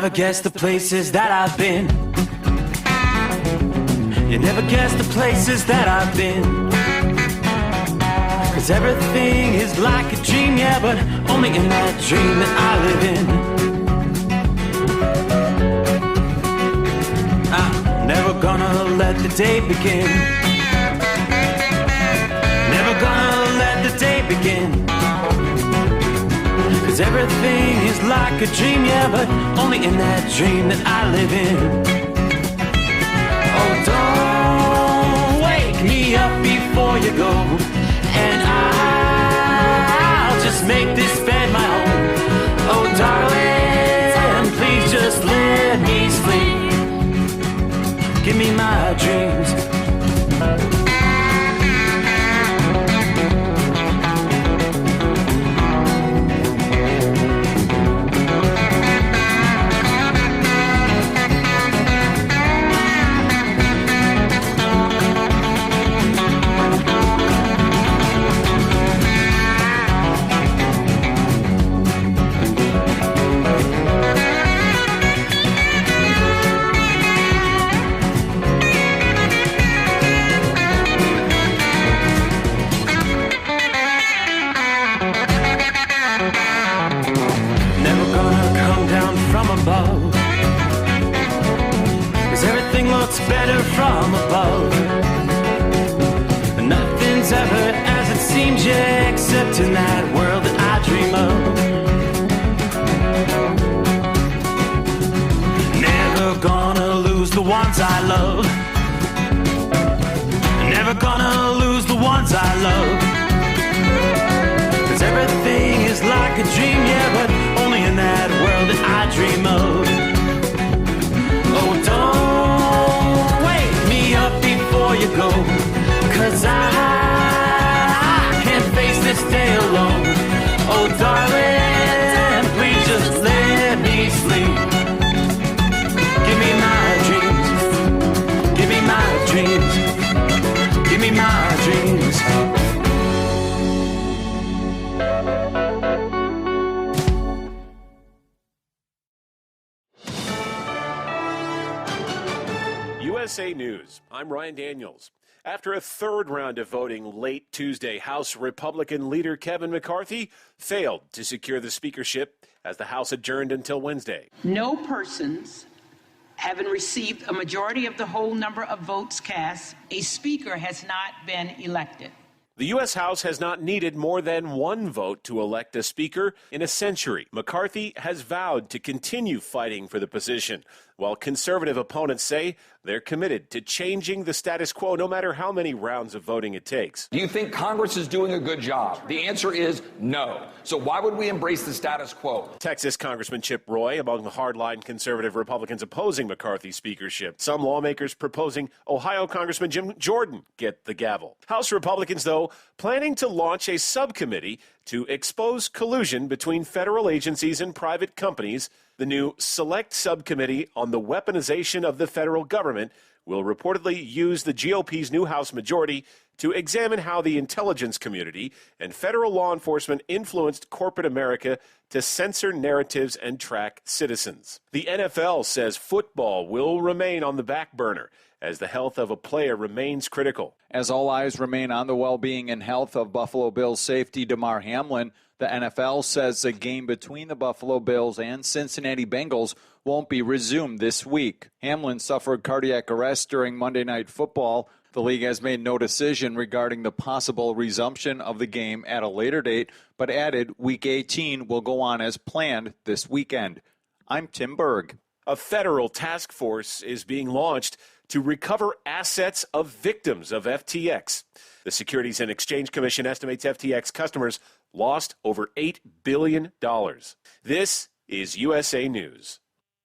never guess the places that I've been. You never guess the places that I've been. 'Cause everything is like a dream, yeah, but only in that dream that I live in. I'm never gonna let the day begin. Never gonna let the day begin. 'Cause everything is like a dream, yeah, but only in that dream that I live in. Oh, don't wake me up before you go, and I'll just make this bed my home. Oh, darling, please just let me sleep. Give me my dreams. Better from above. Nothing's ever as it seems, yeah, except in that world that I dream of. Never gonna lose the ones I love. Never gonna lose the ones I love. 'Cause everything is like a dream, yeah, but only in that world that I dream of. Oh, don't before you go, 'cause I can't face this day alone. Oh, darling, please just let me sleep. Give me my dreams. Give me my dreams. Give me my dreams. USA News. I'm Ryan Daniels. After a third round of voting late Tuesday, House Republican leader Kevin McCarthy failed to secure the speakership as the House adjourned until Wednesday. No persons having received a majority of the whole number of votes cast, a speaker has not been elected. The U.S. House has not needed more than one vote to elect a speaker in a century. McCarthy has vowed to continue fighting for the position, while conservative opponents say they're committed to changing the status quo no matter how many rounds of voting it takes. Do you think Congress is doing a good job? The answer is no. So why would we embrace the status quo? Texas Congressman Chip Roy among the hardline conservative Republicans opposing McCarthy's speakership. Some lawmakers proposing Ohio Congressman Jim Jordan get the gavel. House Republicans, though, planning to launch a subcommittee to expose collusion between federal agencies and private companies. The new Select Subcommittee on the Weaponization of the Federal Government will reportedly use the GOP's new House majority to examine how the intelligence community and federal law enforcement influenced corporate America to censor narratives and track citizens. The NFL says football will remain on the back burner as the health of a player remains critical. As all eyes remain on the well-being and health of Buffalo Bills safety Damar Hamlin, the NFL says the game between the Buffalo Bills and Cincinnati Bengals won't be resumed this week. Hamlin suffered cardiac arrest during Monday Night Football. The league has made no decision regarding the possible resumption of the game at a later date, but added Week 18 will go on as planned this weekend. I'm Tim Berg. A federal task force is being launched to recover assets of victims of FTX. The Securities and Exchange Commission estimates FTX customers lost over $8 billion. This is USA News.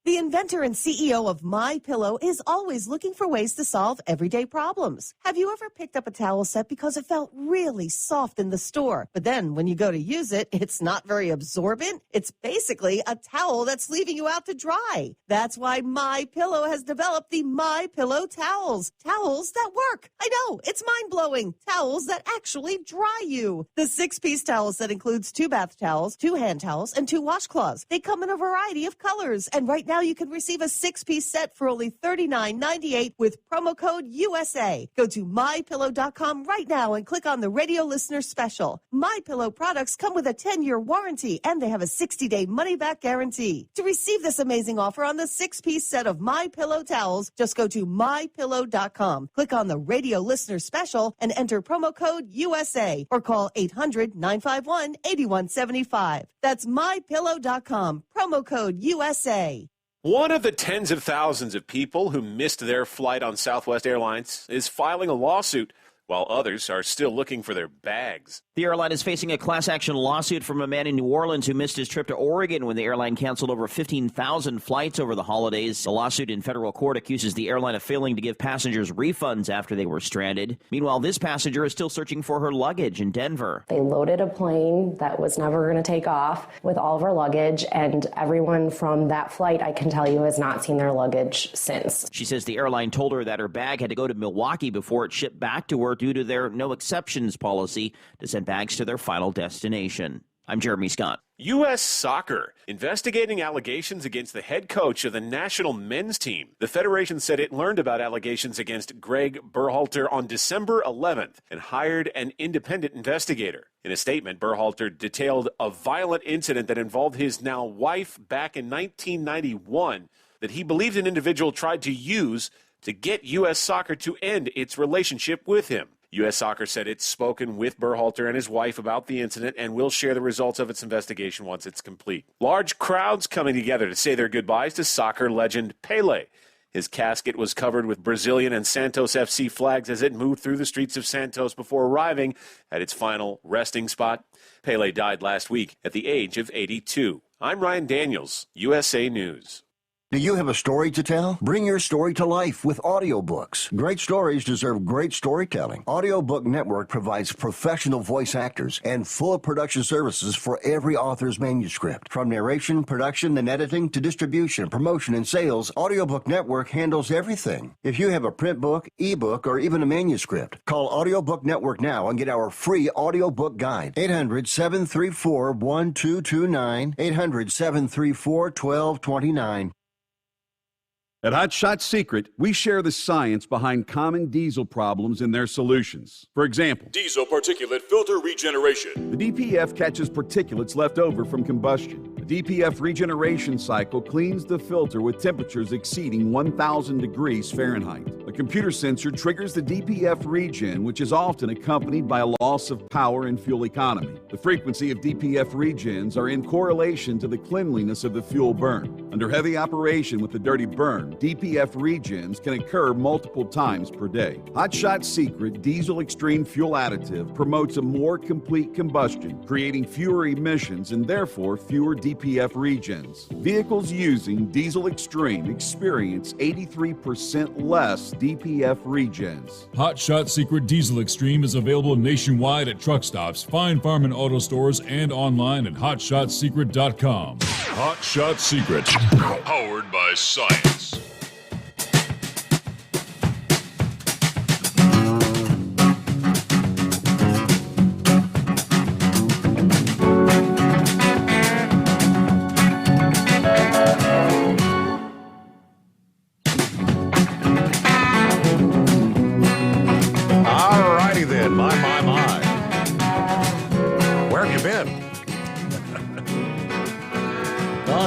The inventor and CEO of MyPillow is always looking for ways to solve everyday problems. Have you ever picked up a towel set because it felt really soft in the store, but then when you go to use it, it's not very absorbent? It's basically a towel that's leaving you out to dry. That's why MyPillow has developed the MyPillow towels. Towels that work. I know, it's mind-blowing. Towels that actually dry you. The 6-piece towel set includes 2 bath towels, 2 hand towels, and 2 washcloths. They come in a variety of colors, and right now now you can receive a 6-piece set for only $39.98 with promo code USA. Go to MyPillow.com right now and click on the radio listener special. MyPillow products come with a 10-year warranty and they have a 60-day money-back guarantee. To receive this amazing offer on the 6-piece set of MyPillow towels, just go to MyPillow.com. Click on the radio listener special and enter promo code USA or call 800-951-8175. That's MyPillow.com. Promo code USA. One of the tens of thousands of people who missed their flight on Southwest Airlines is filing a lawsuit, while others are still looking for their bags. The airline is facing a class action lawsuit from a man in New Orleans who missed his trip to Oregon when the airline canceled over 15,000 flights over the holidays. The lawsuit in federal court accuses the airline of failing to give passengers refunds after they were stranded. Meanwhile, this passenger is still searching for her luggage in Denver. They loaded a plane that was never going to take off with all of our luggage, and everyone from that flight, I can tell you, has not seen their luggage since. She says the airline told her that her bag had to go to Milwaukee before it shipped back to her due to their no exceptions policy to send bags to their final destination. I'm Jeremy Scott. U.S. Soccer investigating allegations against the head coach of the national men's team. The federation said it learned about allegations against Greg Berhalter on December 11th and hired an independent investigator. In a statement, Berhalter detailed a violent incident that involved his now wife back in 1991 that he believed an individual tried to use to get U.S. Soccer to end its relationship with him. U.S. Soccer said it's spoken with Berhalter and his wife about the incident and will share the results of its investigation once it's complete. Large crowds coming together to say their goodbyes to soccer legend Pelé. His casket was covered with Brazilian and Santos FC flags as it moved through the streets of Santos before arriving at its final resting spot. Pelé died last week at the age of 82. I'm Ryan Daniels, USA News. Do you have a story to tell? Bring your story to life with audiobooks. Great stories deserve great storytelling. Audiobook Network provides professional voice actors and full production services for every author's manuscript. From narration, production, and editing to distribution, promotion, and sales, Audiobook Network handles everything. If you have a print book, ebook, or even a manuscript, call Audiobook Network now and get our free audiobook guide. 800-734-1229, 800-734-1229. At Hot Shot Secret, we share the science behind common diesel problems and their solutions. For example, diesel particulate filter regeneration. The DPF catches particulates left over from combustion. The DPF regeneration cycle cleans the filter with temperatures exceeding 1,000 degrees Fahrenheit. A computer sensor triggers the DPF regen, which is often accompanied by a loss of power and fuel economy. The frequency of DPF regens are in correlation to the cleanliness of the fuel burn. Under heavy operation with the dirty burn, DPF regens can occur multiple times per day. Hot Shot Secret Diesel Extreme Fuel Additive promotes a more complete combustion, creating fewer emissions and therefore fewer DPF regens. Vehicles using Diesel Extreme experience 83% less DPF regens. Hot Shot Secret Diesel Extreme is available nationwide at truck stops, fine farm and auto stores, and online at hotshotsecret.com. Hot Shot Secret, powered by science.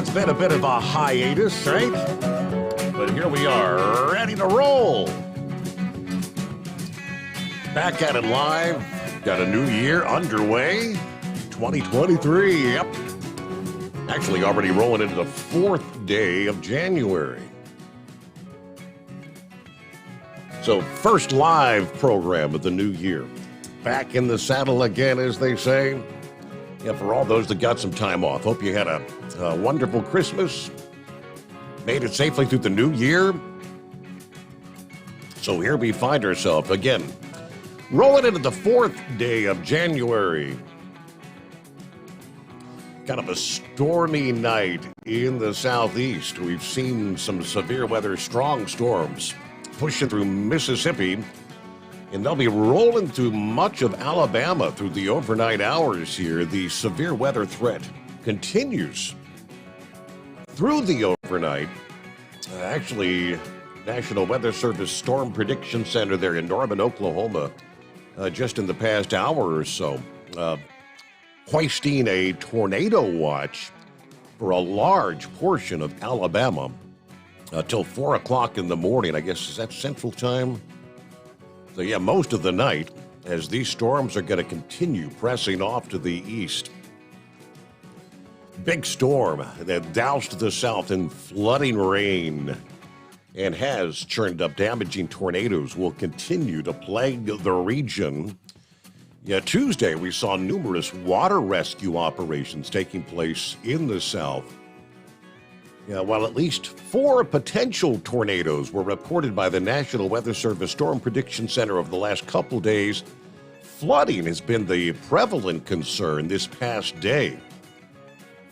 It's been a bit of a hiatus, right? But here we are, ready to roll. Back at it live. Got a new year underway. 2023, yep. Actually, already rolling into the 4th day of January. So, first live program of the new year. Back in the saddle again, as they say. Yeah, for all those that got some time off, hope you had a wonderful Christmas, made it safely through the new year. So here we find ourselves again, rolling into the 4th day of January. Kind of a stormy night in the southeast. We've seen some severe weather, strong storms pushing through Mississippi. And they'll be rolling through much of Alabama through the overnight hours here. The severe weather threat continues through the overnight. Actually, National Weather Service Storm Prediction Center there in Norman, Oklahoma, just in the past hour or so, hoisting a tornado watch for a large portion of Alabama till 4 o'clock in the morning. I guess, is that Central Time? So, yeah, most of the night, as these storms are going to continue pressing off to the east. Big storm that doused the south in flooding rain and has churned up damaging tornadoes will continue to plague the region. Yeah, Tuesday we saw numerous water rescue operations taking place in the south. Yeah, while at least 4 potential tornadoes were reported by the National Weather Service Storm Prediction Center over the last couple days, flooding has been the prevalent concern this past day.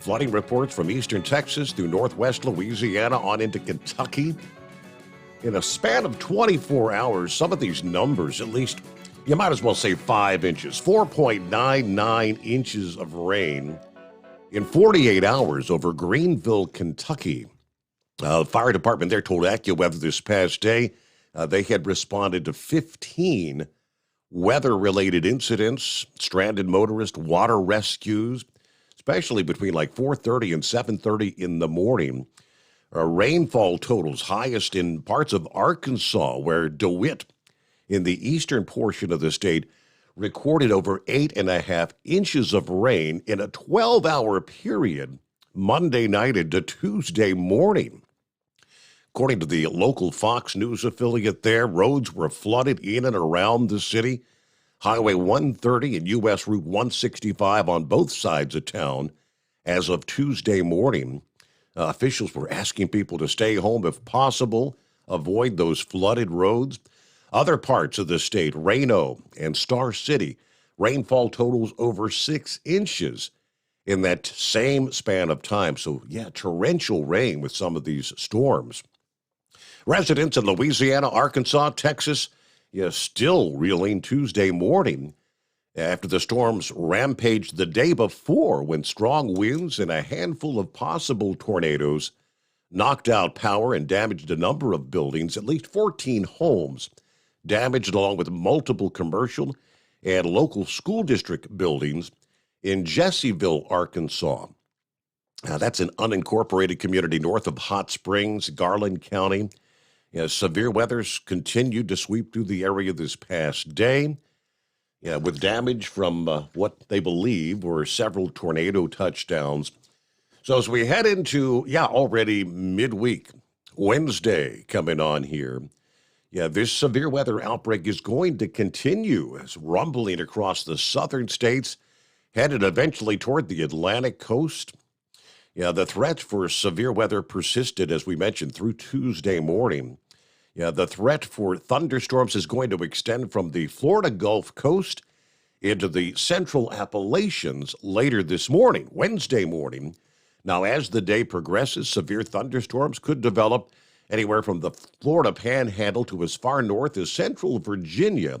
Flooding reports from eastern Texas through northwest Louisiana on into Kentucky. In a span of 24 hours, some of these numbers, at least, you might as well say 5 inches, 4.99 inches of rain in 48 hours over Greenville, Kentucky. The fire department there told AccuWeather this past day they had responded to 15 weather-related incidents, stranded motorists, water rescues, especially between like 4:30 and 7:30 in the morning. Rainfall totals highest in parts of Arkansas, where DeWitt, in the eastern portion of the state, recorded over 8.5 inches of rain in a 12-hour period, Monday night into Tuesday morning. According to the local Fox News affiliate there, roads were flooded in and around the city. Highway 130 and U.S. Route 165 on both sides of town as of Tuesday morning. Officials were asking people to stay home if possible, avoid those flooded roads. Other parts of the state, Reno and Star City, rainfall totals over 6 inches in that same span of time. So, yeah, torrential rain with some of these storms. Residents in Louisiana, Arkansas, Texas, still reeling Tuesday morning after the storms rampaged the day before when strong winds and a handful of possible tornadoes knocked out power and damaged a number of buildings. At least 14 homes damaged, along with multiple commercial and local school district buildings in Jesseville, Arkansas. Now, that's an unincorporated community north of Hot Springs, Garland County. Severe weathers continued to sweep through the area this past day, with damage from what they believe were several tornado touchdowns. So as we head into, already midweek, Wednesday coming on here, this severe weather outbreak is going to continue as rumbling across the southern states, headed eventually toward the Atlantic coast. The threat for severe weather persisted, as we mentioned, through Tuesday morning. The threat for thunderstorms is going to extend from the Florida Gulf Coast into the central Appalachians later this morning, Wednesday morning. Now, as the day progresses, severe thunderstorms could develop anywhere from the Florida Panhandle to as far north as central Virginia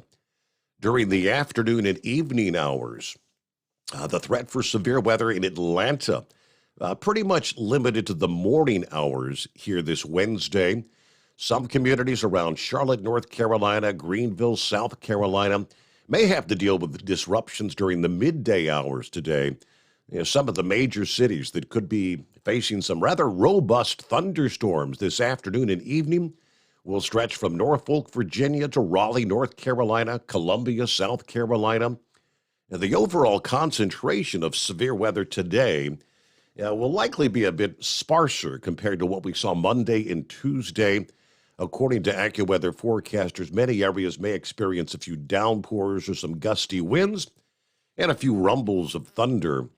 during the afternoon and evening hours. The threat for severe weather in Atlanta pretty much limited to the morning hours here this Wednesday. Some communities around Charlotte, North Carolina, Greenville, South Carolina may have to deal with disruptions during the midday hours today. Some of the major cities that could be facing some rather robust thunderstorms this afternoon and evening will stretch from Norfolk, Virginia to Raleigh, North Carolina, Columbia, South Carolina. And the overall concentration of severe weather today will likely be a bit sparser compared to what we saw Monday and Tuesday. According to AccuWeather forecasters, many areas may experience a few downpours or some gusty winds and a few rumbles of thunder.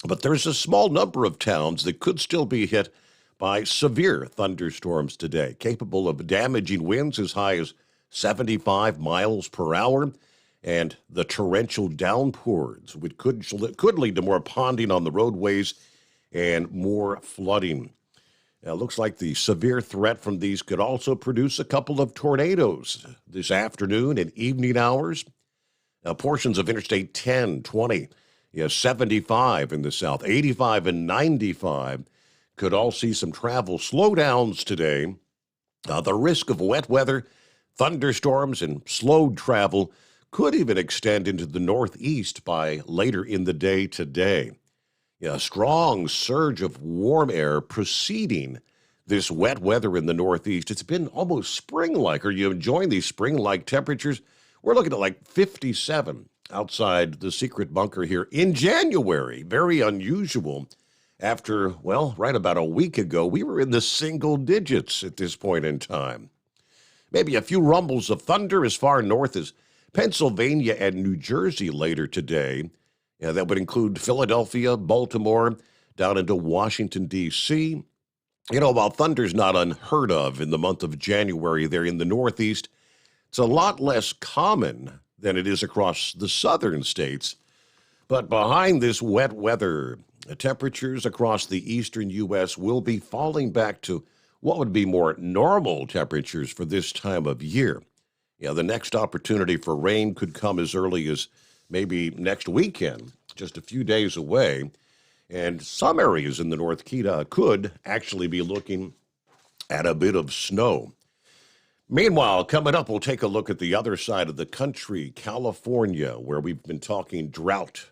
But there's a small number of towns that could still be hit by severe thunderstorms today, capable of damaging winds as high as 75 miles per hour, and the torrential downpours, which could lead to more ponding on the roadways and more flooding. It looks like the severe threat from these could also produce a couple of tornadoes this afternoon and evening hours. Portions of Interstate 10, 20, 75 in the south, 85 and 95 could all see some travel slowdowns today. The risk of wet weather, thunderstorms, and slowed travel could even extend into the northeast by later in the day today. A strong surge of warm air preceding this wet weather in the northeast. It's been almost spring-like. Are you enjoying these spring-like temperatures? We're looking at like 57 outside the secret bunker here in January. Very unusual. After, well, right about a week ago, we were in the single digits at this point in time. Maybe a few rumbles of thunder as far north as Pennsylvania and New Jersey later today. That would include Philadelphia, Baltimore, down into Washington, D.C. While thunder's not unheard of in the month of January there in the Northeast, it's a lot less common than it is across the southern states. But behind this wet weather, the temperatures across the eastern U.S. will be falling back to what would be more normal temperatures for this time of year. The next opportunity for rain could come as early as maybe next weekend, just a few days away. And some areas in the North Kita could actually be looking at a bit of snow. Meanwhile, coming up, we'll take a look at the other side of the country, California, where we've been talking drought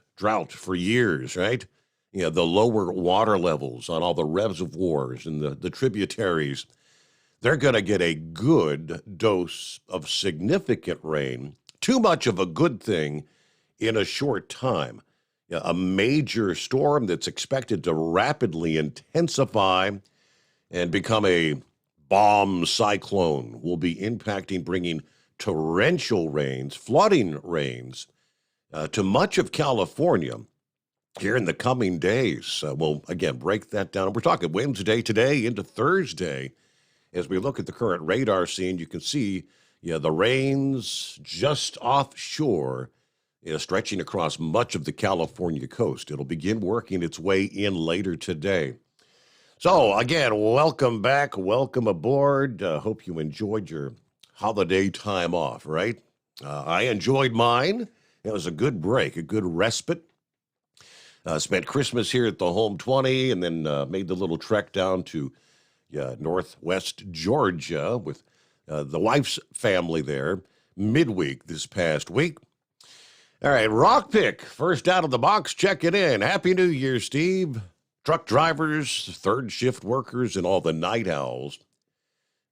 for years, right? The lower water levels on all the reservoirs and the tributaries, they're going to get a good dose of significant rain. Too much of a good thing in a short time. A major storm that's expected to rapidly intensify and become a bomb cyclone will be impacting, bringing torrential rains, flooding rains to much of California here in the coming days. We'll, again, break that down. We're talking Wednesday today into Thursday. As we look at the current radar scene, you can see the rains just offshore, stretching across much of the California coast. It'll begin working its way in later today. So, again, welcome back. Welcome aboard. Hope you enjoyed your holiday time off, right? I enjoyed mine. It was a good break, a good respite. Spent Christmas here at the Home 20 and then made the little trek down to northwest Georgia with the wife's family there midweek this past week. All right, Rock Pick, first out of the box, check it in. Happy New Year, Steve. Truck drivers, third shift workers, and all the night owls.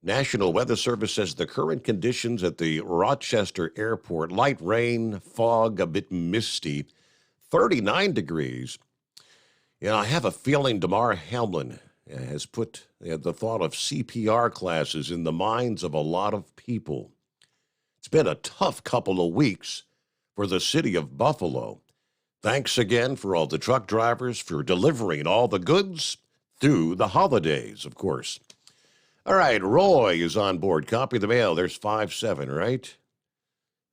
National Weather Service says the current conditions at the Rochester Airport, light rain, fog, a bit misty, 39 degrees. I have a feeling Damar Hamlin has put the thought of CPR classes in the minds of a lot of people. It's been a tough couple of weeks for the city of Buffalo. Thanks again for all the truck drivers for delivering all the goods through the holidays, of course. All right, Roy is on board. Copy the mail. There's 5-7, right?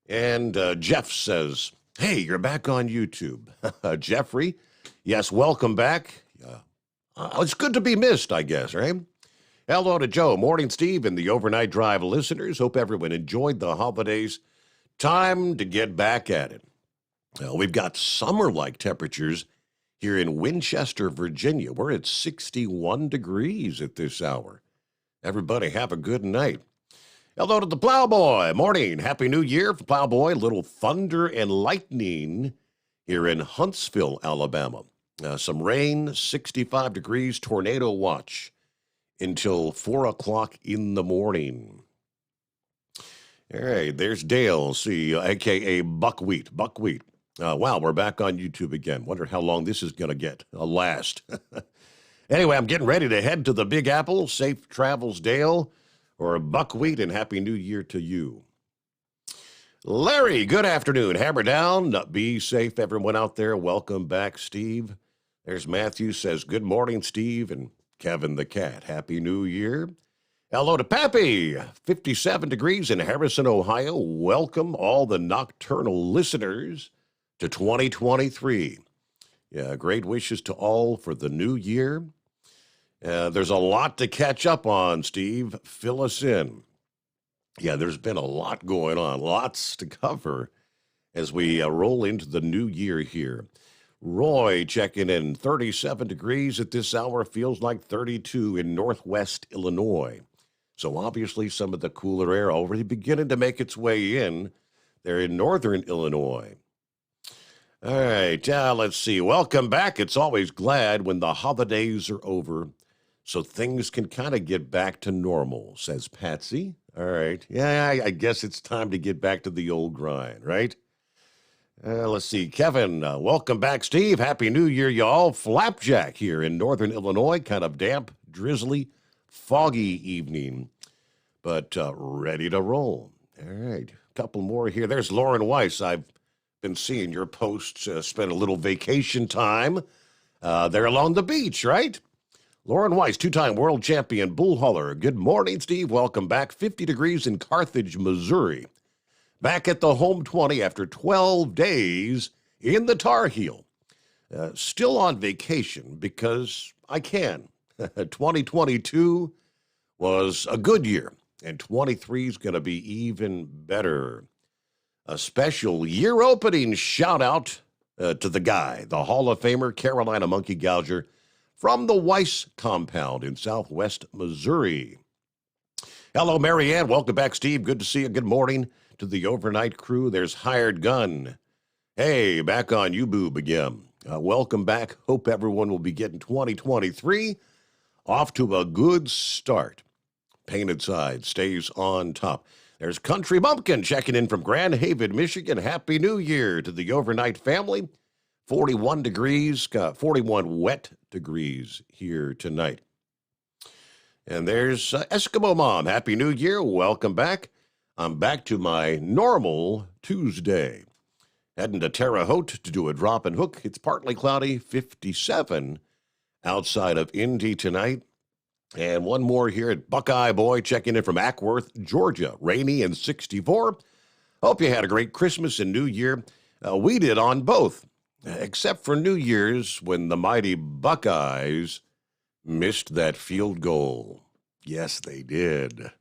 And Jeff says, hey, you're back on YouTube. Jeffrey, yes, welcome back. It's good to be missed, I guess, right? Hello to Joe. Morning, Steve, and the Overnight Drive listeners. Hope everyone enjoyed the holidays. Time to get back at it. We've got summer-like temperatures here in Winchester, Virginia. We're at 61 degrees at this hour. Everybody have a good night. Hello to the Plowboy. Morning. Happy New Year for Plowboy. Little thunder and lightning here in Huntsville, Alabama. Some rain, 65 degrees, tornado watch until 4 o'clock in the morning. All right, there's Dale, a.k.a. Buckwheat. Wow, we're back on YouTube again. Wonder how long this is going to last. Anyway, I'm getting ready to head to the Big Apple. Safe travels, Dale, or Buckwheat, and Happy New Year to you. Larry, good afternoon. Hammer down. Be safe, everyone out there. Welcome back, Steve. There's Matthew says, good morning, Steve, and Kevin the Cat. Happy New Year. Hello to Pappy, 57 degrees in Harrison, Ohio. Welcome all the nocturnal listeners to 2023. Great wishes to all for the new year. There's a lot to catch up on, Steve. Fill us in. There's been a lot going on, lots to cover as we roll into the new year here. Roy checking in, 37 degrees at this hour, feels like 32 in northwest Illinois. So obviously some of the cooler air already beginning to make its way in there in northern Illinois. All right, let's see. Welcome back. It's always glad when the holidays are over so things can kind of get back to normal, says Patsy. All right. Yeah, I guess it's time to get back to the old grind, right? Let's see. Kevin, welcome back, Steve. Happy New Year, y'all. Flapjack here in northern Illinois. Kind of damp, drizzly, foggy evening, but ready to roll. All right. A couple more here. There's Lauren Weiss. I've been seeing your posts. Spent a little vacation time there along the beach, right? Lauren Weiss, two-time world champion bull hauler. Good morning, Steve. Welcome back. 50 degrees in Carthage, Missouri. Back at the home 20 after 12 days in the Tar Heel. Still on vacation because I can. 2022 was a good year, and 23 is going to be even better. A special year opening shout out to the guy, the Hall of Famer, Carolina Monkey Gouger, from the Weiss compound in southwest Missouri. Hello, Marianne. Welcome back, Steve. Good to see you. Good morning to the overnight crew. There's Hired Gun. Hey, back on you, boob again. Welcome back. Hope everyone will be getting 2023 off to a good start. Painted Side stays on top. There's Country Bumpkin checking in from Grand Haven, Michigan. Happy New Year to the overnight family. 41 degrees, 41 wet degrees here tonight. And there's Eskimo Mom. Happy New Year. Welcome back. I'm back to my normal Tuesday. Heading to Terre Haute to do a drop and hook. It's partly cloudy, 57 outside of Indy tonight. And one more here at Buckeye Boy checking in from Ackworth, Georgia. Rainy and 64. Hope you had a great Christmas and New Year. We did on both. Except for New Year's when the mighty Buckeyes missed that field goal. Yes, they did.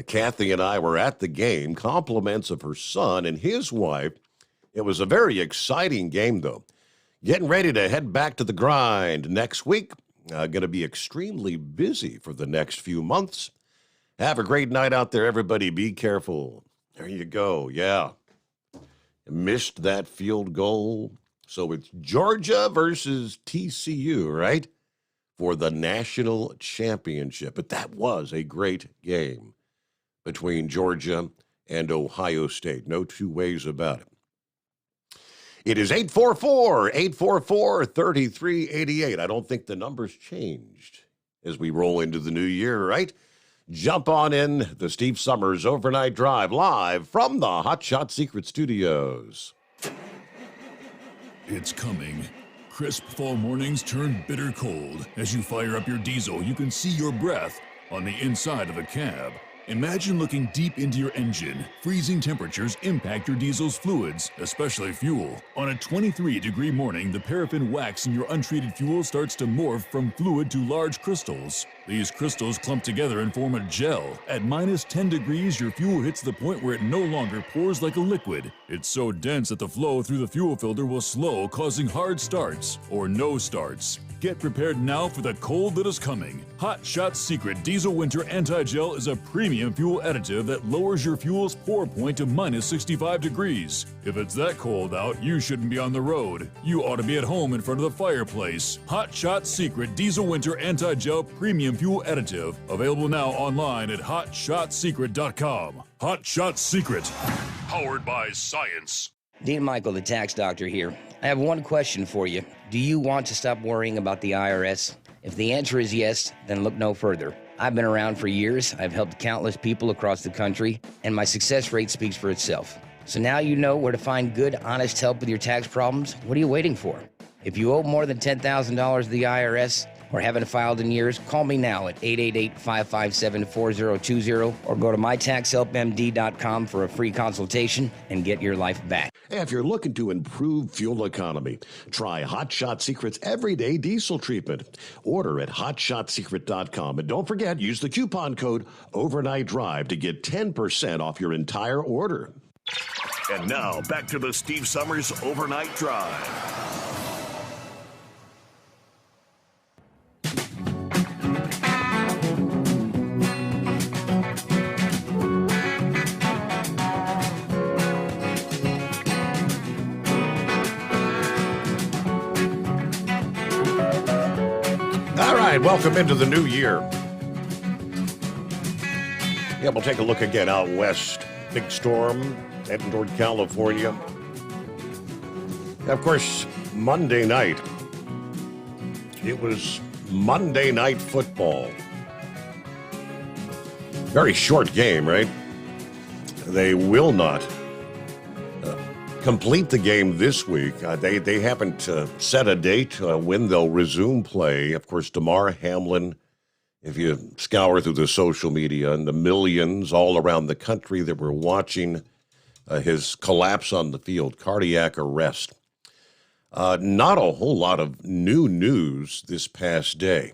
Kathy and I were at the game, compliments of her son and his wife. It was a very exciting game, though. Getting ready to head back to the grind next week. Going to be extremely busy for the next few months. Have a great night out there, everybody. Be careful. There you go. Yeah. Missed that field goal. So it's Georgia versus TCU, right? For the national championship. But that was a great game between Georgia and Ohio State. No two ways about it. It is 844-3388. I don't think the numbers changed as we roll into the new year, right? Jump on in the Steve Sommers Overnight Drive live from the Hot Shot Secret Studios. It's coming. Crisp fall mornings turn bitter cold. As you fire up your diesel, you can see your breath on the inside of the cab. Imagine looking deep into your engine. Freezing temperatures impact your diesel's fluids, especially fuel. On a 23-degree morning, the paraffin wax in your untreated fuel starts to morph from fluid to large crystals. These crystals clump together and form a gel. At minus 10 degrees, your fuel hits the point where it no longer pours like a liquid. It's so dense that the flow through the fuel filter will slow, causing hard starts or no starts. Get prepared now for the cold that is coming. Hot Shot Secret Diesel Winter Anti-Gel is a premium fuel additive that lowers your fuel's pour point to minus 65 degrees. If it's that cold out, you shouldn't be on the road. You ought to be at home in front of the fireplace. Hot Shot Secret Diesel Winter Anti-Gel Premium Fuel Additive. Available now online at hotshotsecret.com. Hot Shot Secret. Powered by science. Dean Michael, the tax doctor here. I have one question for you. Do you want to stop worrying about the IRS? If the answer is yes, then look no further. I've been around for years. I've helped countless people across the country, and my success rate speaks for itself. So now you know where to find good, honest help with your tax problems. What are you waiting for? If you owe more than $10,000 to the IRS or haven't filed in years, call me now at 888-557-4020 or go to mytaxhelpmd.com for a free consultation and get your life back. If you're looking to improve fuel economy, try Hot Shot Secret's Everyday Diesel Treatment. Order at hotshotsecret.com. And don't forget, use the coupon code Overnight Drive to get 10% off your entire order. And now, back to the Steve Sommers Overnight Drive. All right, welcome into the new year. Yeah, we'll take a look again out west. Big storm heading toward California. Of course, Monday night. It was Monday Night Football. Very short game, right? They will not complete the game this week. They haven't set a date when they'll resume play. Of course, Damar Hamlin, if you scour through the social media and the millions all around the country that were watching his collapse on the field, cardiac arrest. Not a whole lot of new news this past day.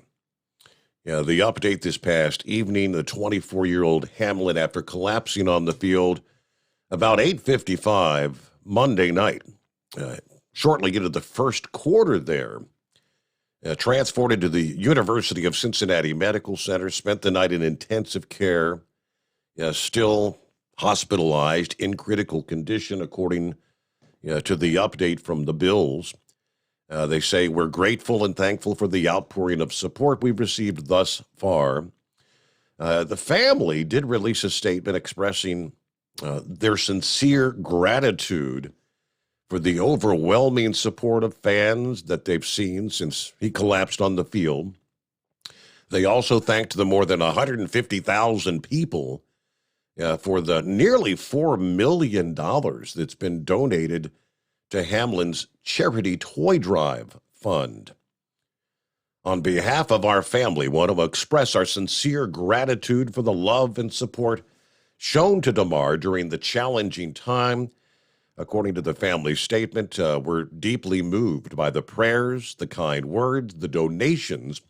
Yeah, the update this past evening, the 24-year-old Hamlin, after collapsing on the field about 8:55 Monday night, shortly into the first quarter there, transported to the University of Cincinnati Medical Center, spent the night in intensive care, still hospitalized in critical condition, according to the update from the Bills. They say, we're grateful and thankful for the outpouring of support we've received thus far. The family did release a statement expressing their sincere gratitude for the overwhelming support of fans that they've seen since he collapsed on the field. They also thanked the more than 150,000 people for the nearly $4 million that's been donated to Hamlin's charity toy drive fund. On behalf of our family, we want to express our sincere gratitude for the love and support shown to Damar during the challenging time. According to the family statement, we're deeply moved by the prayers, the kind words, the donations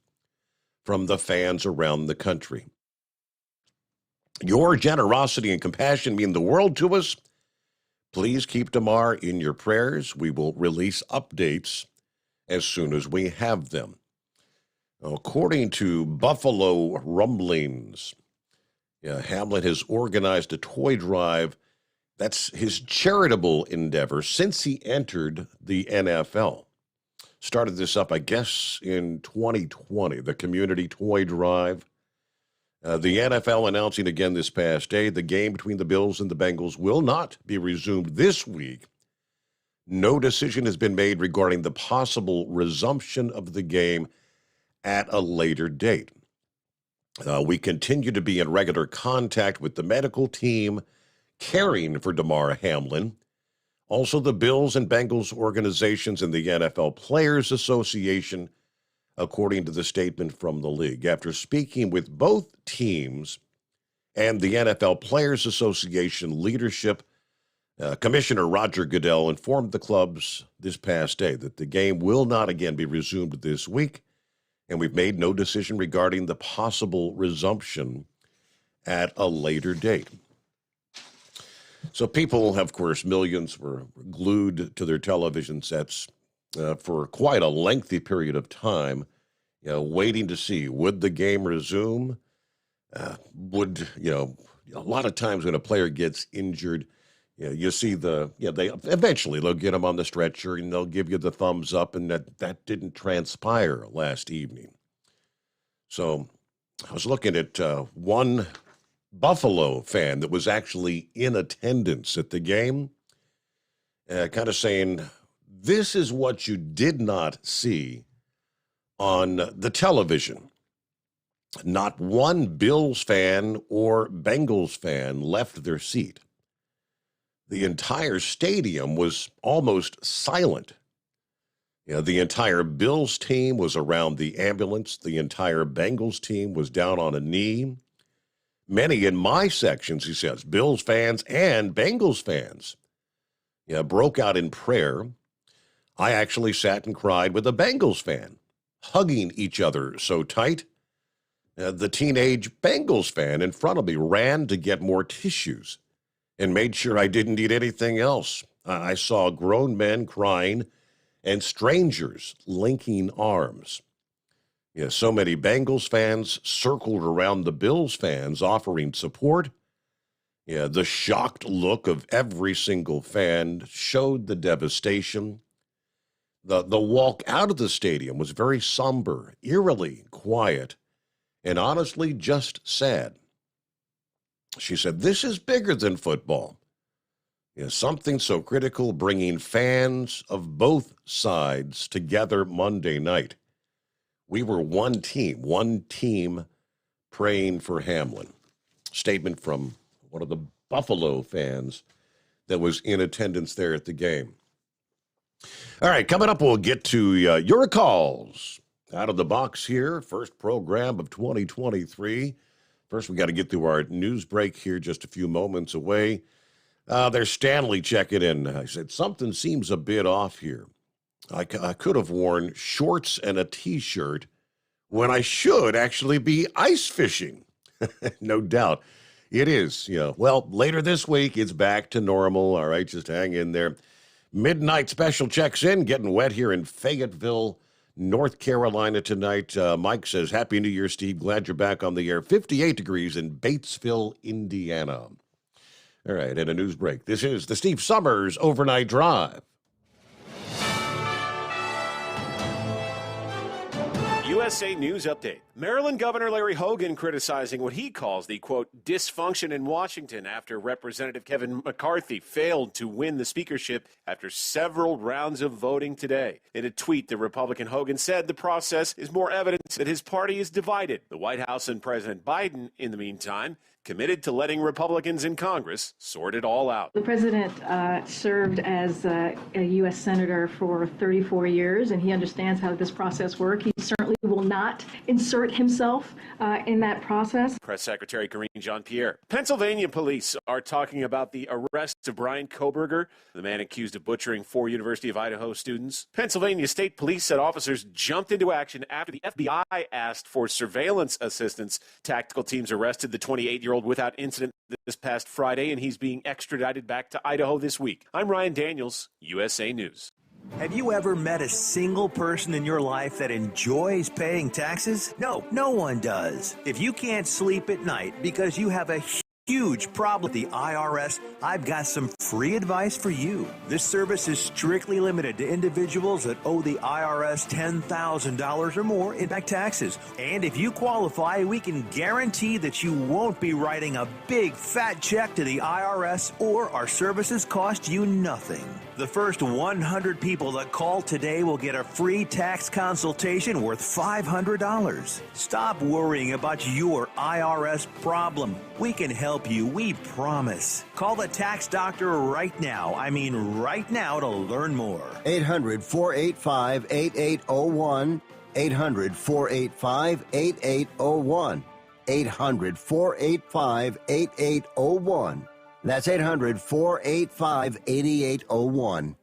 from the fans around the country. Your generosity and compassion mean the world to us. Please keep Damar in your prayers. We will release updates as soon as we have them. According to Buffalo Rumblings, Hamlin has organized a toy drive. That's his charitable endeavor since he entered the NFL. Started this up, I guess, in 2020, the Community Toy Drive. The NFL announcing again this past day the game between the Bills and the Bengals will not be resumed this week. No decision has been made regarding the possible resumption of the game at a later date. We continue to be in regular contact with the medical team caring for Damar Hamlin. Also, the Bills and Bengals organizations and the NFL Players Association, according to the statement from the league. After speaking with both teams and the NFL Players Association leadership, Commissioner Roger Goodell informed the clubs this past day that the game will not again be resumed this week, and we've made no decision regarding the possible resumption at a later date. So people, of course, millions were glued to their television sets for quite a lengthy period of time, waiting to see, would the game resume? A lot of times when a player gets injured, you see they'll get him on the stretcher and they'll give you the thumbs up, and that didn't transpire last evening. So I was looking at one Buffalo fan that was actually in attendance at the game, kind of saying, this is what you did not see on the television. Not one Bills fan or Bengals fan left their seat. The entire stadium was almost silent. The entire Bills team was around the ambulance. The entire Bengals team was down on a knee. Many in my sections, he says, Bills fans and Bengals fans, broke out in prayer. I actually sat and cried with a Bengals fan, hugging each other so tight. The teenage Bengals fan in front of me ran to get more tissues and made sure I didn't eat anything else. I saw grown men crying and strangers linking arms. Yeah, so many Bengals fans circled around the Bills fans offering support. Yeah, the shocked look of every single fan showed the devastation. The walk out of the stadium was very somber, eerily quiet, and honestly just sad. She said, "This is bigger than football. Yeah, something so critical, bringing fans of both sides together Monday night. We were one team praying for Hamlin." Statement from one of the Buffalo fans that was in attendance there at the game. All right, coming up, we'll get to your calls out of the box here. First program of 2023. First, we got to get through our news break here, just a few moments away. There's Stanley checking in. I said, something seems a bit off here. I could have worn shorts and a T-shirt when I should actually be ice fishing. No doubt. It is. Yeah. Well, later this week, it's back to normal. All right, just hang in there. Midnight special checks in, getting wet here in Fayetteville, North Carolina tonight. Mike says, Happy New Year, Steve. Glad you're back on the air. 58 degrees in Batesville, Indiana. All right, and a news break. This is the Steve Sommers Overnight Drive. USA News Update. Maryland Governor Larry Hogan criticizing what he calls the, quote, dysfunction in Washington after Representative Kevin McCarthy failed to win the speakership after several rounds of voting today. In a tweet, the Republican Hogan said the process is more evidence that his party is divided. The White House and President Biden, in the meantime, committed to letting Republicans in Congress sort it all out. The president served as a U.S. Senator for 34 years, and he understands how this process works. He certainly will not insert himself in that process. Press Secretary Karine Jean-Pierre. Pennsylvania police are talking about the arrest of Brian Koberger, the man accused of butchering 4 University of Idaho students. Pennsylvania State Police said officers jumped into action after the FBI asked for surveillance assistance. Tactical teams arrested the 28-year-old without incident this past Friday, and he's being extradited back to Idaho this week. I'm Ryan Daniels, USA News. Have you ever met a single person in your life that enjoys paying taxes? No, no one does. If you can't sleep at night because you have a huge problem with the IRS, I've got some free advice for you. This service is strictly limited to individuals that owe the IRS $10,000 or more in back taxes. And if you qualify, we can guarantee that you won't be writing a big fat check to the IRS, or our services cost you nothing. The first 100 people that call today will get a free tax consultation worth $500. Stop worrying about your IRS problem. We can help you, we promise. Call the tax doctor right now. I mean right now, to learn more. 800-485-8801. 800-485-8801. 800-485-8801. That's 800-485-8801.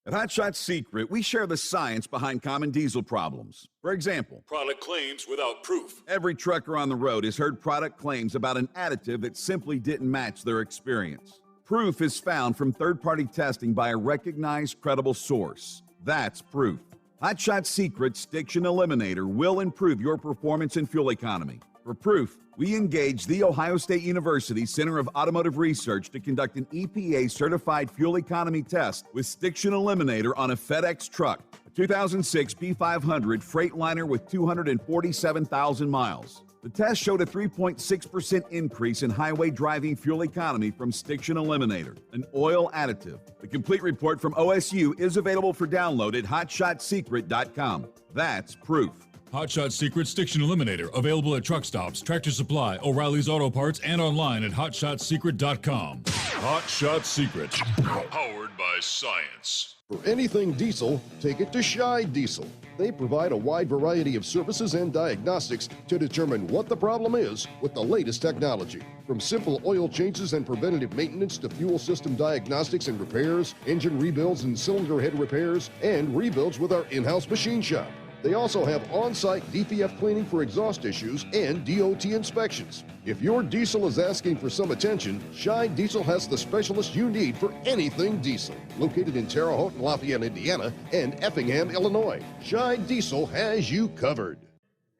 At Hot Shot Secret, we share the science behind common diesel problems. For example, product claims without proof. Every trucker on the road has heard product claims about an additive that simply didn't match their experience. Proof is found from third-party testing by a recognized, credible source. That's proof. Hot Shot Secret's Stiction Eliminator will improve your performance and fuel economy. For proof, we engaged the Ohio State University Center of Automotive Research to conduct an EPA-certified fuel economy test with Stiction Eliminator on a FedEx truck, a 2006 P500 Freightliner with 247,000 miles. The test showed a 3.6% increase in highway driving fuel economy from Stiction Eliminator, an oil additive. The complete report from OSU is available for download at hotshotsecret.com. That's proof. Hot Shot Secret Stiction Eliminator, available at truck stops, Tractor Supply, O'Reilly's Auto Parts, and online at hotshotsecret.com. Hot Shot Secret, powered by science. For anything diesel, take it to Scheid Diesel. They provide a wide variety of services and diagnostics to determine what the problem is with the latest technology. From simple oil changes and preventative maintenance to fuel system diagnostics and repairs, engine rebuilds and cylinder head repairs, and rebuilds with our in-house machine shop. They also have on-site DPF cleaning for exhaust issues and DOT inspections. If your diesel is asking for some attention, Shine Diesel has the specialist you need for anything diesel. Located in Terre Haute, Lafayette, Indiana, and Effingham, Illinois, Shine Diesel has you covered.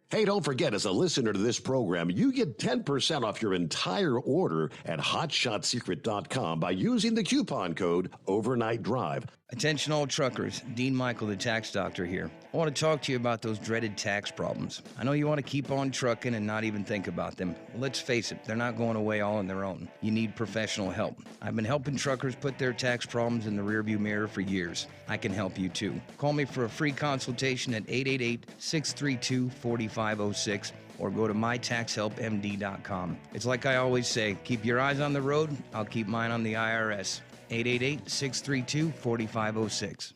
Hey, don't forget, as a listener to this program, you get 10% off your entire order at hotshotsecret.com by using the coupon code Overnight Drive. Attention all truckers, Dean Michael, the tax doctor here. I want to talk to you about those dreaded tax problems. I know you want to keep on trucking and not even think about them. Well, let's face it, they're not going away all on their own. You need professional help. I've been helping truckers put their tax problems in the rearview mirror for years. I can help you too. Call me for a free consultation at 888-632-4506 or go to mytaxhelpmd.com. It's like I always say, keep your eyes on the road, I'll keep mine on the IRS. 888-632-4506.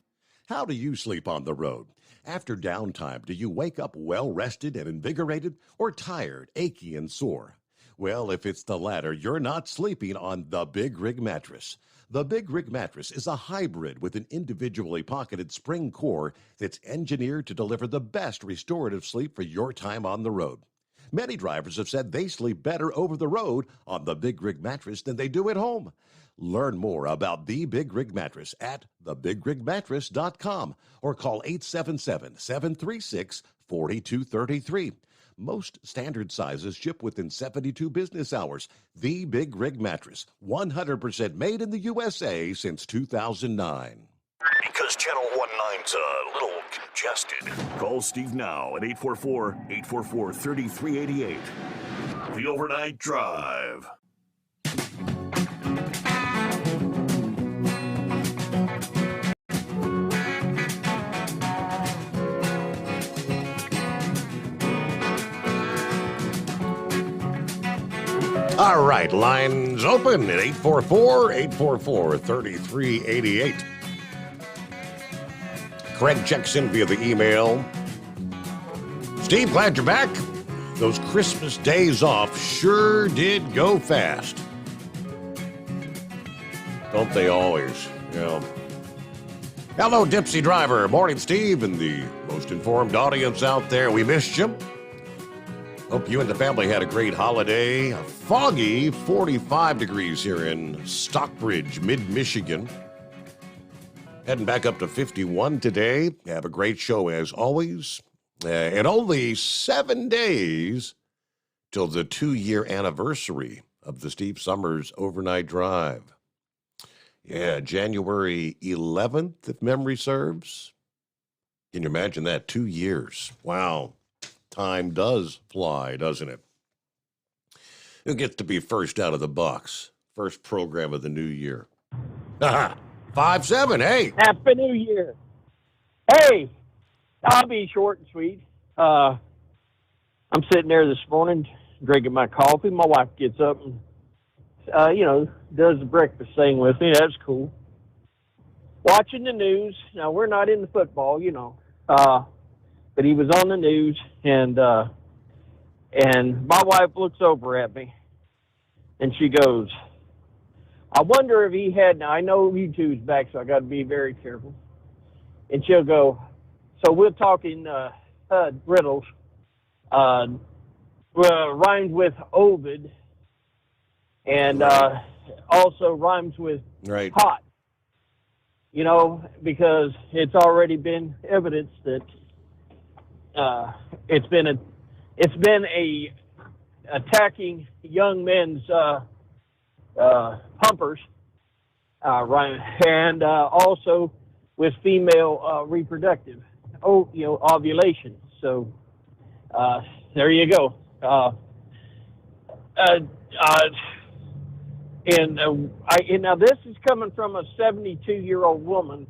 How do you sleep on the road? After downtime, do you wake up well-rested and invigorated or tired, achy, and sore? Well, if it's the latter, you're not sleeping on the Big Rig Mattress. The Big Rig Mattress is a hybrid with an individually pocketed spring core that's engineered to deliver the best restorative sleep for your time on the road. Many drivers have said they sleep better over the road on the Big Rig Mattress than they do at home. Learn more about the Big Rig Mattress at thebigrigmattress.com or call 877-736-4233. Most standard sizes ship within 72 business hours. The Big Rig Mattress, 100% made in the USA since 2009. Because Channel 19's a little congested. Call Steve now at 844-844-3388. The Overnight Drive. All right, lines open at 844-844-3388. Craig checks in via the email. Steve, glad you're back. Those Christmas days off sure did go fast. Don't they always? Yeah. Hello, Dipsy Driver. Morning, Steve, and the most informed audience out there. We missed you. Hope you and the family had a great holiday. A foggy 45 degrees here in Stockbridge, mid-Michigan. Heading back up to 51 today. Have a great show as always. And only 7 days till the 2-year anniversary of the Steve Sommers Overnight Drive. Yeah, January 11th, if memory serves. Can you imagine that? 2 years. Wow. Time does fly, doesn't it? Who gets to be first out of the box? First program of the new year. 5-7, hey. Happy New Year. Hey, I'll be short and sweet. I'm sitting there this morning drinking my coffee. My wife gets up and, does the breakfast thing with me. That's cool. Watching the news. Now, we're not into football, but he was on the news, and my wife looks over at me, and she goes, I wonder if he had, now I know YouTube's back, so I got to be very careful. And she'll go, so we're talking riddles, rhymes with Ovid, and also rhymes with hot, because it's already been evidence that it's been a attacking young men's pumpers, and also with female reproductive, ovulation. So there you go. Now this is coming from a 72-year-old woman.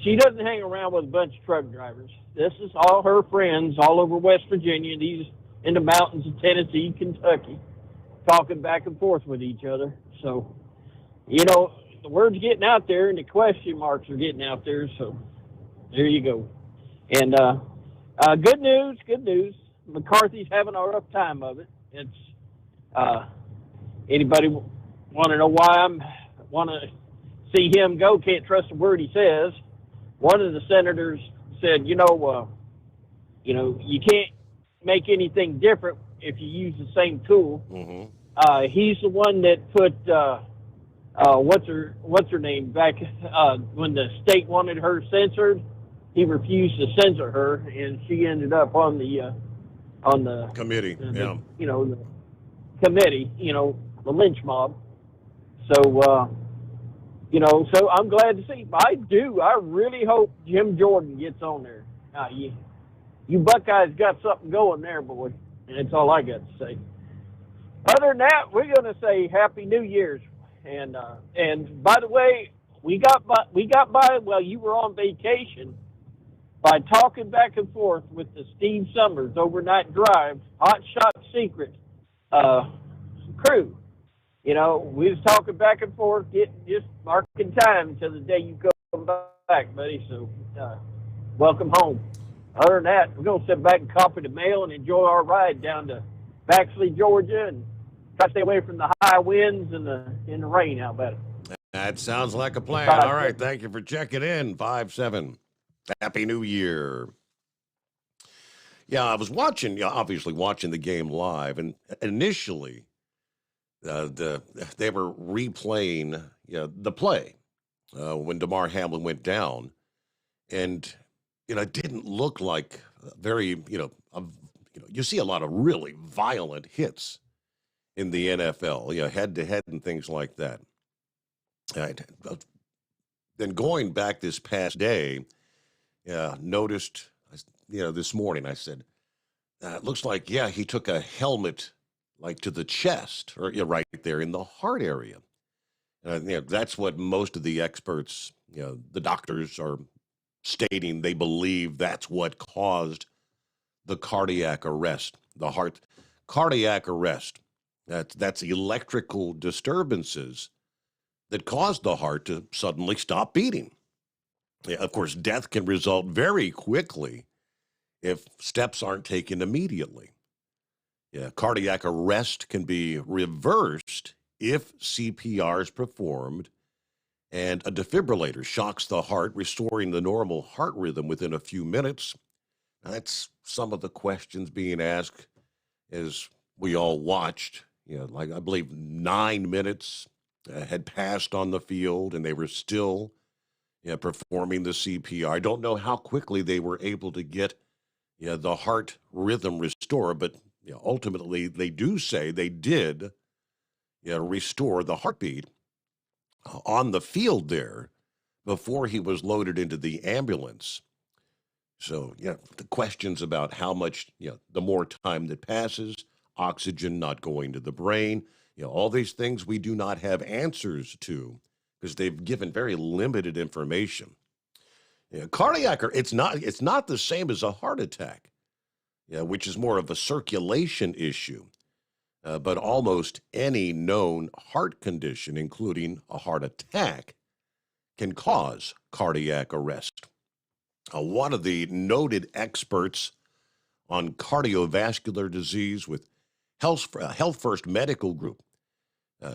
She doesn't hang around with a bunch of truck drivers. This is all her friends all over West Virginia, these in the mountains of Tennessee, Kentucky, talking back and forth with each other. So, the word's getting out there and the question marks are getting out there. So there you go. And good news. McCarthy's having a rough time of it. It's anybody want to know why I want to see him go? Can't trust a word he says. One of the senators said, you can't make anything different if you use the same tool. He's the one that put what's her name back when the state wanted her censored. He refused to censor her, and she ended up on the committee. The committee. The lynch mob. So so I'm glad to see. I really hope Jim Jordan gets on there. You Buckeyes got something going there, boy. And that's all I got to say. Other than that, we're going to say Happy New Year's. And by the way, we got by while you were on vacation by talking back and forth with the Steve Sommers overnight drive hot shot secret crew. We was talking back and forth, just marking time until the day you come back, buddy. So welcome home. Other than that, we're going to sit back and copy the mail and enjoy our ride down to Baxley, Georgia, and try to stay away from the high winds and the rain. How about it? That sounds like a plan. All right, thank you for checking in. 5-7. Happy New Year. Yeah, I was obviously watching the game live, and initially they were replaying the play when Damar Hamlin went down, and it didn't look like very you see a lot of really violent hits in the NFL, head to head and things like that. Then going back this past day, noticed this morning, I said, it looks like he took a helmet like to the chest or right there in the heart area. That's what most of the experts, the doctors are stating they believe that's what caused the cardiac arrest, the heart cardiac arrest. That's electrical disturbances that caused the heart to suddenly stop beating. Of course, death can result very quickly if steps aren't taken immediately. Cardiac arrest can be reversed if CPR is performed and a defibrillator shocks the heart, restoring the normal heart rhythm within a few minutes. Now, that's some of the questions being asked as we all watched. Like I believe 9 minutes had passed on the field, and they were still performing the CPR. I don't know how quickly they were able to get the heart rhythm restored, but ultimately they do say they did restore the heartbeat on the field there before he was loaded into the ambulance. So, the questions about how much, the more time that passes, oxygen not going to the brain, all these things we do not have answers to because they've given very limited information. Cardiac, it's not the same as a heart attack, which is more of a circulation issue. But almost any known heart condition, including a heart attack, can cause cardiac arrest. One of the noted experts on cardiovascular disease with Health First Medical Group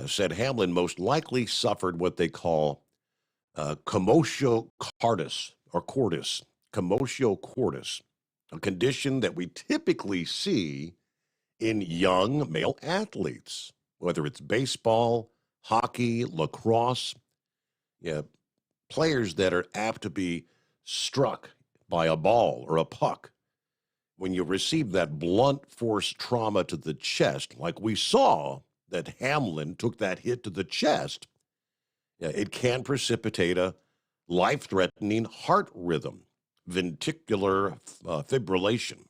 said Hamlin most likely suffered what they call commotio cordis, a condition that we typically see in young male athletes, whether it's baseball, hockey, lacrosse, players that are apt to be struck by a ball or a puck. When you receive that blunt force trauma to the chest, like we saw that Hamlin took that hit to the chest, it can precipitate a life-threatening heart rhythm, ventricular fibrillation.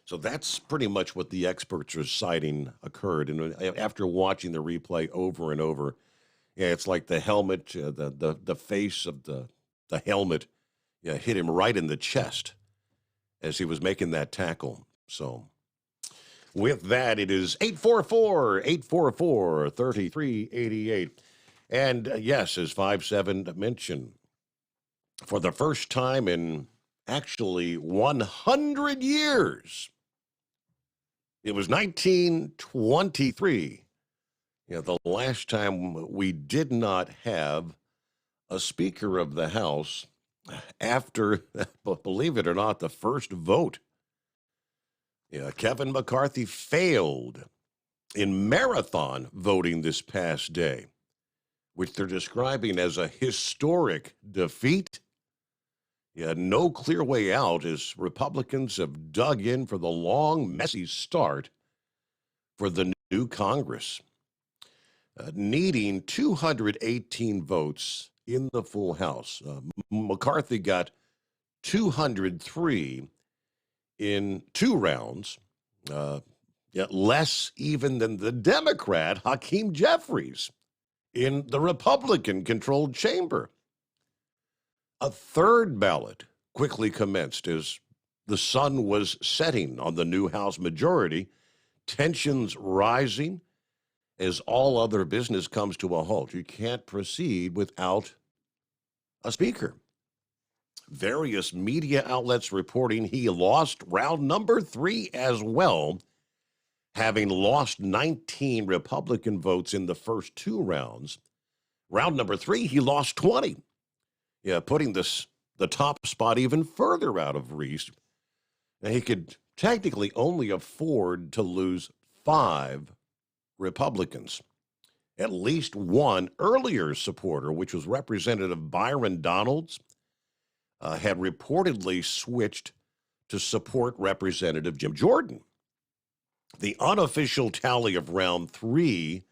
So that's pretty much what the experts are citing occurred. And after watching the replay over and over, it's like the helmet, the face of the helmet hit him right in the chest as he was making that tackle. So with that, it is 844-3388. And yes, as 5-7 mentioned, for the first time in actually 100 years, it was 1923, the last time we did not have a Speaker of the House after, believe it or not, the first vote. Yeah, Kevin McCarthy failed in marathon voting this past day, which they're describing as a historic defeat. Yeah, no clear way out as Republicans have dug in for the long, messy start for the new Congress, needing 218 votes in the full House. McCarthy got 203 in 2 rounds, less even than the Democrat Hakeem Jeffries in the Republican-controlled chamber. A third ballot quickly commenced as the sun was setting on the new House majority, tensions rising as all other business comes to a halt. You can't proceed without a speaker. Various media outlets reporting he lost round number 3 as well, having lost 19 Republican votes in the first 2 rounds. Round number 3, he lost 20. Yeah, putting the top spot even further out of reach. Now, he could technically only afford to lose 5 Republicans. At least one earlier supporter, which was Representative Byron Donalds, had reportedly switched to support Representative Jim Jordan. The unofficial tally of round 3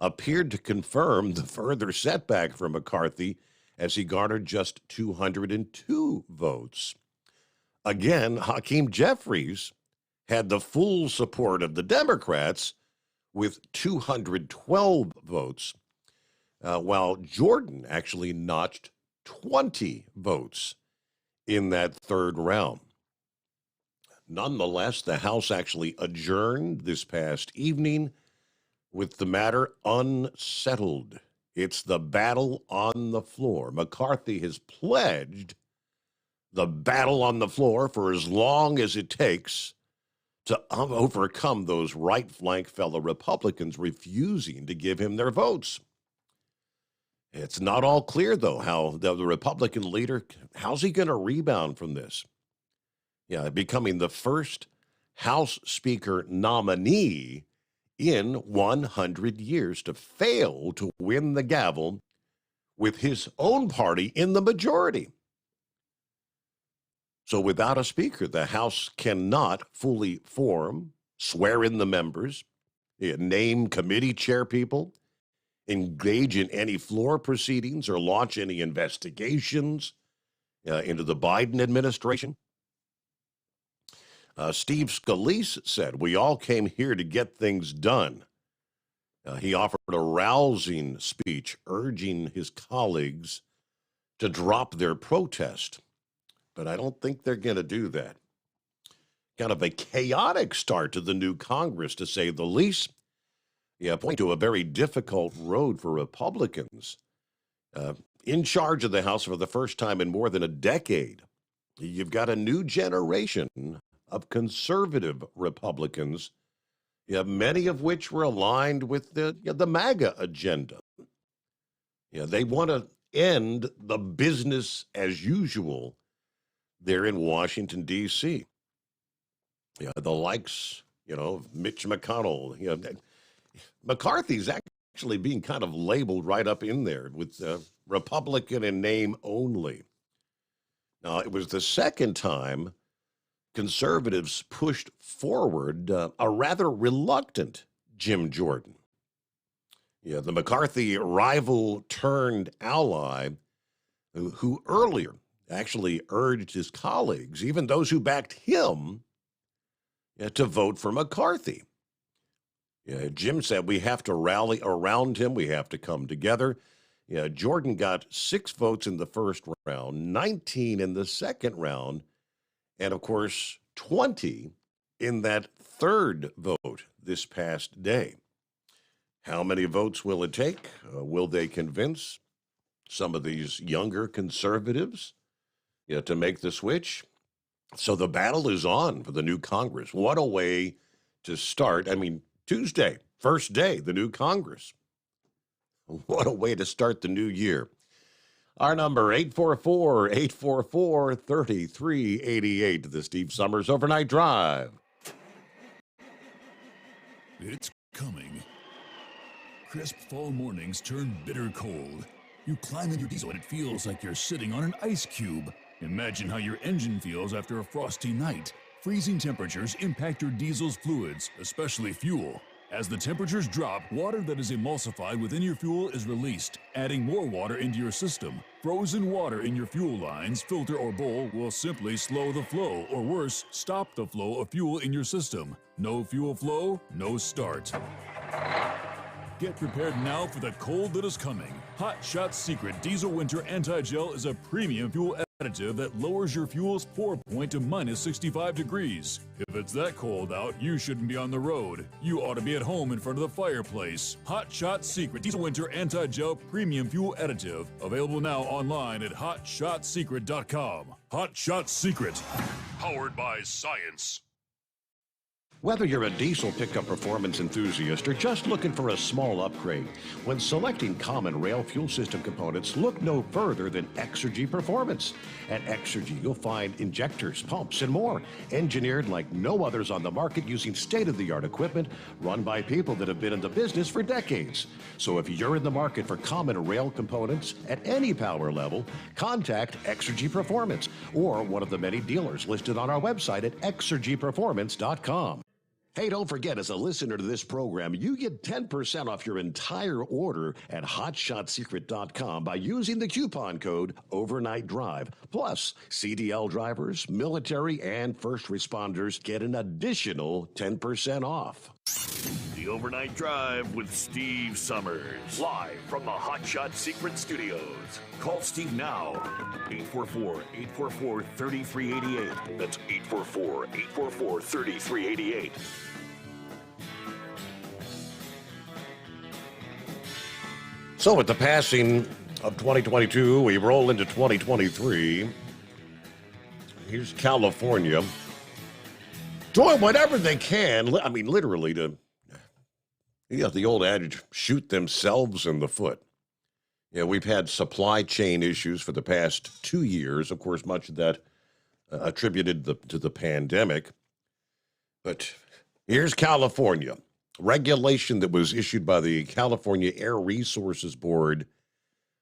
appeared to confirm the further setback for McCarthy as he garnered just 202 votes. Again, Hakeem Jeffries had the full support of the Democrats with 212 votes, while Jordan actually notched 20 votes in that third round. Nonetheless, the House actually adjourned this past evening with the matter unsettled. It's the battle on the floor. McCarthy has pledged the battle on the floor for as long as it takes to overcome those right flank fellow Republicans refusing to give him their votes. It's not all clear, though, how the Republican leader, how's he going to rebound from this? Yeah, becoming the first House Speaker nominee in 100 years to fail to win the gavel with his own party in the majority. So without a speaker, the House cannot fully form, swear in the members, name committee chair people, engage in any floor proceedings, or launch any investigations into the Biden administration. Steve Scalise said, "We all came here to get things done." He offered a rousing speech urging his colleagues to drop their protest, but I don't think they're going to do that. Kind of a chaotic start to the new Congress, to say the least. Yeah, point to a very difficult road for Republicans. In charge of the House for the first time in more than a decade, you've got a new generation of conservative Republicans, many of which were aligned with the MAGA agenda. They want to end the business as usual there in Washington, D.C. The likes, of Mitch McConnell. McCarthy's actually being kind of labeled right up in there with Republican in name only. Now, it was the second time conservatives pushed forward a rather reluctant Jim Jordan. The McCarthy rival turned ally who earlier actually urged his colleagues, even those who backed him, to vote for McCarthy. Jim said we have to rally around him. We have to come together. Jordan got 6 votes in the first round, 19 in the second round, and, of course, 20 in that third vote this past day. How many votes will it take? Will they convince some of these younger conservatives to make the switch? So the battle is on for the new Congress. What a way to start. I mean, Tuesday, first day, the new Congress. What a way to start the new year. Our number, 844-844-3388. The Steve Sommers Overnight Drive. It's coming. Crisp fall mornings turn bitter cold. You climb in your diesel and it feels like you're sitting on an ice cube. Imagine how your engine feels after a frosty night. Freezing temperatures impact your diesel's fluids, especially fuel. As the temperatures drop, water that is emulsified within your fuel is released, adding more water into your system. Frozen water in your fuel lines, filter, or bowl will simply slow the flow, or worse, stop the flow of fuel in your system. No fuel flow, no start. Get prepared now for the cold that is coming. Hot Shot Secret Diesel Winter Anti-Gel is a premium fuel additive that lowers your fuel's pour point to minus 65 degrees. If it's that cold out, you shouldn't be on the road. You ought to be at home in front of the fireplace. Hot Shot Secret Diesel Winter Anti-Gel Premium Fuel Additive. Available now online at hotshotsecret.com. Hot Shot Secret. Powered by science. Whether you're a diesel pickup performance enthusiast or just looking for a small upgrade, when selecting common rail fuel system components, look no further than Exergy Performance. At Exergy, you'll find injectors, pumps, and more, engineered like no others on the market using state-of-the-art equipment run by people that have been in the business for decades. So if you're in the market for common rail components at any power level, contact Exergy Performance or one of the many dealers listed on our website at exergyperformance.com. Hey, don't forget, as a listener to this program, you get 10% off your entire order at hotshotsecret.com by using the coupon code Overnight Drive. Plus, CDL drivers, military, and first responders get an additional 10% off. The Overnight Drive with Steve Sommers. Live from the Hot Shot Secret Studios. Call Steve now. 844-844-3388. That's 844-844-3388. So with the passing of 2022, we roll into 2023. Here's California doing whatever they can. I mean, literally to, the old adage, shoot themselves in the foot. We've had supply chain issues for the past 2 years. Of course, much of that attributed to the pandemic. But here's California. Regulation that was issued by the California Air Resources Board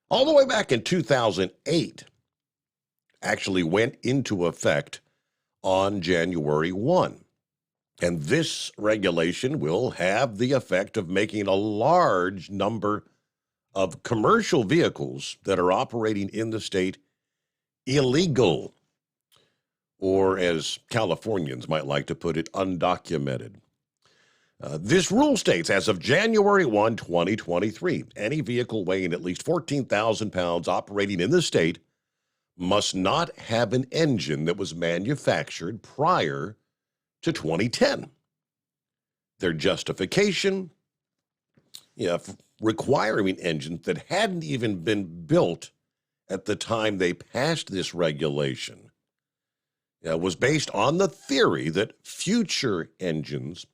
all the way back in 2008 actually went into effect on January 1. And this regulation will have the effect of making a large number of commercial vehicles that are operating in the state illegal, or as Californians might like to put it, undocumented. This rule states, as of January 1, 2023, any vehicle weighing at least 14,000 pounds operating in the state must not have an engine that was manufactured prior to 2010. Their justification, for requiring engines that hadn't even been built at the time they passed this regulation, was based on the theory that future engines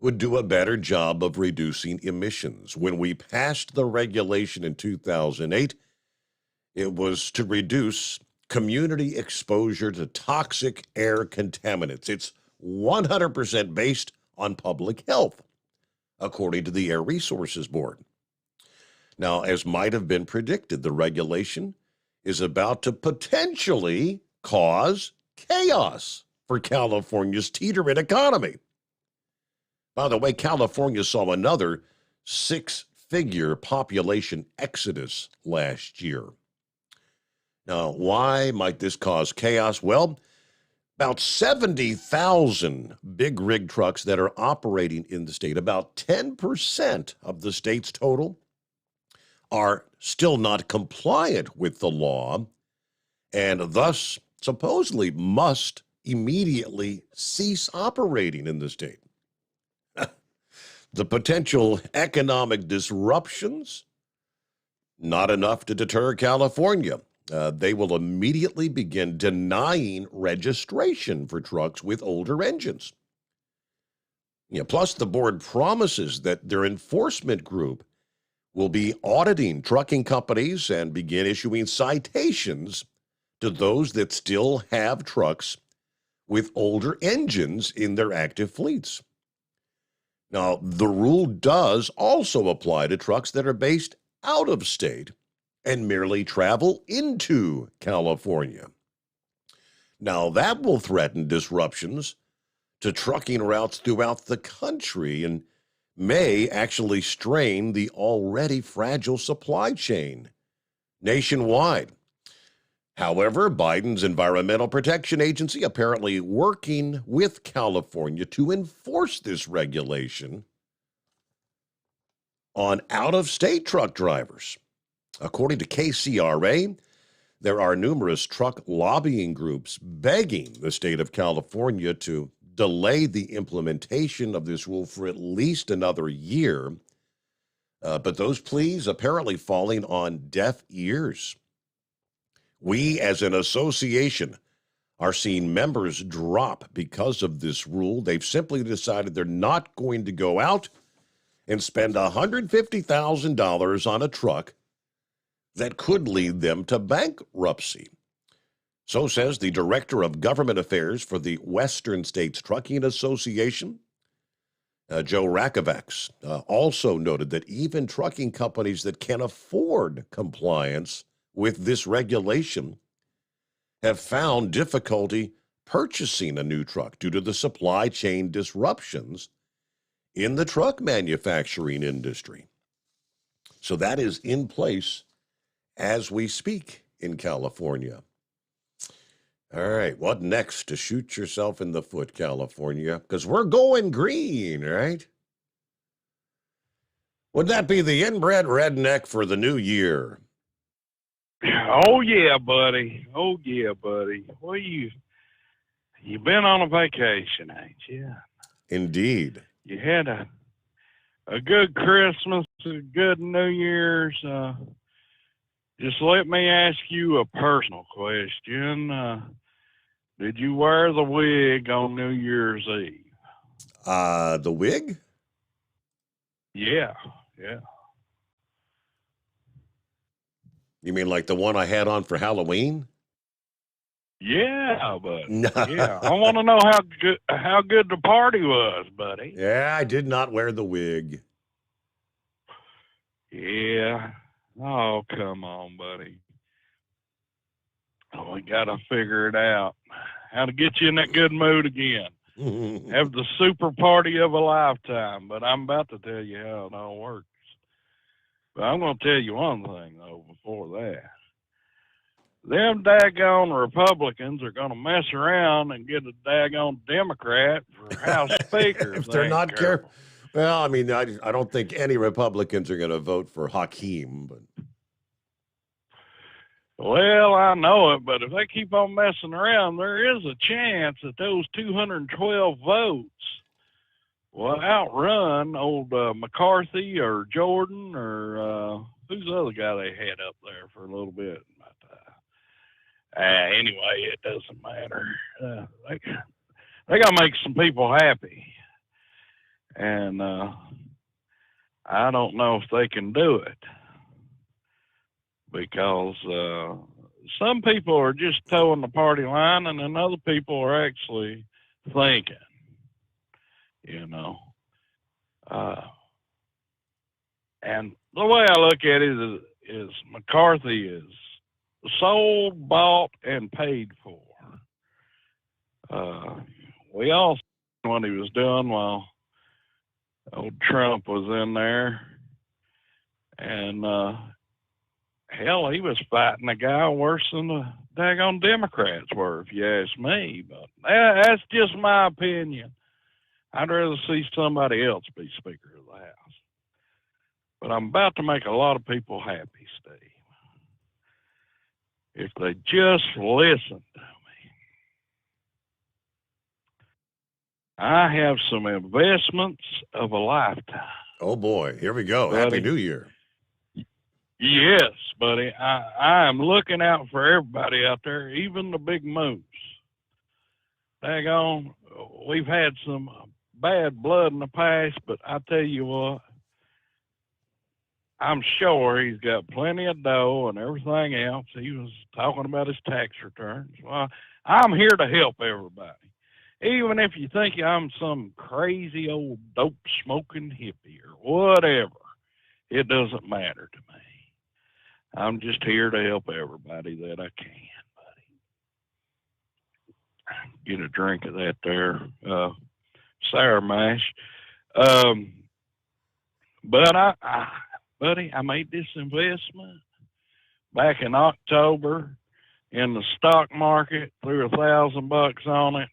would do a better job of reducing emissions. When we passed the regulation in 2008, it was to reduce community exposure to toxic air contaminants. It's 100% based on public health, according to the Air Resources Board. Now, as might have been predicted, the regulation is about to potentially cause chaos for California's teetering economy. By the way, California saw another six-figure population exodus last year. Now, why might this cause chaos? Well, about 70,000 big rig trucks that are operating in the state, about 10% of the state's total, are still not compliant with the law and thus supposedly must immediately cease operating in the state. The potential economic disruptions, not enough to deter California. They will immediately begin denying registration for trucks with older engines. Plus, the board promises that their enforcement group will be auditing trucking companies and begin issuing citations to those that still have trucks with older engines in their active fleets. Now, the rule does also apply to trucks that are based out of state and merely travel into California. Now, that will threaten disruptions to trucking routes throughout the country and may actually strain the already fragile supply chain nationwide. However, Biden's Environmental Protection Agency apparently working with California to enforce this regulation on out-of-state truck drivers. According to KCRA, there are numerous truck lobbying groups begging the state of California to delay the implementation of this rule for at least another year. But those pleas apparently falling on deaf ears. We, as an association, are seeing members drop because of this rule. They've simply decided they're not going to go out and spend $150,000 on a truck that could lead them to bankruptcy. So says the Director of Government Affairs for the Western States Trucking Association, Joe Rakovacs. Also noted that even trucking companies that can afford compliance with this regulation have found difficulty purchasing a new truck due to the supply chain disruptions in the truck manufacturing industry. So that is in place as we speak in California. All right, what next to shoot yourself in the foot, California? Because we're going green, right? Would that be the inbred redneck for the new year? Oh yeah, buddy. Oh yeah, buddy. Well, you've been on a vacation, ain't you? Indeed. You had a good Christmas, a good New Year's. Just let me ask you a personal question. Did you wear the wig on New Year's Eve? The wig? Yeah. You mean like the one I had on for Halloween? Yeah, buddy. Yeah. I want to know how good the party was, buddy. Yeah, I did not wear the wig. Yeah. Oh, come on, buddy. Oh, we got to figure it out. How to get you in that good mood again. Have the super party of a lifetime. But I'm about to tell you how it all works. But I'm going to tell you one thing, though, before that. Them daggone Republicans are going to mess around and get a daggone Democrat for House Speaker. If they're not careful. Well, I mean, I don't think any Republicans are going to vote for Hakeem. But well, I know it, but if they keep on messing around, there is a chance that those 212 votes will outrun old McCarthy or Jordan or who's the other guy they had up there for a little bit. Anyway, it doesn't matter. They got to make some people happy. And I don't know if they can do it. Because some people are just towing the party line and then other people are actually thinking, you know. And the way I look at it is McCarthy is sold, bought, and paid for. We all saw what he was doing while old Trump was in there. And hell, he was fighting a guy worse than the daggone Democrats were, if you ask me. But that's just my opinion. I'd rather see somebody else be Speaker of the House. But I'm about to make a lot of people happy, Steve. If they just listen to me. I have some investments of a lifetime. Oh, boy. Here we go. Buddy. Happy New Year. Yes, buddy. I am looking out for everybody out there, even the big moose. Daggone, we've had some bad blood in the past, but I tell you what, I'm sure he's got plenty of dough and everything else. He was talking about his tax returns. Well, I'm here to help everybody. Even if you think I'm some crazy old dope-smoking hippie or whatever, it doesn't matter to me. I'm just here to help everybody that I can, buddy. Get a drink of that there, sour mash. But buddy, I made this investment back in October in the stock market, threw $1,000 on it,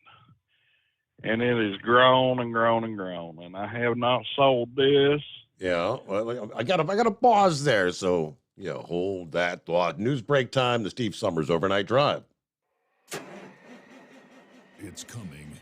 and it has grown and grown and grown. And I have not sold this. Yeah, well, I got to pause there. So, yeah, hold that thought. News break time, the Steve Sommers Overnight Drive. It's coming.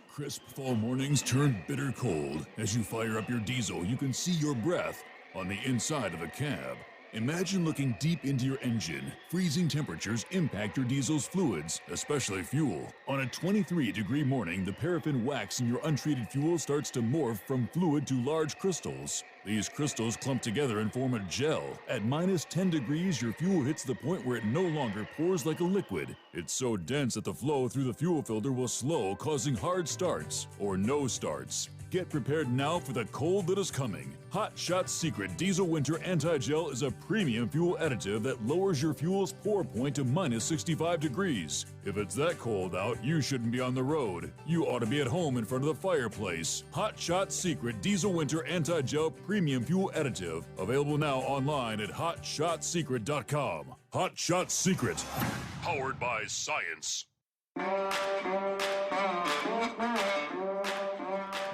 Crisp fall mornings turn bitter cold. As you fire up your diesel, you can see your breath on the inside of the cab. Imagine looking deep into your engine. Freezing temperatures impact your diesel's fluids, especially fuel. On a 23-degree morning, the paraffin wax in your untreated fuel starts to morph from fluid to large crystals. These crystals clump together and form a gel. At minus 10 degrees, your fuel hits the point where it no longer pours like a liquid. It's so dense that the flow through the fuel filter will slow, causing hard starts or no starts. Get prepared now for the cold that is coming. Hot Shot Secret Diesel Winter Anti-Gel is a premium fuel additive that lowers your fuel's pour point to minus 65 degrees. If it's that cold out, you shouldn't be on the road. You ought to be at home in front of the fireplace. Hot Shot Secret Diesel Winter Anti-Gel Premium Fuel Additive. Available now online at hotshotsecret.com. Hot Shot Secret. Powered by science.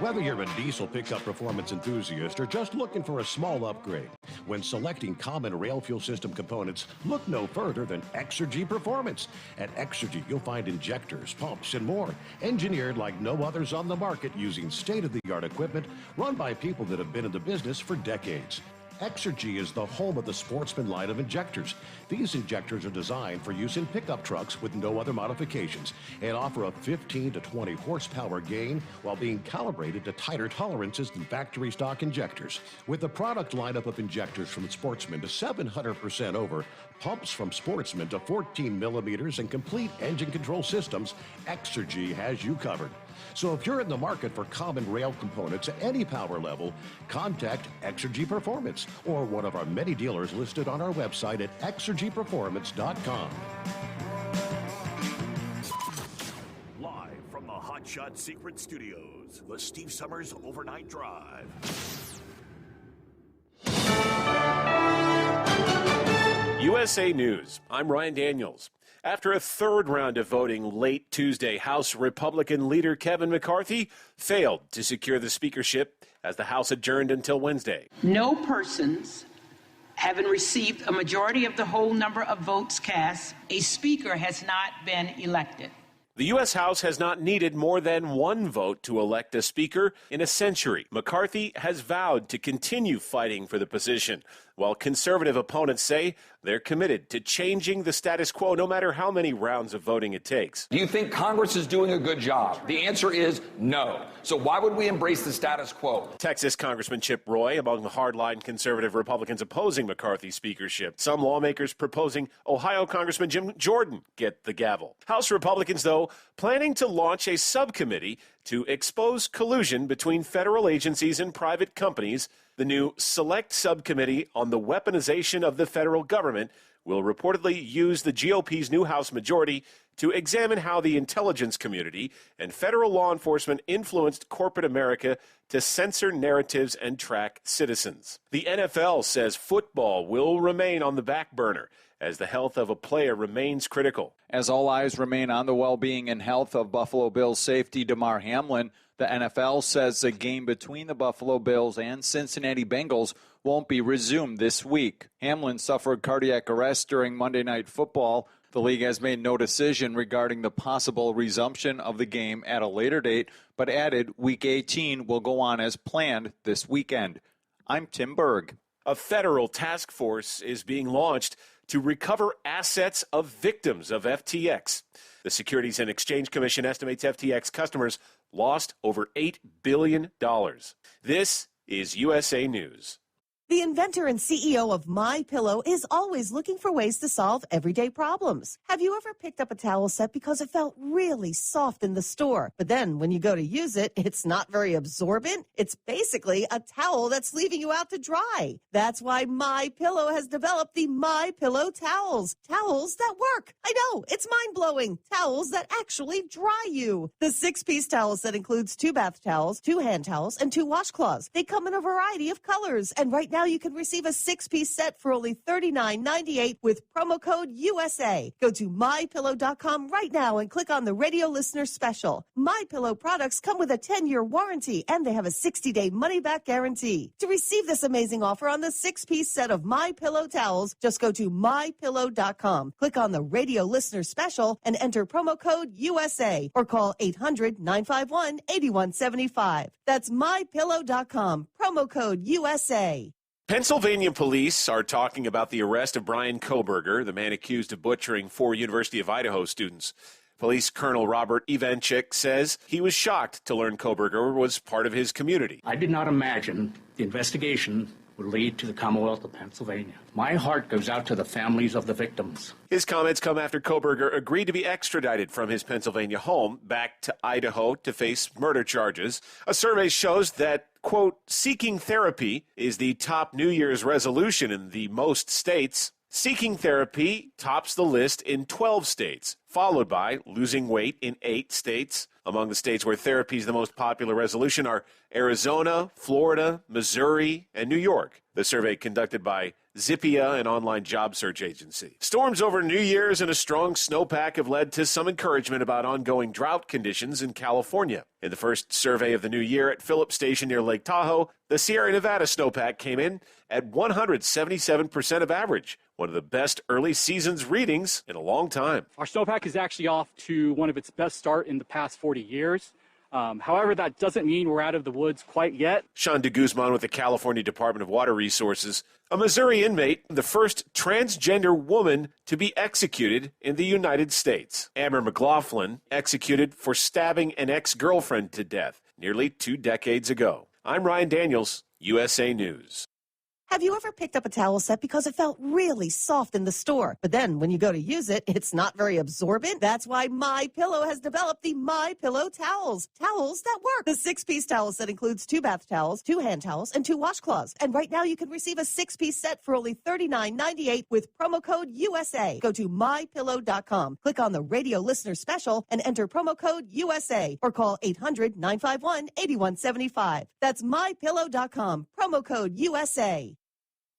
Whether you're a diesel pickup performance enthusiast or just looking for a small upgrade, when selecting common rail fuel system components, look no further than Exergy Performance. At Exergy, you'll find injectors, pumps, and more, engineered like no others on the market using state-of-the-art equipment run by people that have been in the business for decades. Exergy is the home of the Sportsman line of injectors. These injectors are designed for use in pickup trucks with no other modifications and offer a 15 to 20 horsepower gain while being calibrated to tighter tolerances than factory stock injectors. With the product lineup of injectors from Sportsman to 700% over, pumps from Sportsman to 14 millimeters, and complete engine control systems, Exergy has you covered. So if you're in the market for common rail components at any power level, contact Exergy Performance or one of our many dealers listed on our website at exergyperformance.com. Live from the Hot Shot Secret Studios, the Steve Sommers Overnight Drive. USA News. I'm Ryan Daniels. After a third round of voting late Tuesday, House Republican leader Kevin McCarthy failed to secure the speakership as the House adjourned until Wednesday. No persons having received a majority of the whole number of votes cast, a speaker has not been elected. The U.S. House has not needed more than one vote to elect a speaker in a century. McCarthy has vowed to continue fighting for the position, while conservative opponents say they're committed to changing the status quo no matter how many rounds of voting it takes. Do you think Congress is doing a good job? The answer is no. So why would we embrace the status quo? Texas Congressman Chip Roy among the hardline conservative Republicans opposing McCarthy's speakership. Some lawmakers proposing Ohio Congressman Jim Jordan get the gavel. House Republicans, though, planning to launch a subcommittee to expose collusion between federal agencies and private companies. The new Select Subcommittee on the Weaponization of the Federal Government will reportedly use the GOP's new House majority to examine how the intelligence community and federal law enforcement influenced corporate America to censor narratives and track citizens. The NFL says football will remain on the back burner as the health of a player remains critical. As all eyes remain on the well-being and health of Buffalo Bills safety Damar Hamlin, the NFL says the game between the Buffalo Bills and Cincinnati Bengals won't be resumed this week. Hamlin suffered cardiac arrest during Monday Night Football. The league has made no decision regarding the possible resumption of the game at a later date, but added Week 18 will go on as planned this weekend. I'm Tim Berg. A federal task force is being launched to recover assets of victims of FTX. The Securities and Exchange Commission estimates FTX customers lost over $8 billion. This is USA News. The inventor and CEO of My Pillow is always looking for ways to solve everyday problems. Have you ever picked up a towel set because it felt really soft in the store, but then when you go to use it, it's not very absorbent? It's basically a towel that's leaving you out to dry. That's why My Pillow has developed the My Pillow towels. Towels that work. I know, it's mind-blowing. Towels that actually dry you. The 6-piece towel set includes 2 bath towels, 2 hand towels, and 2 washcloths. They come in a variety of colors, and right now you can receive a 6-piece set for only $39.98 with promo code USA. Go to MyPillow.com right now and click on the radio listener special. My Pillow products come with a 10-year warranty, and they have a 60-day money-back guarantee. To receive this amazing offer on the 6-piece set of My Pillow towels, just go to MyPillow.com. Click on the radio listener special and enter promo code USA or call 800-951-8175. That's MyPillow.com. Promo code USA. Pennsylvania police are talking about the arrest of Brian Koberger, the man accused of butchering 4 University of Idaho students. Police Colonel Robert Ivanchik says he was shocked to learn Koberger was part of his community. I did not imagine the investigation would lead to the Commonwealth of Pennsylvania. My heart goes out to the families of the victims. His comments come after Koberger agreed to be extradited from his Pennsylvania home back to Idaho to face murder charges. A survey shows that, quote, seeking therapy is the top New Year's resolution in the most states. Seeking therapy tops the list in 12 states, followed by losing weight in 8 states. Among the states where therapy is the most popular resolution are Arizona, Florida, Missouri, and New York. The survey conducted by Zippia, an online job search agency. Storms over New Year's and a strong snowpack have led to some encouragement about ongoing drought conditions in California. In the first survey of the new year at Phillips Station near Lake Tahoe, the Sierra Nevada snowpack came in at 177% of average, one of the best early season's readings in a long time. Our snowpack is actually off to one of its best start in the past 40 years. However, that doesn't mean we're out of the woods quite yet. Sean DeGuzman with the California Department of Water Resources. A Missouri inmate, the first transgender woman to be executed in the United States. Amber McLaughlin, executed for stabbing an ex-girlfriend to death nearly 2 decades ago. I'm Ryan Daniels, USA News. Have you ever picked up a towel set because it felt really soft in the store, but then when you go to use it, it's not very absorbent? That's why My Pillow has developed the My Pillow towels. Towels that work. The 6-piece towel set includes 2 bath towels, 2 hand towels, and 2 washcloths. And right now you can receive a 6-piece set for only $39.98 with promo code USA. Go to MyPillow.com. Click on the radio listener special and enter promo code USA or call 800-951-8175. That's MyPillow.com. Promo code USA.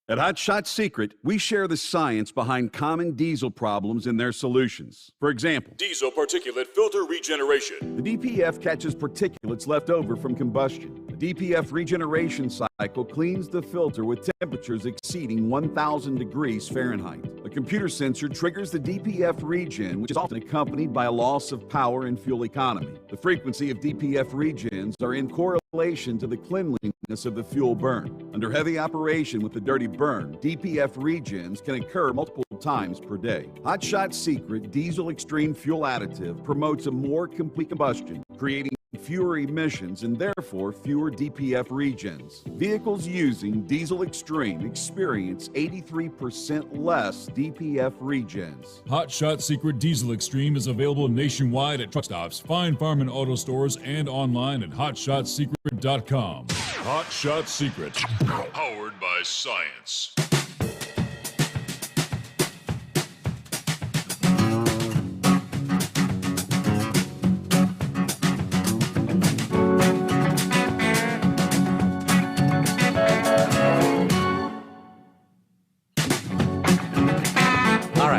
At Hot Shot Secret, we share the science behind common diesel problems and their solutions. For example, diesel particulate filter regeneration. The DPF catches particulates left over from combustion. The DPF regeneration cycle cleans the filter with temperatures exceeding 1,000 degrees Fahrenheit. A computer sensor triggers the DPF regen, which is often accompanied by a loss of power and fuel economy. The frequency of DPF regens are in correlation to the cleanliness of the fuel burn. Under heavy operation with the dirty burn, DPF regens can occur multiple times per day. Hot Shot Secret Diesel Extreme Fuel Additive promotes a more complete combustion, creating fewer emissions and therefore fewer DPF regens. Vehicles using Diesel Extreme experience 83% less DPF regens. Hot Shot Secret Diesel Extreme is available nationwide at truck stops, fine farm and auto stores, and online at hotshotsecret.com. Hot Shot Secret, powered by science.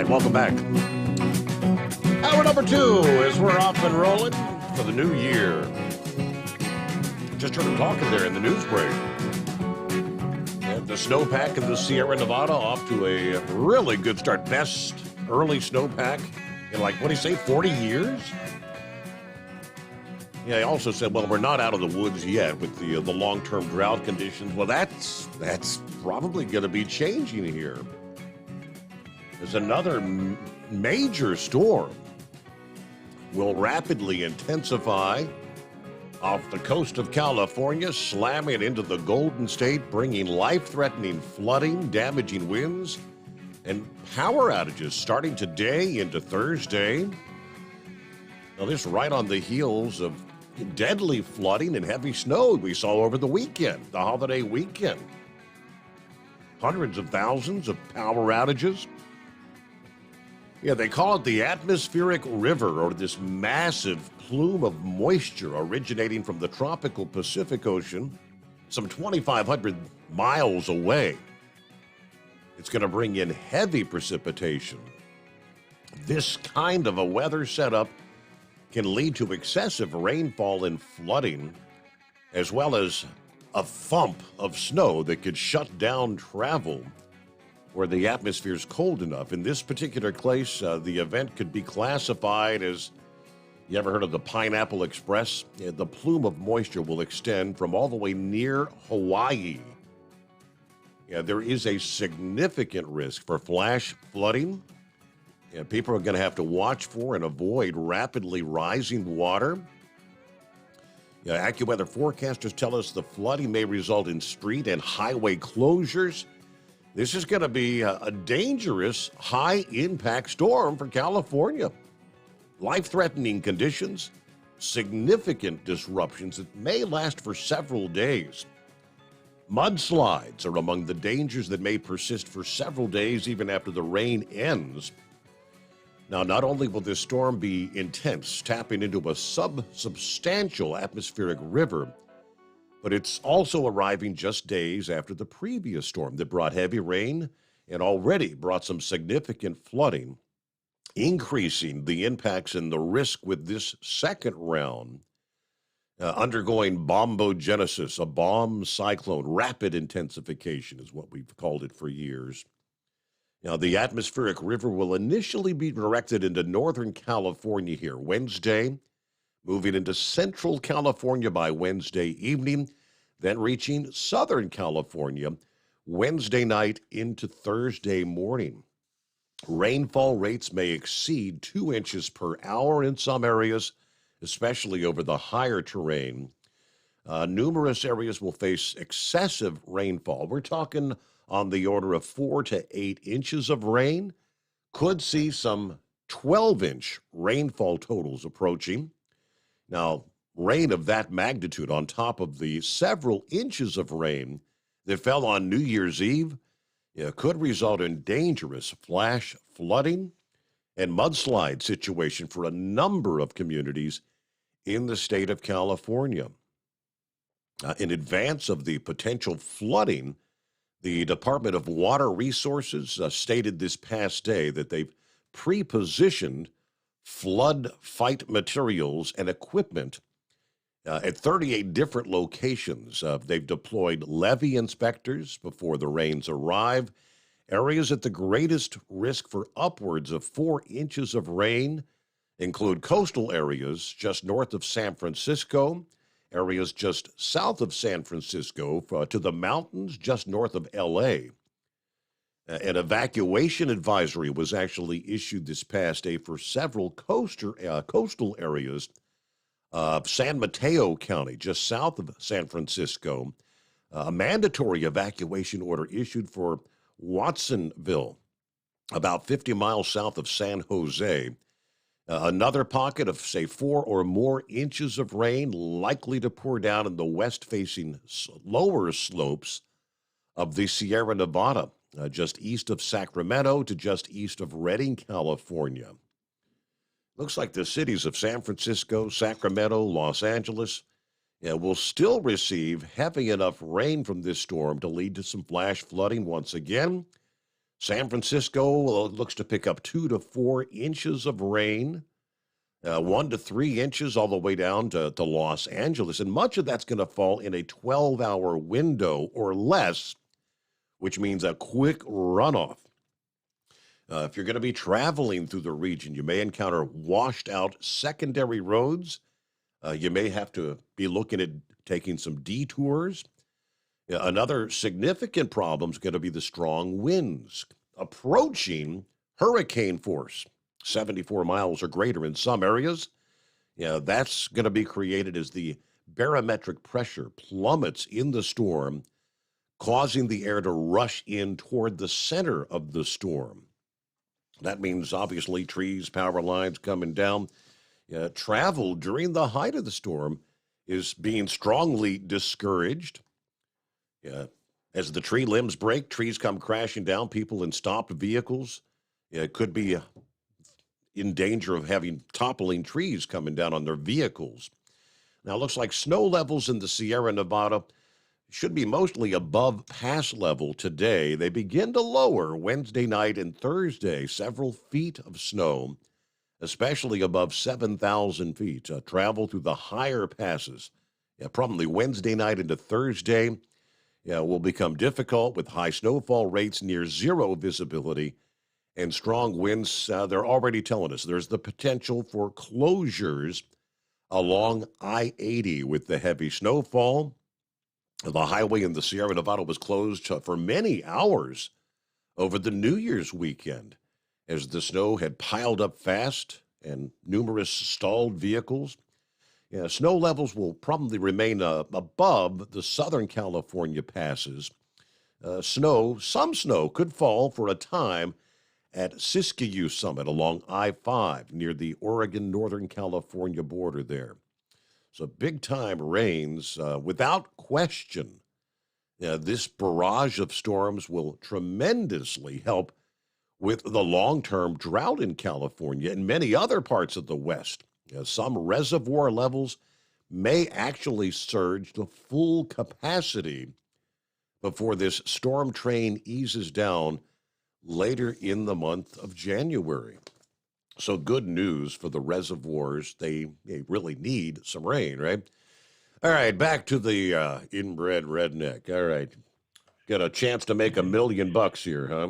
Welcome back. Hour number 2 as we're off and rolling for the new year. Just heard him talking there in the news break. And the snowpack in the Sierra Nevada off to a really good start. Best early snowpack in 40 years? Yeah, he also said, well, we're not out of the woods yet with the long-term drought conditions. Well, that's probably going to be changing here. There's another major storm will rapidly intensify off the coast of California, slamming into the Golden State, bringing life-threatening flooding, damaging winds, and power outages starting today into Thursday. Now, this right on the heels of deadly flooding and heavy snow we saw over the weekend, the holiday weekend. Hundreds of thousands of power outages. Yeah, they call it the atmospheric river, or this massive plume of moisture originating from the tropical Pacific Ocean, some 2,500 miles away. It's going to bring in heavy precipitation. This kind of a weather setup can lead to excessive rainfall and flooding, as well as a thump of snow that could shut down travel where the atmosphere is cold enough. In this particular case, the event could be classified as, you ever heard of the Pineapple Express? Yeah, the plume of moisture will extend from all the way near Hawaii. Yeah, there is a significant risk for flash flooding. Yeah, people are going to have to watch for and avoid rapidly rising water. Yeah, AccuWeather forecasters tell us the flooding may result in street and highway closures. This is going to be a dangerous, high-impact storm for California. Life-threatening conditions, significant disruptions that may last for several days. Mudslides are among the dangers that may persist for several days, even after the rain ends. Now, not only will this storm be intense, tapping into a substantial atmospheric river, but it's also arriving just days after the previous storm that brought heavy rain and already brought some significant flooding, increasing the impacts and the risk with this second round, undergoing bombogenesis, a bomb cyclone. Rapid intensification is what we've called it for years. Now, the atmospheric river will initially be directed into Northern California here Wednesday, moving into Central California by Wednesday evening, then reaching Southern California Wednesday night into Thursday morning. Rainfall rates may exceed 2 inches per hour in some areas, especially over the higher terrain. Numerous areas will face excessive rainfall. We're talking on the order of 4 to 8 inches of rain. Could see some 12-inch rainfall totals approaching. Now, rain of that magnitude on top of the several inches of rain that fell on New Year's Eve could result in dangerous flash flooding and mudslide situation for a number of communities in the state of California. In advance of the potential flooding, the Department of Water Resources stated this past day that they've pre-positioned flood fight materials and equipment at 38 different locations. They've deployed levee inspectors before the rains arrive. Areas at the greatest risk for upwards of 4 inches of rain include coastal areas just north of San Francisco, areas just south of San Francisco, to the mountains just north of L.A. An evacuation advisory was actually issued this past day for several coastal areas of San Mateo County, just south of San Francisco. A mandatory evacuation order issued for Watsonville, about 50 miles south of San Jose. Another pocket of, say, 4 or more inches of rain likely to pour down in the west-facing lower slopes of the Sierra Nevada, just east of Sacramento to just east of Redding, California. Looks like the cities of San Francisco, Sacramento, Los Angeles will still receive heavy enough rain from this storm to lead to some flash flooding once again. San Francisco looks to pick up 2 to 4 inches of rain, 1 to 3 inches all the way down to Los Angeles. And much of that's going to fall in a 12-hour window or less, which means a quick runoff. If you're going to be traveling through the region, you may encounter washed out secondary roads. You may have to be looking at taking some detours. Another significant problem is going to be the strong winds approaching hurricane force, 74 miles or greater in some areas. That's going to be created as the barometric pressure plummets in the storm, causing the air to rush in toward the center of the storm. That means, obviously, trees, power lines coming down. Travel during the height of the storm is being strongly discouraged. As the tree limbs break, trees come crashing down, people in stopped vehicles could be in danger of having toppling trees coming down on their vehicles. Now, it looks like snow levels in the Sierra Nevada should be mostly above pass level today. They begin to lower Wednesday night and Thursday, several feet of snow, especially above 7,000 feet. Travel through the higher passes, probably Wednesday night into Thursday, will become difficult with high snowfall rates near zero visibility and strong winds. They're already telling us there's the potential for closures along I-80 with the heavy snowfall. The highway in the Sierra Nevada was closed for many hours over the New Year's weekend as the snow had piled up fast and numerous stalled vehicles. Snow levels will probably remain above the Southern California passes. Some snow could fall for a time at Siskiyou Summit along I-5 near the Oregon-Northern California border there. So big-time rains, without question. This barrage of storms will tremendously help with the long-term drought in California and many other parts of the West. Some reservoir levels may actually surge to full capacity before this storm train eases down later in the month of January. So good news for the reservoirs. They really need some rain, right? All right, back to the inbred redneck. All right, got a chance to make $1 million here, huh?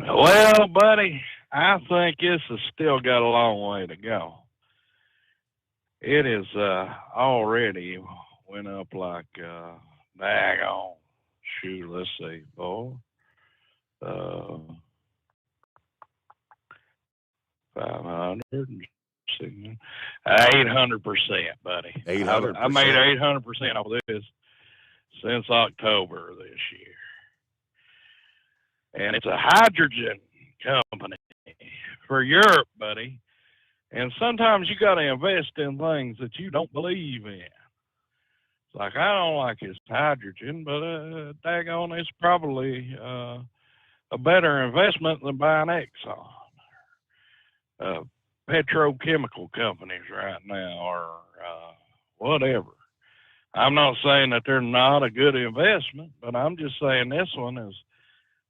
Well, buddy, I think this has still got a long way to go. It is already went up like daggone. Shoot, let's see, boy. 500, 800%, buddy. 800%. I made 800% off this since October of this year. And it's a hydrogen company for Europe, buddy. And sometimes you got to invest in things that you don't believe in. It's like, I don't like this hydrogen, but daggone, it's probably a better investment than buying Exxon. Petrochemical companies right now, or whatever. I'm not saying that they're not a good investment, but I'm just saying this one is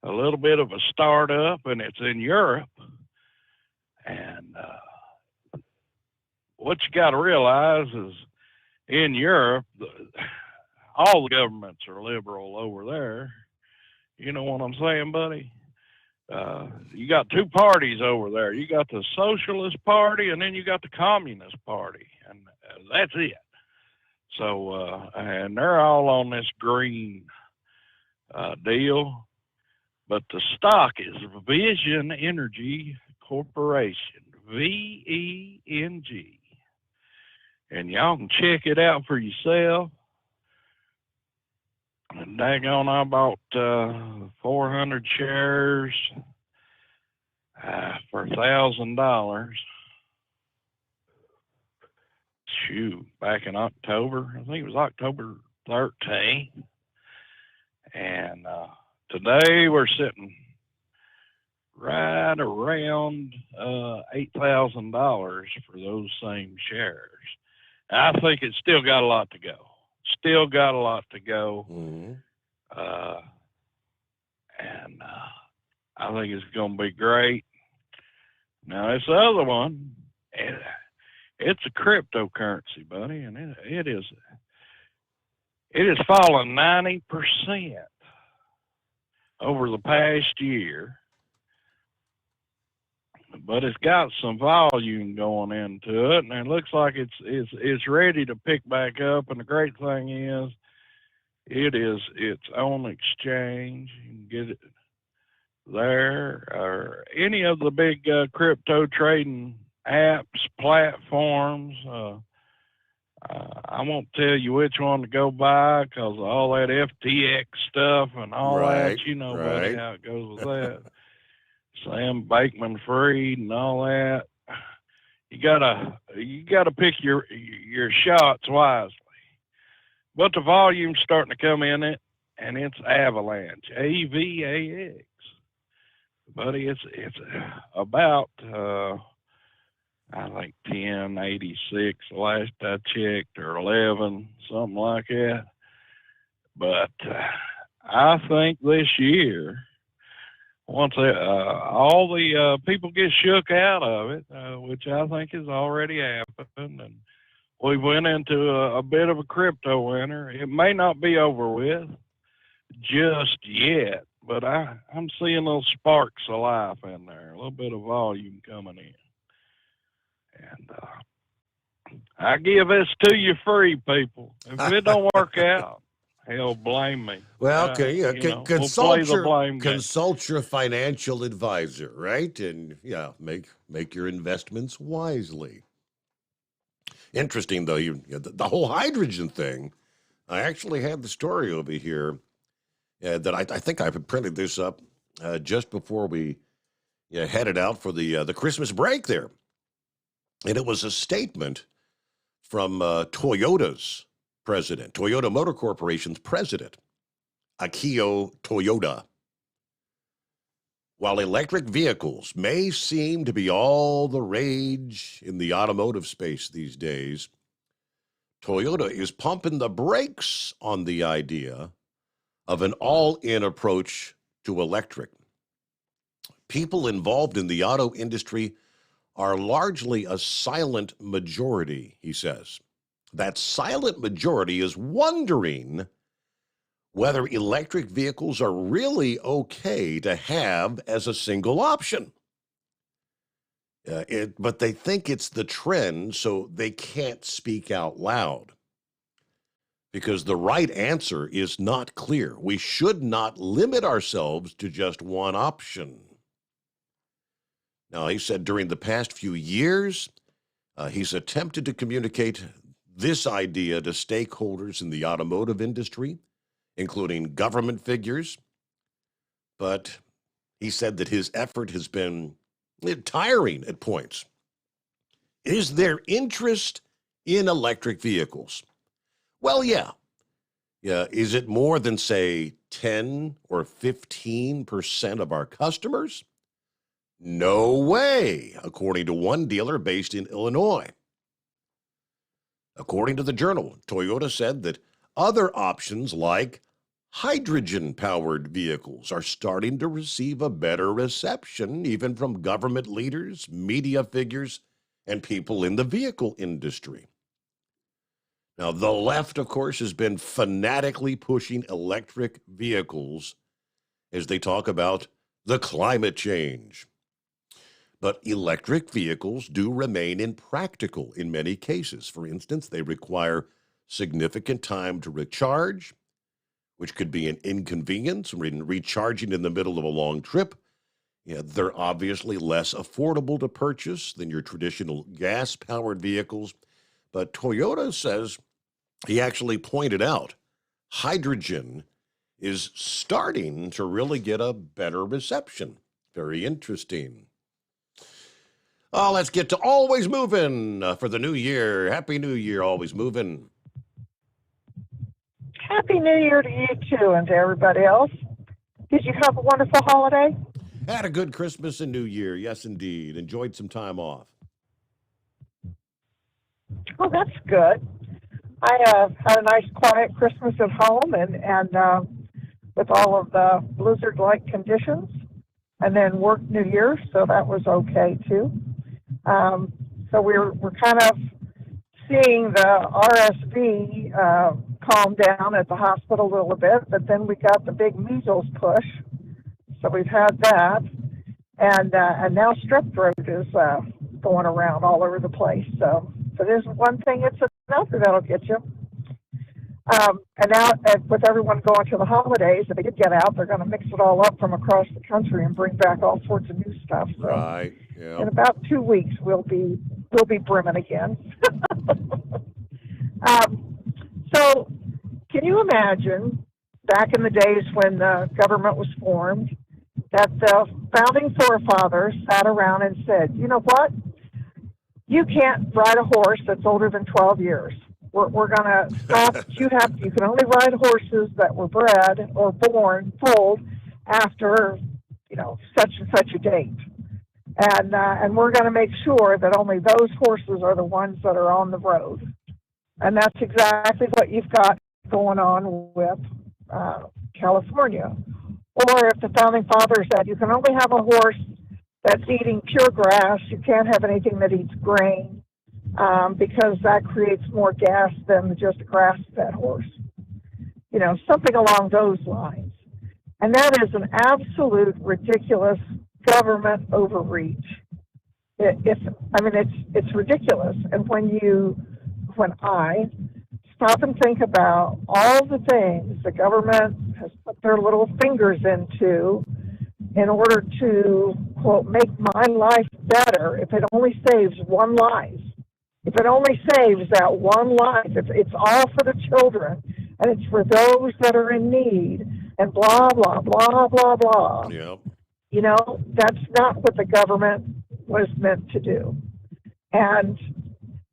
a little bit of a startup, and it's in Europe. And what you got to realize is in Europe, all the governments are liberal over there. You know what I'm saying, buddy? You got two parties over there. You got the Socialist Party, and then you got the Communist Party, and that's it. So, and they're all on this green deal. But the stock is Vision Energy Corporation, VENG. And y'all can check it out for yourself. And daggone, I bought 400 shares for $1,000. Shoot, back in October. I think it was October 13th. And today we're sitting right around $8,000 for those same shares. I think it's still got a lot to go. Still got a lot to go. Mm-hmm. And I think it's going to be great. Now, this other one, it's a cryptocurrency, buddy, and it is fallen 90% over the past year. But it's got some volume going into it, and it looks like it's ready to pick back up. And the great thing is, it is its own exchange. You can get it there, or any of the big crypto trading apps, platforms. I won't tell you which one to go buy because of all that FTX stuff and all Right, that. You know, right. buddy, how it goes with that. Sam Bankman-Fried and all that. You gotta pick your shots wisely. But the volume's starting to come in it, and it's Avalanche, AVAX. Buddy, it's about I think 1086 last I checked, or 11, something like that. But I think this year, once all the people get shook out of it, which I think has already happened, and we went into a bit of a crypto winter. It may not be over with just yet, but I'm seeing little sparks of life in there, a little bit of volume coming in. And I give this to you free, people. If it don't work out, hell, blame me. Well, we'll play the blame game. consult your financial advisor, right? And yeah, make your investments wisely. Interesting, though, the whole hydrogen thing. I actually had the story over here that I think I printed this up just before we headed out for the Christmas break there. And it was a statement from Toyota's president, Toyota Motor Corporation's president, Akio Toyoda. While electric vehicles may seem to be all the rage in the automotive space these days, Toyota is pumping the brakes on the idea of an all-in approach to electric. People involved in the auto industry are largely a silent majority, he says. That silent majority is wondering whether electric vehicles are really okay to have as a single option. But they think it's the trend, so they can't speak out loud. Because the right answer is not clear. We should not limit ourselves to just one option. Now, he said during the past few years, he's attempted to communicate this idea to stakeholders in the automotive industry, including government figures. But he said that his effort has been tiring at points. Is there interest in electric vehicles? Well, yeah. Is it more than, say, 10 or 15% of our customers? No way, according to one dealer based in Illinois. According to the Journal, Toyota said that other options like hydrogen-powered vehicles are starting to receive a better reception, even from government leaders, media figures, and people in the vehicle industry. Now, the left, of course, has been fanatically pushing electric vehicles as they talk about the climate change. But electric vehicles do remain impractical in many cases. For instance, they require significant time to recharge, which could be an inconvenience when recharging in the middle of a long trip. They're obviously less affordable to purchase than your traditional gas-powered vehicles. But Toyota says, he actually pointed out, hydrogen is starting to really get a better reception. Very interesting. Let's get to Always Moving for the new year. Happy New Year, Always Moving. Happy New Year to you too and to everybody else. Did you have a wonderful holiday? Had a good Christmas and New Year. Yes, indeed. Enjoyed some time off. Oh, that's good. I had a nice quiet Christmas at home and with all of the blizzard-like conditions, and then worked New Year, so that was okay too. So we're kind of seeing the RSV calm down at the hospital a little bit, but then we got the big measles push, so we've had that, and now strep throat is going around all over the place. So there's one thing, it's another that'll get you. And now with everyone going to the holidays, if they did get out, they're going to mix it all up from across the country and bring back all sorts of new stuff. So right. Yeah. In about 2 weeks, we'll be brimming again. So can you imagine back in the days when the government was formed that the founding forefathers sat around and said, you know what? You can't ride a horse that's older than 12 years. We're going to stop. You can only ride horses that were bred or foaled after, such and such a date. And we're going to make sure that only those horses are the ones that are on the road. And that's exactly what you've got going on with California. Or if the founding fathers said you can only have a horse that's eating pure grass, you can't have anything that eats grain, because that creates more gas than just a grass-fed horse. Something along those lines. And that is an absolute ridiculous government overreach. It's ridiculous. And when I stop and think about all the things the government has put their little fingers into in order to, quote, make my life better, if it only saves one life, if it only saves that one life, it's all for the children, and it's for those that are in need, and blah, blah, blah, blah, blah. Yep. That's not what the government was meant to do. And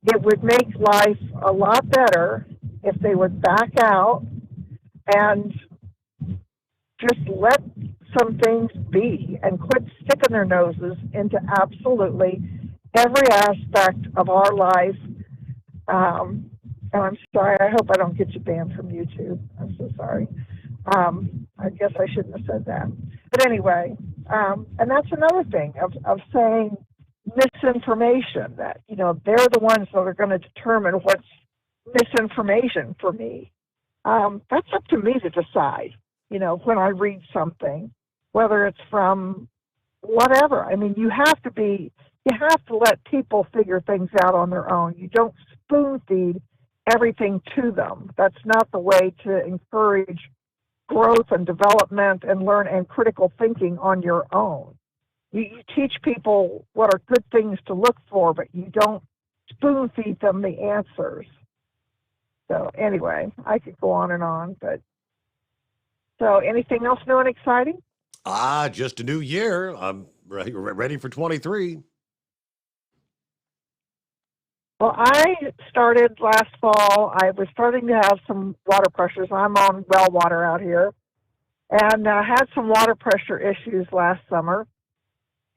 it would make life a lot better if they would back out and just let some things be and quit sticking their noses into absolutely every aspect of our life. And I'm sorry, I hope I don't get you banned from YouTube. I'm so sorry. I guess I shouldn't have said that. But anyway, and that's another thing of saying misinformation, that, they're the ones that are going to determine what's misinformation for me. That's up to me to decide, when I read something, whether it's from whatever. You have to let people figure things out on their own. You don't spoon feed everything to them. That's not the way to encourage growth and development and learn and critical thinking on your own. You teach people what are good things to look for, but you don't spoon feed them the answers. So anyway, I could go on, but so anything else new and exciting? Just a new year. I'm ready for 23. Well, I started last fall. I was starting to have some water pressures. I'm on well water out here, and had some water pressure issues last summer,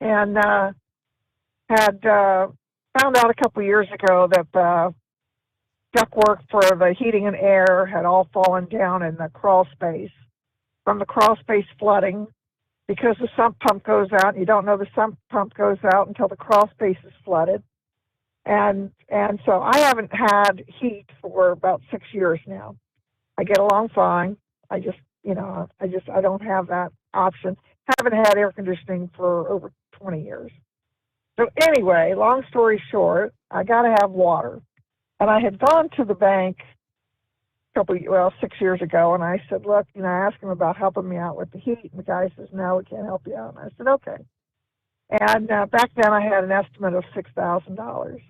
and had found out a couple years ago that the ductwork for the heating and air had all fallen down in the crawl space from the crawl space flooding, because the sump pump goes out, and you don't know the sump pump goes out until the crawl space is flooded. And so I haven't had heat for about 6 years now. I get along fine. I don't have that option. Haven't had air conditioning for over 20 years. So anyway, long story short, I got to have water. And I had gone to the bank 6 years ago, and I said, look, I asked him about helping me out with the heat, and the guy says, no, we can't help you out. And I said, okay. And back then I had an estimate of $6,000.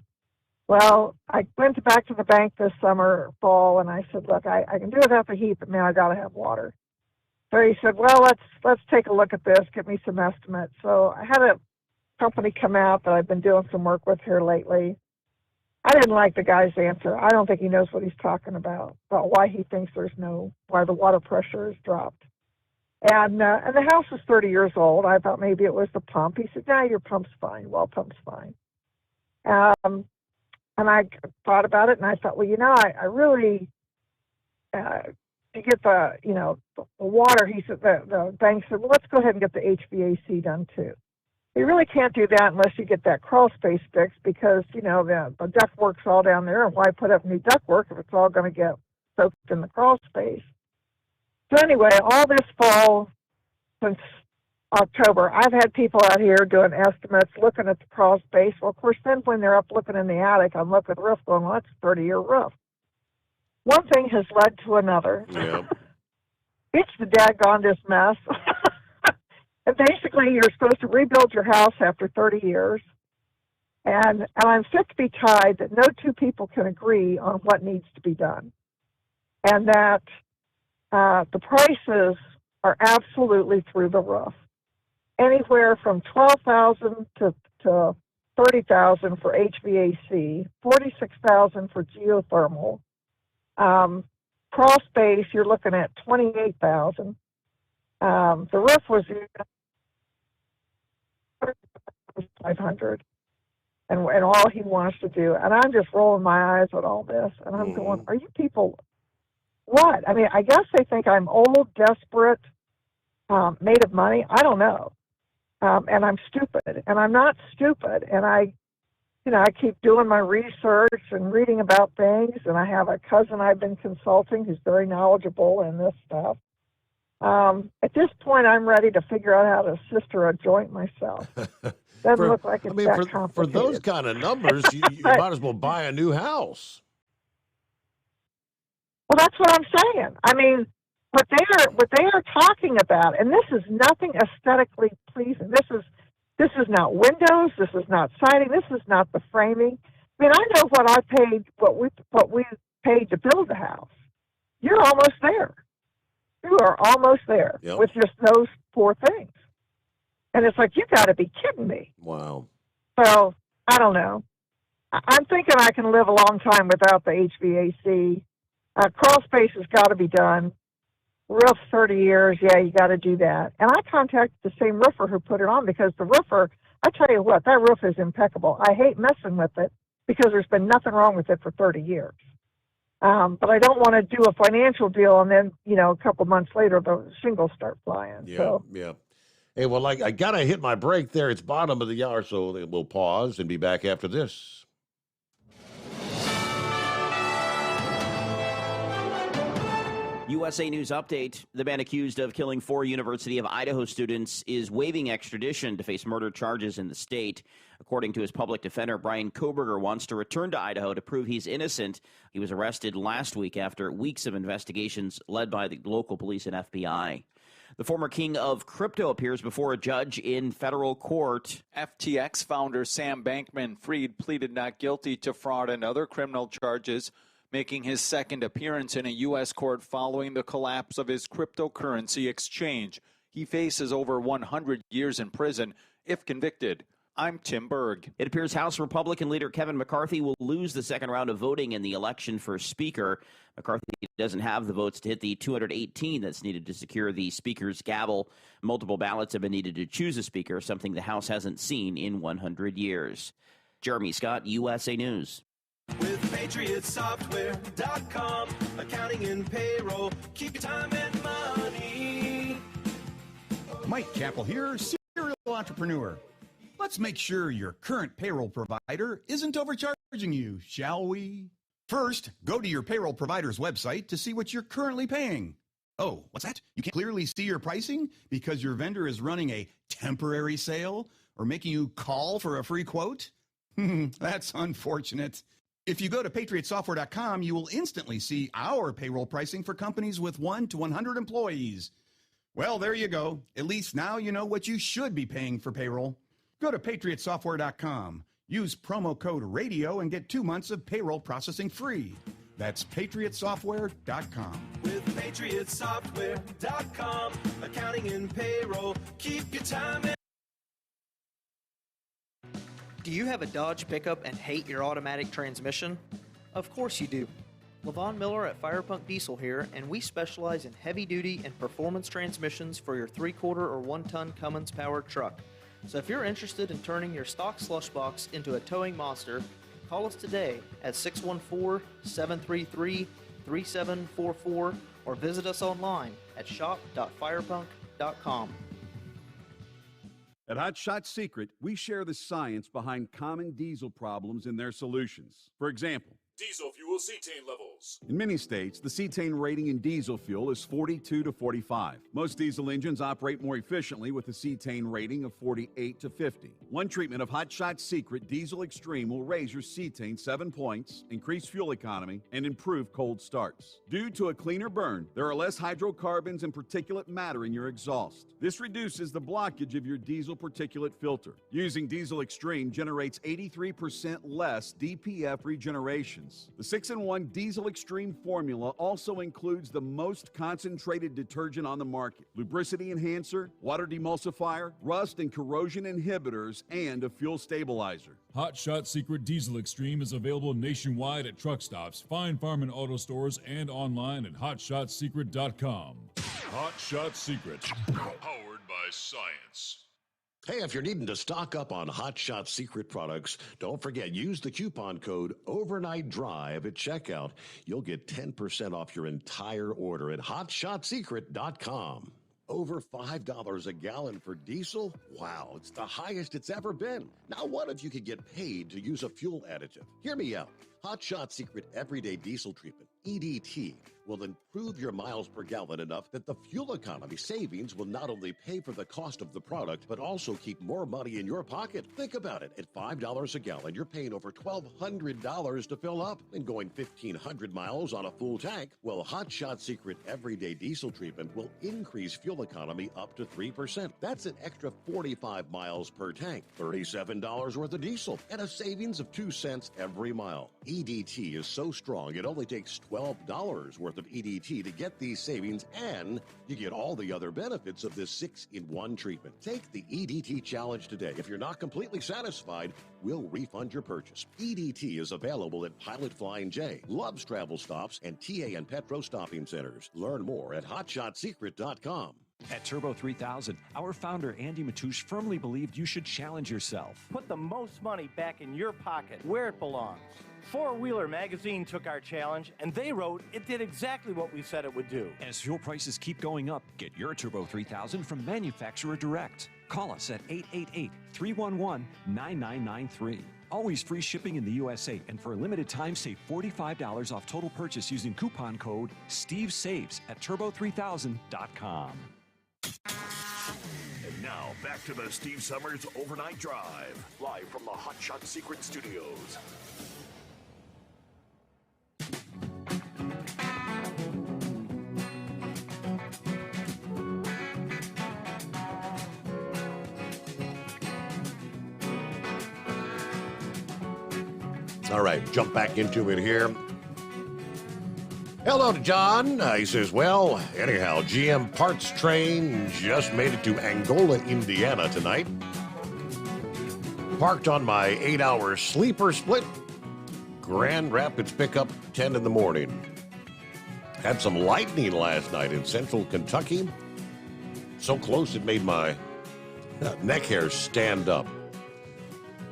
Well, I went back to the bank this fall, and I said, look, I can do without the heat, but man, I got to have water. So he said, well, let's take a look at this, get me some estimates. So I had a company come out that I've been doing some work with here lately. I didn't like the guy's answer. I don't think he knows what he's talking about why he thinks why the water pressure has dropped. And the house is 30 years old. I thought maybe it was the pump. He said, no, your pump's fine. Well, pump's fine. And I thought about it, and I thought, well, I really, to get the water, he said, the bank said, well, let's go ahead and get the HVAC done too. You really can't do that unless you get that crawl space fixed, because, the ductwork's all down there, and why put up new ductwork if it's all going to get soaked in the crawl space? So anyway, all this fall, since October, I've had people out here doing estimates, looking at the crawl space. Well, of course, then when they're up looking in the attic, I'm looking at the roof going, well, that's a 30-year roof. One thing has led to another. Yep. It's the daggondest mess. And basically, you're supposed to rebuild your house after 30 years. And I'm sick to be tied that no two people can agree on what needs to be done. And that the prices are absolutely through the roof. Anywhere from $12,000 to $30,000 for HVAC, $46,000 for geothermal. Crawl space, you're looking at $28,000. The roof was $500, and all he wants to do. And I'm just rolling my eyes at all this, and I'm going, "Are you people what?" I mean, I guess they think I'm old, desperate, made of money. I don't know. And I'm stupid, and I'm not stupid. And I keep doing my research and reading about things. And I have a cousin I've been consulting who's very knowledgeable in this stuff. At this point, I'm ready to figure out how to sister a joint myself. Doesn't look like it's that complicated. For those kind of numbers, you might as well buy a new house. Well, that's what I'm saying. I mean, what they are talking about, and this is nothing aesthetically pleasing. This is not windows. This is not siding. This is not the framing. I mean, I know what I paid, what we paid to build the house. You're almost there. You are almost there with just those four things. And it's like, you got to be kidding me. Wow. So I don't know. I'm thinking I can live a long time without the HVAC. Crawl space has got to be done. Roof 30 years, yeah, you got to do that. And I contacted the same roofer who put it on, because the roofer, I tell you what, that roof is impeccable. I hate messing with it because there's been nothing wrong with it for 30 years. But I don't want to do a financial deal and then, a couple months later, the shingles start flying. Yeah. Hey, well, I got to hit my break there. It's bottom of the hour, so we'll pause and be back after this. USA News Update. The man accused of killing 4 University of Idaho students is waiving extradition to face murder charges in the state. According to his public defender, Brian Koberger wants to return to Idaho to prove he's innocent. He was arrested last week after weeks of investigations led by the local police and FBI. The former king of crypto appears before a judge in federal court. FTX founder Sam Bankman-Fried pleaded not guilty to fraud and other criminal charges, making his second appearance in a U.S. court following the collapse of his cryptocurrency exchange. He faces over 100 years in prison if convicted. I'm Tim Berg. It appears House Republican leader Kevin McCarthy will lose the second round of voting in the election for Speaker. McCarthy doesn't have the votes to hit the 218 that's needed to secure the Speaker's gavel. Multiple ballots have been needed to choose a Speaker, something the House hasn't seen in 100 years. Jeremy Scott, USA News. With PatriotSoftware.com, accounting and payroll, keep your time and money. Mike Capel here, serial entrepreneur. Let's make sure your current payroll provider isn't overcharging you, shall we? First, go to your payroll provider's website to see what you're currently paying. Oh, what's that? You can't clearly see your pricing because your vendor is running a temporary sale or making you call for a free quote? That's unfortunate. If you go to PatriotSoftware.com, you will instantly see our payroll pricing for companies with 1 to 100 employees. Well, there you go. At least now you know what you should be paying for payroll. Go to PatriotSoftware.com. Use promo code RADIO and get 2 months of payroll processing free. That's PatriotSoftware.com. With PatriotSoftware.com, accounting and payroll, keep your time and... Do you have a Dodge pickup and hate your automatic transmission? Of course you do. Levon Miller at Firepunk Diesel here, and we specialize in heavy-duty and performance transmissions for your 3/4 or 1-ton Cummins-powered truck. So if you're interested in turning your stock slush box into a towing monster, call us today at 614-733-3744 or visit us online at shop.firepunk.com. At Hot Shot Secret, we share the science behind common diesel problems and their solutions. For example, Diesel fuel cetane levels. In many states, the cetane rating in diesel fuel is 42 to 45. Most diesel engines operate more efficiently with a cetane rating of 48 to 50. One treatment of Hot Shot Secret Diesel Extreme will raise your cetane 7 points, increase fuel economy, and improve cold starts. Due to a cleaner burn, there are less hydrocarbons and particulate matter in your exhaust. This reduces the blockage of your diesel particulate filter. Using Diesel Extreme generates 83% less DPF regeneration. The 6-in-1 Diesel Extreme formula also includes the most concentrated detergent on the market, lubricity enhancer, water demulsifier, rust and corrosion inhibitors, and a fuel stabilizer. Hot Shot Secret Diesel Extreme is available nationwide at truck stops, fine farm and auto stores, and online at hotshotsecret.com. Hot Shot Secret, powered by science. Hey, if you're needing to stock up on Hot Shot Secret products, don't forget, use the coupon code OvernightDrive at checkout. You'll get 10% off your entire order at hotshotsecret.com. Over $5 a gallon for diesel? Wow, it's the highest it's ever been. Now, what if you could get paid to use a fuel additive? Hear me out. Hot Shot Secret Everyday Diesel Treatment, EDT, will improve your miles per gallon enough that the fuel economy savings will not only pay for the cost of the product, but also keep more money in your pocket. Think about it. At $5 a gallon, you're paying over $1,200 to fill up and going 1,500 miles on a full tank. Well, Hot Shot Secret Everyday Diesel Treatment will increase fuel economy up to 3%. That's an extra 45 miles per tank, $37 worth of diesel, and a savings of 2 cents every mile. EDT is so strong, it only takes $12 worth of EDT to get these savings, and you get all the other benefits of this 6-in-1 treatment. Take the EDT challenge today. If you're not completely satisfied, we'll refund your purchase. EDT is available at Pilot Flying J, Love's Travel Stops, and TA and Petro Stopping Centers. Learn more at hotshotsecret.com. At Turbo 3000, our founder Andy Matouche firmly believed you should challenge yourself. Put the most money back in your pocket, where it belongs. Four Wheeler Magazine took our challenge, and they wrote it did exactly what we said it would do. As fuel prices keep going up, get your Turbo 3000 from manufacturer direct. Call us at 888-311-9993. Always free shipping in the USA, and for a limited time, save $45 off total purchase using coupon code STEVESAVES at turbo3000.com. And now, back to the Steve Summers Overnight Drive, live from the Hot Shot Secret Studios. All right, jump back into it here. Hello to John. He says, well, anyhow, GM parts train just made it to Angola, Indiana tonight. Parked on my 8-hour sleeper split. Grand Rapids pickup, 10 in the morning. Had some lightning last night in central Kentucky. So close it made my neck hair stand up.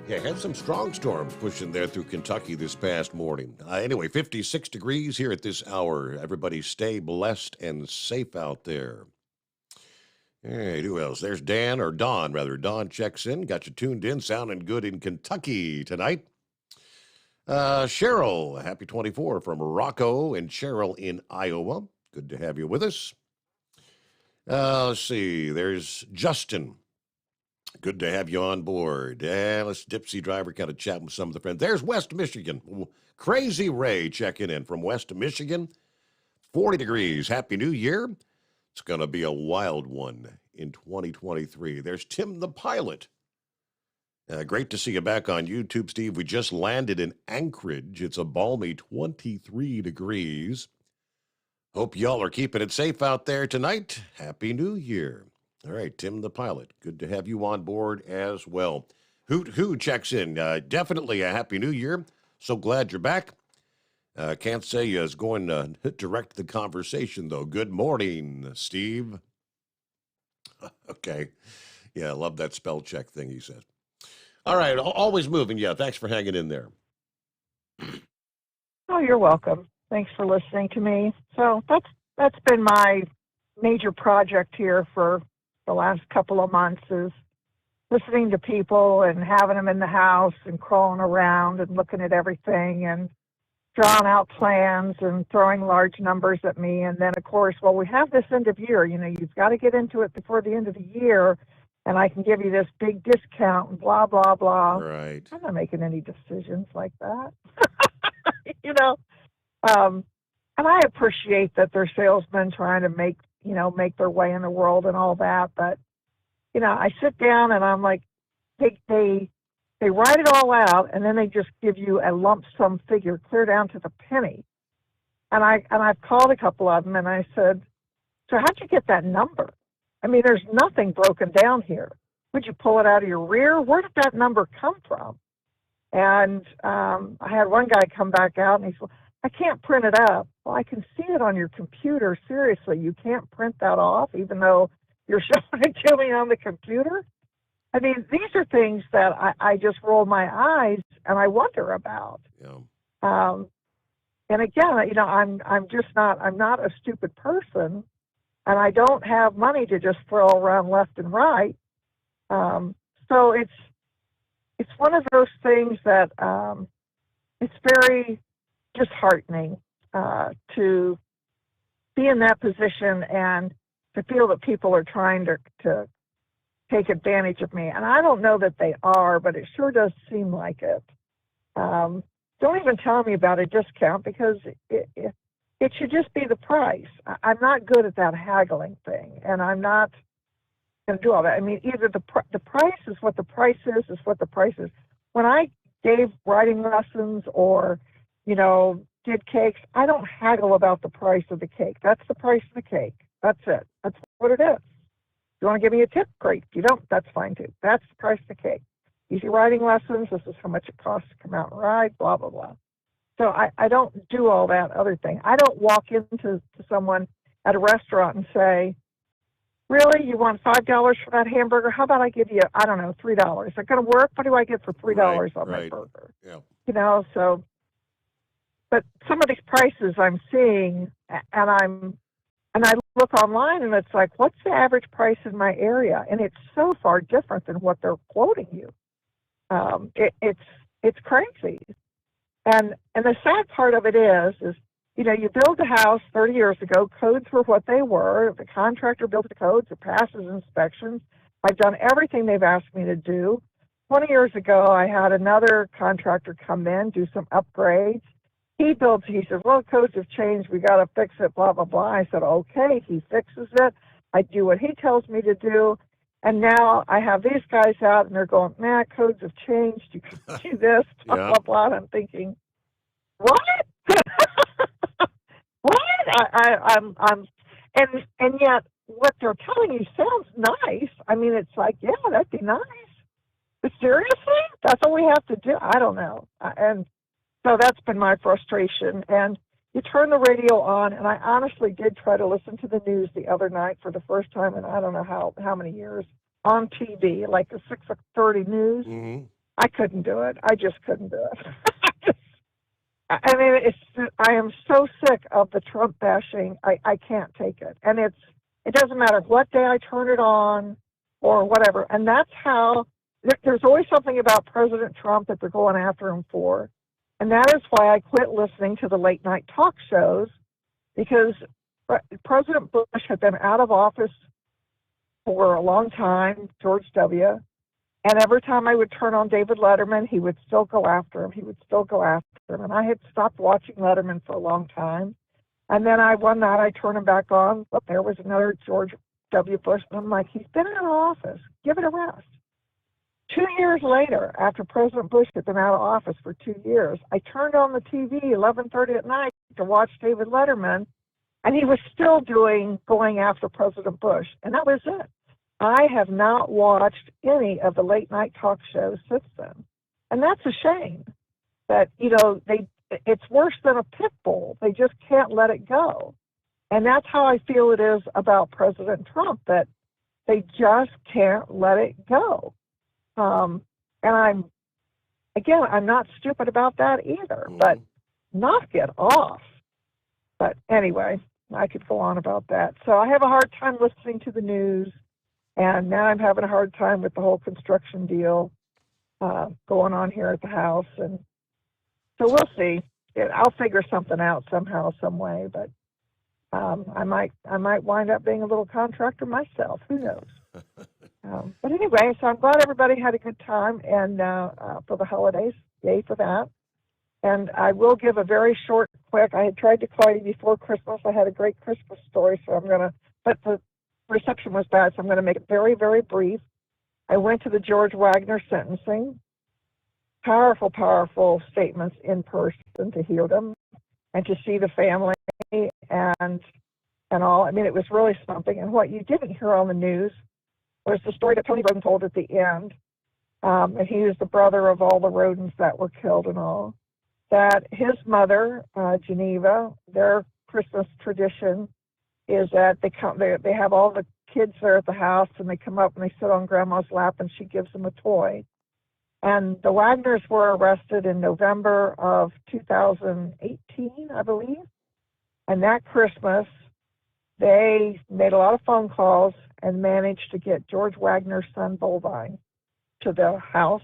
Yeah, had some strong storms pushing there through Kentucky this past morning. Anyway, 56 degrees here at this hour. Everybody stay blessed and safe out there. Hey, who else? There's Dan, or Don, rather. Don checks in. Got you tuned in, sounding good in Kentucky tonight. Cheryl, happy 24 from Rocco and Cheryl in Iowa. Good to have you with us. Let's see. There's Justin. Good to have you on board. Let's Dipsy Driver kind of chat with some of the friends. There's West Michigan. Crazy Ray checking in from West Michigan. 40 degrees. Happy New Year. It's going to be a wild one in 2023. There's Tim the Pilot. Great to see you back on YouTube, Steve. We just landed in Anchorage. It's a balmy 23 degrees. Hope y'all are keeping it safe out there tonight. Happy New Year. All right, Tim the Pilot, good to have you on board as well. Who checks in? Definitely a Happy New Year. So glad you're back. Can't say is going to direct the conversation, though. Good morning, Steve. Okay. Yeah, I love that spell check thing he says. All right, always moving. Yeah, thanks for hanging in there. Oh, you're welcome. Thanks for listening to me. So that's been my major project here for the last couple of months, is listening to people and having them in the house and crawling around and looking at everything and drawn out plans and throwing large numbers at me. And then, of course, well, we have this end of year. You've got to get into it before the end of the year, and I can give you this big discount and blah, blah, blah. Right. I'm not making any decisions like that. you know, and I appreciate that they're salesmen trying to make their way in the world and all that. But, I sit down and I'm like, they write it all out, and then they just give you a lump sum figure clear down to the penny. And I've called a couple of them and I said, so how'd you get that number? I mean, there's nothing broken down here. Would you pull it out of your rear? Where did that number come from? And I had one guy come back out and he said, I can't print it up. Well, I can see it on your computer. Seriously, you can't print that off even though you're showing it to me on the computer? I mean, these are things that I just roll my eyes and I wonder about. Yeah. And again, I'm not a stupid person, and I don't have money to just throw around left and right. So it's one of those things that it's very disheartening to be in that position and to feel that people are trying to take advantage of me. And I don't know that they are, but it sure does seem like it. Don't even tell me about a discount because it should just be the price. I'm not good at that haggling thing, and I'm not going to do all that. I mean, either the price is what the price is what the price is. When I gave writing lessons or, did cakes, I don't haggle about the price of the cake. That's the price of the cake. That's it. That's what it is. If you want to give me a tip, great. If you don't, that's fine too. That's the price of the cake. Easy writing lessons, this is how much it costs to come out and write, blah, blah, blah. So I don't do all that other thing. I don't walk into someone at a restaurant and say, really, you want $5 for that hamburger? How about I give you, I don't know, $3? Is that going to work? What do I get for $3 on my burger? Yeah. So, but some of these prices I'm seeing, and I look online and it's like, what's the average price in my area? And it's so far different than what they're quoting you. It's crazy. And the sad part of it is you build a house 30 years ago, codes were what they were. The contractor built the codes, it passes inspections. I've done everything they've asked me to do. 20 years ago, I had another contractor come in, do some upgrades. He says, well, codes have changed, we got to fix it, blah, blah, blah. I said, okay, he fixes it. I do what he tells me to do. And now I have these guys out, and they're going, codes have changed. You can do this, blah, blah, blah. And I'm thinking, what? What? And yet what they're telling you sounds nice. I mean, it's like, yeah, that'd be nice. But seriously? That's all we have to do? I don't know. And so that's been my frustration. And you turn the radio on, and I honestly did try to listen to the news the other night for the first time in I don't know how many years on TV, like the 6:30 news. Mm-hmm. I couldn't do it. I just couldn't do it. I mean, I am so sick of the Trump bashing. I can't take it. And it doesn't matter what day I turn it on or whatever. And that's how, there's always something about President Trump that they're going after him for. And that is why I quit listening to the late night talk shows, because President Bush had been out of office for a long time, George W. And every time I would turn on David Letterman, he would still go after him. And I had stopped watching Letterman for a long time. And then one night I turned him back on. But there was another George W. Bush. And I'm like, he's been out of office. Give it a rest. 2 years later, after President Bush had been out of office for 2 years, I turned on the TV 11:30 at night to watch David Letterman, and he was still going after President Bush. And that was it. I have not watched any of the late night talk shows since then. And that's a shame that, it's worse than a pit bull. They just can't let it go. And that's how I feel it is about President Trump, that they just can't let it go. And I'm not stupid about that either, but knock it off. But anyway, I could go on about that. So I have a hard time listening to the news. And now I'm having a hard time with the whole construction deal going on here at the house. And so we'll see. I'll figure something out somehow, some way. But I might wind up being a little contractor myself. Who knows? But anyway, so I'm glad everybody had a good time and for the holidays. Yay for that. And I will give a very short, quick. I had tried to call you before Christmas. I had a great Christmas story, so but the reception was bad, so I'm going to make it very, very brief. I went to the George Wagner sentencing. Powerful, powerful statements in person to hear them and to see the family and all. I mean, it was really something. And what you didn't hear on the news was the story that Tony Roden told at the end. And he was the brother of all the Rodens that were killed and all. That his mother, Geneva, their Christmas tradition is that they have all the kids there at the house, and they come up and they sit on Grandma's lap, and she gives them a toy. And the Wagners were arrested in November of 2018, I believe. And that Christmas, they made a lot of phone calls and managed to get George Wagner's son, Bolvine, to the house.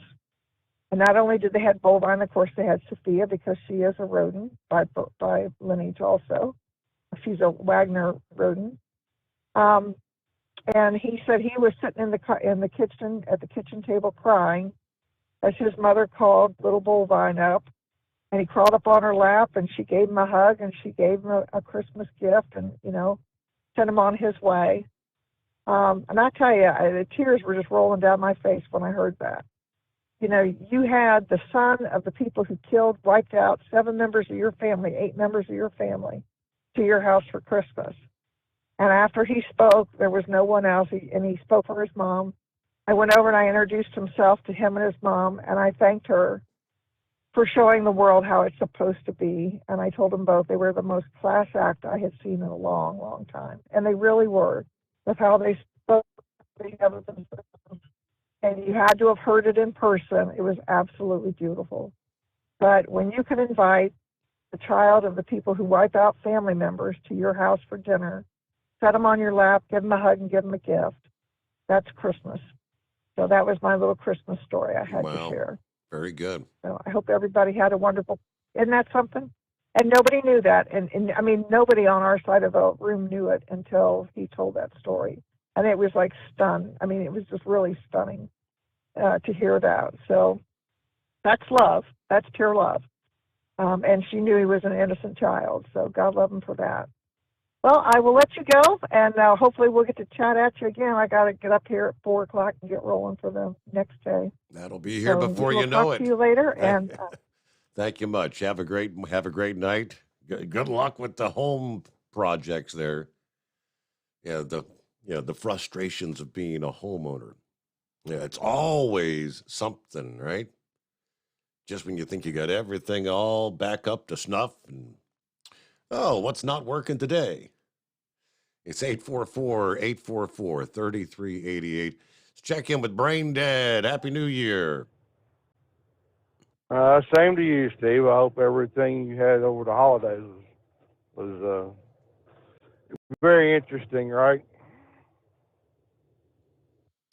And not only did they have Bolvine, of course, they had Sophia because she is a Roden by lineage also. She's a Wagner Roden. And he said he was sitting in the kitchen at the kitchen table crying as his mother called little Bolvine up, and he crawled up on her lap, and she gave him a hug, and she gave him a Christmas gift, and sent him on his way. And I tell you, the tears were just rolling down my face when I heard that. You had the son of the people who wiped out 7 members of your family, 8 members of your family, to your house for Christmas. And after he spoke, there was no one else, and he spoke for his mom. I went over and I introduced himself to him and his mom, and I thanked her for showing the world how it's supposed to be. And I told them both they were the most class act I had seen in a long, long time. And they really were, with how they spoke together themselves. And you had to have heard it in person. It was absolutely beautiful. But when you can invite the child of the people who wipe out family members to your house for dinner, set them on your lap, give them a hug, and give them a gift, that's Christmas. So that was my little Christmas story I had to share. Very good. So I hope everybody had a wonderful, isn't that something? And nobody knew that. And I mean, nobody on our side of the room knew it until he told that story. And it was like stunned. I mean, it was just really stunning to hear that. So that's love. That's pure love. And she knew he was an innocent child. So God love him for that. Well, I will let you go, and hopefully we'll get to chat at you again. I got to get up here at 4 o'clock and get rolling for the next day. That'll be here before you know talk it. To you later, and thank you much. Have a great night. Good luck with the home projects there. Yeah, the frustrations of being a homeowner. Yeah, it's always something, right? Just when you think you got everything all back up to snuff, and what's not working today? It's 844-844-3388. Let's check in with Brain Dead. Happy New Year. Same to you, Steve. I hope everything you had over the holidays was very interesting, right?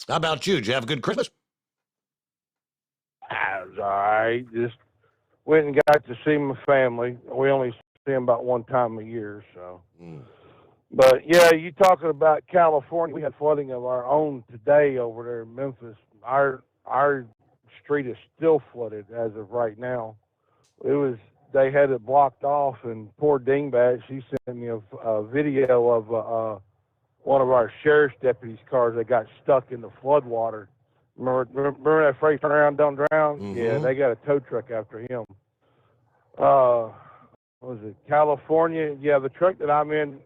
How about you? Did you have a good Christmas? I was all right. Just went and got to see my family. We only see them about one time a year, so. But yeah, you talking about California? We had flooding of our own today over there in Memphis. Our street is still flooded as of right now. They had it blocked off, and poor dingbat, she sent me a video of one of our sheriff's deputies' cars that got stuck in the flood water. Remember that phrase, "turn around, don't drown"? Mm-hmm. Yeah, they got a tow truck after him. What was it, California? Yeah, the truck that I'm in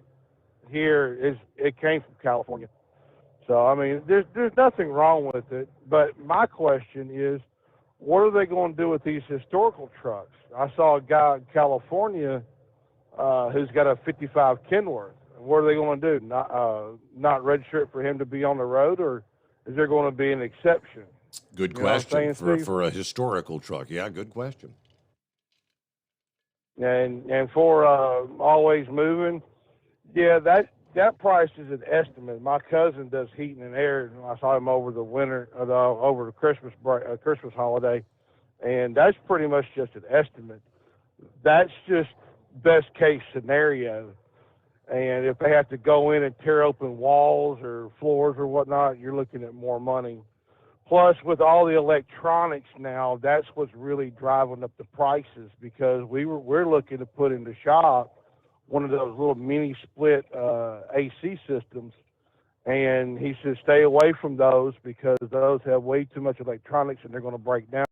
here it came from California. So I mean, there's nothing wrong with it. But my question is, what are they going to do with these historical trucks? I saw a guy in California who's got a 55 Kenworth. What are they going to do? Not register it for him to be on the road, or is there going to be an exception? Good question for a historical truck. Yeah, good question. And for always moving, yeah, that price is an estimate. My cousin does heating and air, and I saw him over the winter, over the Christmas holiday, and that's pretty much just an estimate. that's just best case scenario. And if they have to go in and tear open walls or floors or whatnot, you're looking at more money. Plus, with all the electronics now, that's what's really driving up the prices, because we're looking to put in the shop one of those little mini split AC systems, and he says stay away from those because those have way too much electronics and they're going to break down.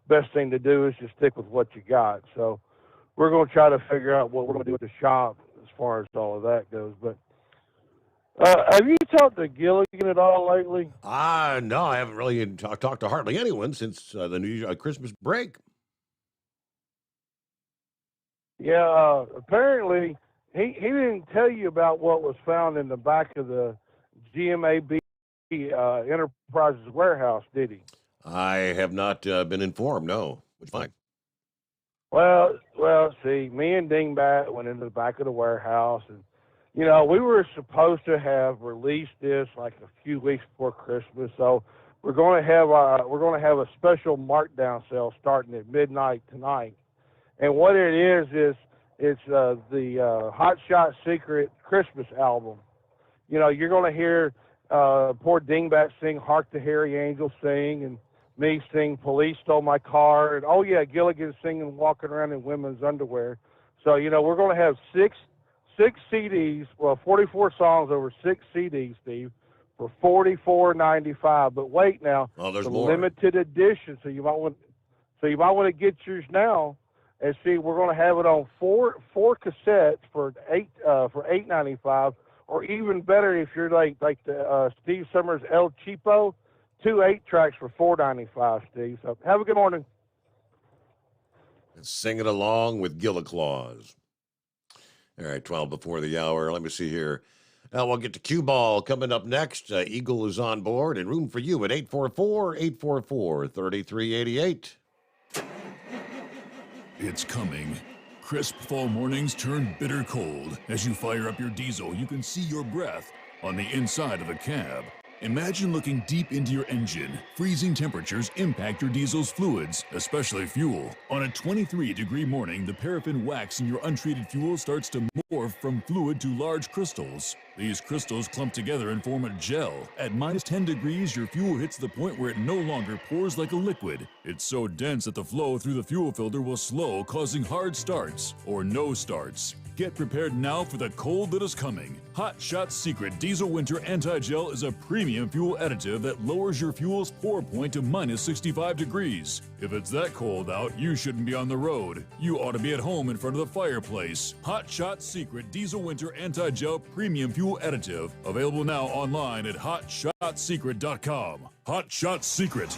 Best thing to do is just stick with what you got. So we're going to try to figure out what we're going to do with the shop as far as all of that goes. But have you talked to Gilligan at all lately? No, I haven't really talked to hardly anyone since the New Christmas break. Yeah, apparently he didn't tell you about what was found in the back of the GMAB Enterprises warehouse, did he? I have not been informed, no. Which fine. Well, see, me and Dingbat went into the back of the warehouse, and we were supposed to have released this like a few weeks before Christmas. So we're going to have a special markdown sale starting at midnight tonight. And what it is it's the Hot Shot Secret Christmas album. You're going to hear poor Dingbat sing "Hark the Herry Angels Sing," and me sing "Police Stole My Car," and Gilligan singing "Walking Around in Women's Underwear." So we're going to have six CDs, 44 songs over 6 CDs, Steve, for $44.95. But wait now, there's the more. Limited edition. So you might want to get yours now. And see, we're going to have it on four cassettes for $8.95, or even better if you're like the Steve Sommers El Cheapo, 2 8-tracks for $4.95, Steve. So have a good morning. And sing it along with Gilliclaws. All right, 12 before the hour. Let me see here. Now we'll get to cue ball coming up next. Eagle is on board and room for you at 844-844-3388. It's coming. Crisp fall mornings turn bitter cold. As you fire up your diesel, you can see your breath on the inside of the cab. Imagine looking deep into your engine. Freezing temperatures impact your diesel's fluids, especially fuel. On a 23-degree morning, the paraffin wax in your untreated fuel starts to morph from fluid to large crystals. These crystals clump together and form a gel. At minus 10 degrees, your fuel hits the point where it no longer pours like a liquid. It's so dense that the flow through the fuel filter will slow, causing hard starts or no starts. Get prepared now for the cold that is coming. Hot Shot Secret Diesel Winter Anti-Gel is a premium fuel additive that lowers your fuel's pour point to minus 65 degrees. If it's that cold out, you shouldn't be on the road. You ought to be at home in front of the fireplace. Hot Shot Secret Diesel Winter Anti-Gel Premium Fuel Additive. Available now online at hotshotsecret.com. Hot Shot Secret.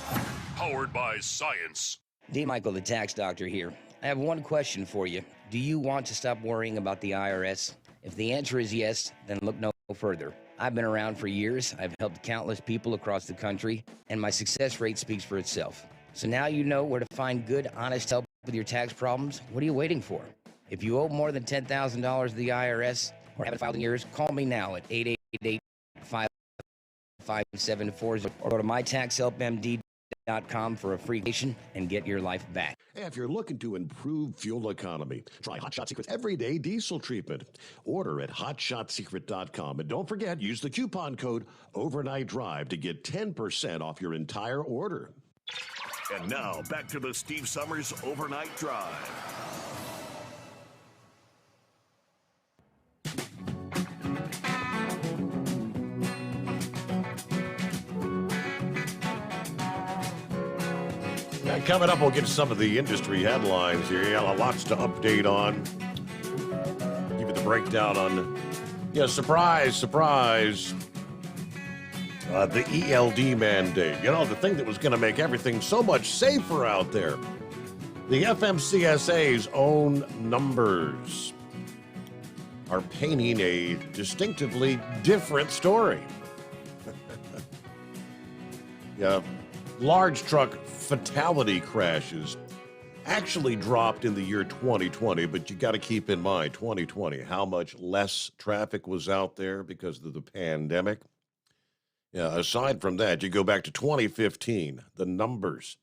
Powered by science. D. Michael, the tax doctor here. I have one question for you. Do you want to stop worrying about the IRS? If the answer is yes, then look no further. I've been around for years. I've helped countless people across the country, and my success rate speaks for itself. So now you know where to find good, honest help with your tax problems. What are you waiting for? If you owe more than $10,000 to the IRS or haven't filed in years, call me now at 888-5740 or go to mytaxhelpmd.com for a free vacation and get your life back. If you're looking to improve fuel economy, try Hot Shot Secret's everyday diesel treatment. Order at hotshotsecret.com. And don't forget, use the coupon code Overnight Drive to get 10% off your entire order. And now, back to the Steve Sommers Overnight Drive. Coming up, we'll get to some of the industry headlines here. Lots to update on. Give you the breakdown on, surprise. The ELD mandate. The thing that was going to make everything so much safer out there. The FMCSA's own numbers are painting a distinctively different story. Large truck fatality crashes actually dropped in the year 2020, but you got to keep in mind 2020, how much less traffic was out there because of the pandemic. Aside from that, you go back to 2015, the numbers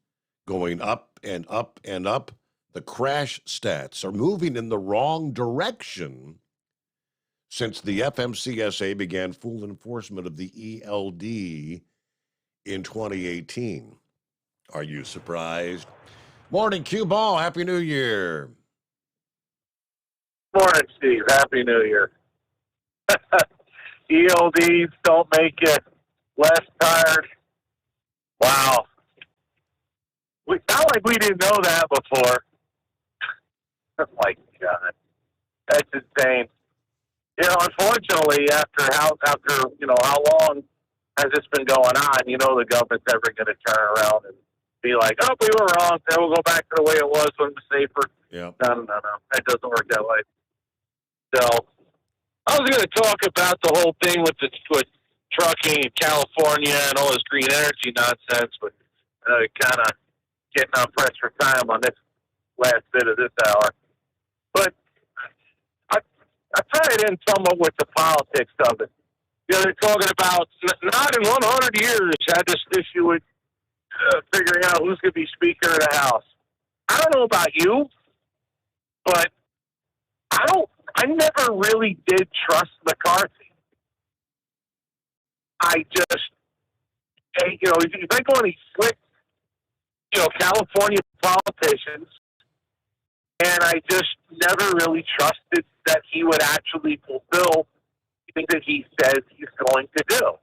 going up and up and up. the crash stats are moving in the wrong direction since the FMCSA began full enforcement of the ELD in 2018. Are you surprised? Morning, Q Ball. Happy New Year. Morning, Steve. Happy New Year. ELDs don't make it less tired. Wow. Not like we didn't know that before. Oh, my God. That's insane. You know, unfortunately, after how long has this been going on, the government's never going to turn around and be like, oh, we were wrong. Then we'll go back to the way it was when it was safer. Yeah. No. That doesn't work that way. So I was going to talk about the whole thing with trucking in California and all this green energy nonsense, but kind of getting on press for time on this last bit of this hour. But I tie it in somewhat with the politics of it. They're talking about not in 100 years had this issue with figuring out who's going to be Speaker of the House. I don't know about you, but I never really did trust McCarthy. I just, if I go on these slick, California politicians, and I just never really trusted that he would actually fulfill things that he says he's going to do.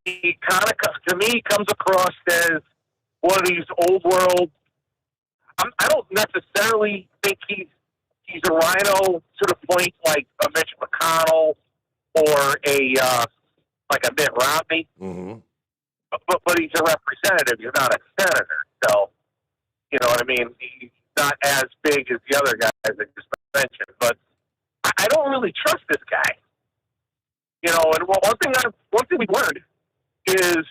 He kind of, to me, comes across as one of these old world. I don't necessarily think he's a rhino to the point like a Mitch McConnell or like a Mitt Romney. Mm-hmm. But he's a representative. He's not a senator. So, you know what I mean? He's not as big as the other guys I just mentioned. But I don't really trust this guy. And one thing we learned is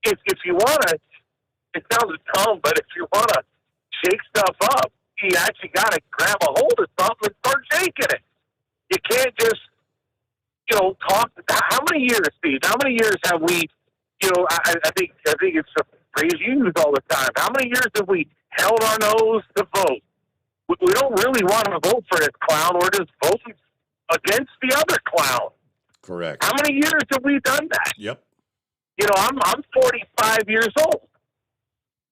if you want to, it sounds dumb, but if you want to shake stuff up, you actually got to grab a hold of something and start shaking it. You can't just, talk. How many years, Steve? How many years have we? I think it's a phrase you use all the time. How many years have we held our nose to vote? We don't really want to vote for this clown. We're just voting against the other clown. Correct. How many years have we done that? Yep. I'm 45 years old.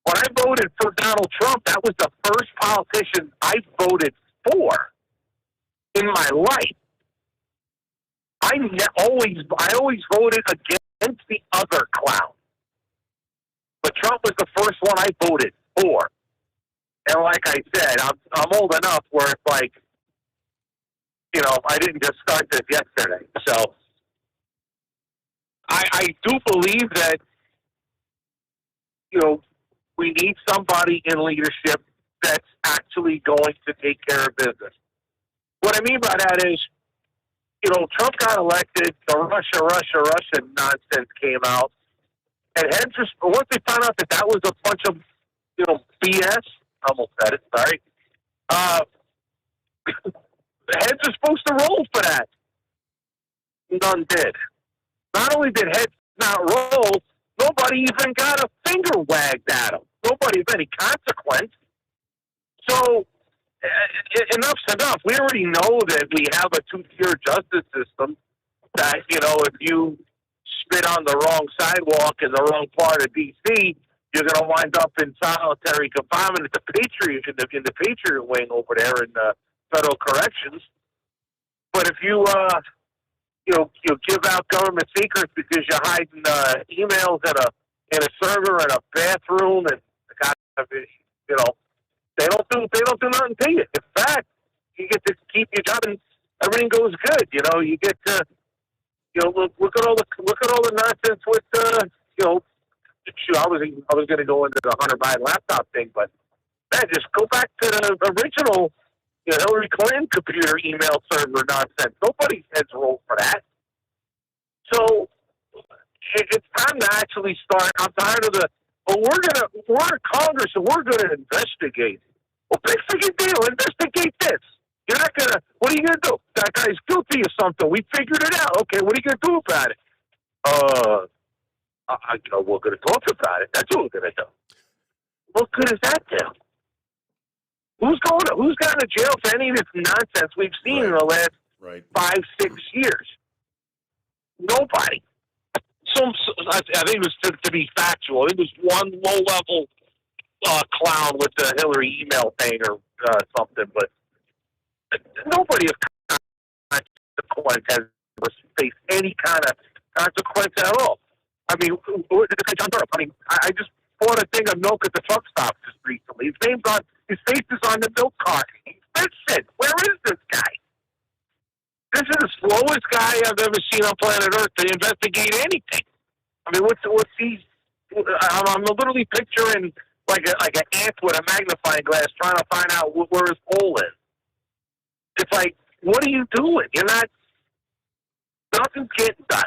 When I voted for Donald Trump, that was the first politician I voted for in my life. I always voted against the other clown. But Trump was the first one I voted for. And like I said, I'm old enough where it's like, I didn't just start this yesterday. So I do believe that, we need somebody in leadership that's actually going to take care of business. What I mean by that is, Trump got elected, the Russia nonsense came out, and once they found out that was a bunch of, BS, I almost said it, sorry, heads are supposed to roll for that. None did. Not only did heads not roll, nobody even got a finger wagged at them. Nobody of any consequence. So, enough's enough. We already know that we have a two-tier justice system that, if you spit on the wrong sidewalk in the wrong part of D.C., you're going to wind up in solitary confinement at the Patriot, in the Patriot wing over there in federal corrections. But if you give out government secrets because you're hiding emails in a server in a bathroom, and they don't do nothing to you. In fact, you get to keep your job and everything goes good. You get to look at all the nonsense with I was going to go into the Hunter Biden laptop thing, but man, just go back to the original Hillary Clinton computer email server nonsense. Nobody's heads roll for that. So it's time to actually start. I'm tired of we're Congress and we're going to investigate. Well, big freaking deal. Investigate this. You're not going to, what are you going to do? That guy's guilty of something. We figured it out. Okay, what are you going to do about it? We're going to talk about it. That's what we're going to do. What good is that do? Who's gotten to jail for any of this nonsense we've seen in the last 5-6 years? Nobody. I think it was to be factual. It was one low-level clown with the Hillary email thing or something, but nobody of consequence has faced any kind of consequence at all. I mean, John Durham. I mean, I just bought a thing of milk at the truck stop just recently. His face is on the milk carton. Listen, where is this guy? This is the slowest guy I've ever seen on planet Earth to investigate anything. I mean, what's he? I'm literally picturing like an ant with a magnifying glass trying to find out where his hole is. It's like, what are you doing? You're not. Nothing's getting done,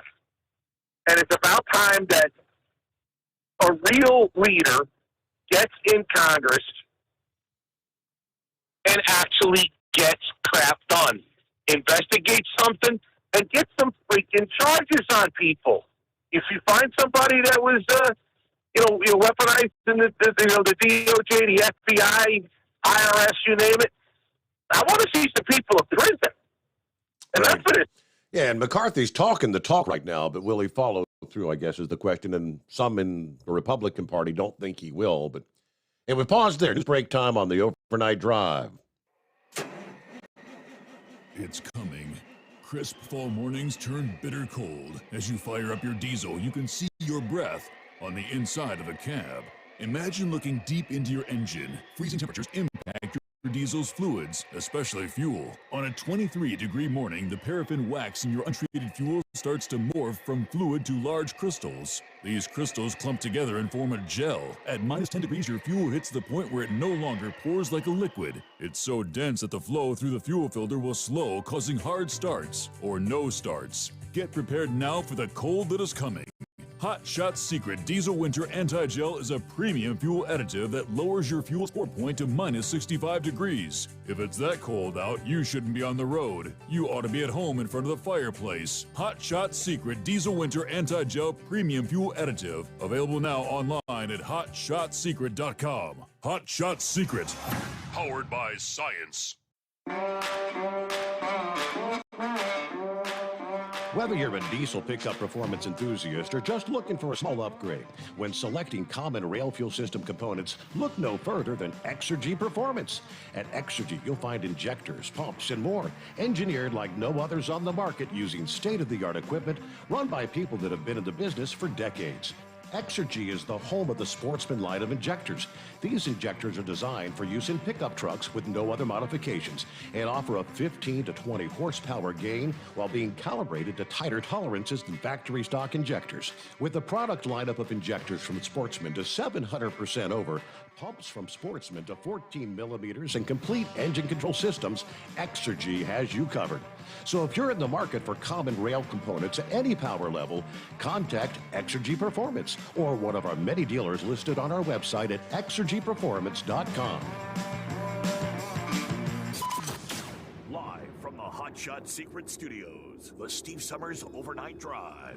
and it's about time that a real leader gets in Congress and actually gets crap done. Investigate something and get some freaking charges on people. If you find somebody that was, weaponized in the DOJ, the FBI, IRS, you name it, I want to see some people in prison. And that's what it. Yeah, and McCarthy's talking the talk right now, but will he follow through, I guess, is the question. And some in the Republican Party don't think he will. But and we pause there. News break time on the overnight drive. It's coming. Crisp fall mornings turn bitter cold. As you fire up your diesel, you can see your breath on the inside of a cab. Imagine looking deep into your engine. Freezing temperatures impact your diesel's fluids, especially fuel. On a 23-degree morning, the paraffin wax in your untreated fuel starts to morph from fluid to large crystals. These crystals clump together and form a gel. At minus 10 degrees, your fuel hits the point where it no longer pours like a liquid. It's so dense that the flow through the fuel filter will slow, causing hard starts or no starts. Get prepared now for the cold that is coming. Hot Shot Secret Diesel Winter Anti-Gel is a premium fuel additive that lowers your fuel's pour point to minus 65 degrees. If it's that cold out, you shouldn't be on the road. You ought to be at home in front of the fireplace. Hot Shot Secret Diesel Winter Anti-Gel Premium Fuel Additive. Available now online at hotshotsecret.com. Hot Shot Secret. Powered by science. Whether you're a diesel pickup performance enthusiast or just looking for a small upgrade, when selecting common rail fuel system components, look no further than Exergy Performance. At Exergy, you'll find injectors, pumps, and more, engineered like no others on the market using state-of-the-art equipment run by people that have been in the business for decades. Exergy is the home of the Sportsman line of injectors. These injectors are designed for use in pickup trucks with no other modifications and offer a 15 to 20 horsepower gain while being calibrated to tighter tolerances than factory stock injectors. With a product lineup of injectors from Sportsman to 700% over, pumps from Sportsman to 14 millimeters, and complete engine control systems, Exergy has you covered. So if you're in the market for common rail components at any power level, contact Exergy Performance or one of our many dealers listed on our website at exergyperformance.com. Live from the Hot Shot Secret Studios, the Steve Summers Overnight Drive.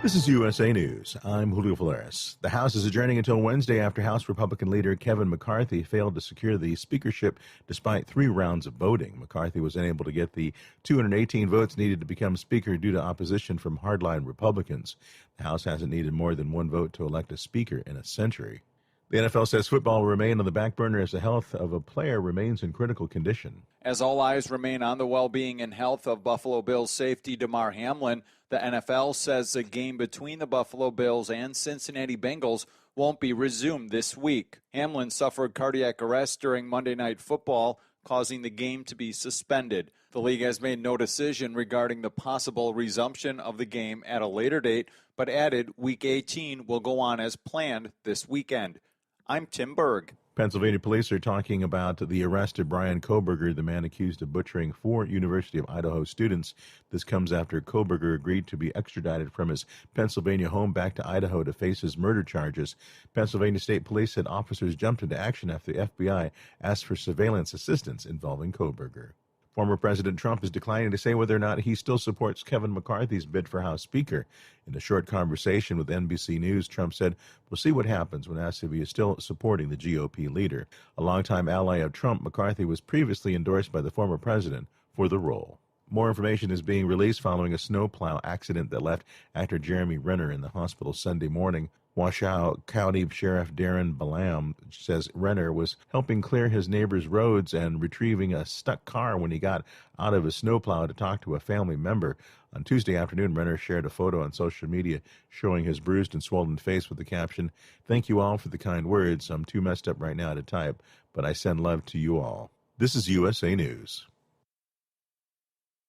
This is USA News. I'm Julio Flores. The House is adjourning until Wednesday after House Republican leader Kevin McCarthy failed to secure the speakership despite 3 rounds of voting. McCarthy was unable to get the 218 votes needed to become speaker due to opposition from hardline Republicans. The House hasn't needed more than 1 vote to elect a speaker in a century. The NFL says football will remain on the back burner as the health of a player remains in critical condition. As all eyes remain on the well-being and health of Buffalo Bills safety Damar Hamlin, the NFL says the game between the Buffalo Bills and Cincinnati Bengals won't be resumed this week. Hamlin suffered cardiac arrest during Monday Night Football, causing the game to be suspended. The league has made no decision regarding the possible resumption of the game at a later date, but added Week 18 will go on as planned this weekend. I'm Tim Berg. Pennsylvania police are talking about the arrest of Brian Koberger, the man accused of butchering 4 University of Idaho students. This comes after Koberger agreed to be extradited from his Pennsylvania home back to Idaho to face his murder charges. Pennsylvania State Police said officers jumped into action after the FBI asked for surveillance assistance involving Koberger. Former President Trump is declining to say whether or not he still supports Kevin McCarthy's bid for House Speaker. In a short conversation with NBC News, Trump said, "We'll see what happens," when asked if he is still supporting the GOP leader. A longtime ally of Trump, McCarthy was previously endorsed by the former president for the role. More information is being released following a snowplow accident that left actor Jeremy Renner in the hospital Sunday morning. Washoe County Sheriff Darren Balam says Renner was helping clear his neighbor's roads and retrieving a stuck car when he got out of his snowplow to talk to a family member. On Tuesday afternoon, Renner shared a photo on social media showing his bruised and swollen face with the caption, "Thank you all for the kind words. I'm too messed up right now to type, but I send love to you all." This is USA News.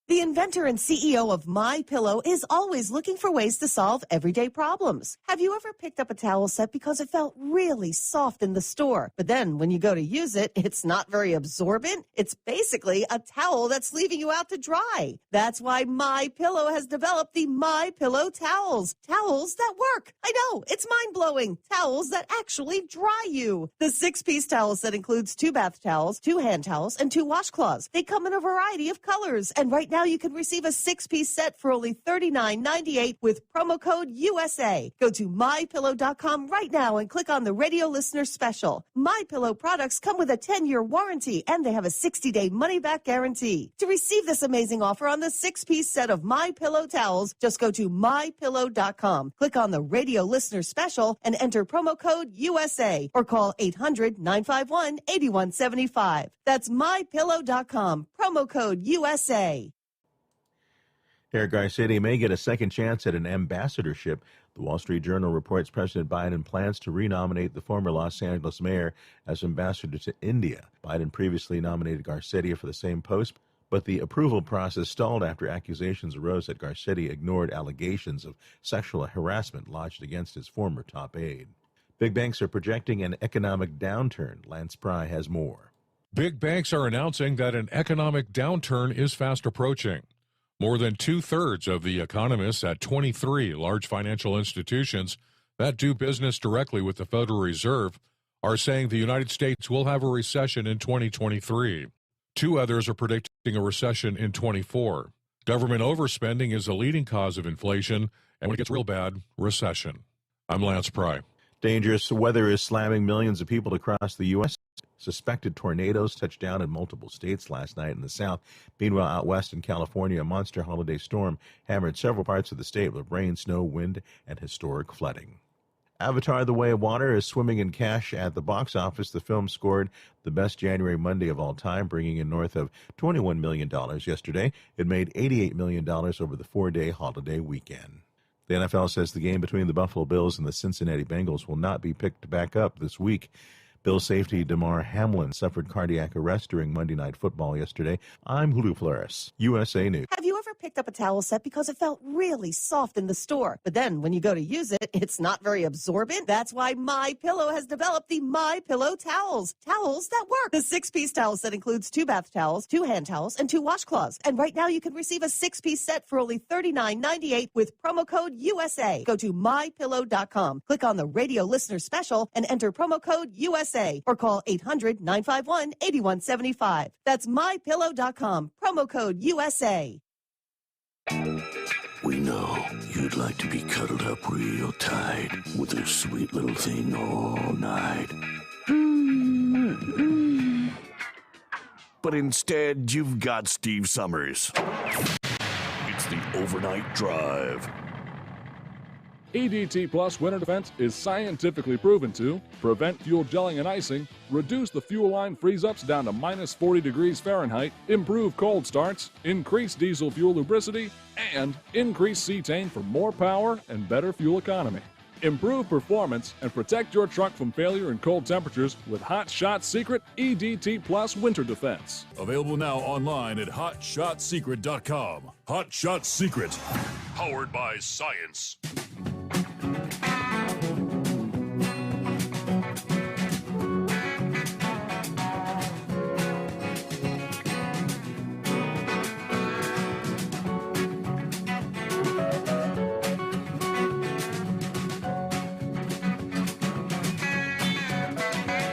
The inventor and CEO of My Pillow is always looking for ways to solve everyday problems. Have you ever picked up a towel set because it felt really soft in the store, but then when you go to use it, it's not very absorbent? It's basically a towel that's leaving you out to dry. That's why My Pillow has developed the My Pillow towels. Towels that work. I know, it's mind-blowing. Towels that actually dry you. The 6-piece towel set includes 2 bath towels, 2 hand towels, and 2 washcloths. They come in a variety of colors, and right now you can receive a 6-piece set for only $39.98 with promo code USA. Go to MyPillow.com right now and click on the radio listener special. MyPillow products come with a 10-year warranty, and they have a 60-day money-back guarantee. To receive this amazing offer on the 6-piece set of MyPillow towels, just go to MyPillow.com, click on the radio listener special, and enter promo code USA, or call 800-951-8175. That's MyPillow.com, promo code USA. Eric Garcetti may get a second chance at an ambassadorship. The Wall Street Journal reports President Biden plans to renominate the former Los Angeles mayor as ambassador to India. Biden previously nominated Garcetti for the same post, but the approval process stalled after accusations arose that Garcetti ignored allegations of sexual harassment lodged against his former top aide. Big banks are projecting an economic downturn. Lance Pry has more. Big banks are announcing that an economic downturn is fast approaching. More than 2/3 of the economists at 23 large financial institutions that do business directly with the Federal Reserve are saying the United States will have a recession in 2023. 2 others are predicting a recession in 24. Government overspending is a leading cause of inflation, and when it gets real bad, recession. I'm Lance Pry. Dangerous weather is slamming millions of people across the U.S. Suspected tornadoes touched down in multiple states last night in the south. Meanwhile, out west in California, a monster holiday storm hammered several parts of the state with rain, snow, wind, and historic flooding. Avatar: The Way of Water is swimming in cash at the box office. The film scored the best January Monday of all time, bringing in north of $21 million yesterday. It made $88 million over the 4-day holiday weekend. The NFL says the game between the Buffalo Bills and the Cincinnati Bengals will not be picked back up this week. Bill safety Damar Hamlin suffered cardiac arrest during Monday Night Football yesterday. I'm Julio Flores, USA News. Have you ever picked up a towel set because it felt really soft in the store, but then when you go to use it, it's not very absorbent? That's why My Pillow has developed the My Pillow towels. Towels that work. The 6-piece towel set includes 2 bath towels, 2 hand towels, and 2 washcloths. And right now you can receive a 6-piece set for only $39.98 with promo code USA. Go to MyPillow.com, click on the radio listener special, and enter promo code USA. Or call 800-951-8175. That's MyPillow.com, promo code USA. We know you'd like to be cuddled up real tight with a sweet little thing all night. But instead, you've got Steve Sommers. It's the Overnight Drive. EDT Plus Winter Defense is scientifically proven to prevent fuel gelling and icing, reduce the fuel line freeze-ups down to minus 40 degrees Fahrenheit, improve cold starts, increase diesel fuel lubricity, and increase cetane for more power and better fuel economy. Improve performance and protect your truck from failure in cold temperatures with Hot Shot Secret EDT Plus Winter Defense. Available now online at HotShotSecret.com. Hot Shot Secret, powered by science.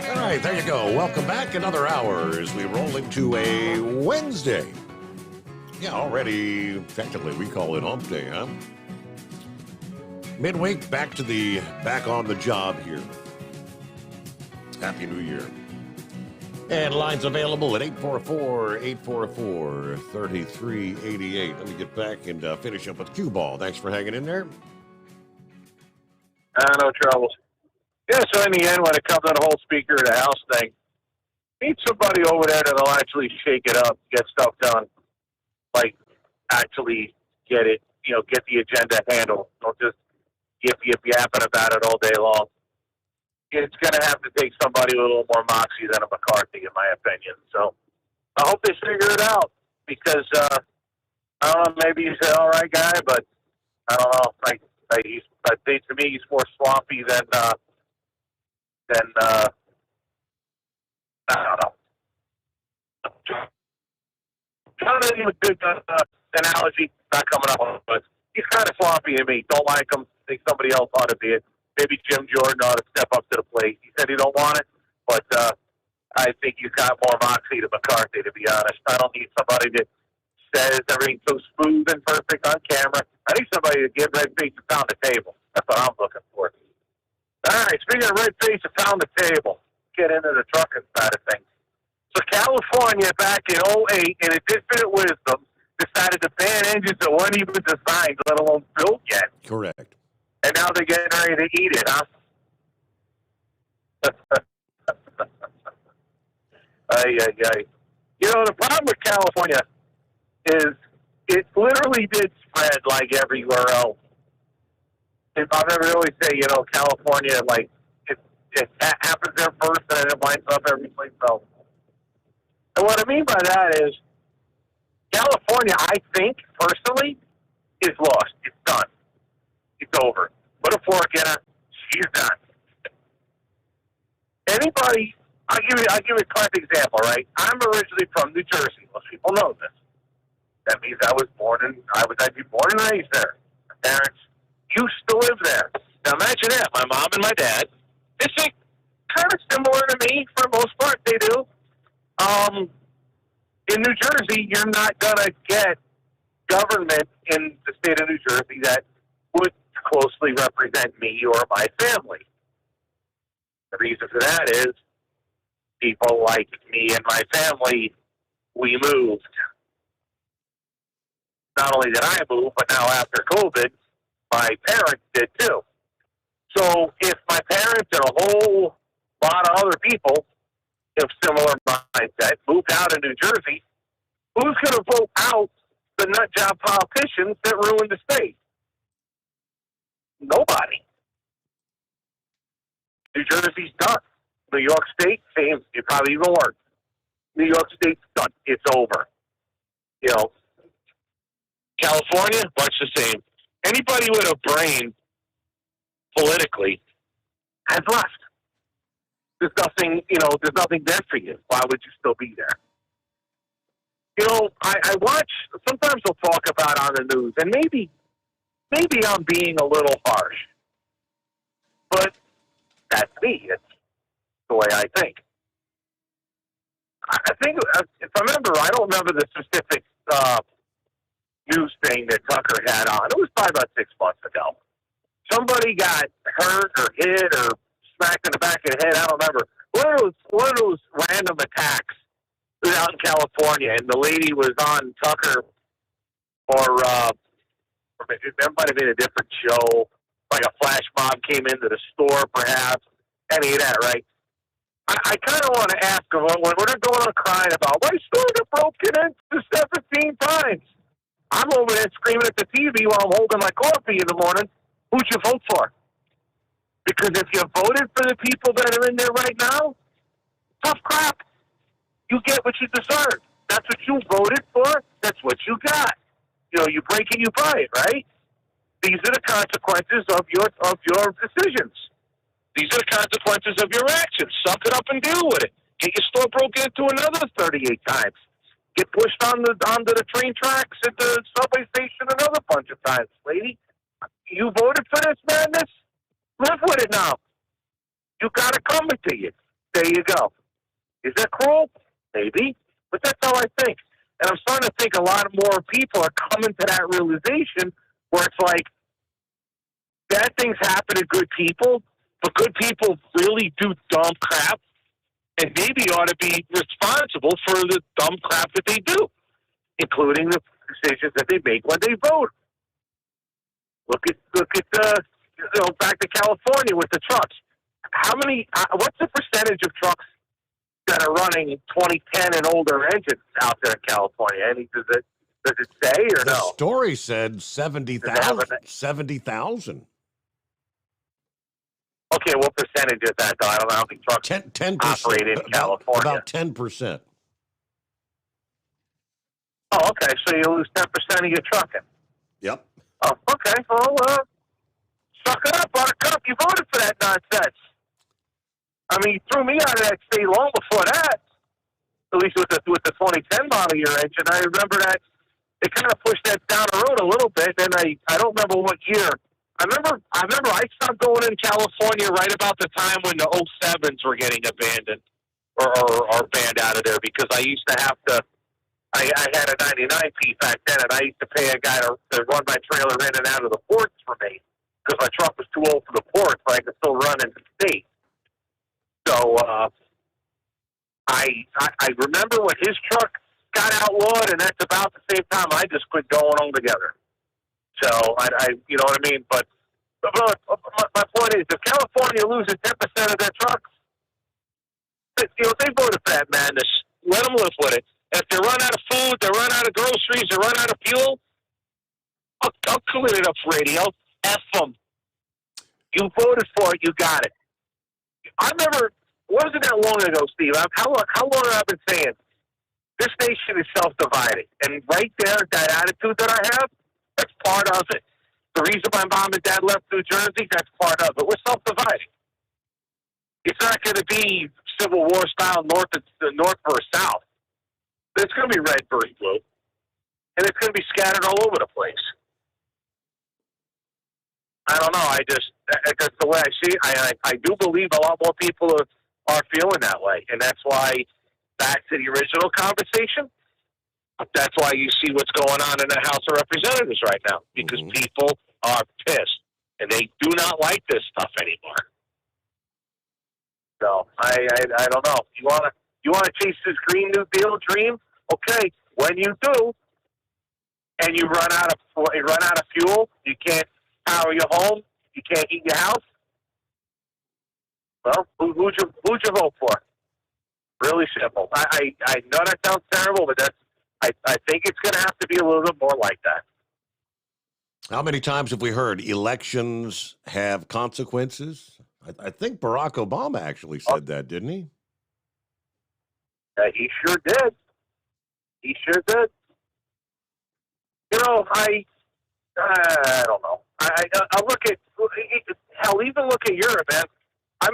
All right, there you go. Welcome back. Another hour as we roll into a Wednesday. Yeah, already, technically, we call it hump day, huh? Midweek, back on the job here. Happy New Year. And lines available at 844-844-3388. Let me get back and finish up with Cue Ball. Thanks for hanging in there. No trouble. Yeah, so in the end, when it comes to the whole speaker of the house thing, need somebody over there that'll actually shake it up, get stuff done. Like, actually get it, get the agenda handled. Don't just yapping about it all day long. It's going to have to take somebody with a little more moxie than a McCarthy, in my opinion. So I hope they figure it out because, I don't know, maybe he's an all right guy, but I don't know. I think to me he's more sloppy than I don't know. Trying to do a good analogy, not coming up with it, but he's kind of sloppy to me. Don't like him. Think somebody else ought to be it. Maybe Jim Jordan ought to step up to the plate. He said he don't want it, but I think he's got more moxie to McCarthy, to be honest. I don't need somebody that says everything's so smooth and perfect on camera. I need somebody to give red face and pound the table. That's what I'm looking for. All right, speaking of red face and pound the table, get into the trucking side of things. So California back in 2008, in infinite wisdom, decided to ban engines that weren't even designed, let alone built yet. Correct. And now they're getting ready to eat it, huh? The problem with California is it literally did spread like everywhere else. If I'm ever really say, California, like, it happens there first and it winds up every place else. And what I mean by that is California, I think, personally, is lost. It's done. It's over. Put a fork in her. She's done. Anybody, I'll give you a classic example, right? I'm originally from New Jersey. Most people know this. That means I was born and raised there. My parents used to live there. Now imagine that. My mom and my dad, they think kind of similar to me for the most part. They do. In New Jersey, you're not going to get government in the state of New Jersey that would closely represent me or my family. The reason for that is people like me and my family, we moved. Not only did I move, but now after COVID, my parents did too. So if my parents and a whole lot of other people of similar mindset moved out of New Jersey, who's going to vote out the nut job politicians that ruined the state? Nobody. New Jersey's done. New York State, same. It probably even worse. New York State's done. It's over. California, much the same. Anybody with a brain politically has left. There's nothing there for you. Why would you still be there? I watch, sometimes they'll talk about on the news, and maybe I'm being a little harsh, but that's me. It's the way I think. I think, if I remember, I don't remember the specific news thing that Tucker had on. It was probably about 6 months ago. Somebody got hurt or hit or smacked in the back of the head. I don't remember. One of those random attacks out in California, and the lady was on Tucker, or it might have been a different show, like a flash mob came into the store, perhaps. Any of that, right? I kind of want to ask them, when they're going on crying about, my store got broken into 17 times. I'm over there screaming at the TV while I'm holding my coffee in the morning. Who'd you vote for? Because if you voted for the people that are in there right now, tough crap. You get what you deserve. That's what you voted for. That's what you got. You break it, you buy it, right? These are the consequences of your decisions. These are the consequences of your actions. Suck it up and deal with it. Get your store broken into another 38 times. Get pushed onto the train tracks at the subway station another bunch of times, lady. You voted for this madness? Live with it now. You got it coming to you. There you go. Is that cruel? Maybe. But that's how I think. And I'm starting to think a lot more people are coming to that realization where it's like, bad things happen to good people, but good people really do dumb crap and maybe ought to be responsible for the dumb crap that they do, including the decisions that they make when they vote. Look at back to California with the trucks. How many? What's the percentage of trucks that are running 2010 and older engines out there in California? Does it say or the no? The story said 70,000. 70,000. Okay, what percentage is that, though? I don't know how many trucks 10%, operate in California. About 10%. Oh, okay, so you lose 10% of your trucking. Yep. Oh, okay, well, suck it up, Buttercup. You voted for that nonsense. I mean, you threw me out of that state long before that, at least with the 2010 model year engine. I remember that it kind of pushed that down the road a little bit, and I don't remember what year. I remember I stopped going in California right about the time when the 07s were getting abandoned or banned out of there, because I used to have to, I had a 99P back then, and I used to pay a guy to run my trailer in and out of the ports for me because my truck was too old for the ports, but I could still run in the state. So I remember when his truck got outlawed, and that's about the same time I just quit going altogether. So I you know what I mean? But my point is, if California loses 10% of their trucks, they voted for that madness. Let them live with it. If they run out of food, they run out of groceries, they run out of fuel, I'll clean it up for radio. F them. You voted for it. You got it. I remember, wasn't that long ago, Steve? How long have I been saying this nation is self-divided? And right there, that attitude that I have, that's part of it. The reason my mom and dad left New Jersey, that's part of it. We're self-divided. It's not going to be Civil War style north versus south. It's going to be red versus blue. And it's going to be scattered all over the place. I don't know. That's the way I see it. I do believe a lot more people are feeling that way. And that's why, back to the original conversation, that's why you see what's going on in the House of Representatives right now. Because people are pissed. And they do not like this stuff anymore. So, I don't know. You want to chase this Green New Deal dream? Okay. When you do, and you run out of fuel, you can't power your home, you can't heat your house. Well, who'd you vote for? Really simple. I know that sounds terrible, but I think it's going to have to be a little bit more like that. How many times have we heard elections have consequences? I think Barack Obama actually said that, didn't he? He sure did. He sure did. You know, I don't know. I look at, hell, even look at Europe, man. I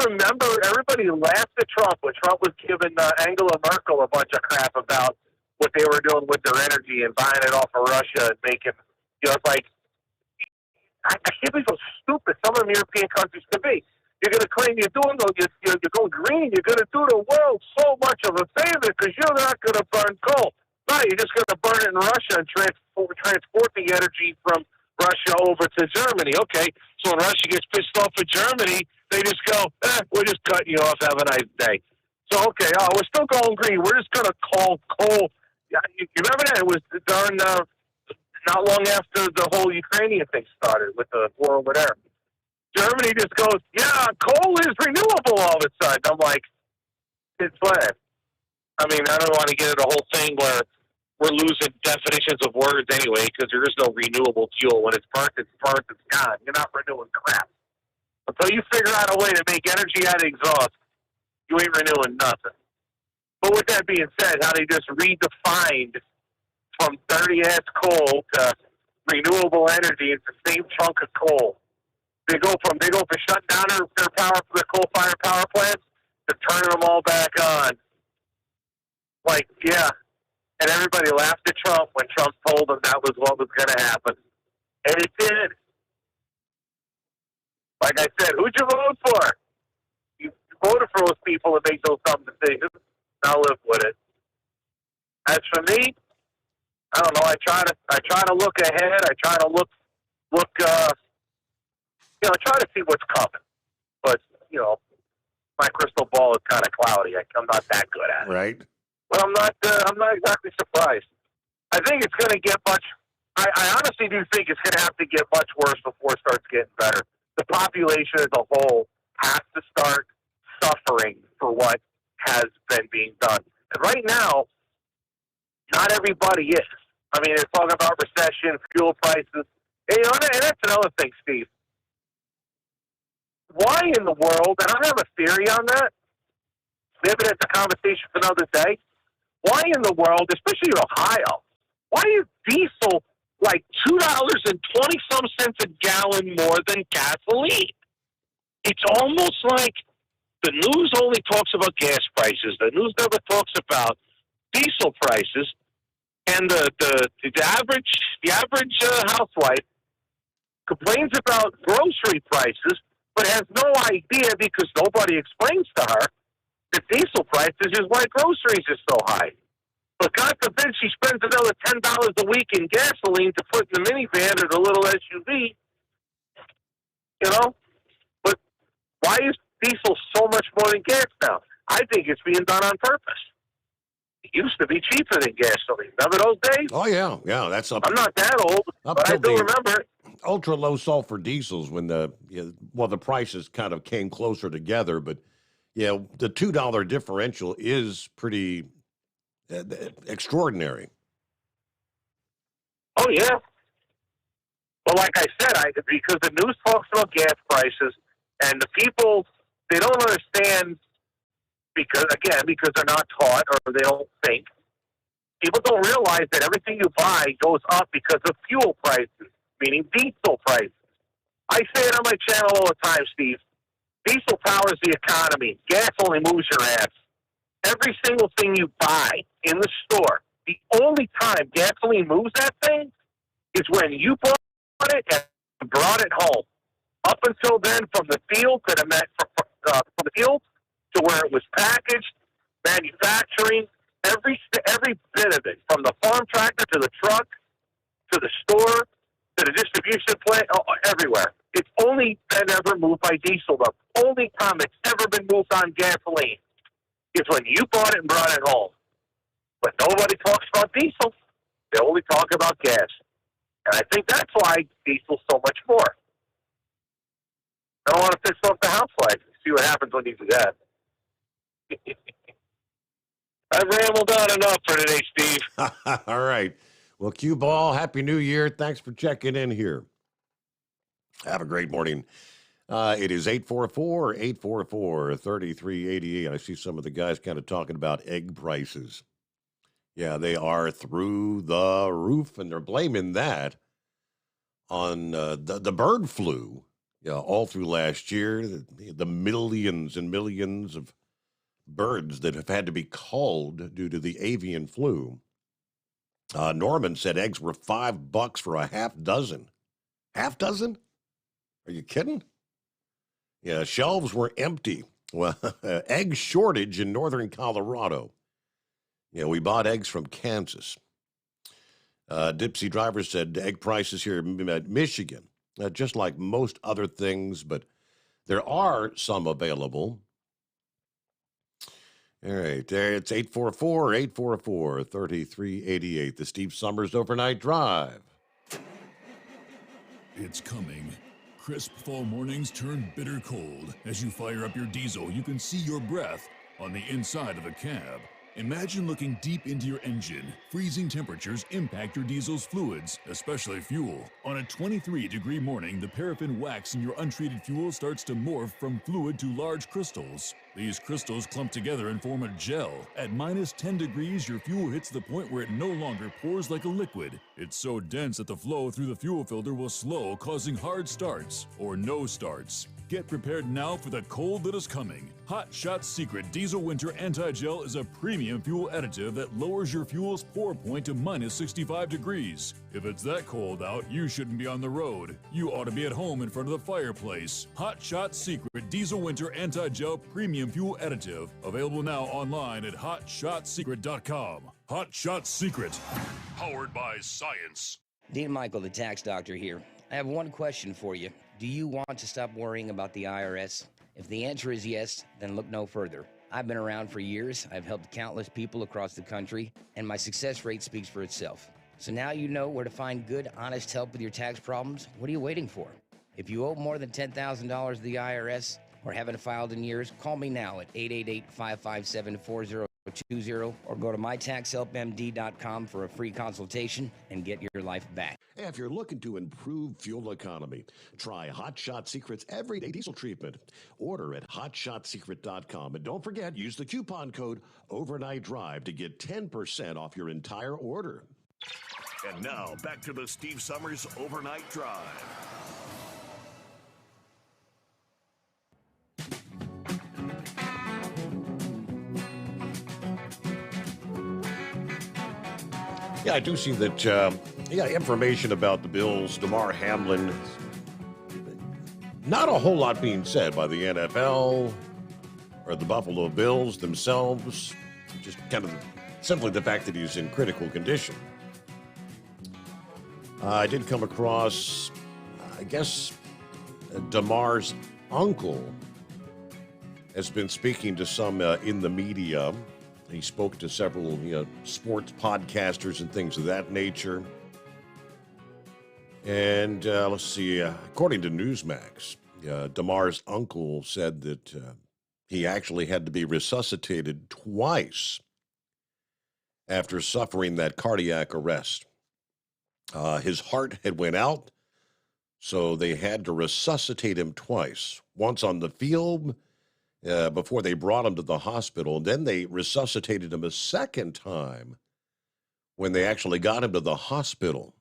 remember everybody laughed at Trump when Trump was giving Angela Merkel a bunch of crap about what they were doing with their energy and buying it off of Russia and making, it's like, I can't believe how stupid some of them European countries can be. You're going to claim you're going green. You're going to do the world so much of a favor because you're not going to burn coal. No, you're just going to burn it in Russia and transport the energy from Russia over to Germany. Okay, so when Russia gets pissed off at Germany, they just go, we're just cutting you off. Have a nice day. So, okay, we're still going green. We're just going to call coal. You remember that? It was during not long after the whole Ukrainian thing started with the war over there. Germany just goes, yeah, coal is renewable all of a sudden. I'm like, it's fine. I mean, I don't want to get into the whole thing where we're losing definitions of words anyway because there is no renewable fuel. When it's burnt, it's gone. You're not renewing crap. Until you figure out a way to make energy out of exhaust, you ain't renewing nothing. But with that being said, how they just redefined from dirty-ass coal to renewable energy, it's the same chunk of coal. They go from shutting down their power for the coal-fired power plants to turning them all back on. Like, yeah. And everybody laughed at Trump when Trump told them that was what was going to happen. And it did. Like I said, who'd you vote for? You voted for those people that make those dumb decisions. Now live with it. As for me, I don't know. I try to look ahead. I try to look. Try to see what's coming. But my crystal ball is kind of cloudy. I'm not that good at it. Right. But I'm not exactly surprised. I think it's going to get much. I honestly do think it's going to have to get much worse before it starts getting better. The population as a whole has to start suffering for what has been being done. And right now, not everybody is. I mean, they're talking about recession, fuel prices. And that's another thing, Steve. Why in the world, and I have a theory on that, maybe that's a conversation for another day, why in the world, especially in Ohio, why is diesel like $2.20-some a gallon more than gasoline? It's almost like the news only talks about gas prices. The news never talks about diesel prices. And the average housewife complains about grocery prices, but has no idea because nobody explains to her that diesel prices is why groceries are so high. But God forbid she spends another $10 a week in gasoline to put in the minivan or the little SUV. But why is diesel so much more than gas now? I think it's being done on purpose. It used to be cheaper than gasoline. Remember those days? Oh, yeah. Yeah, that's up. I'm not that old, but I do remember it. Ultra low sulfur diesels when the prices kind of came closer together. But, the $2 differential is pretty extraordinary. Oh, yeah. But like I said, because the news talks about gas prices, and the people, they don't understand because they're not taught or they don't think. People don't realize that everything you buy goes up because of fuel prices, meaning diesel prices. I say it on my channel all the time, Steve. Diesel powers the economy. Gas only moves your ass. Every single thing you buy in the store, the only time gasoline moves that thing is when you bought it and brought it home. Up until then, from the field to from the field to where it was packaged, manufacturing, every bit of it, from the farm tractor to the truck to the store to the distribution plant, everywhere. It's only been ever moved by diesel. The only time it's ever been moved on gasoline is when you bought it and brought it home. But nobody talks about diesel. They only talk about gas. And I think that's why diesel's so much more. I don't want to piss off the housewife. See what happens when you do that. I've rambled on enough for today, Steve. All right. Well, Cue Ball, Happy New Year. Thanks for checking in here. Have a great morning. It is 844-844-3388. I see some of the guys kind of talking about egg prices. Yeah, they are through the roof, and they're blaming that on the bird flu. All through last year, the millions and millions of birds that have had to be culled due to the avian flu. Norman said eggs were $5 for a half dozen. Half dozen? Are you kidding? Yeah, shelves were empty. Well, egg shortage in northern Colorado. We bought eggs from Kansas. Dipsy Driver said egg prices here in Michigan, just like most other things, but there are some available. All right, there it's 844-844-3388, the Steve Sommers Overnight Drive. It's coming. Crisp fall mornings turn bitter cold. As you fire up your diesel, you can see your breath on the inside of the cab. Imagine looking deep into your engine. Freezing temperatures impact your diesel's fluids, especially fuel. On a 23-degree morning, the paraffin wax in your untreated fuel starts to morph from fluid to large crystals. These crystals clump together and form a gel. At minus 10 degrees, your fuel hits the point where it no longer pours like a liquid. It's so dense that the flow through the fuel filter will slow, causing hard starts or no starts. Get prepared now for the cold that is coming. Hot Shot Secret Diesel Winter Anti-Gel is a premium fuel additive that lowers your fuel's pour point to minus 65 degrees. If it's that cold out, you shouldn't be on the road. You ought to be at home in front of the fireplace. Hot Shot Secret Diesel Winter Anti-Gel Premium Fuel Additive. Available now online at hotshotsecret.com. Hot Shot Secret, powered by science. Dean Michael, the tax doctor here. I have one question for you. Do you want to stop worrying about the IRS? If the answer is yes, then look no further. I've been around for years, I've helped countless people across the country, and my success rate speaks for itself. So now you know where to find good, honest help with your tax problems. What are you waiting for? If you owe more than $10,000 to the IRS or haven't filed in years, call me now at 888-557-4020 or go to mytaxhelpmd.com for a free consultation and get your life back. If you're looking to improve fuel economy, try Hot Shot Secret's everyday diesel treatment. Order at hotshotsecret.com. And don't forget, use the coupon code Overnight Drive to get 10% off your entire order. And now, back to the Steve Sommers Overnight Drive. Yeah, I do see that, information about the Bills, Damar Hamlin. Not a whole lot being said by the NFL or the Buffalo Bills themselves. Just kind of simply the fact that he's in critical condition. I did come across, I guess, Damar's uncle has been speaking to some in the media. He spoke to several sports podcasters and things of that nature. And let's see, according to Newsmax, Damar's uncle said that he actually had to be resuscitated twice after suffering that cardiac arrest. His heart had went out, so they had to resuscitate him twice. Once on the field before they brought him to the hospital. Then they resuscitated him a second time when they actually got him to the hospital.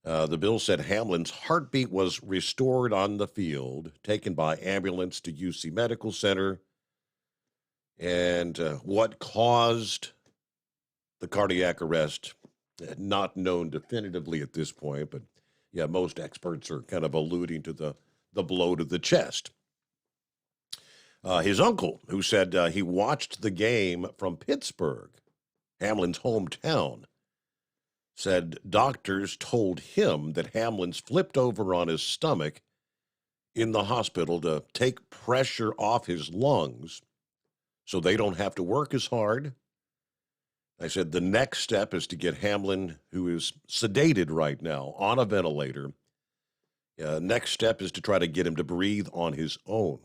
The bill said Hamlin's heartbeat was restored on the field, taken by ambulance to UC Medical Center. And what caused the cardiac arrest, not known definitively at this point, but yeah, most experts are kind of alluding to the blow to the chest. His uncle, who said he watched the game from Pittsburgh, Hamlin's hometown, said doctors told him that Hamlin's flipped over on his stomach in the hospital to take pressure off his lungs so they don't have to work as hard. I said the next step is to get Hamlin, who is sedated right now, on a ventilator. Next step is to try to get him to breathe on his own.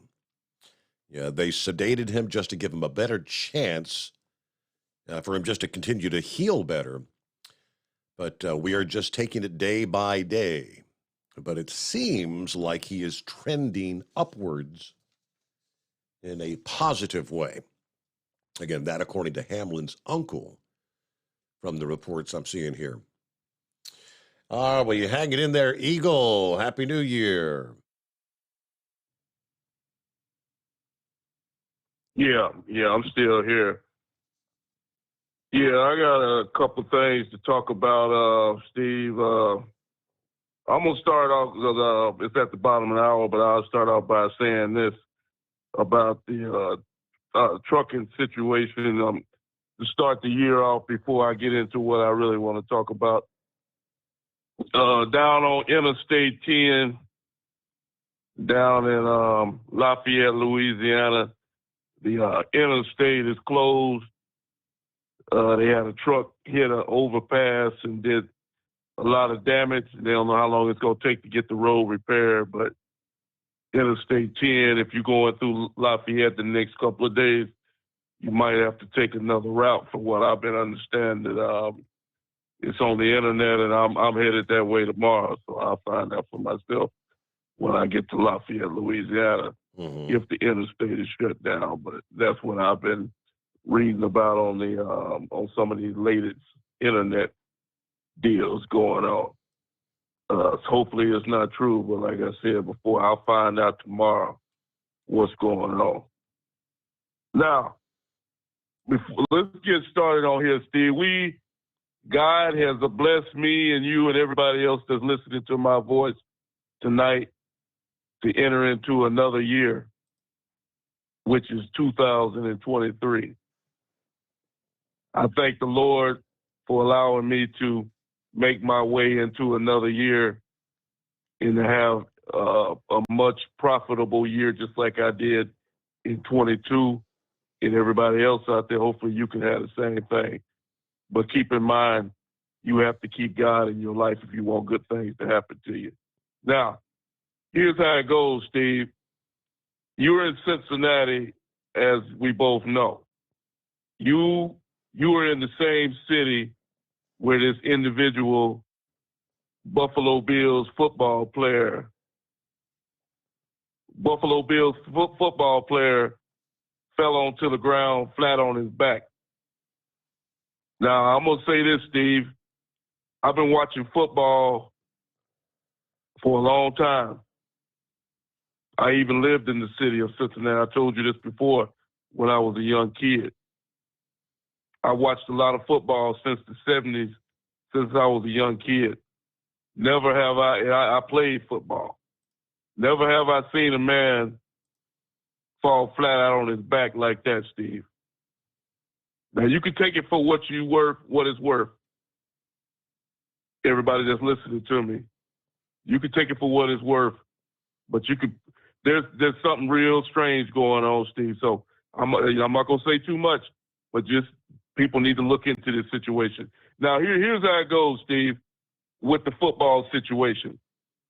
Yeah, they sedated him just to give him a better chance for him just to continue to heal better. But we are just taking it day by day. But it seems like he is trending upwards in a positive way. Again, that according to Hamlin's uncle from the reports I'm seeing here. Well, you hanging in there, Eagle. Happy New Year. Yeah, I'm still here. Yeah, I got a couple things to talk about, Steve. I'm going to start off, it's at the bottom of the hour, but I'll start off by saying this about the trucking situation to start the year off before I get into what I really want to talk about. Down on Interstate 10, down in Lafayette, Louisiana, the interstate is closed. They had a truck hit an overpass and did a lot of damage. They don't know how long it's going to take to get the road repaired, but Interstate 10, if you're going through Lafayette the next couple of days, you might have to take another route from what I've been understanding. It's on the internet, and I'm headed that way tomorrow, so I'll find out for myself when I get to Lafayette, Louisiana, if the interstate is shut down. But that's what I've been reading about on the on some of these latest internet deals going on. Hopefully it's not true, but like I said before, I'll find out tomorrow what's going on. Now, let's get started on here, Steve. God has blessed me and you and everybody else that's listening to my voice tonight to enter into another year, which is 2023. I thank the Lord for allowing me to make my way into another year and to have a much profitable year just like I did in 22, and everybody else out there, hopefully you can have the same thing. But keep in mind, you have to keep God in your life if you want good things to happen to you. Now, here's how it goes, Steve. You're in Cincinnati, as we both know. You are in the same city where this individual Buffalo Bills football player fell onto the ground flat on his back. Now, I'm going to say this, Steve. I've been watching football for a long time. I even lived in the city of Cincinnati. I told you this before when I was a young kid. I watched a lot of football since the 70s, since I was a young kid. Never have I played football. Never have I seen a man fall flat out on his back like that, Steve. Now, you can take it for what it's worth. Everybody that's listening to me, you can take it for what it's worth, but there's something real strange going on, Steve. So I'm not going to say too much, but just people need to look into this situation. Now, here's how it goes, Steve, with the football situation.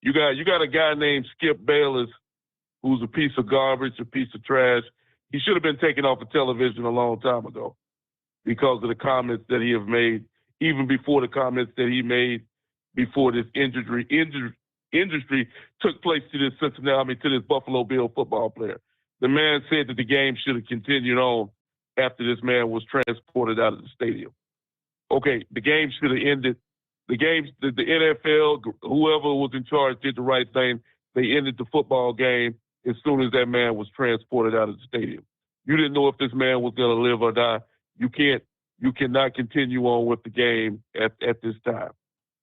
You got a guy named Skip Bayless who's a piece of garbage, a piece of trash. He should have been taken off of television a long time ago because of the comments that he have made, even before the comments that he made before this injury took place to this Buffalo Bill football player. The man said that the game should have continued on after this man was transported out of the stadium. Okay, the game should have ended. The NFL, whoever was in charge, did the right thing. They ended the football game as soon as that man was transported out of the stadium. You didn't know if this man was going to live or die. You cannot continue on with the game at this time.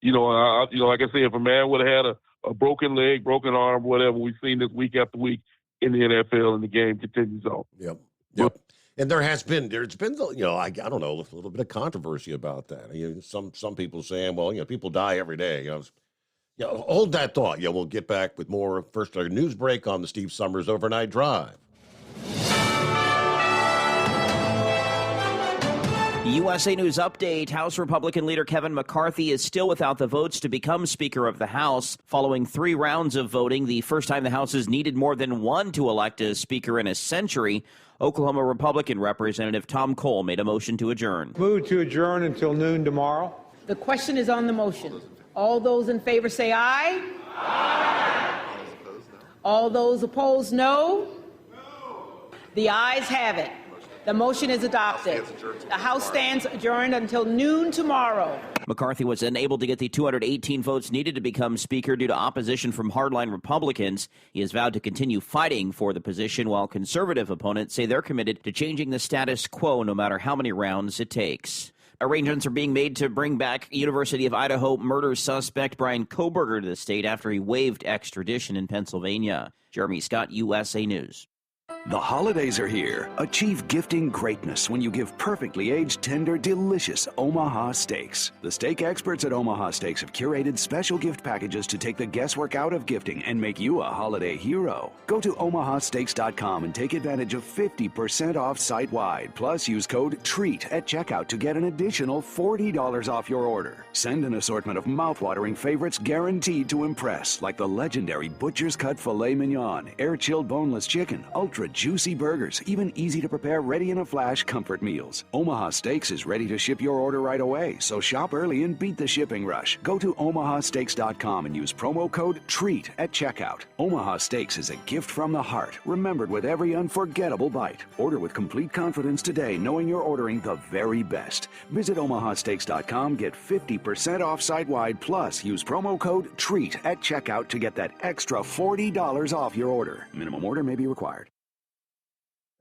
Like I say, if a man would have had a broken leg, broken arm, whatever, we've seen this week after week in the NFL, and the game continues on. Yep. And there's been, I don't know, a little bit of controversy about that. Some people saying, well, people die every day. Hold that thought. We'll get back with more. First, our news break on the Steve Sommers Overnight Drive. USA News Update. House Republican leader Kevin McCarthy is still without the votes to become Speaker of the House. Following 3 rounds of voting, the first time the House has needed more than one to elect a Speaker in a century, Oklahoma Republican Representative Tom Cole made a motion to adjourn. Move to adjourn until noon tomorrow. The question is on the motion. All those in favor say aye. Aye. All those opposed, no. The ayes have it. The motion is adopted. The House stands adjourned until noon tomorrow. McCarthy was unable to get the 218 votes needed to become Speaker due to opposition from hardline Republicans. He has vowed to continue fighting for the position, while conservative opponents say they're committed to changing the status quo no matter how many rounds it takes. Arrangements are being made to bring back University of Idaho murder suspect Brian Kohberger to the state after he waived extradition in Pennsylvania. Jeremy Scott, USA News. The holidays are here. Achieve gifting greatness when you give perfectly aged, tender, delicious Omaha steaks. The steak experts at Omaha Steaks have curated special gift packages to take the guesswork out of gifting and make you a holiday hero. Go to omahasteaks.com and take advantage of 50% off site-wide. Plus, use code TREAT at checkout to get an additional $40 off your order. Send an assortment of mouthwatering favorites guaranteed to impress, like the legendary Butcher's Cut Filet Mignon, air-chilled boneless chicken, ultra juicy burgers, even easy to prepare, ready in a flash comfort meals. Omaha Steaks is ready to ship your order right away, so shop early and beat the shipping rush. Go to omahasteaks.com and use promo code TREAT at checkout. Omaha Steaks is a gift from the heart, remembered with every unforgettable bite. Order with complete confidence today, knowing you're ordering the very best. Visit omahasteaks.com, get 50% off site-wide, plus use promo code TREAT at checkout to get that extra $40 off your order. Minimum order may be required.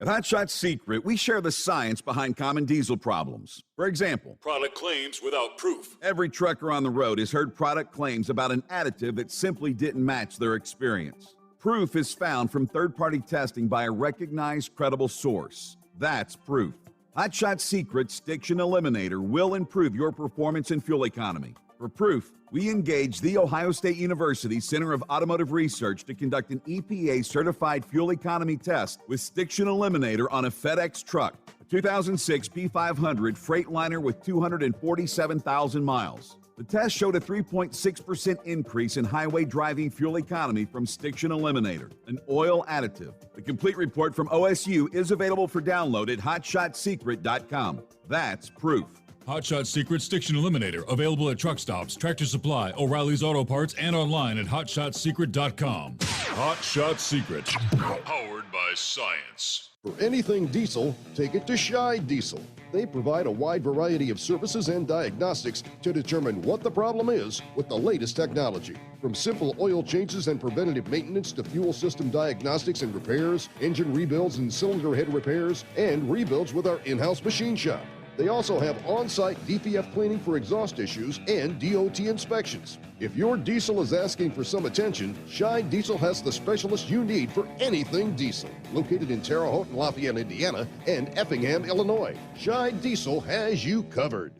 At Hot Shot Secret, we share the science behind common diesel problems. For example, product claims without proof. Every trucker on the road has heard product claims about an additive that simply didn't match their experience. Proof is found from third-party testing by a recognized, credible source. That's proof. Hot Shot Secret's Stiction Eliminator will improve your performance and fuel economy. For proof, we engaged the Ohio State University Center of Automotive Research to conduct an EPA-certified fuel economy test with Stiction Eliminator on a FedEx truck, a 2006 P500 Freightliner with 247,000 miles. The test showed a 3.6% increase in highway driving fuel economy from Stiction Eliminator, an oil additive. The complete report from OSU is available for download at hotshotsecret.com. That's proof. Hot Shot Secret Stiction Eliminator, available at truck stops, Tractor Supply, O'Reilly's Auto Parts, and online at hotshotsecret.com. Hot Shot Secret, powered by science. For anything diesel, take it to Shy Diesel. They provide a wide variety of services and diagnostics to determine what the problem is with the latest technology. From simple oil changes and preventative maintenance to fuel system diagnostics and repairs, engine rebuilds and cylinder head repairs, and rebuilds with our in-house machine shop. They also have on-site DPF cleaning for exhaust issues and DOT inspections. If your diesel is asking for some attention, Shy Diesel has the specialist you need for anything diesel. Located in Terre Haute and Lafayette, Indiana, and Effingham, Illinois, Shy Diesel has you covered.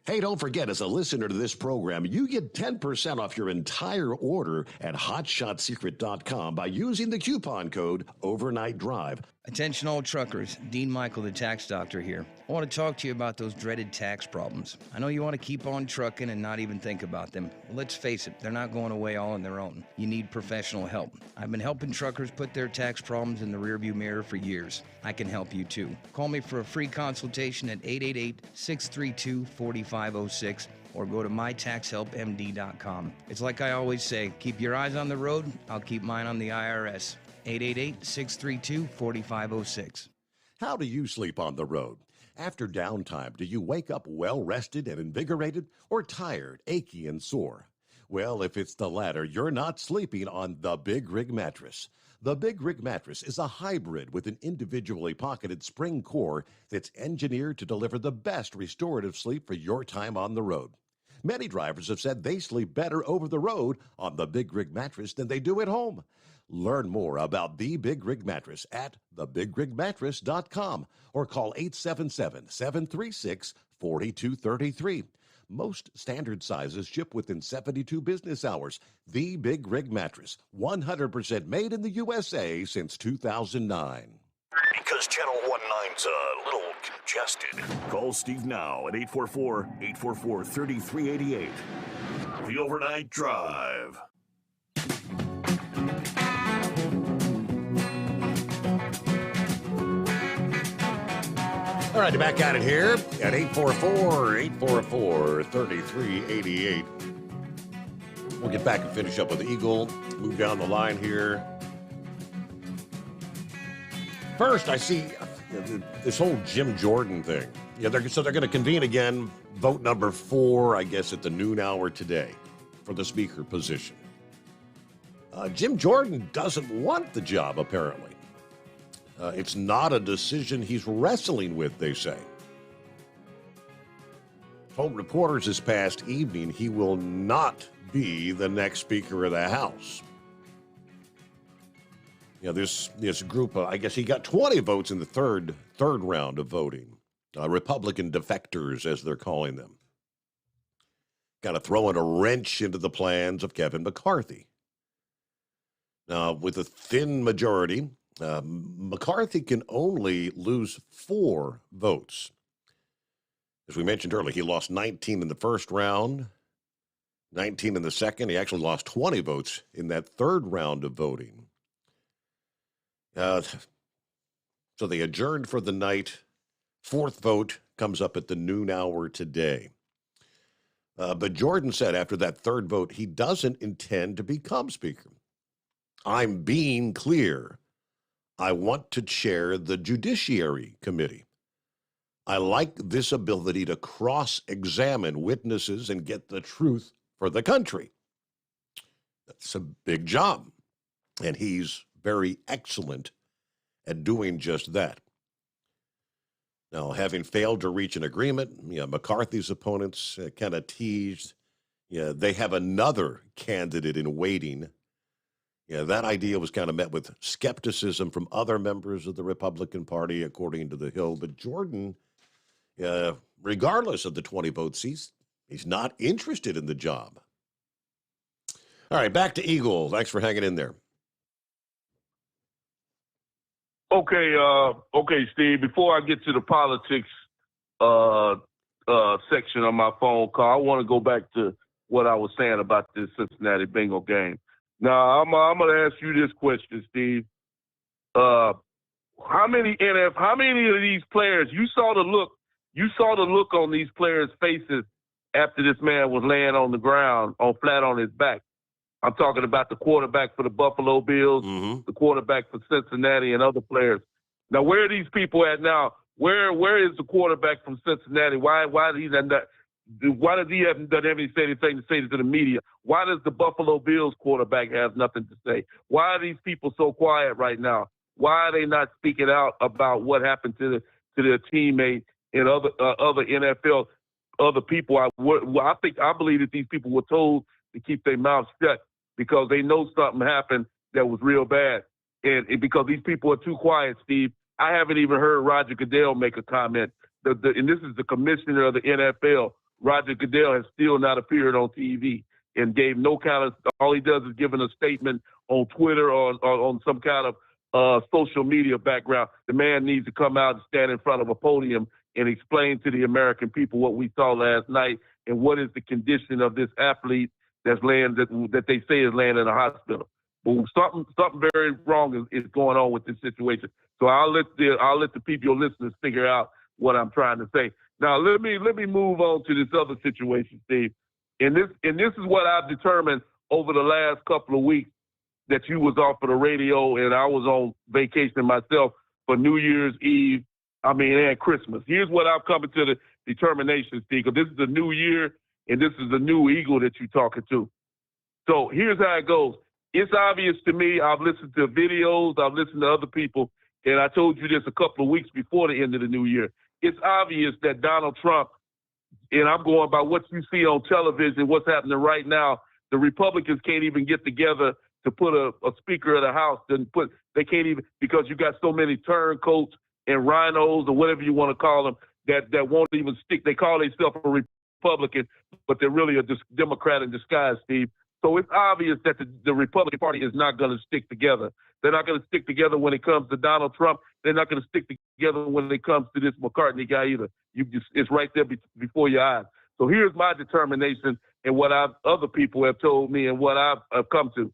Hey, don't forget, as a listener to this program, you get 10% off your entire order at hotshotsecret.com by using the coupon code Overnight Drive. Attention all truckers, Dean Michael, the tax doctor here. I want to talk to you about those dreaded tax problems. I know you want to keep on trucking and not even think about them. Well, let's face it, they're not going away all on their own. You need professional help. I've been helping truckers put their tax problems in the rearview mirror for years. I can help you too. Call me for a free consultation at 888-632-4506 or go to mytaxhelpmd.com. It's like I always say, keep your eyes on the road, I'll keep mine on the IRS. 888-632-4506. How do you sleep on the road? After downtime, do you wake up well-rested and invigorated or tired, achy, and sore? Well, if it's the latter, you're not sleeping on the Big Rig Mattress. The Big Rig Mattress is a hybrid with an individually pocketed spring core that's engineered to deliver the best restorative sleep for your time on the road. Many drivers have said they sleep better over the road on the Big Rig Mattress than they do at home. Learn more about the Big Rig Mattress at thebigrigmattress.com or call 877-736-4233. Most standard sizes ship within 72 business hours. The Big Rig Mattress, 100% made in the USA since 2009. Because Channel 19's a little congested. Call Steve now at 844-844-3388. The Overnight Drive. All right, back at it here at 844-844-3388. We'll get back and finish up with Eagle. Move down the line here. First, I see this whole Jim Jordan thing. Yeah, they're going to convene again, vote number 4, I guess, at the noon hour today for the speaker position. Jim Jordan doesn't want the job, apparently. It's not a decision he's wrestling with, they say. Told reporters this past evening he will not be the next Speaker of the House. You know, this group, I guess he got 20 votes in the third round of voting. Republican defectors, as they're calling them. Kind of throwing a wrench into the plans of Kevin McCarthy. Now, with a thin majority, McCarthy can only lose 4 votes. As we mentioned earlier, he lost 19 in the first round, 19 in the second. He actually lost 20 votes in that third round of voting. So they adjourned for the night. 4th vote comes up at the noon hour today. But Jordan said after that 3rd vote, he doesn't intend to become Speaker. I'm being clear. I want to chair the Judiciary Committee. I like this ability to cross-examine witnesses and get the truth for the country. That's a big job, and he's very excellent at doing just that. Now, having failed to reach an agreement, McCarthy's opponents kind of teased, they have another candidate in waiting. That idea was kind of met with skepticism from other members of the Republican Party, according to The Hill. But Jordan regardless of the 20 votes, he's not interested in the job. All right, back to Eagle. Thanks for hanging in there. Okay, Steve. Before I get to the politics section of my phone call, I want to go back to what I was saying about this Cincinnati Bengal game. Now, I'm going to ask you this question, Steve. How many of these players, you saw the look on these players' faces after this man was laying on the ground, flat on his back. I'm talking about the quarterback for the Buffalo Bills, the quarterback for Cincinnati, and other players. Now, where are these people at now? Where is the quarterback from Cincinnati? Why does he haven't done anything to say to the media? Why does the Buffalo Bills quarterback have nothing to say? Why are these people so quiet right now? Why are they not speaking out about what happened to their teammate and other NFL other people? I believe that these people were told to keep their mouths shut because they know something happened that was real bad, and because these people are too quiet, Steve. I haven't even heard Roger Goodell make a comment. And this is the commissioner of the NFL. Roger Goodell has still not appeared on TV and gave no kind of. All he does is giving a statement on Twitter or on some kind of social media background. The man needs to come out and stand in front of a podium and explain to the American people what we saw last night and what is the condition of this athlete that's laying that they say is laying in a hospital. But something very wrong is going on with this situation. So I'll let the people, your listeners, figure out what I'm trying to say. Now let me move on to this other situation, Steve. And this is what I've determined over the last couple of weeks that you was off of the radio and I was on vacation myself for New Year's Eve, and Christmas. Here's what I've come to the determination, Steve, because this is a new year and this is the new Eagle that you're talking to. So here's how it goes. It's obvious to me, I've listened to videos, I've listened to other people, and I told you this a couple of weeks before the end of the new year. It's obvious that Donald Trump, and I'm going by what you see on television, what's happening right now, the Republicans can't even get together to put a Speaker of the House. They can't even, because you got so many turncoats and rhinos or whatever you want to call them that won't even stick. They call themselves a Republican, but they're really a Democrat in disguise, Steve. So it's obvious that the Republican Party is not going to stick together. They're not going to stick together when it comes to Donald Trump. They're not going to stick together when it comes to this McCartney guy either. It's right there before your eyes. So here's my determination and what other people have told me and what I've come to.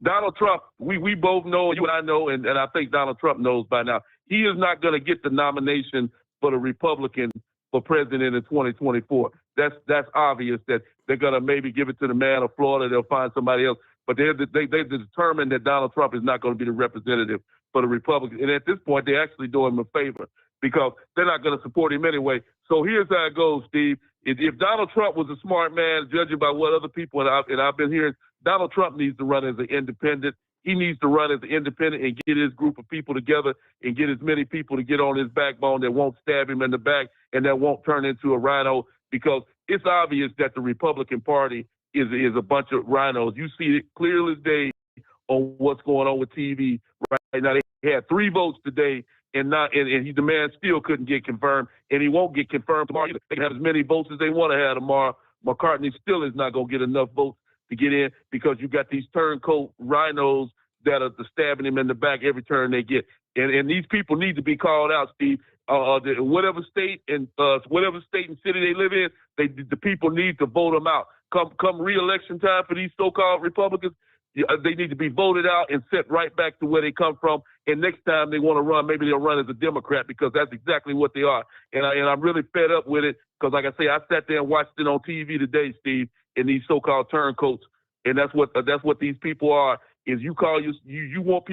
Donald Trump, we both know, you and I know, and I think Donald Trump knows by now, he is not going to get the nomination for the Republican for president in 2024. That's obvious that they're going to maybe give it to the man of Florida. They'll find somebody else. But they've determined that Donald Trump is not going to be the representative for the Republicans. And at this point, they're actually doing him a favor because they're not going to support him anyway. So here's how it goes, Steve. If Donald Trump was a smart man, judging by what other people, and I've been hearing, Donald Trump needs to run as an independent. He needs to run as an independent and get his group of people together and get as many people to get on his backbone that won't stab him in the back and that won't turn into a rhino, because it's obvious that the Republican Party is a bunch of rhinos. You see it clear as day on what's going on with TV right now. They had 3 votes today, and the man still couldn't get confirmed, and he won't get confirmed tomorrow either. They can have as many votes as they want to have tomorrow. McCartney still is not going to get enough votes to get in because you got these turncoat rhinos that are stabbing him in the back every turn they get. And these people need to be called out, Steve. Whatever state and city they live in, the people need to vote them out. Come re-election time for these so-called Republicans, they need to be voted out and sent right back to where they come from. And next time they want to run, maybe they'll run as a Democrat, because that's exactly what they are. And I'm really fed up with it because, like I say, I sat there and watched it on TV today, Steve, and these so-called turncoats. And that's what these people are. Is you want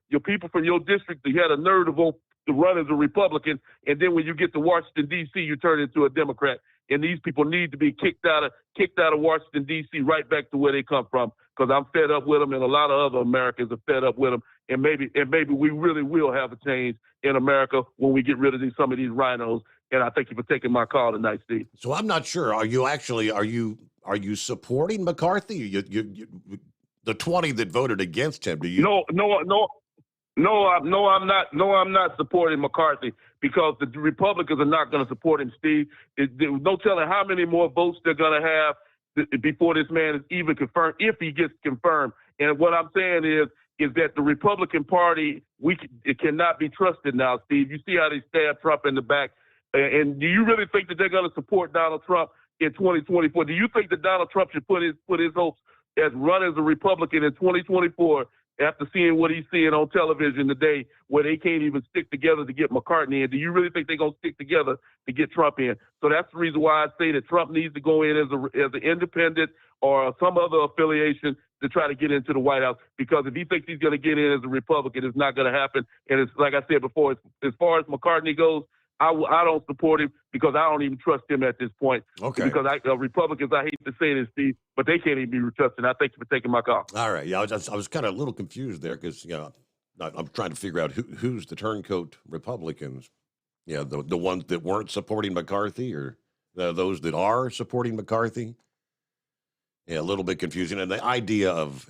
your people from your district to have a nerve to vote to run as a Republican, and then when you get to Washington D.C., you turn into a Democrat. And these people need to be kicked out of Washington D.C. right back to where they come from, because I'm fed up with them, and a lot of other Americans are fed up with them. And maybe we really will have a change in America when we get rid of some of these rhinos. And I thank you for taking my call tonight, Steve. So I'm not sure. Are you supporting McCarthy? The 20 that voted against him? Do you? No. No, I'm not. No, I'm not supporting McCarthy because the Republicans are not going to support him, Steve. No telling how many more votes they're going to have before this man is even confirmed, if he gets confirmed. And what I'm saying is that the Republican Party, it cannot be trusted now, Steve. You see how they stab Trump in the back. And do you really think that they're going to support Donald Trump in 2024? Do you think that Donald Trump should put his hopes as run as a Republican in 2024 after seeing what he's seeing on television today, where they can't even stick together to get McCartney in? Do you really think they're going to stick together to get Trump in? So that's the reason why I say that Trump needs to go in as an independent or some other affiliation to try to get into the White House. Because if he thinks he's going to get in as a Republican, it's not going to happen. And it's like I said before, as far as McCartney goes, I don't support him because I don't even trust him at this point. Okay. Because Republicans, I hate to say this, Steve, but they can't even be trusted. I thank you for taking my call. All right. Yeah, I was kind of a little confused there because I'm trying to figure out who's the turncoat Republicans. Yeah, the ones that weren't supporting McCarthy or those that are supporting McCarthy. Yeah, a little bit confusing. And the idea of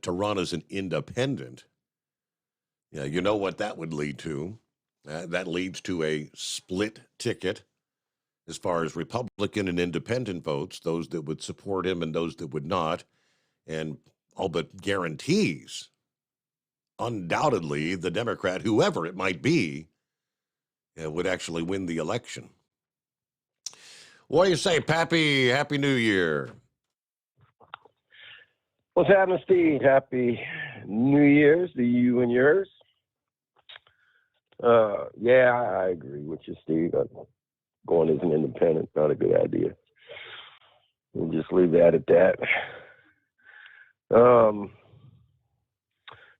to run as an independent, yeah, you know what that would lead to. That leads to a split ticket as far as Republican and independent votes, those that would support him and those that would not, and all but guarantees, undoubtedly, the Democrat, whoever it might be, would actually win the election. What do you say, Pappy? Happy New Year. What's happening, Steve? Happy New Year's to you and yours. Yeah, I agree with you, Steve. Going as an independent, not a good idea. We'll just leave that at that.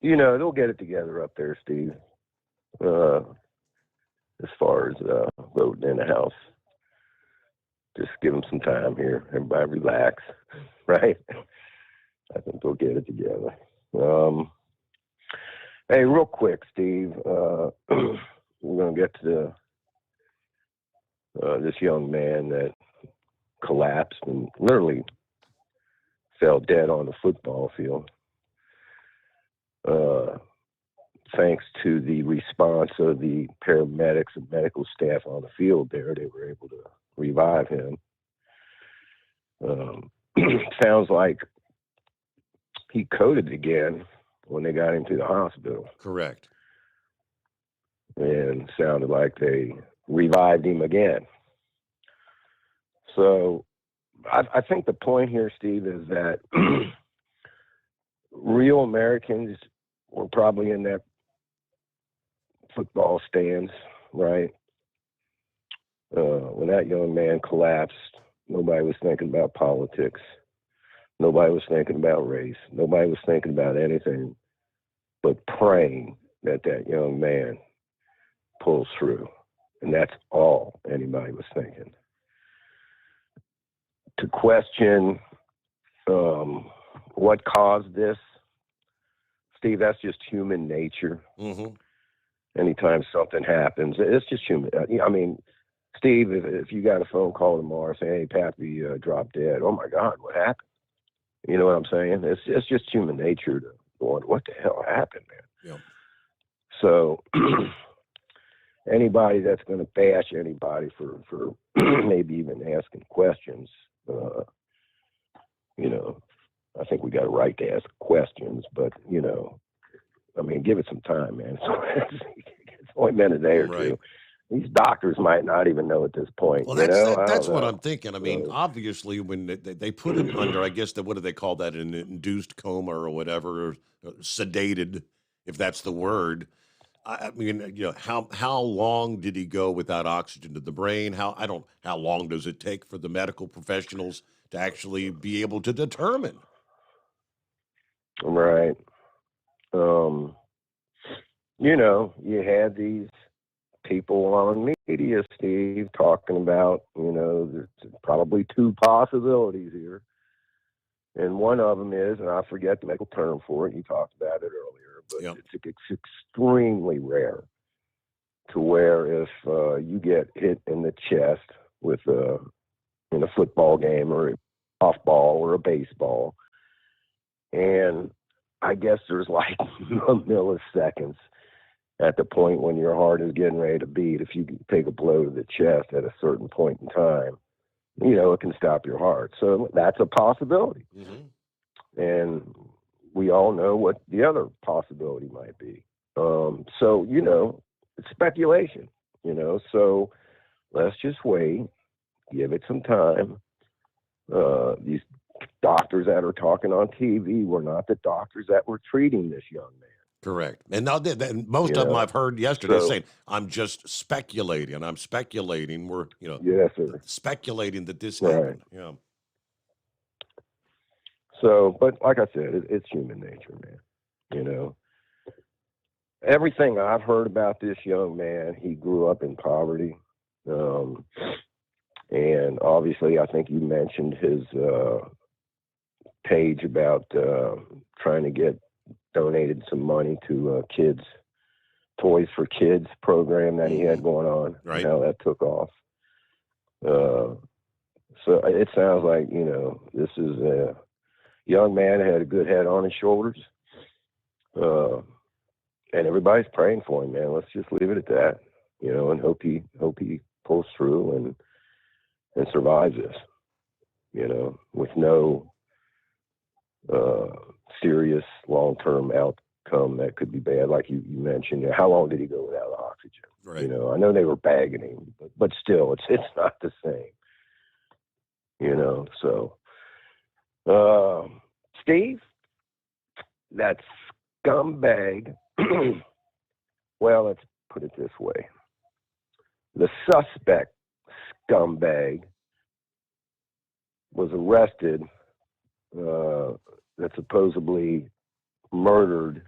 They'll get it together up there, Steve. As far as voting in the House, just give them some time here. Everybody relax, right? I think they'll get it together. Hey, real quick, Steve. We're going to get to this young man that collapsed and literally fell dead on the football field. Thanks to the response of the paramedics and medical staff on the field there, they were able to revive him. Sounds like he coded again when they got him to the hospital. Correct. And sounded like they revived him again. So I think the point here, Steve, is that real Americans were probably in that football stands, right? When that young man collapsed, nobody was thinking about politics. Nobody was thinking about race. Nobody was thinking about anything but praying that that young man pulls through. And that's all anybody was thinking. To question what caused this, Steve, that's just human nature. Mm-hmm. Anytime something happens, it's just human. I mean, Steve, if you got a phone call tomorrow saying, hey, Pappy dropped dead, oh my God, what happened? You know what I'm saying? It's just human nature to wonder what the hell happened, man. Yep. So anybody that's going to bash anybody for maybe even asking questions, I think we got a right to ask questions, but, I mean, give it some time, man. It's only been a day or two. These doctors might not even know at this point. Well, that's what I'm thinking. I mean, obviously, when they put him under, I guess, what do they call that, an induced coma or whatever, or sedated, if that's the word. I mean, how long did he go without oxygen to the brain? How long does it take for the medical professionals to actually be able to determine? Right. You had these people on media, Steve, talking about, there's probably two possibilities here. And one of them is, and I forget the medical term for it, you talked about it earlier, but it's extremely rare to where if you get hit in the chest with in a football game or a softball or a baseball, and I guess there's like milliseconds at the point when your heart is getting ready to beat. If you take a blow to the chest at a certain point in time, it can stop your heart. So that's a possibility. And we all know what the other possibility might be. So, it's speculation, so let's just wait, give it some time. These doctors that are talking on TV were not the doctors that were treating this young man. Correct. And now, most of them I've heard yesterday saying, I'm just speculating. I'm speculating. We're, yes, sir. speculating that this happened. Yeah. So, but like I said, it's human nature, man. Everything I've heard about this young man, he grew up in poverty. And obviously, I think you mentioned his page about trying to get donated some money to kids, Toys for Kids program that he had going on, and how that took off. So it sounds like, this is a young man who had a good head on his shoulders. And everybody's praying for him, man. Let's just leave it at that, and hope he pulls through and survives this, with no serious long-term outcome that could be bad. Like you mentioned, how long did he go without oxygen? Right. I know they were bagging him, but still, it's not the same. So Steve, that scumbag. Well, let's put it this way: the suspect scumbag was arrested. That supposedly murdered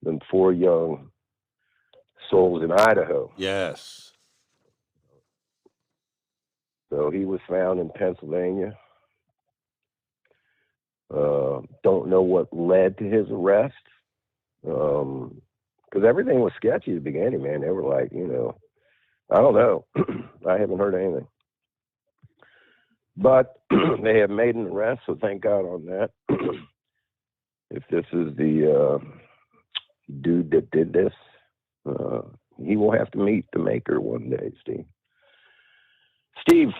them 4 young souls in Idaho. Yes. So he was found in Pennsylvania. Don't know what led to his arrest. Because everything was sketchy at the beginning, man. They were like, I don't know. I haven't heard anything. But they have made an arrest, so thank God on that. If this is the dude that did this, he will have to meet the maker one day, Steve. Steve,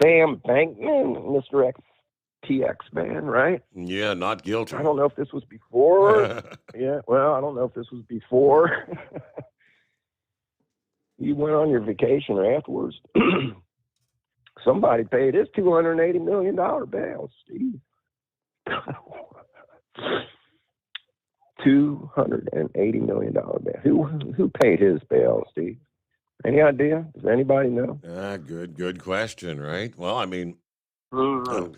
Sam Bankman, Mr. XTX man, right? Yeah, not guilty. I don't know if this was before. Yeah, well, I don't know if this was before. You went on your vacation or afterwards. Somebody paid his $280 million bail, Steve. $280 million bail. Who paid his bail, Steve? Any idea? Does anybody know? Good question, right? Well, I mean, of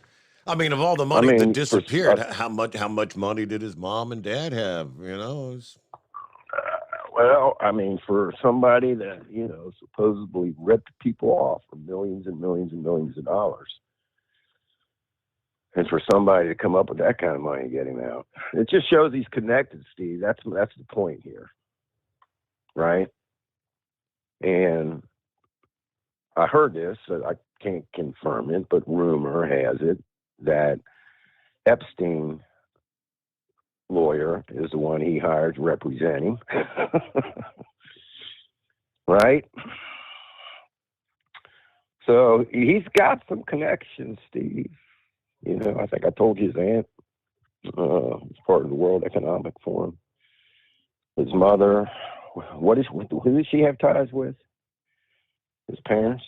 all the money that disappeared, how much money did his mom and dad have? Well, I mean, for somebody that, supposedly ripped people off for millions and millions and millions of dollars, and for somebody to come up with that kind of money getting out, it just shows he's connected, Steve. That's the point here, right? And I heard this, I can't confirm it, but rumor has it that Epstein lawyer is the one he hired to represent him. Right? So he's got some connections, Steve. I think I told you his aunt was part of the World Economic Forum. His mother, who does she have ties with? His parents?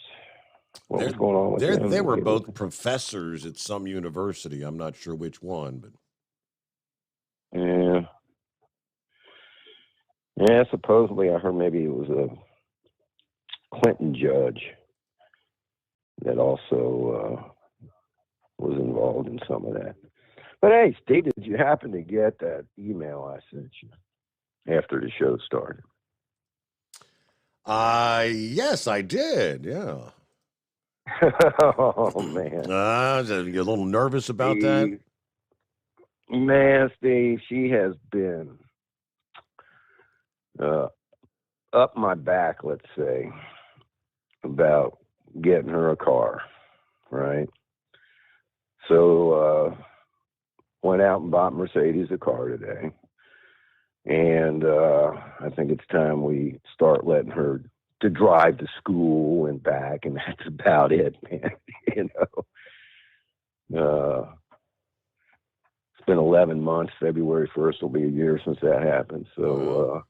What was going on with them? They were both professors at some university. I'm not sure which one, but yeah, supposedly I heard maybe it was a Clinton judge that also was involved in some of that. But hey, Steve, did you happen to get that email I sent you after the show started? Yes, I did. Yeah. Oh man, you're a little nervous about that? Man, Steve, she has been up my back, let's say, about getting her a car, right? So went out and bought Mercedes a car today. And I think it's time we start letting her to drive to school and back, and that's about it, man. You know, it's been 11 months. February 1st will be a year since that happened. So,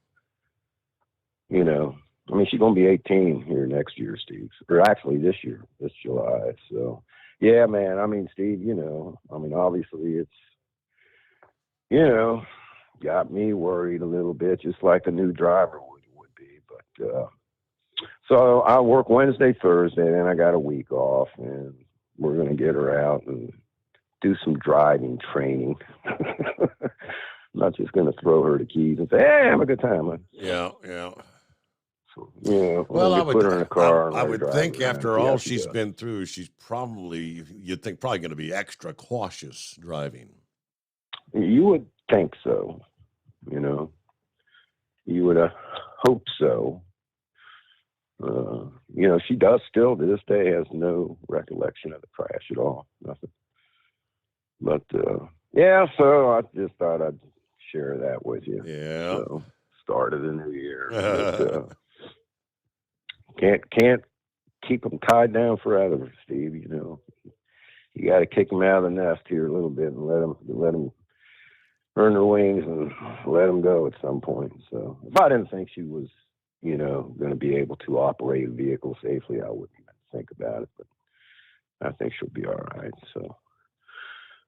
you know, I mean, she's going to be 18 here next year, Steve, or actually this year, this July. So, yeah, man. I mean, Steve, you know, I mean, obviously it's, you know, got me worried a little bit, just like a new driver would be. But so I work Wednesday, Thursday, and I got a week off, and we're going to get her out and do some driving training. I'm not just going to throw her the keys and say, "Hey, have a good time." Man. Yeah, yeah. So, you know, Well, I put her in a car. I would think after all she's does. been through, she's probably, you'd think, probably going to be extra cautious driving. You would think so. You know, you would hope so. You know, she does still to this day has no recollection of the crash at all. Nothing. But yeah, so I just thought I'd share that with you. Yeah. So start of the new year. But, can't keep them tied down forever, Steve. You know, you got to kick them out of the nest here a little bit and let them earn their wings and let them go at some point. So if I didn't think she was, you know, going to be able to operate a vehicle safely, I wouldn't even think about it. But I think she'll be all right. So,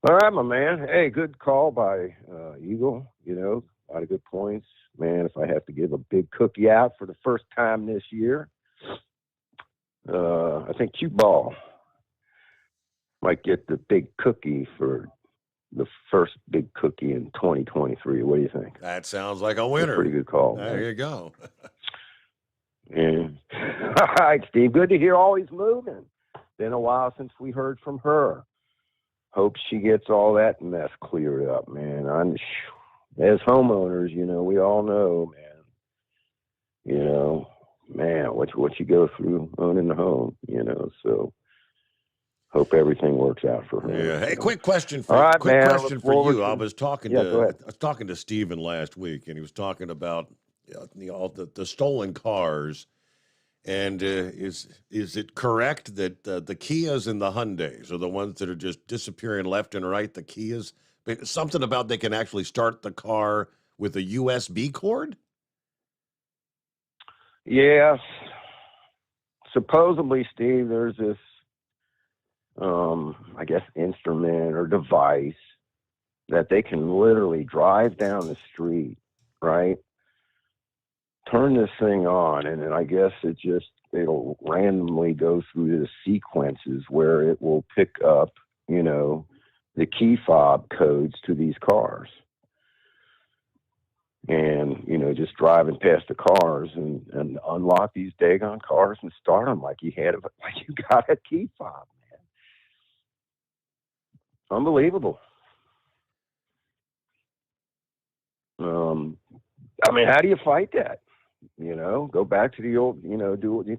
all right, my man. Hey, good call by Eagle. You know, a lot of good points. Man, if I have to give a big cookie out for the first time this year, I think Cue Ball might get the big cookie for the first big cookie in 2023. What do you think? That sounds like a winner. That's a pretty good call. There man. you go. Yeah. All right, Steve. Good to hear always moving. Been a while since we heard from her. Hope she gets all that mess cleared up, man. As homeowners, you know, we all know, man. You know, man, what you go through owning the home, you know. So hope everything works out for her. Yeah. Hey, so. quick question for all right, quick man, question for you. I was talking go ahead. to Steven last week, and he was talking about the stolen cars. And is it correct that the Kias and the Hyundais are the ones that are just disappearing left and right? The Kias, something about they can actually start the car with a USB cord? Yes. Supposedly, Steve, there's this, I guess, instrument or device that they can literally drive down the street, right? Turn this thing on, and then I guess it'll randomly go through the sequences where it will pick up, you know, the key fob codes to these cars. And, you know, just driving past the cars and unlock these daggone cars and start them like you got a key fob, man. Unbelievable. I mean, how do you fight that? You know, go back to the old, you know,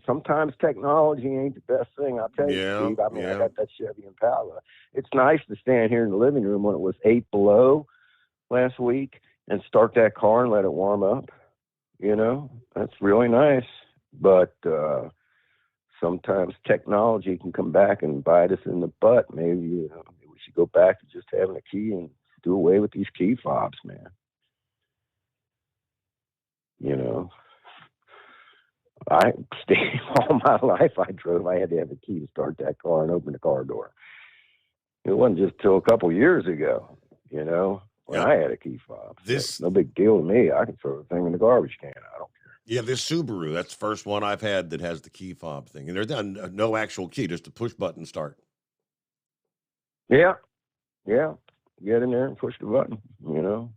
sometimes technology ain't the best thing. I'll tell you, Steve. I mean, I got that Chevy Impala. It's nice to stand here in the living room when it was 8 below last week and start that car and let it warm up. You know, that's really nice. But sometimes technology can come back and bite us in the butt. Maybe, you know, we should go back to just having a key and do away with these key fobs, man. You know, all my life I had to have a key to start that car and open the car door. It wasn't just till a couple years ago, you know, when I had a key fob. So no big deal to me. I can throw the thing in the garbage can. I don't care. Yeah, this Subaru, that's the first one I've had that has the key fob thing. And there's no actual key, just a push button start. Yeah. Yeah. Get in there and push the button, you know.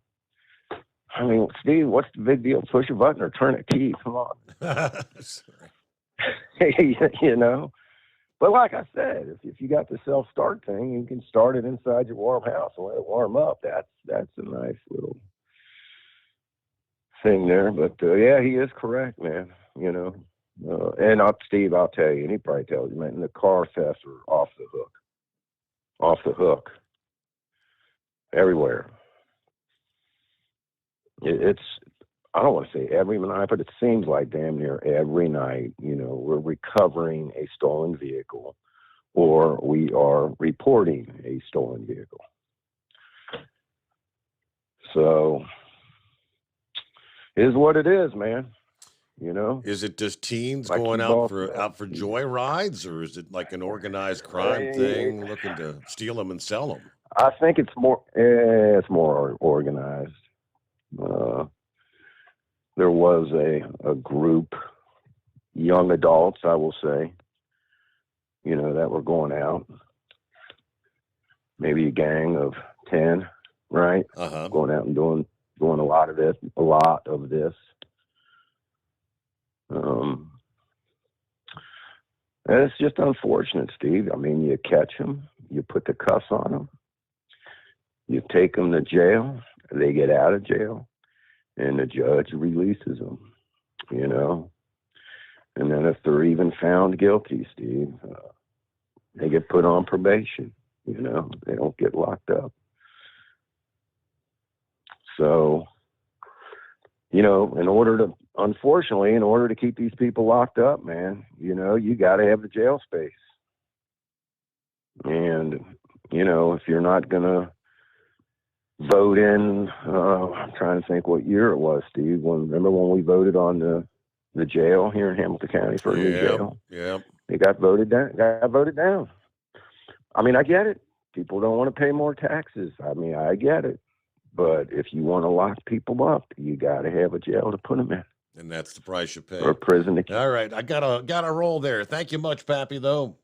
I mean, Steve, what's the big deal? Push a button or turn a key? Come on. You know? But like I said, if you got the self-start thing, you can start it inside your warm house and let it warm up. That's a nice little thing there. But, yeah, he is correct, man. You know? And Steve, I'll tell you, and he probably tells you, man, the car thefts are off the hook. Off the hook. everywhere. It's, I don't want to say every night, but it seems like damn near every night, we're recovering a stolen vehicle or we are reporting a stolen vehicle. So, it is what it is, man. Is it just teens Like going you out both for joy rides, or is it like an organized crime thing looking to steal them and sell them? I think it's more organized. There was a group, young adults, I will say, that were going out. Maybe a gang of 10, right? Going out and doing a lot of this. And it's just unfortunate, Steve. I mean, you catch them, you put the cuffs on them, you take them to jail, they get out of jail, and the judge releases them, And then if they're even found guilty, Steve, they get put on probation, they don't get locked up. So, in order to keep these people locked up, man, you got to have the jail space. And, if you're not going to vote in, I'm trying to think what year it was, Steve. Remember when we voted on the jail here in Hamilton County for a new jail? Yeah. It got voted down. I mean, I get it. People don't want to pay more taxes. I mean, I get it. But if you want to lock people up, you got to have a jail to put them in. And that's the price you pay. Or prison. All right, I gotta roll there. Thank you much, Pappy, though.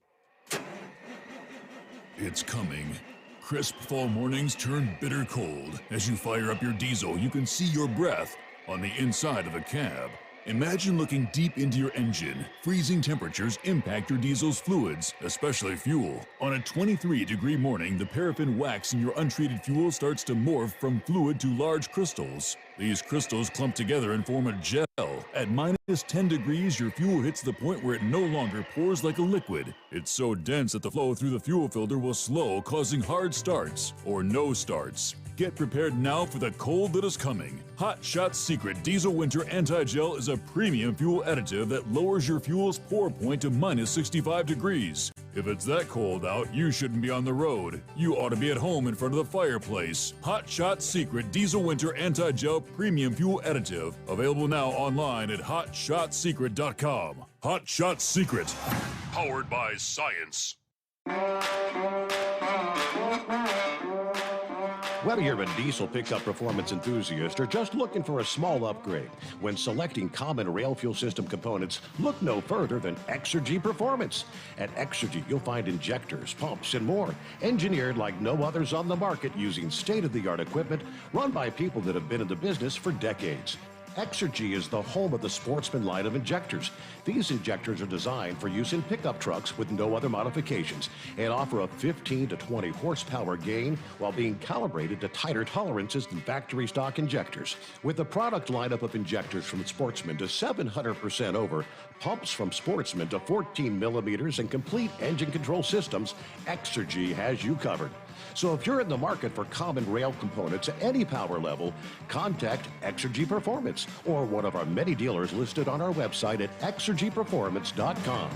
It's coming. Crisp fall mornings turn bitter cold. As you fire up your diesel, you can see your breath on the inside of a cab. Imagine looking deep into your engine. Freezing temperatures impact your diesel's fluids, especially fuel. On a 23-degree morning, the paraffin wax in your untreated fuel starts to morph from fluid to large crystals. These crystals clump together and form a gel. At minus 10 degrees, your fuel hits the point where it no longer pours like a liquid. It's so dense that the flow through the fuel filter will slow, causing hard starts or no starts. Get prepared now for the cold that is coming. Hot Shot Secret Diesel Winter Anti-Gel is a premium fuel additive that lowers your fuel's pour point to minus 65 degrees. If it's that cold out, you shouldn't be on the road. You ought to be at home in front of the fireplace. Hot Shot Secret Diesel Winter Anti-Gel Premium Fuel Additive. Available now online at hotshotsecret.com. Hot Shot Secret. Powered by science. Whether you're a diesel pickup performance enthusiast or just looking for a small upgrade, when selecting common rail fuel system components, look no further than Exergy Performance. At Exergy, you'll find injectors, pumps, and more, engineered like no others on the market using state-of-the-art equipment run by people that have been in the business for decades. Exergy is the home of the Sportsman line of injectors. These injectors are designed for use in pickup trucks with no other modifications and offer a 15 to 20 horsepower gain while being calibrated to tighter tolerances than factory stock injectors. With a product lineup of injectors from Sportsman to 700% over, pumps from Sportsman to 14 millimeters, and complete engine control systems, Exergy has you covered. So if you're in the market for common rail components at any power level, contact Exergy Performance or one of our many dealers listed on our website at exergyperformance.com.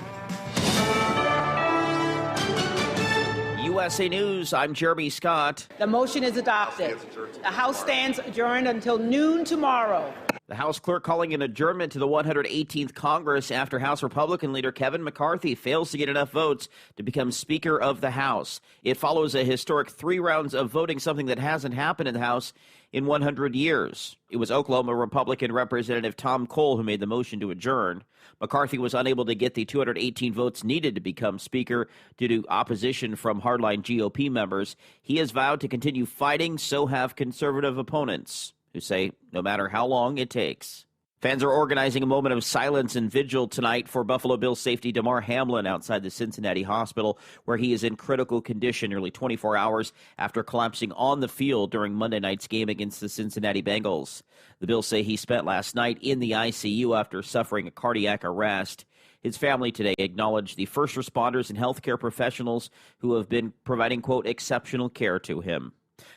USA News, I'm Jeremy Scott. The motion is adopted. The House stands adjourned until noon tomorrow. The House clerk calling an adjournment to the 118th Congress after House Republican leader Kevin McCarthy fails to get enough votes to become Speaker of the House. It follows a historic 3 rounds of voting, something that hasn't happened in the House in 100 years. It was Oklahoma Republican Representative Tom Cole who made the motion to adjourn. McCarthy was unable to get the 218 votes needed to become Speaker due to opposition from hardline GOP members. He has vowed to continue fighting, so have conservative opponents, who say no matter how long it takes. Fans are organizing a moment of silence and vigil tonight for Buffalo Bills safety Damar Hamlin outside the Cincinnati hospital, where he is in critical condition nearly 24 hours after collapsing on the field during Monday night's game against the Cincinnati Bengals. The Bills say he spent last night in the ICU after suffering a cardiac arrest. His family today acknowledged the first responders and healthcare professionals who have been providing, quote, exceptional care to him.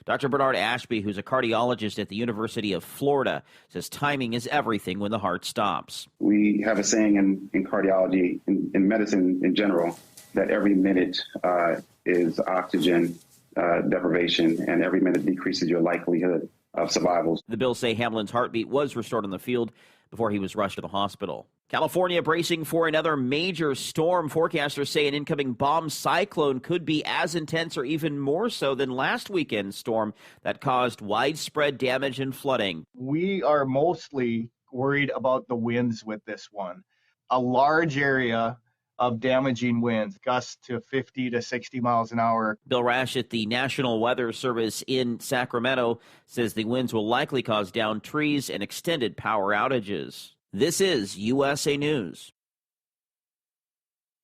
Dr. Bernard Ashby, who's a cardiologist at the University of Florida, says timing is everything when the heart stops. We have a saying in cardiology, in medicine in general, that every minute is oxygen deprivation, and every minute decreases your likelihood of survival. The Bills say Hamlin's heartbeat was restored on the field before he was rushed to the hospital. California bracing for another major storm. Forecasters say an incoming bomb cyclone could be as intense or even more so than last weekend's storm that caused widespread damage and flooding. We are mostly worried about the winds with this one. A large area of damaging winds, gusts to 50 to 60 miles an hour. Bill Rash at the National Weather Service in Sacramento says the winds will likely cause downed trees and extended power outages. This is USA News.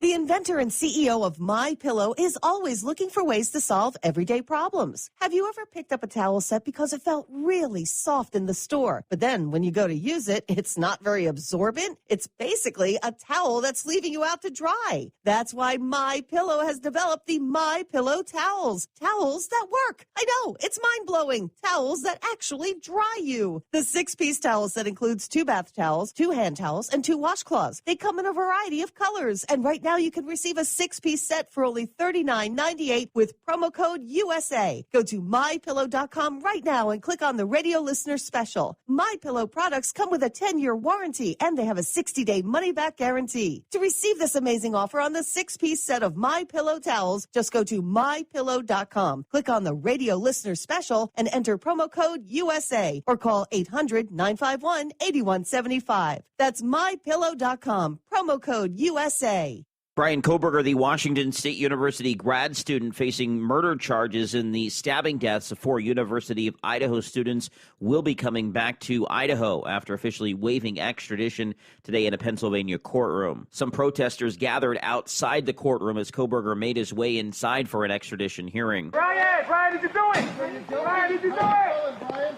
The inventor and CEO of MyPillow is always looking for ways to solve everyday problems. Have you ever picked up a towel set because it felt really soft in the store, but then when you go to use it, it's not very absorbent? It's basically a towel that's leaving you out to dry. That's why MyPillow has developed the MyPillow towels. Towels that work. I know, it's mind-blowing. Towels that actually dry you. The 6-piece towel set includes 2 bath towels, 2 hand towels, and 2 washcloths. They come in a variety of colors, and right now you can receive a 6-piece set for only $39.98 with promo code USA. Go to MyPillow.com right now and click on the radio listener special. MyPillow products come with a 10-year warranty and they have a 60-day money-back guarantee. To receive this amazing offer on the 6-piece set of MyPillow towels, just go to MyPillow.com. Click on the radio listener special and enter promo code USA or call 800-951-8175. That's MyPillow.com. Promo code USA. Brian Koberger, the Washington State University grad student facing murder charges in the stabbing deaths of 4 University of Idaho students, will be coming back to Idaho after officially waiving extradition today in a Pennsylvania courtroom. Some protesters gathered outside the courtroom as Koberger made his way inside for an extradition hearing. Brian, what you doing? Brian, what you doing?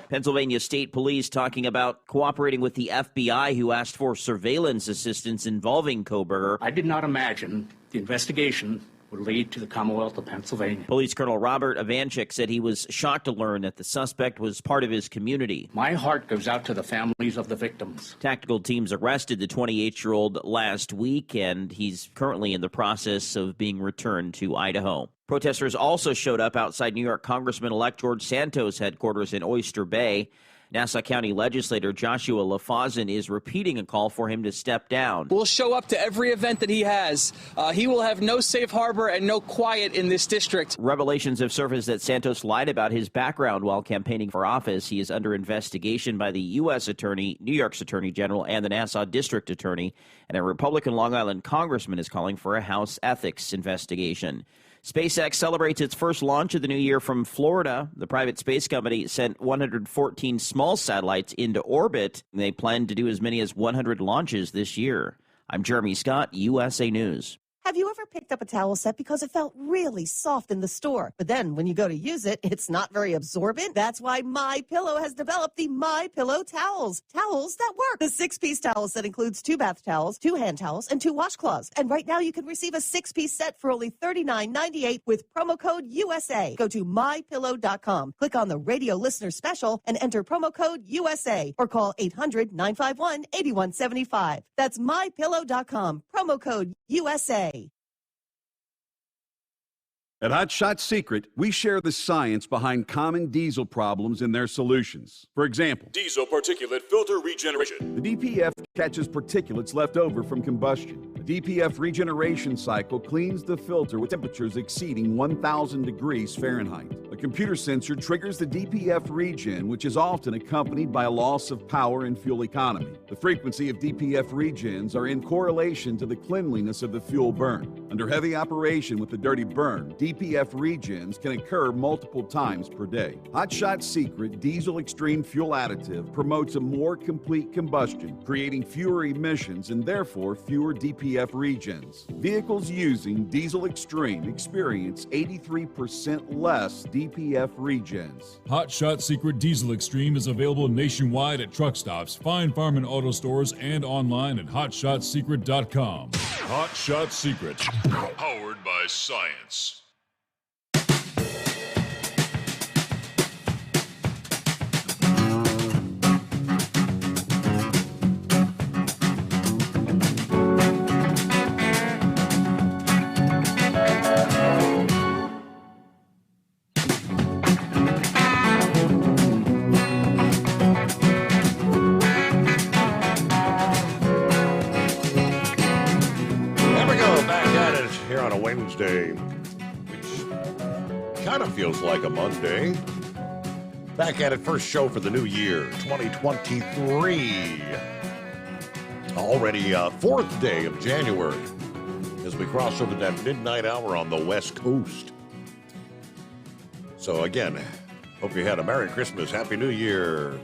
Pennsylvania State Police talking about cooperating with the FBI, who asked for surveillance assistance involving Koberger. I did not imagine the investigation would lead to the Commonwealth of Pennsylvania. Police Colonel Robert Ivanchik said he was shocked to learn that the suspect was part of his community. My heart goes out to the families of the victims. Tactical teams arrested the 28-year-old last week, and he's currently in the process of being returned to Idaho. Protesters also showed up outside New York Congressman-elect George Santos' headquarters in Oyster Bay. Nassau County legislator Joshua LaFazen is repeating a call for him to step down. We'll show up to every event that he has. He will have no safe harbor and no quiet in this district. Revelations have surfaced that Santos lied about his background while campaigning for office. He is under investigation by the U.S. Attorney, New York's Attorney General, and the Nassau District Attorney. And a Republican Long Island congressman is calling for a House ethics investigation. SpaceX celebrates its first launch of the new year from Florida. The private space company sent 114 small satellites into orbit. They plan to do as many as 100 launches this year. I'm Jeremy Scott, USA News. Have you ever picked up a towel set because it felt really soft in the store, but then when you go to use it, it's not very absorbent? That's why MyPillow has developed the MyPillow towels. Towels that work. The 6-piece towel set includes 2 bath towels, 2 hand towels, and 2 washcloths. And right now you can receive a 6-piece set for only $39.98 with promo code USA. Go to MyPillow.com. Click on the radio listener special and enter promo code USA or call 800-951-8175. That's MyPillow.com. Promo code USA. At Hot Shot Secret, we share the science behind common diesel problems and their solutions. For example, diesel particulate filter regeneration. The DPF catches particulates left over from combustion. The DPF regeneration cycle cleans the filter with temperatures exceeding 1,000 degrees Fahrenheit. A computer sensor triggers the DPF regen, which is often accompanied by a loss of power and fuel economy. The frequency of DPF regens are in correlation to the cleanliness of the fuel burn. Under heavy operation with the dirty burn, DPF regens can occur multiple times per day. Hot Shot Secret Diesel Extreme Fuel Additive promotes a more complete combustion, creating fewer emissions and therefore fewer DPF regens. Vehicles using Diesel Extreme experience 83% less DPF regens. Hot Shot Secret Diesel Extreme is available nationwide at truck stops, Fine Farm and auto stores, and online at hotshotsecret.com. Hot Shot Secret, powered by science. Wednesday, which kind of feels like a Monday. Back at it, first show for the new year, 2023. Already fourth day of January as we cross over that midnight hour on the West Coast. So again, hope you had a Merry Christmas, Happy New Year.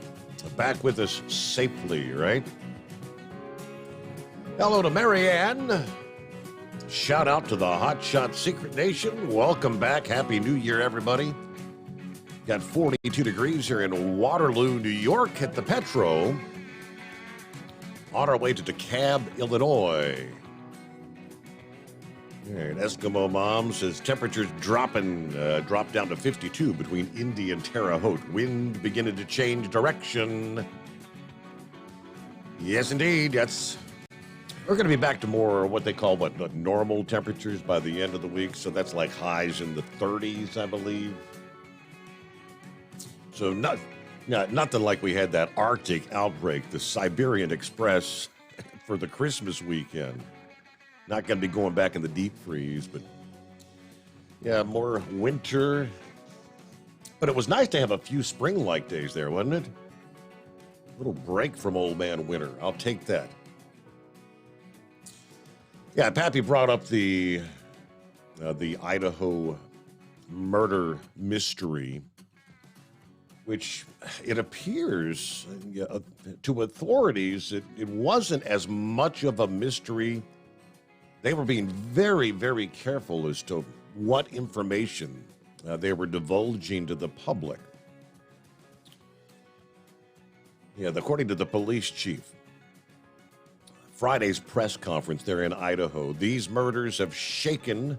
Back with us safely, right? Hello to Marianne. Shout out to the Hot Shot Secret Nation. Welcome back. Happy New Year, everybody. Got 42 degrees here in Waterloo, New York at the Petro. On our way to DeKalb, Illinois. All right, Eskimo Mom says temperatures dropped down to 52 between Indy and Terre Haute. Wind beginning to change direction. Yes, indeed. We're going to be back to more what they call normal temperatures by the end of the week. So that's like highs in the 30s, I believe. So nothing like we had that Arctic outbreak, the Siberian Express for the Christmas weekend. Not going to be going back in the deep freeze, but yeah, more winter. But it was nice to have a few spring-like days there, wasn't it? A little break from old man winter. I'll take that. Yeah, Pappy brought up the Idaho murder mystery, which it appears to authorities it wasn't as much of a mystery. They were being very, very careful as to what information they were divulging to the public. Yeah, according to the police chief, Friday's press conference there in Idaho, these murders have shaken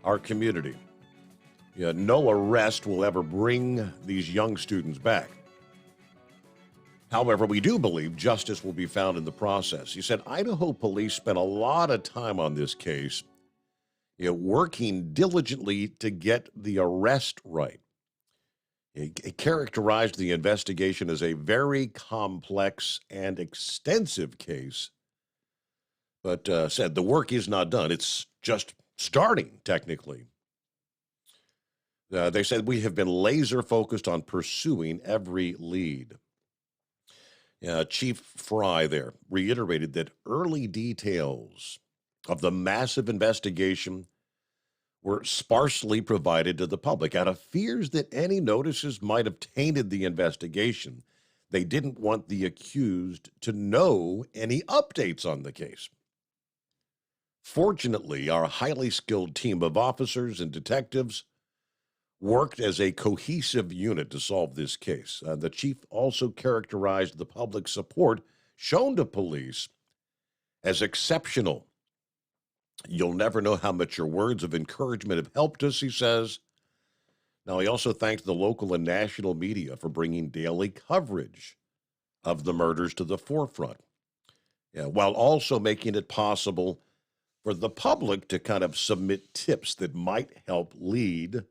our community. Yeah, no arrest will ever bring these young students back. However, we do believe justice will be found in the process. He said Idaho police spent a lot of time on this case, working diligently to get the arrest right. He characterized the investigation as a very complex and extensive case, but said the work is not done. It's just starting, technically. They said we have been laser focused on pursuing every lead. Chief Fry there reiterated that early details of the massive investigation were sparsely provided to the public out of fears that any notices might have tainted the investigation. They didn't want the accused to know any updates on the case. Fortunately, our highly skilled team of officers and detectives worked as a cohesive unit to solve this case. The chief also characterized the public support shown to police as exceptional. You'll never know how much your words of encouragement have helped us, he says. Now, he also thanked the local and national media for bringing daily coverage of the murders to the forefront, while also making it possible for the public to kind of submit tips that might help lead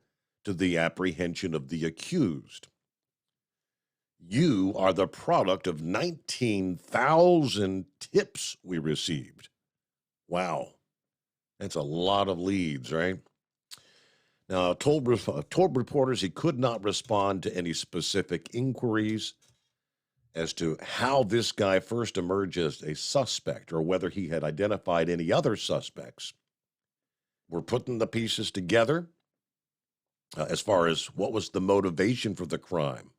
to the apprehension of the accused. You are the product of 19,000 tips we received. Wow. That's a lot of leads, right? Now, told reporters he could not respond to any specific inquiries as to how this guy first emerged as a suspect or whether he had identified any other suspects. We're putting the pieces together as far as what was the motivation for the crime.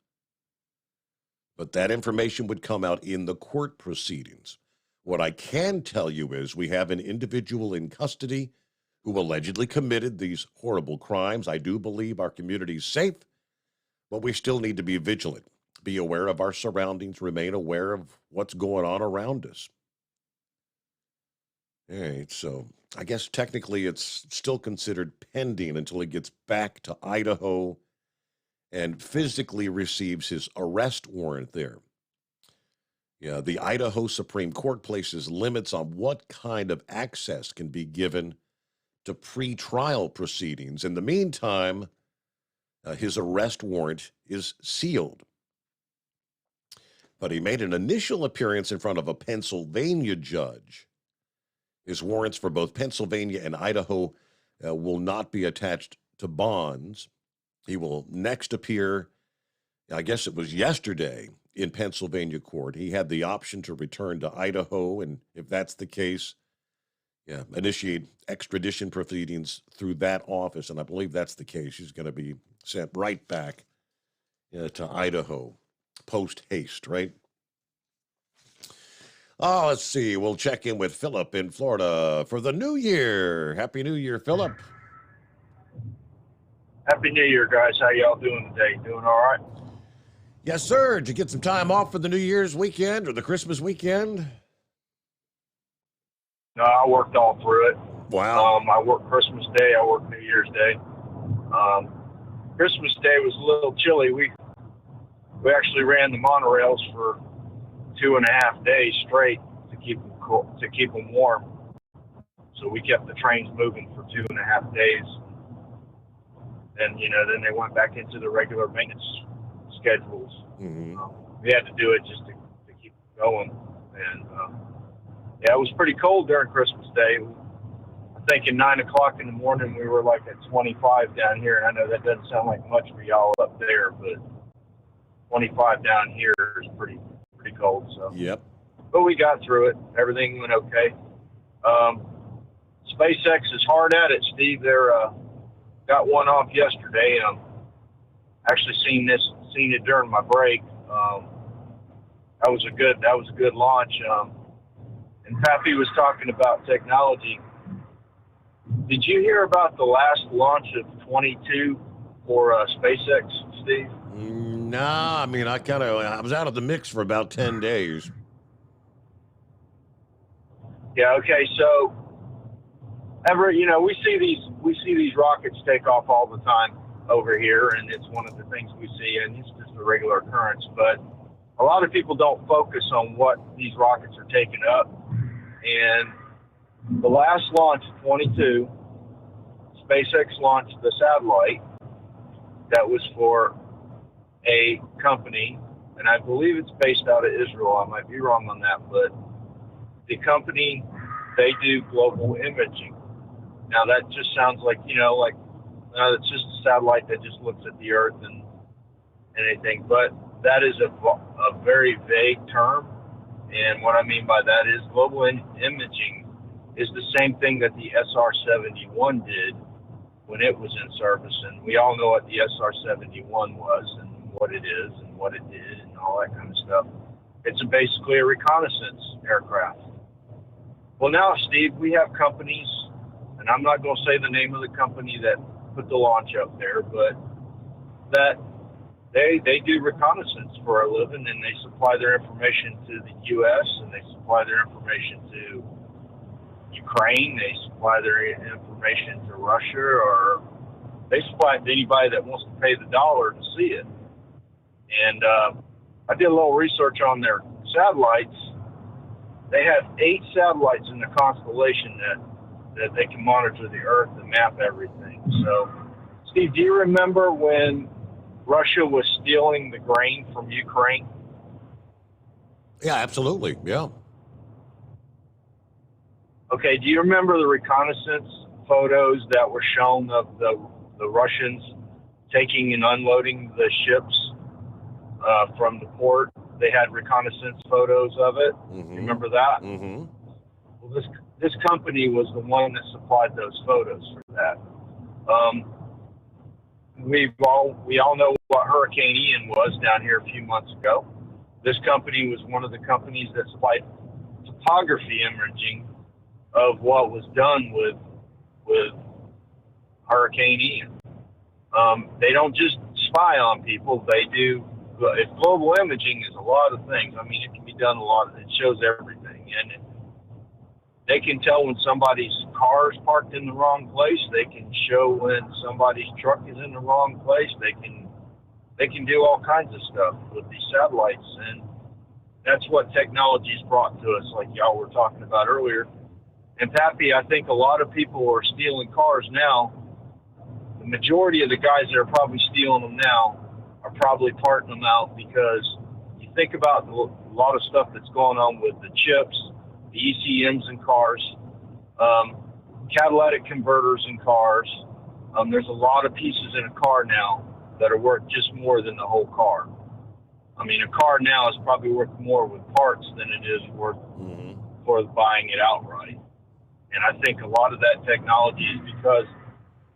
But that information would come out in the court proceedings. What I can tell you is we have an individual in custody who allegedly committed these horrible crimes. I do believe our community is safe, but we still need to be vigilant, be aware of our surroundings, remain aware of what's going on around us. All right, so I guess technically it's still considered pending until he gets back to Idaho and physically receives his arrest warrant there. Yeah, the Idaho Supreme Court places limits on what kind of access can be given to pre-trial proceedings. In the meantime, his arrest warrant is sealed. But he made an initial appearance in front of a Pennsylvania judge. His warrants for both Pennsylvania and Idaho will not be attached to bonds. He will next appear, I guess it was yesterday, in Pennsylvania court. He had the option to return to Idaho, and if that's the case, initiate extradition proceedings through that office, and I believe that's the case. He's going to be sent right back to Idaho, post haste, right? Oh, let's see. We'll check in with Philip in Florida for the new year. Happy New Year, Philip. Happy New Year, guys. How y'all doing today? Doing all right? Yes, sir. Did you get some time off for the New Year's weekend or the Christmas weekend? No, I worked all through it. Wow. I worked Christmas Day. I worked New Year's Day. Christmas Day was a little chilly. We actually ran the monorails for 2.5 days straight to keep them cool, to keep them warm. So we kept the trains moving for 2.5 days. And, then they went back into the regular maintenance schedules. Mm-hmm. We had to do it just to keep going. And, it was pretty cold during Christmas Day. I think at 9 o'clock in the morning, we were like at 25 down here. And I know that doesn't sound like much for y'all up there, but 25 down here is pretty cold. So. Yep. But we got through it. Everything went okay. SpaceX is hard at it, Steve. They're got one off yesterday. Actually seen it during my break. That was a good launch. And Pappy was talking about technology. Did you hear about the last launch of 22 for SpaceX, Steve? Nah, I mean, I was out of the mix for about 10 days. Yeah. Okay. So, we see these rockets take off all the time over here, and it's one of the things we see, and it's just a regular occurrence. But a lot of people don't focus on what these rockets are taking up. And the last launch, 22, SpaceX launched the satellite that was for a company, and I believe it's based out of Israel. I might be wrong on that, but the company, they do global imaging. Now that just sounds like, it's just a satellite that just looks at the Earth and anything, but that is a very vague term. And what I mean by that is global imaging is the same thing that the SR-71 did when it was in service. And we all know what the SR-71 was and what it is and what it did and all that kind of stuff. It's basically a reconnaissance aircraft. Well, now, Steve, we have companies, and I'm not going to say the name of the company that put the launch up there, but that they do reconnaissance for a living, and they supply their information to the U.S., and they supply their information to Ukraine, they supply their information to Russia, or they supply it to anybody that wants to pay the dollar to see it. And I did a little research on their satellites. They have 8 satellites in the constellation that they can monitor the Earth and map everything. So, Steve, do you remember when Russia was stealing the grain from Ukraine? Yeah, absolutely. Yeah. Okay, do you remember the reconnaissance photos that were shown of the Russians taking and unloading the ships from the port? They had reconnaissance photos of it. Mm-hmm. Remember that? Mm-hmm. Well, this company was the one that supplied those photos for that. We all know what Hurricane Ian was down here a few months ago. This company was one of the companies that supplied topography imaging of what was done with Hurricane Ian. They don't just spy on people. They do. If global imaging is a lot of things. I mean, it can be done it shows everything. And they can tell when somebody's car is parked in the wrong place. They can show when somebody's truck is in the wrong place. They can do all kinds of stuff with these satellites. And that's what technology's brought to us, like y'all were talking about earlier. And Pappy, I think a lot of people are stealing cars now. The majority of the guys that are probably stealing them now are probably parting them out because you think about a lot of stuff that's going on with the chips, the ECMs in cars. catalytic converters in cars. There's a lot of pieces in a car now that are worth just more than the whole car. I mean, a car now is probably worth more with parts than it is worth for buying it outright. And I think a lot of that technology is because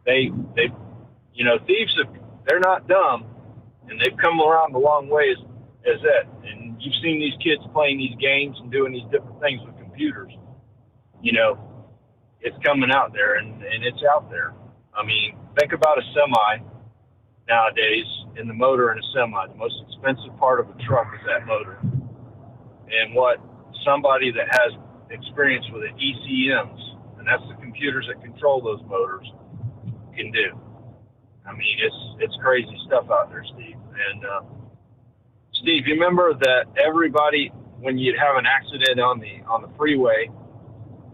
they thieves they're not dumb, and they've come around a long ways as that. And you've seen these kids playing these games and doing these different things with computers. It's coming out there, and it's out there. I mean, think about a semi nowadays, in the motor in a semi. The most expensive part of a truck is that motor. And what somebody that has experience with it, ECMs, and that's the computers that control those motors, can do. I mean, it's crazy stuff out there, Steve. And Steve, you remember that everybody, when you'd have an accident on the freeway,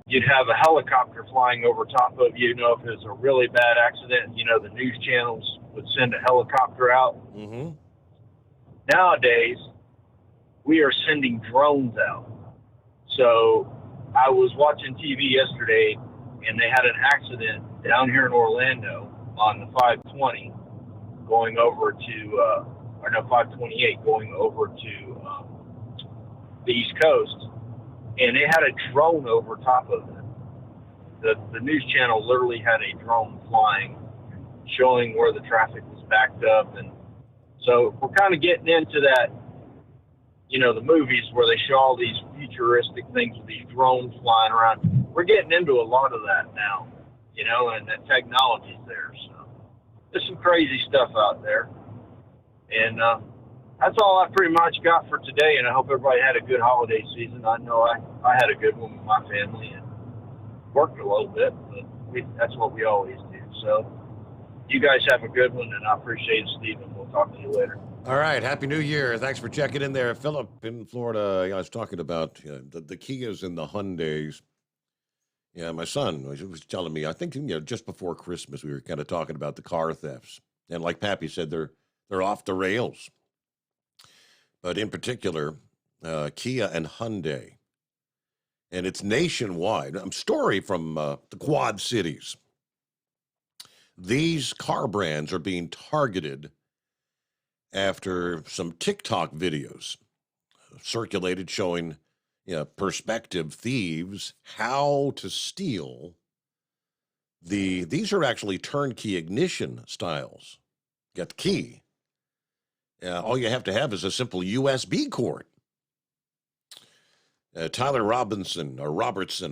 you'd have a helicopter flying over top of you. If it was a really bad accident, the news channels would send a helicopter out. Mm-hmm. Nowadays, we are sending drones out. So I was watching TV yesterday, and they had an accident down here in Orlando on the 520 going over to, 528 going over to the East Coast. And they had a drone over top of it. The news channel literally had a drone flying, showing where the traffic was backed up. And so we're kind of getting into that, the movies where they show all these futuristic things with these drones flying around. We're getting into a lot of that now, and that technology's there. So there's some crazy stuff out there. And that's all I pretty much got for today, and I hope everybody had a good holiday season. I know I had a good one with my family and worked a little bit, but that's what we always do. So you guys have a good one, and I appreciate it, Stephen. We'll talk to you later. All right. Happy New Year. Thanks for checking in there. Philip in Florida, I was talking about the Kias and the Hyundais. Yeah, my son was telling me, I think, just before Christmas, we were kind of talking about the car thefts. And like Pappy said, they're off the rails. But in particular, Kia and Hyundai. And it's nationwide. Story from the Quad Cities. These car brands are being targeted after some TikTok videos circulated showing prospective thieves how to steal these are actually turnkey ignition styles. You got the key. All you have to have is a simple USB cord. Tyler Robertson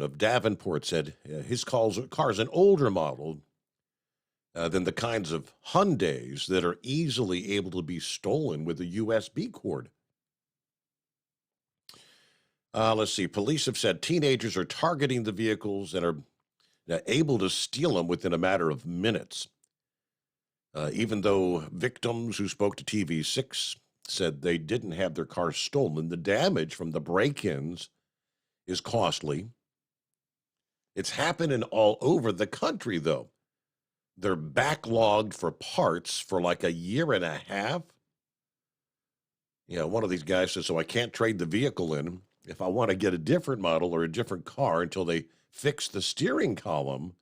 of Davenport said his car's an older model than the kinds of Hyundais that are easily able to be stolen with a USB cord. Let's see. Police have said teenagers are targeting the vehicles and are able to steal them within a matter of minutes. Even though victims who spoke to TV6 said they didn't have their cars stolen, the damage from the break-ins is costly. It's happening all over the country, though. They're backlogged for parts for like a year and a half. One of these guys says, so I can't trade the vehicle in if I want to get a different model or a different car until they fix the steering column,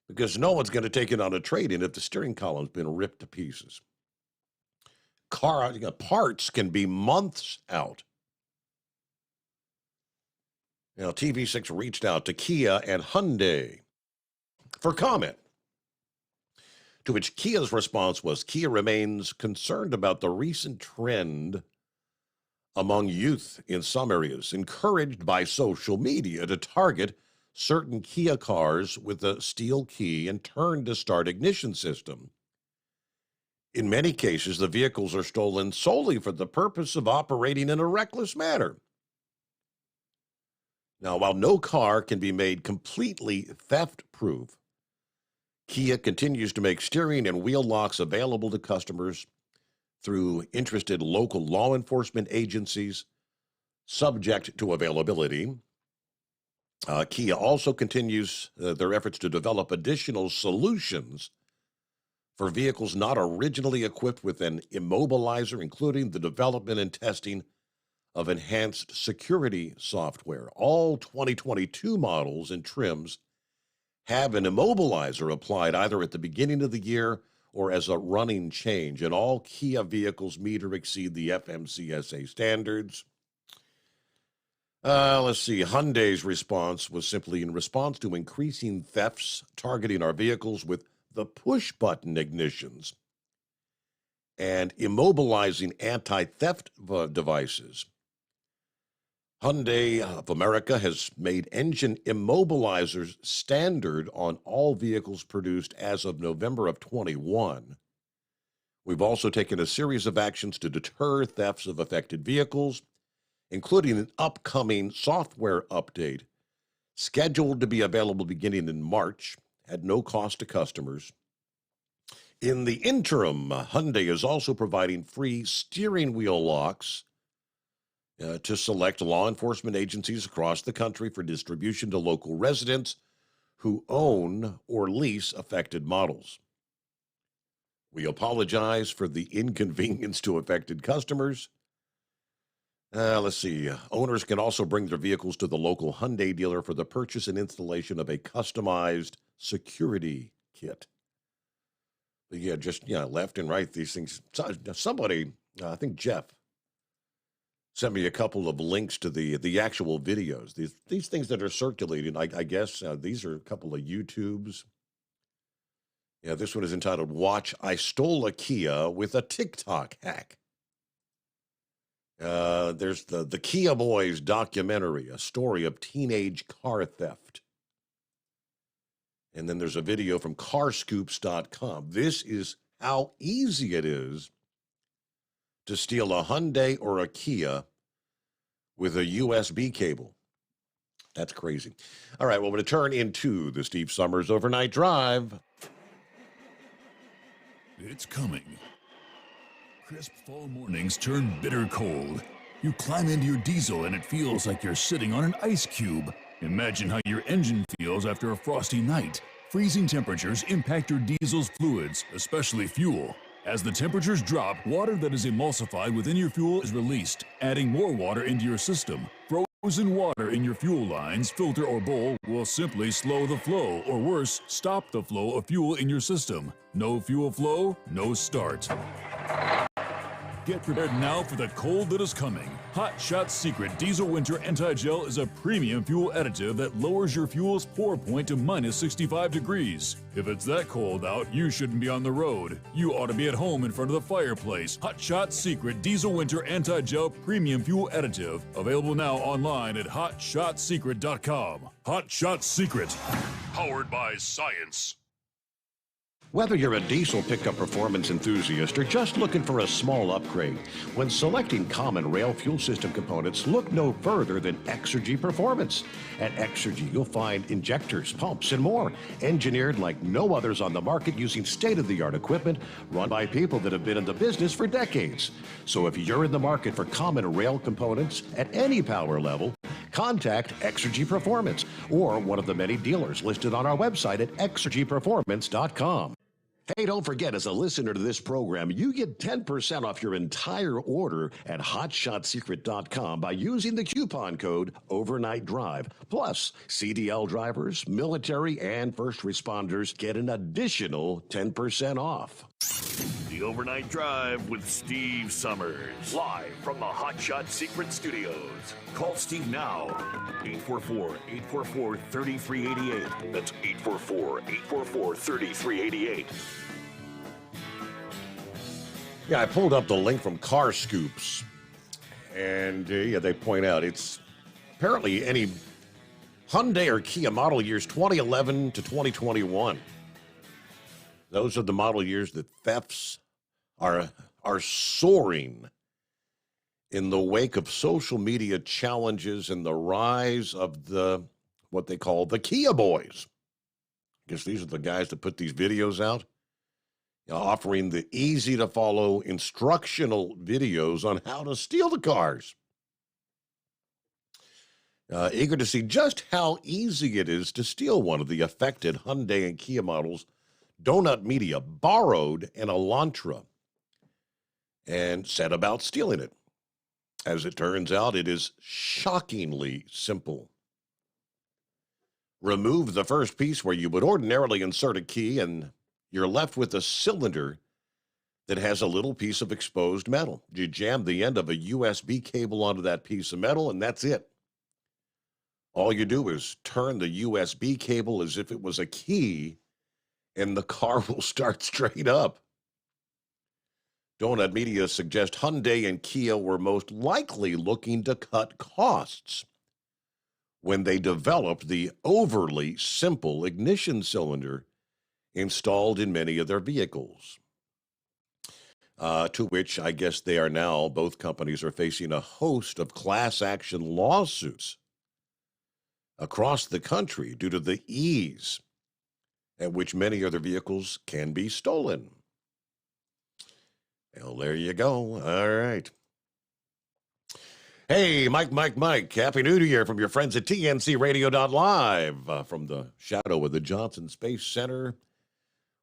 because no one's going to take it on a trade-in if the steering column's been ripped to pieces. Parts can be months out. TV6 reached out to Kia and Hyundai for comment, to which Kia's response was, Kia remains concerned about the recent trend among youth in some areas, encouraged by social media to target certain Kia cars with a steel key and turn to start ignition system. In many cases, the vehicles are stolen solely for the purpose of operating in a reckless manner. Now, while no car can be made completely theft-proof, Kia continues to make steering and wheel locks available to customers through interested local law enforcement agencies, subject to availability. Kia also continues their efforts to develop additional solutions for vehicles not originally equipped with an immobilizer, including the development and testing of enhanced security software. All 2022 models and trims have an immobilizer applied either at the beginning of the year or as a running change, and all Kia vehicles meet or exceed the FMCSA standards. Let's see. Hyundai's response was simply in response to increasing thefts targeting our vehicles with the push-button ignitions and immobilizing anti-theft devices. Hyundai of America has made engine immobilizers standard on all vehicles produced as of November of 21. We've also taken a series of actions to deter thefts of affected vehicles, including an upcoming software update scheduled to be available beginning in March at no cost to customers. In the interim, Hyundai is also providing free steering wheel locks to select law enforcement agencies across the country for distribution to local residents who own or lease affected models. We apologize for the inconvenience to affected customers. Let's see. Owners can also bring their vehicles to the local Hyundai dealer for the purchase and installation of a customized security kit. But left and right, these things. Somebody, I think Jeff, sent me a couple of links to the actual videos. These things that are circulating, I guess these are a couple of YouTubes. Yeah, this one is entitled, Watch, I Stole a Kia with a TikTok Hack. There's the Kia Boys documentary, a story of teenage car theft. And then there's a video from carscoops.com. This is how easy it is to steal a Hyundai or a Kia with a USB cable. That's crazy. All right, well, we're going to turn into the Steve Summers Overnight Drive. It's coming. Crisp fall mornings turn bitter cold. You climb into your diesel and it feels like you're sitting on an ice cube. Imagine how your engine feels after a frosty night. Freezing temperatures impact your diesel's fluids, especially fuel. As the temperatures drop, water that is emulsified within your fuel is released, adding more water into your system. Frozen water in your fuel lines, filter, or bowl will simply slow the flow, or worse, stop the flow of fuel in your system. No fuel flow, no start. Get prepared now for the cold that is coming. Hot Shot Secret Diesel Winter Anti-Gel is a premium fuel additive that lowers your fuel's pour point to minus 65 degrees. If it's that cold out, you shouldn't be on the road. You ought to be at home in front of the fireplace. Hot Shot Secret Diesel Winter Anti-Gel Premium Fuel Additive. Available now online at hotshotsecret.com. Hot Shot Secret. Powered by science. Whether you're a diesel pickup performance enthusiast or just looking for a small upgrade, when selecting common rail fuel system components, look no further than Exergy Performance. At Exergy, you'll find injectors, pumps, and more, engineered like no others on the market using state-of-the-art equipment run by people that have been in the business for decades. So if you're in the market for common rail components at any power level, contact Exergy Performance or one of the many dealers listed on our website at exergyperformance.com. Hey, don't forget, as a listener to this program, you get 10% off your entire order at hotshotsecret.com by using the coupon code Overnight Drive. Plus, CDL drivers, military, and first responders get an additional 10% off. The Overnight Drive with Steve Summers. Live from the Hot Shot Secret Studios. Call Steve now. 844-844-3388. That's 844-844-3388. Yeah, I pulled up the link from Car Scoops. And they point out it's apparently any Hyundai or Kia model years 2011 to 2021. Those are the model years that thefts are soaring in the wake of social media challenges and the rise of what they call the Kia Boys. I guess these are the guys that put these videos out, offering the easy-to-follow instructional videos on how to steal the cars. Eager to see just how easy it is to steal one of the affected Hyundai and Kia models, Donut Media borrowed an Elantra and set about stealing it. As it turns out, it is shockingly simple. remove the first piece where you would ordinarily insert a key, and you're left with a cylinder that has a little piece of exposed metal. You jam the end of a USB cable onto that piece of metal, and that's it. All you do is turn the USB cable as if it was a key, and the car will start straight up. Donut Media suggests Hyundai and Kia were most likely looking to cut costs when they developed the overly simple ignition cylinder installed in many of their vehicles. To which I guess they are now, both companies are facing a host of class action lawsuits across the country due to the ease at which many of their vehicles can be stolen. Well, there you go. All right. Hey, Mike. Happy New Year from your friends at TNCRadio.live from the shadow of the Johnson Space Center.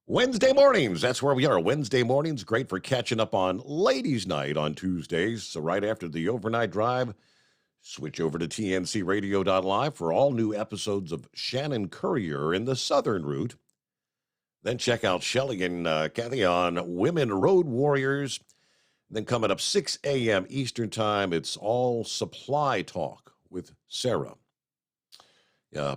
Wednesday mornings, that's where we are. Wednesday mornings, great for catching up on Ladies' Night on Tuesdays. So right after the overnight drive, switch over to TNCRadio.live for all new episodes of Shannon Courier in the Southern Route. Then check out Shelley and Kathy on Women Road Warriors. Then coming up 6 a.m. Eastern Time, it's All Supply Talk with Sarah.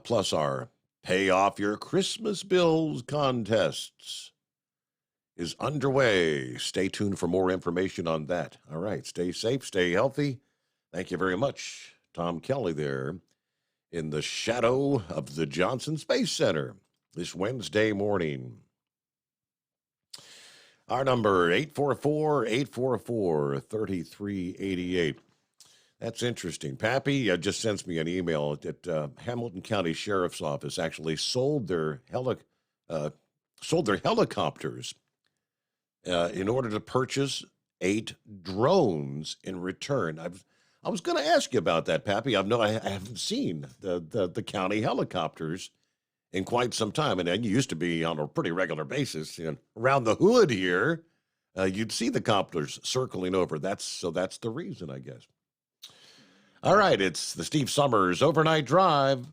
Plus our Pay Off Your Christmas Bills contests is underway. Stay tuned for more information on that. All right, stay safe, stay healthy. Thank you very much. Tom Kelly there in the shadow of the Johnson Space Center this Wednesday morning. Our number, 844-844-3388. That's interesting. Pappy just sends me an email that Hamilton County Sheriff's Office actually sold their helicopters in order to purchase 8 drones in return. I was going to ask you about that, Pappy. I haven't seen the county helicopters in quite some time, and you used to be on a pretty regular basis. Around the hood here, you'd see the copters circling over. That's the reason, I guess. All right, it's the Steve Sommers Overnight Drive.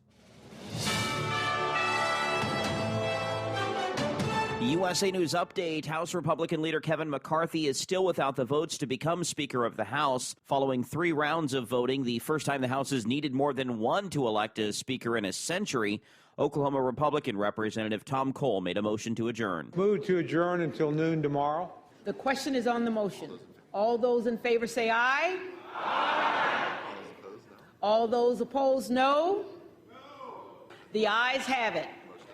USA News Update. House Republican leader Kevin McCarthy is still without the votes to become Speaker of the House. Following 3 rounds of voting, the first time the House has needed more than one to elect a Speaker in a century, Oklahoma Republican Representative Tom Cole made a motion to adjourn. Move to adjourn until noon tomorrow. The question is on the motion. All those in favor say aye. Aye. All those opposed, no. The ayes have it.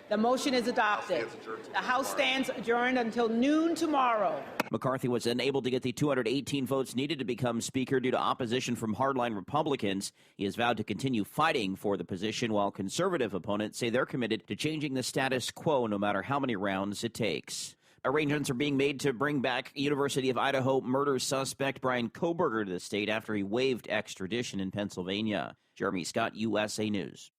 The motion is adopted. The House stands adjourned until noon tomorrow. McCarthy was unable to get the 218 votes needed to become Speaker due to opposition from hardline Republicans. He has vowed to continue fighting for the position, while conservative opponents say they're committed to changing the status quo no matter how many rounds it takes. Arrangements are being made to bring back University of Idaho murder suspect Brian Kohberger to the state after he waived extradition in Pennsylvania. Jeremy Scott, USA News.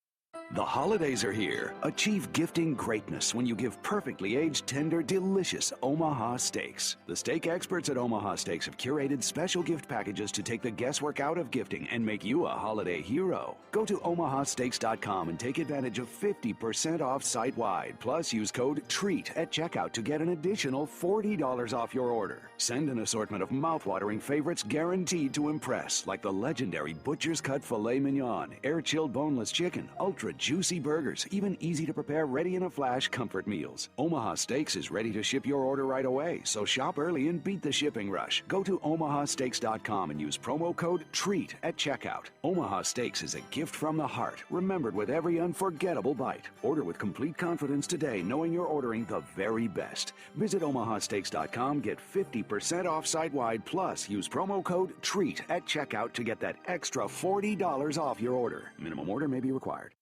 The holidays are here. Achieve gifting greatness when you give perfectly aged, tender, delicious Omaha steaks. The steak experts at Omaha Steaks have curated special gift packages to take the guesswork out of gifting and make you a holiday hero. Go to omahasteaks.com and take advantage of 50% off site-wide. Plus, use code TREAT at checkout to get an additional $40 off your order. Send an assortment of mouth-watering favorites guaranteed to impress, like the legendary Butcher's Cut Filet Mignon, air-chilled boneless chicken, ultra juicy burgers, even easy-to-prepare, ready-in-a-flash comfort meals. Omaha Steaks is ready to ship your order right away, so shop early and beat the shipping rush. Go to omahasteaks.com and use promo code TREAT at checkout. Omaha Steaks is a gift from the heart, remembered with every unforgettable bite. Order with complete confidence today, knowing you're ordering the very best. Visit omahasteaks.com, get 50% off site-wide, plus use promo code TREAT at checkout to get that extra $40 off your order. Minimum order may be required.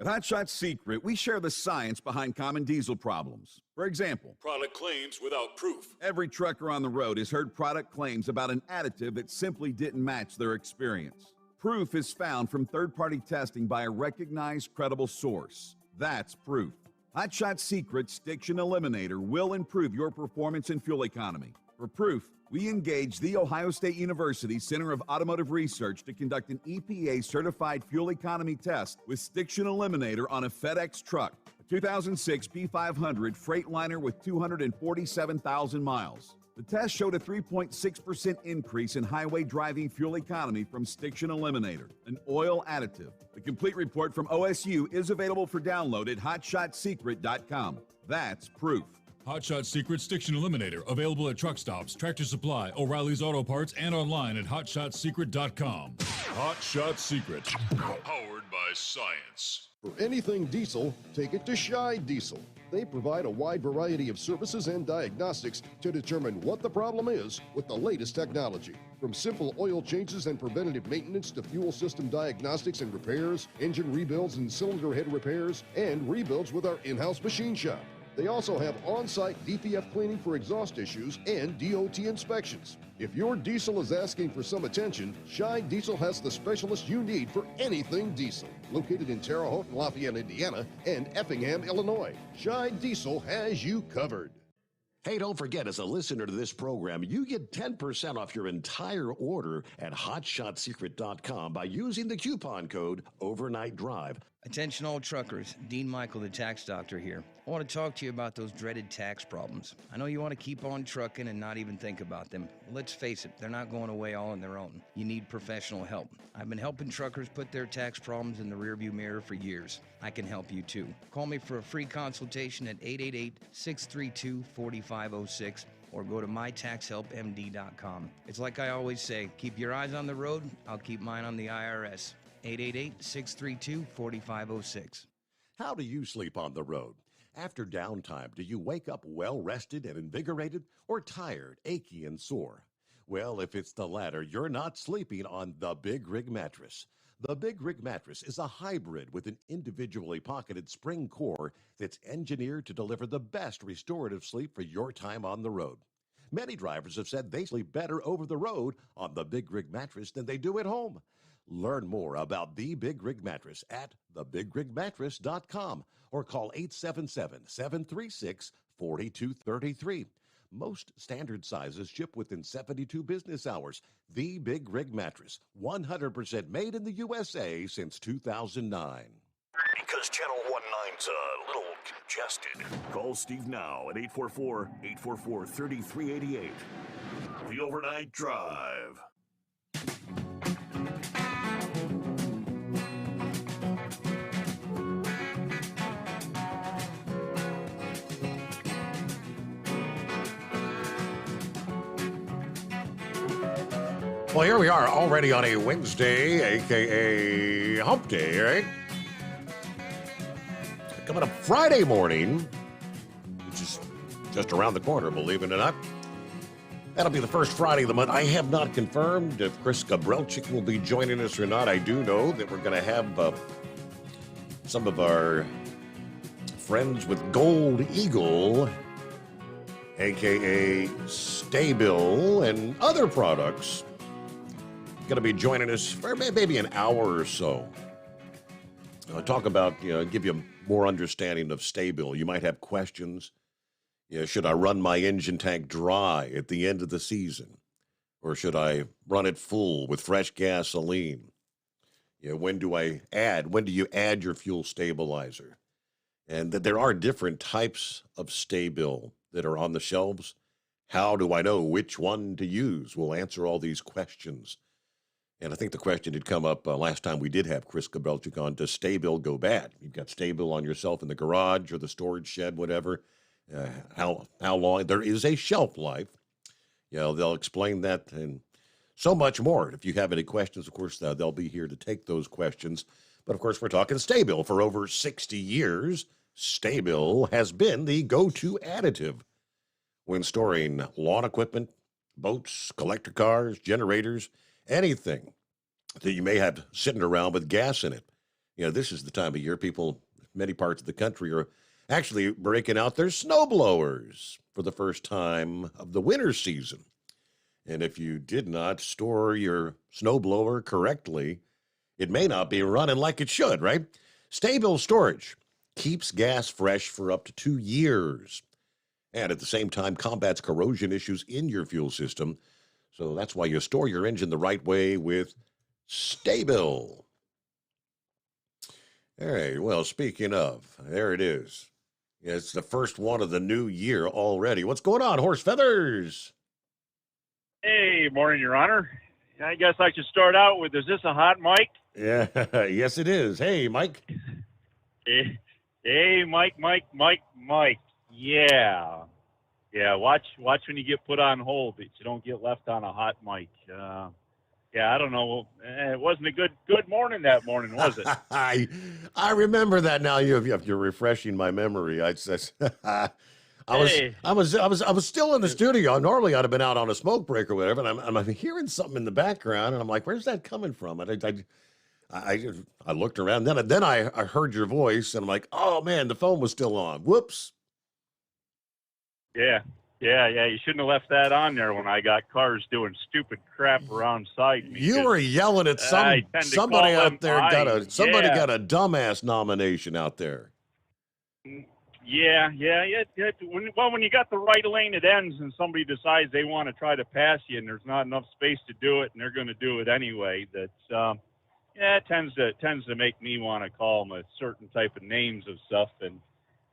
At Hot Shot Secret, we share the science behind common diesel problems. For example, product claims without proof. Every trucker on the road has heard product claims about an additive that simply didn't match their experience. Proof is found from third-party testing by a recognized, credible source. That's proof. Hot Shot Secret Stiction Eliminator will improve your performance and fuel economy. For proof, we engaged the Ohio State University Center of Automotive Research to conduct an EPA-certified fuel economy test with Stiction Eliminator on a FedEx truck, a 2006 P500 Freightliner with 247,000 miles. The test showed a 3.6% increase in highway driving fuel economy from Stiction Eliminator, an oil additive. The complete report from OSU is available for download at hotshotsecret.com. That's proof. Hotshot Secret Stiction Eliminator, available at truck stops, Tractor Supply, O'Reilly's Auto Parts, and online at hotshotsecret.com. Hotshot Secret, powered by science. For anything diesel, take it to Shy Diesel. They provide a wide variety of services and diagnostics to determine what the problem is with the latest technology. From simple oil changes and preventative maintenance to fuel system diagnostics and repairs, engine rebuilds and cylinder head repairs, and rebuilds with our in-house machine shop. They also have on-site DPF cleaning for exhaust issues and DOT inspections. If your diesel is asking for some attention, Shy Diesel has the specialist you need for anything diesel. Located in Terre Haute and Lafayette, Indiana, and Effingham, Illinois, Shy Diesel has you covered. Hey, don't forget, as a listener to this program, you get 10% off your entire order at hotshotsecret.com by using the coupon code Overnight Drive. Attention all truckers, Dean Michael, the tax doctor here. I want to talk to you about those dreaded tax problems. I know you want to keep on trucking and not even think about them. Well, let's face it, they're not going away all on their own. You need professional help. I've been helping truckers put their tax problems in the rearview mirror for years. I can help you too. Call me for a free consultation at 888-632-4506 or go to mytaxhelpmd.com. It's like I always say, keep your eyes on the road, I'll keep mine on the IRS. 888-632-4506. How do you sleep on the road? After downtime, do you wake up well-rested and invigorated or tired, achy, and sore? Well, if it's the latter, you're not sleeping on the Big Rig Mattress. The Big Rig Mattress is a hybrid with an individually pocketed spring core that's engineered to deliver the best restorative sleep for your time on the road. Many drivers have said they sleep better over the road on the Big Rig Mattress than they do at home. Learn more about the Big Rig Mattress at thebigrigmattress.com or call 877-736-4233. Most standard sizes ship within 72 business hours. The Big Rig Mattress, 100% made in the USA since 2009. Because Channel 19's a little congested. Call Steve now at 844-844-3388. The Overnight Drive. Well, here we are already on a Wednesday, a.k.a. Hump Day, right? Coming up Friday morning, which is just around the corner, believe it or not. That'll be the first Friday of the month. I have not confirmed if Chris Gabrelchik will be joining us or not. I do know that we're going to have some of our friends with Gold Eagle, a.k.a. Staybill, and other products going to be joining us for maybe an hour or so. Talk about, give you more understanding of Staybill. You might have questions. Should I run my engine tank dry at the end of the season? Or should I run it full with fresh gasoline? When do you add your fuel stabilizer? And that there are different types of Staybill that are on the shelves. How do I know which one to use? We'll answer all these questions. And I think the question did come up last time we did have Chris Gabrelchik on. Does Staybill go bad? You've got Staybill on yourself in the garage or the storage shed, whatever. How long? There is a shelf life. They'll explain that and so much more. If you have any questions, of course, they'll be here to take those questions. But, of course, we're talking Staybill. For over 60 years, Staybill has been the go-to additive when storing lawn equipment, boats, collector cars, generators, anything that you may have sitting around with gas in it. This is the time of year people, many parts of the country, are actually breaking out their snowblowers for the first time of the winter season. And if you did not store your snowblower correctly, it may not be running like it should, right? Staybill storage keeps gas fresh for up to 2 years. and at the same time combats corrosion issues in your fuel system. So that's why you store your engine the right way with Sta-Bil. All right, well, speaking of, there it is. Yeah, it's the first one of the new year already. What's going on, Horse Feathers? Hey, morning, Your Honor. I guess I should start out with, is this a hot mic? Yeah, yes it is. Hey, Mike. Hey, Mike. Yeah. Yeah, watch when you get put on hold that you don't get left on a hot mic. Yeah, I don't know. It wasn't a good morning that morning, was it? I remember that now. You're refreshing my memory. I was still in the studio. Normally I'd have been out on a smoke break or whatever, and I'm hearing something in the background, and I'm like, "Where's that coming from?" And I looked around. Then I heard your voice, and I'm like, "Oh man, the phone was still on. Whoops." Yeah. You shouldn't have left that on there when I got cars doing stupid crap around side me. You were yelling at somebody out there got a dumbass nomination out there. Yeah. When you got the right lane it ends and somebody decides they want to try to pass you and there's not enough space to do it and they're going to do it anyway, it tends to make me want to call them a certain type of names of stuff and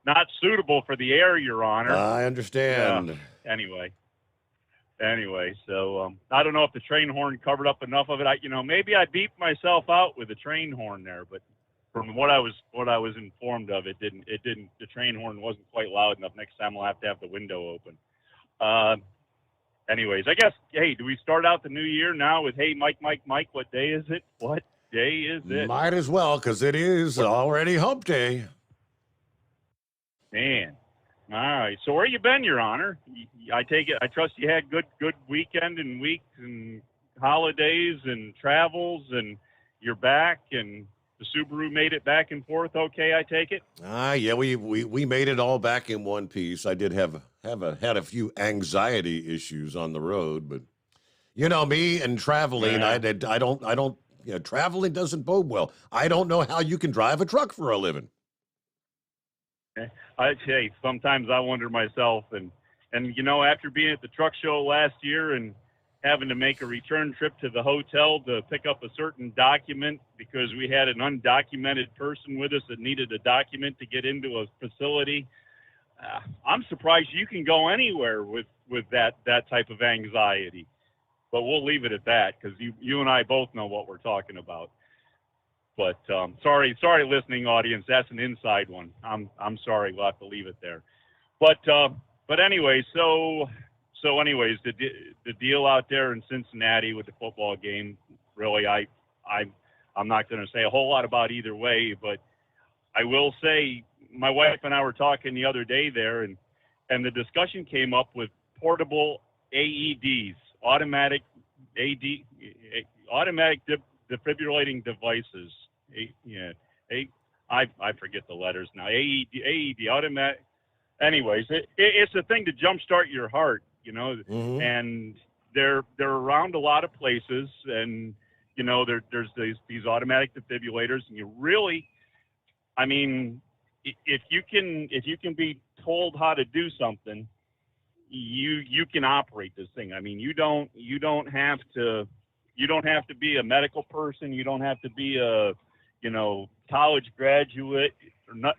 not suitable for the air, Your Honor. I understand. Anyway, so I don't know if the train horn covered up enough of it. Maybe I beeped myself out with the train horn there, but from what I was informed of, it didn't. The train horn wasn't quite loud enough. Next time I'll have to have the window open. Anyways, I guess. Hey, do we start out the new year now with hey, Mike? What day is it? What day is it? Might as well, because it is already Hump Day. Man, all right. So where you been, Your Honor? I take it. I trust you had good weekend and weeks and holidays and travels, and you're back, and the Subaru made it back and forth. Okay, I take it. Yeah, we made it all back in one piece. I did had a few anxiety issues on the road, but me and traveling, I don't. Traveling doesn't bode well. I don't know how you can drive a truck for a living. Sometimes I wonder myself, and after being at the truck show last year and having to make a return trip to the hotel to pick up a certain document because we had an undocumented person with us that needed a document to get into a facility, I'm surprised you can go anywhere with that type of anxiety. But we'll leave it at that because you and I both know what we're talking about. But sorry, listening audience. That's an inside one. I'm sorry. We'll have to leave it there. But anyway, so anyways, the deal out there in Cincinnati with the football game. Really, I'm not going to say a whole lot about either way, but I will say my wife and I were talking the other day there, and the discussion came up with portable AEDs, automatic defibrillating devices. I forget the letters now. AED, automatic. Anyways, it's a thing to jumpstart your heart, and they're around a lot of places, and there's these automatic defibrillators, and you really, if you can be told how to do something, you can operate this thing. You don't have to be a medical person. You don't have to be a college graduate or not.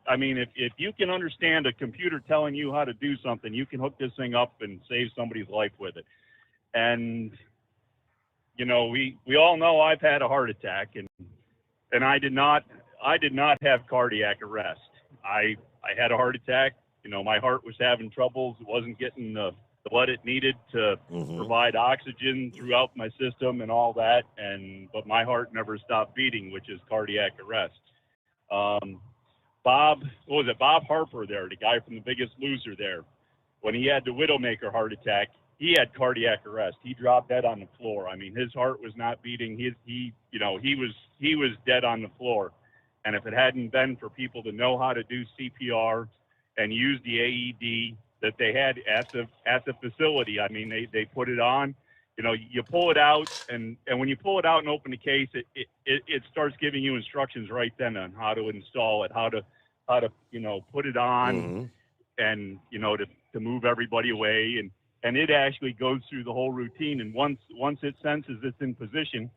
If you can understand a computer telling you how to do something, you can hook this thing up and save somebody's life with it. And we all know I've had a heart attack, and I did not have cardiac arrest. I had a heart attack. My heart was having troubles. It wasn't getting the blood it needed to provide oxygen throughout my system and all that. But my heart never stopped beating, which is cardiac arrest. Bob Harper there, the guy from The Biggest Loser there, when he had the Widowmaker heart attack, he had cardiac arrest. He dropped dead on the floor. His heart was not beating. He was dead on the floor. And if it hadn't been for people to know how to do CPR and use the AED that they had at the facility, they put it on. You pull it out, and when you pull it out and open the case, it starts giving you instructions right then on how to install it, how to put it on. and to move everybody away, and it actually goes through the whole routine. And once it senses it's in position,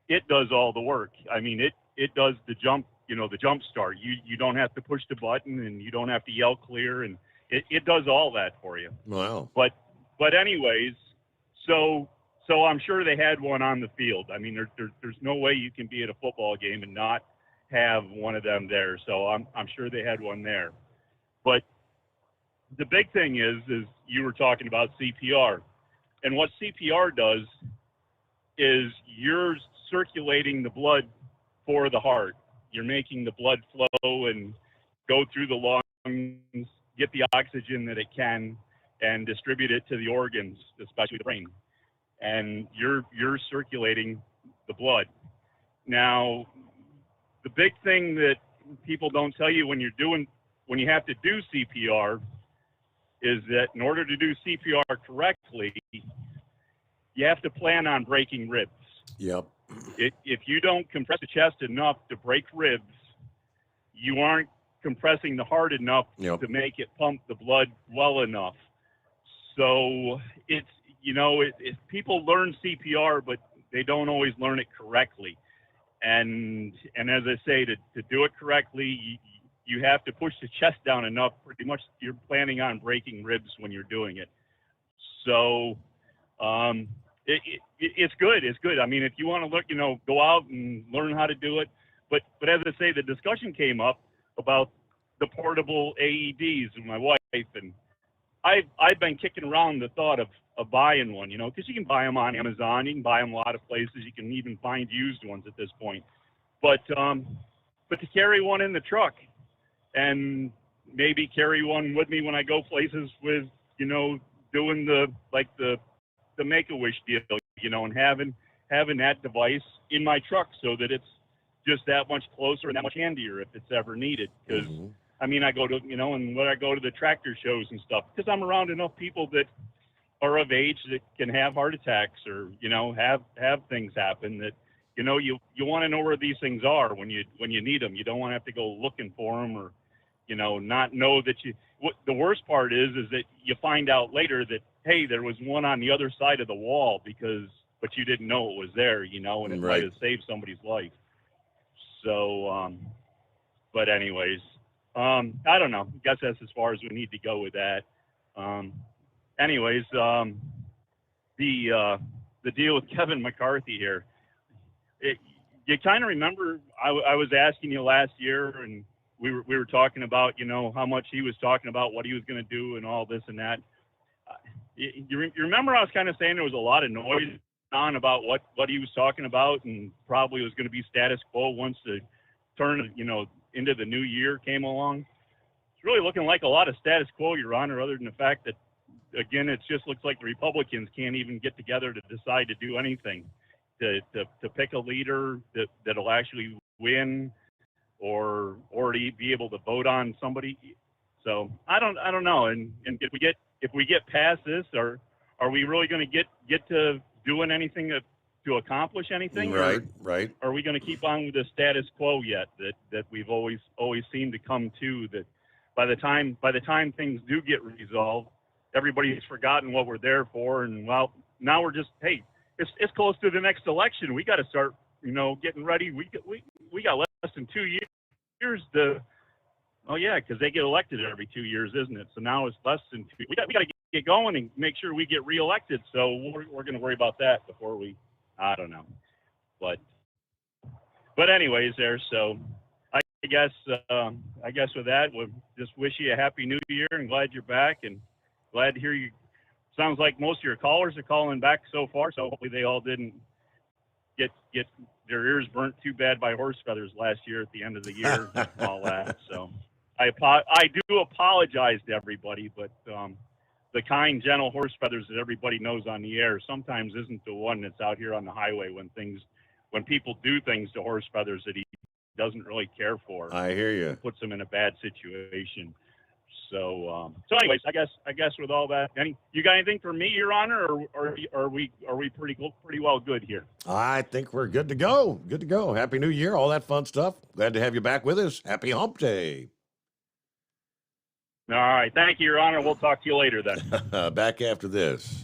it does all the work. I mean, it does the jump, the jump start. You don't have to push the button, and you don't have to yell clear, and it does all that for you. Wow. But anyways, so I'm sure they had one on the field. I mean, there's no way you can be at a football game and not have one of them there. So I'm sure they had one there. But the big thing is you were talking about CPR, and what CPR does is you're circulating the blood for the heart. You're making the blood flow and go through the lungs, get the oxygen that it can, and distribute it to the organs, especially the brain. And you're circulating the blood. Now, the big thing that people don't tell you when you have to do CPR is that in order to do CPR correctly, you have to plan on breaking ribs. Yep. If you don't compress the chest enough to break ribs, you aren't compressing the heart enough to make it pump the blood well enough. So it's, people learn CPR, but they don't always learn it correctly. And as I say, to do it correctly, you have to push the chest down enough. Pretty much you're planning on breaking ribs when you're doing it. So it's good. It's good. I mean, if you want to look, go out and learn how to do it. But as I say, the discussion came up about the portable AEDs with my wife, and I've been kicking around the thought of buying one, because you can buy them on Amazon, you can buy them a lot of places, you can even find used ones at this point. But to carry one in the truck and maybe carry one with me when I go places with, doing the Make-A-Wish deal, and having that device in my truck so that it's just that much closer and that much handier if it's ever needed. Because I mean, I go to, and when I go to the tractor shows and stuff, because I'm around enough people that are of age that can have heart attacks or, have things happen that, you want to know where these things are when you need them. You don't want to have to go looking for them or, not know that what the worst part is that you find out later that, hey, there was one on the other side of the wall but you didn't know it was there, and it might have saved somebody's life. So, but anyways, I don't know. I guess that's as far as we need to go with that. Anyways, the deal with Kevin McCarthy here, you kind of remember I was asking you last year, and we were talking about, how much he was talking about what he was going to do and all this and that. You remember I was kind of saying there was a lot of noise on about what he was talking about, and probably was going to be status quo once the turn, into the new year came along. It's really looking like a lot of status quo, Your Honor, other than the fact that, again, it just looks like the Republicans can't even get together to decide to do anything, to pick a leader that'll actually win or to be able to vote on somebody. So I don't know. And if we get past this, are we really going to get to doing anything to accomplish anything? Right. Or are we going to keep on with the status quo yet that we've always seemed to come to, that by the time things do get resolved, everybody's forgotten what we're there for, and well, now we're just, hey, it's close to the next election. We got to start, getting ready. We got less than 2 years to. Oh yeah, because they get elected every 2 years, isn't it? So now it's less than 2. We got to get going and make sure we get reelected. So we're going to worry about that before we. I don't know, but anyways, there. So I guess with that, we'll just wish you a happy New Year and glad you're back and glad to hear you. Sounds like most of your callers are calling back so far. So hopefully they all didn't get their ears burnt too bad by horse feathers last year at the end of the year and all that. So I do apologize to everybody, but the kind, gentle horse feathers that everybody knows on the air sometimes isn't the one that's out here on the highway when people do things to horse feathers that he doesn't really care for. I hear you. It puts them in a bad situation. So anyways, I guess with all that, you got anything for me, Your Honor, or are we pretty well good here? I think we're good to go. Good to go. Happy New Year, all that fun stuff. Glad to have you back with us. Happy Hump Day. All right. Thank you, Your Honor. We'll talk to you later then. Back after this.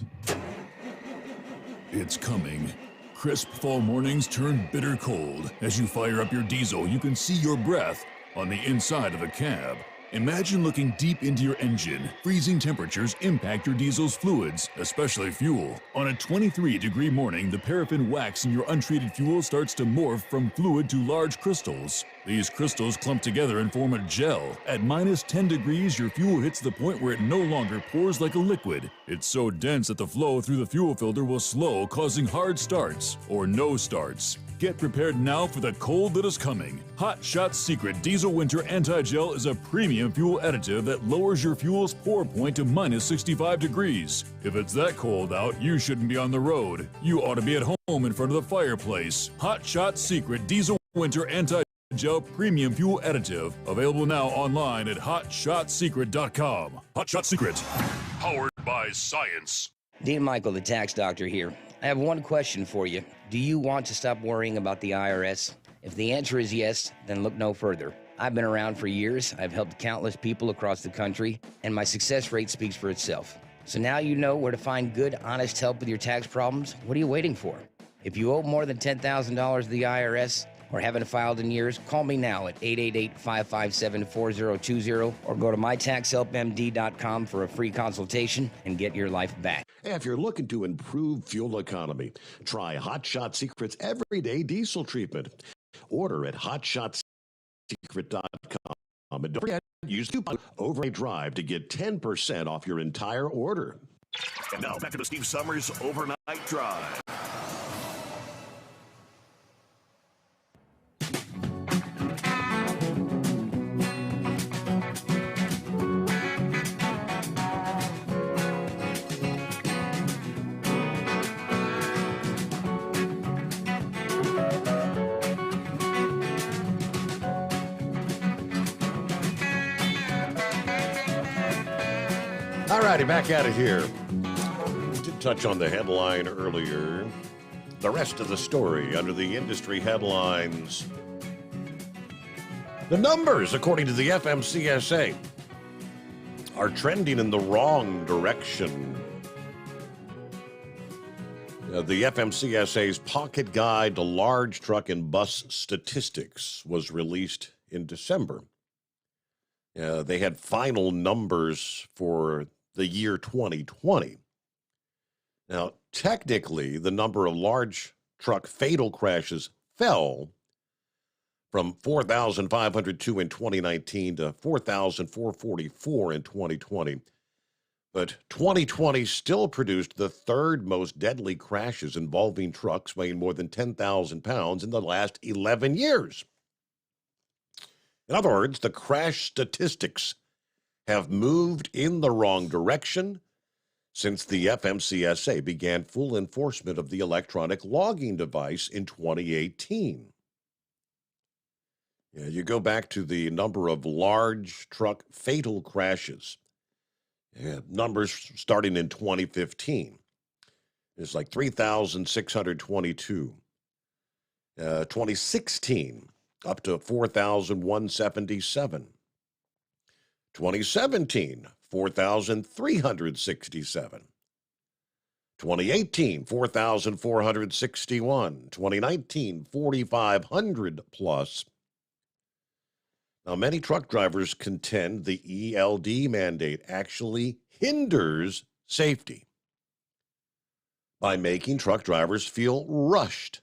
It's coming. Crisp fall mornings turn bitter cold. As you fire up your diesel, you can see your breath on the inside of the cab. Imagine looking deep into your engine. Freezing temperatures impact your diesel's fluids, especially fuel. On a 23-degree morning, the paraffin wax in your untreated fuel starts to morph from fluid to large crystals. These crystals clump together and form a gel. At minus 10 degrees, your fuel hits the point where it no longer pours like a liquid. It's so dense that the flow through the fuel filter will slow, causing hard starts or no starts. Get prepared now for the cold that is coming. Hot Shot Secret Diesel Winter Anti-Gel is a premium fuel additive that lowers your fuel's pour point to minus 65 degrees. If it's that cold out, you shouldn't be on the road. You ought to be at home in front of the fireplace. Hot Shot Secret Diesel Winter Anti-Gel Premium Fuel Additive. Available now online at hotshotsecret.com. Hot Shot Secret. Powered by science. Dean Michael, the tax doctor here. I have one question for you. Do you want to stop worrying about the IRS? If the answer is yes, then look no further. I've been around for years, I've helped countless people across the country, and my success rate speaks for itself. So now you know where to find good, honest help with your tax problems. What are you waiting for? If you owe more than $10,000 to the IRS or haven't filed in years, call me now at 888-557-4020 or go to mytaxhelpmd.com for a free consultation and get your life back. If you're looking to improve fuel economy, try Hot Shot Secret's Everyday Diesel Treatment. Order at hotshotsecret.com. And don't forget, use coupon Overnight Drive to get 10% off your entire order. And now back to the Steve Sommers Overnight Drive. All righty, back at it here. We did touch on the headline earlier. The rest of the story under the industry headlines. The numbers, according to the FMCSA, are trending in the wrong direction. The FMCSA's Pocket Guide to Large Truck and Bus Statistics was released in December. They had final numbers for the year 2020. Now, technically, the number of large truck fatal crashes fell from 4,502 in 2019 to 4,444 in 2020. But 2020 still produced the third most deadly crashes involving trucks weighing more than 10,000 pounds in the last 11 years. In other words, the crash statistics have moved in the wrong direction since the FMCSA began full enforcement of the electronic logging device in 2018. You go back to the number of large truck fatal crashes. Numbers starting in 2015. It's like 3,622. 2016, up to 4,177. 2017, 4,367. 2018, 4,461. 2019, 4,500 plus. Now, many truck drivers contend the ELD mandate actually hinders safety by making truck drivers feel rushed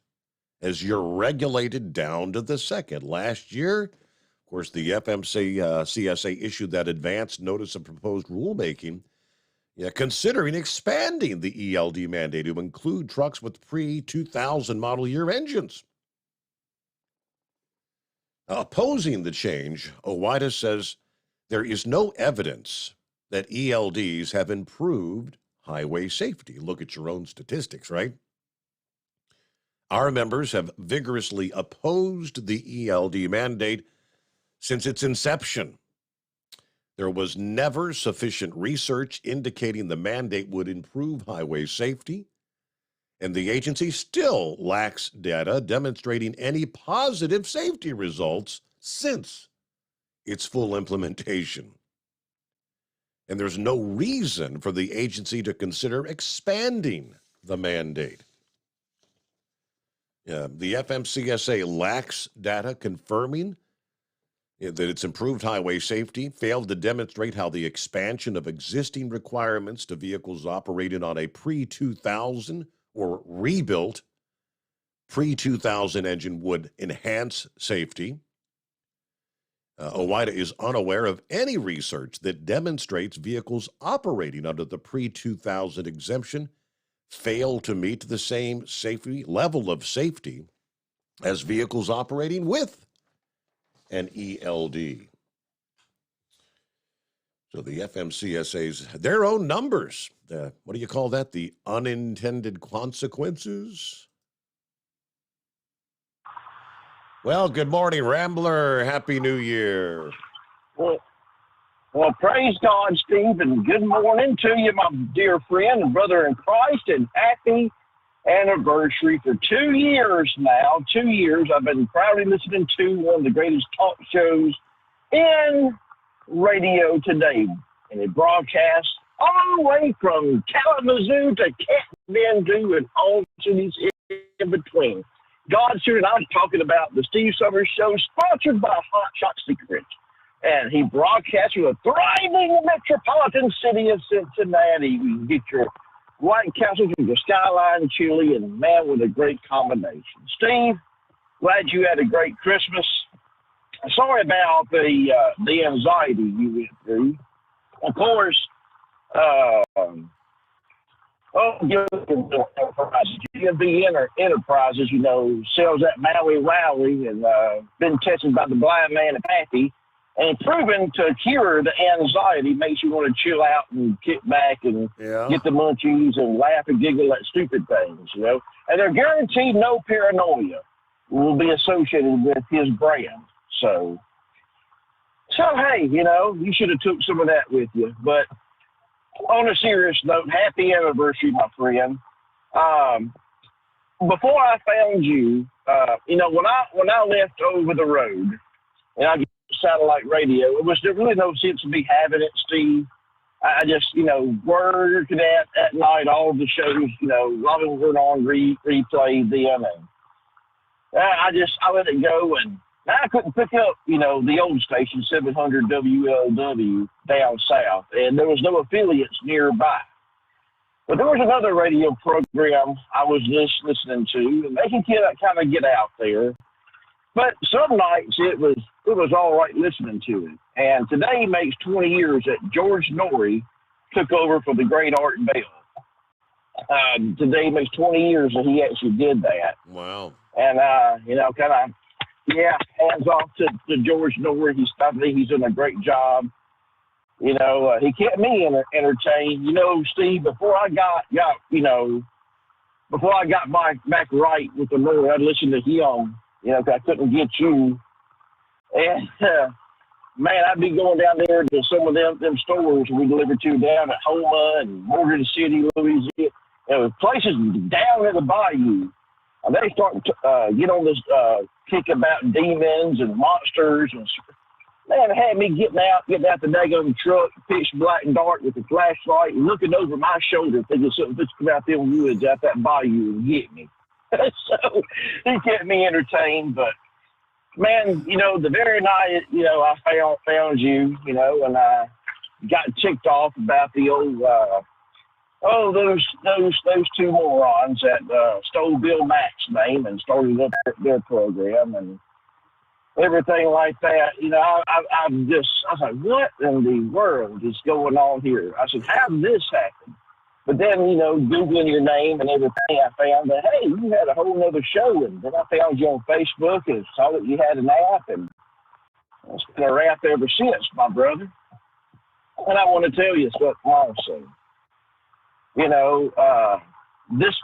as you're regulated down to the second. Last year, of course, the FMCSA issued that advance notice of proposed rulemaking, considering expanding the ELD mandate to include trucks with pre-2000 model year engines. Opposing the change, OOIDA says there is no evidence that ELDs have improved highway safety. Look at your own statistics, right? Our members have vigorously opposed the ELD mandate since its inception. There was never sufficient research indicating the mandate would improve highway safety, and the agency still lacks data demonstrating any positive safety results since its full implementation. and there's no reason for the agency to consider expanding the mandate. The FMCSA lacks data confirming that its improved highway safety, failed to demonstrate how the expansion of existing requirements to vehicles operated on a pre-2000 or rebuilt pre-2000 engine would enhance safety. OOIDA is unaware of any research that demonstrates vehicles operating under the pre-2000 exemption fail to meet the same safety level of safety as vehicles operating with an ELD. So the FMCSA's, their own numbers, what do you call that? The unintended consequences? Well, good morning, Rambler. Happy New Year. Well, praise God, Steve, and good morning to you, my dear friend and brother in Christ, and happy anniversary for 2 years now. 2 years I've been proudly listening to one of the greatest talk shows in radio today, and it broadcasts all the way from Kalamazoo to Kathmandu and all cities in between. God, and I'm talking about the Steve Sommers Show, sponsored by Hot Shot Secrets. And he broadcasts from a thriving metropolitan city of Cincinnati. You can get your White Castles with the Skyline chili, and man, with a great combination. Steve, glad you had a great Christmas. Sorry about the anxiety you went through. Of course, GMB Enterprises, you know, sells that Maui Wowie and been tested by the blind man and Pappy, and proven to cure the anxiety, makes you want to chill out and kick back and get the munchies and laugh and giggle at stupid things, you know. And they're guaranteed no paranoia will be associated with his brand. So hey, you know, you should have took some of that with you. But on a serious note, happy anniversary, my friend. Before I found you, you know, when I left over the road and I get satellite radio, it was there really no sense of me having it, Steve. I just, you know, worked at night, all the shows, you know, a lot of them were on replay then, and I let it go, and I couldn't pick up, you know, the old station, 700 WLW down south, and there was no affiliates nearby. But there was another radio program I was just listening to, and they can kind of get out there. But some nights it was all right listening to it. And today makes 20 years that George Norrie took over for the great Art Bell. Today makes 20 years that he actually did that. Wow. And, you know, kind of, hands off to George Norrie. He's done a great job. You know, he kept me entertained. You know, Steve, before I got back right with the Norrie, I'd listen to him. You know, 'cause I couldn't get you. And, man, I'd be going down there to some of them stores we delivered to down at Houma and Morgan City, Louisiana. Places down in the bayou. And they start to get on this kick about demons and monsters. And man, it had me getting out the daggone truck, pitch black and dark with a flashlight, and looking over my shoulder, thinking something just come out them woods out that bayou and get me. So he kept me entertained. But man, you know, the very night, you know, I found you, you know, and I got ticked off about the old those two morons that stole Bill Mack's name and started up their program and everything like that. You know, I was like, what in the world is going on here? I said, how did this happen? But then, you know, Googling your name and everything, I found that, hey, you had a whole nother show. And then I found you on Facebook and saw that you had an app. And it's been a wrap ever since, my brother. And I want to tell you something also. You know, this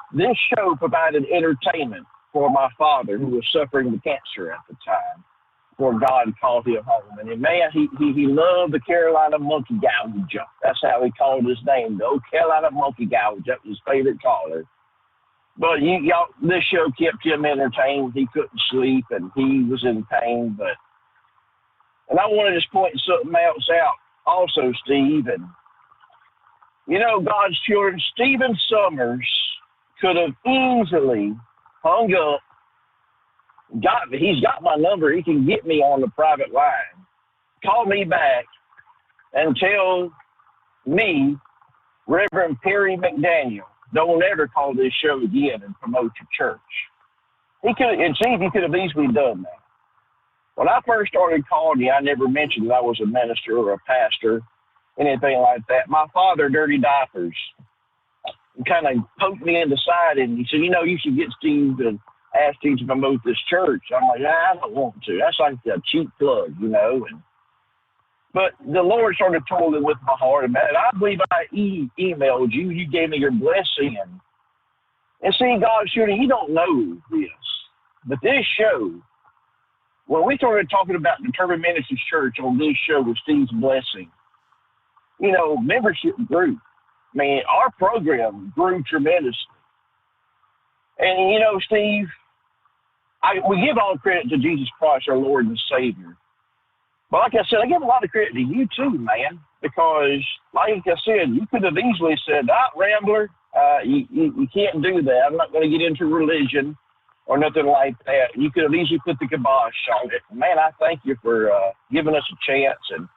show provided entertainment for my father, who was suffering with cancer at the time, before God called him home. And man, he loved the Carolina monkey gouge. That's how he called his name, the old Carolina monkey gouge. That was his favorite caller. But y'all, this show kept him entertained. He couldn't sleep, and he was in pain. And I want to just point something else out also, Steve. And You know, God's children, Stephen Sommers could have easily hung up, he's got my number, he can get me on the private line, call me back and tell me, Reverend Perry McDaniel, don't ever call this show again and promote your church. He could, and Chief, he could have easily done that. When I first started calling you, I never mentioned that I was a minister or a pastor, anything like that. My father, Dirty Diapers, kind of poked me in the side and he said, you know, you should get Steve and ask Steve to promote this church. I'm like, I don't want to. That's like a cheap plug, you know. But the Lord started toiling with my heart about it. I believe I emailed you. You gave me your blessing. And see, God, surely you don't know this. But this show, when we started talking about Determined Ministries Church on this show with Steve's blessing, you know, membership grew. I mean, our program grew tremendously. And, you know, Steve, we give all credit to Jesus Christ, our Lord and Savior. But like I said, I give a lot of credit to you too, man, because like I said, you could have easily said, Rambler, you can't do that. I'm not going to get into religion or nothing like that. You could have easily put the kibosh on it. Man, I thank you for giving us a chance. And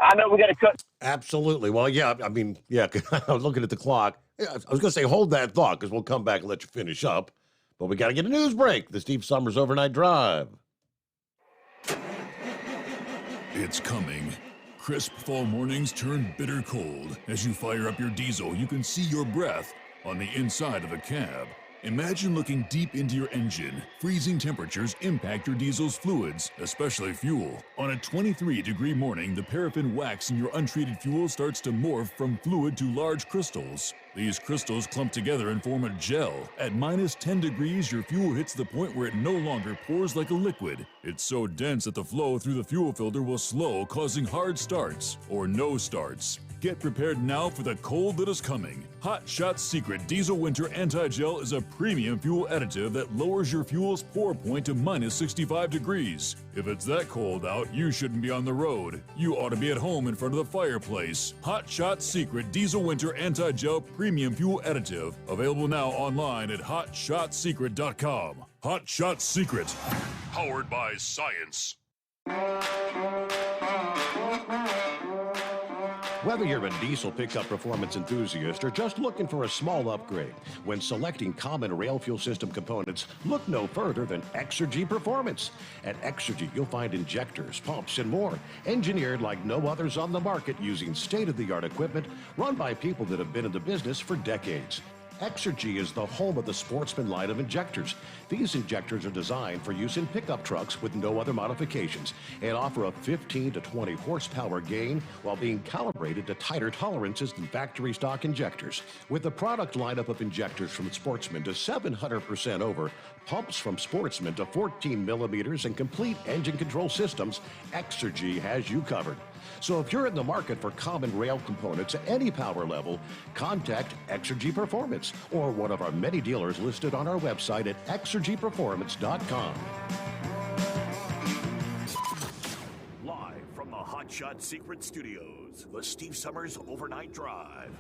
I know we got to cut. Absolutely. Well, yeah, I mean, yeah, I was looking at the clock. Yeah, I was going to say, hold that thought, because we'll come back and let you finish up. But we got to get a news break. The Steve Sommers Overnight Drive. It's coming. Crisp fall mornings turn bitter cold. As you fire up your diesel, you can see your breath on the inside of the cab. Imagine looking deep into your engine. Freezing temperatures impact your diesel's fluids, especially fuel. On a 23-degree morning, the paraffin wax in your untreated fuel starts to morph from fluid to large crystals. These crystals clump together and form a gel. At minus 10 degrees, your fuel hits the point where it no longer pours like a liquid. It's so dense that the flow through the fuel filter will slow, causing hard starts or no starts. Get prepared now for the cold that is coming. Hot Shot Secret Diesel Winter Anti-Gel is a premium fuel additive that lowers your fuel's pour point to minus 65 degrees. If it's that cold out, you shouldn't be on the road. You ought to be at home in front of the fireplace. Hot Shot Secret Diesel Winter Anti-Gel Premium Fuel Additive. Available now online at hotshotsecret.com. Hot Shot Secret. Powered by science. Whether you're a diesel pickup performance enthusiast or just looking for a small upgrade, when selecting common rail fuel system components, look no further than Exergy Performance. At Exergy, you'll find injectors, pumps, and more, engineered like no others on the market using state-of-the-art equipment run by people that have been in the business for decades. Exergy is the home of the Sportsman line of injectors. These injectors are designed for use in pickup trucks with no other modifications and offer a 15 to 20 horsepower gain while being calibrated to tighter tolerances than factory stock injectors. With a product lineup of injectors from Sportsman to 700% over, pumps from Sportsman to 14 millimeters, and complete engine control systems, Exergy has you covered. So if you're in the market for common rail components at any power level, contact Exergy Performance or one of our many dealers listed on our website at exergyperformance.com. Live from the Hot Shot Secret Studios, the Steve Sommers Overnight Drive.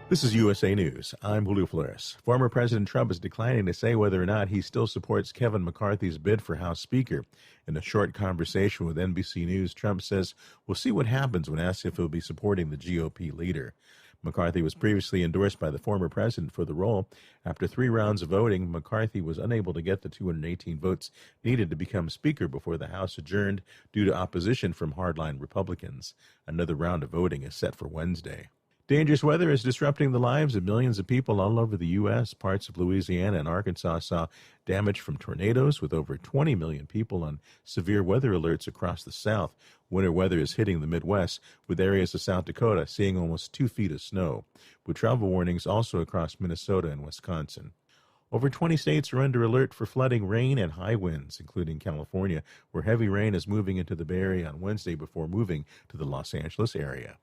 This is USA News. I'm Julio Flores. Former President Trump is declining to say whether or not he still supports Kevin McCarthy's bid for House Speaker. In a short conversation with NBC News, Trump says, "We'll see what happens," when asked if he'll be supporting the GOP leader. McCarthy was previously endorsed by the former president for the role. After 3 rounds of voting, McCarthy was unable to get the 218 votes needed to become Speaker before the House adjourned due to opposition from hardline Republicans. Another round of voting is set for Wednesday. Dangerous weather is disrupting the lives of millions of people all over the U.S. Parts of Louisiana and Arkansas saw damage from tornadoes, with over 20 million people on severe weather alerts across the South. Winter weather is hitting the Midwest, with areas of South Dakota seeing almost 2 feet of snow, with travel warnings also across Minnesota and Wisconsin. Over 20 states are under alert for flooding, rain, and high winds, including California, where heavy rain is moving into the Bay Area on Wednesday before moving to the Los Angeles area.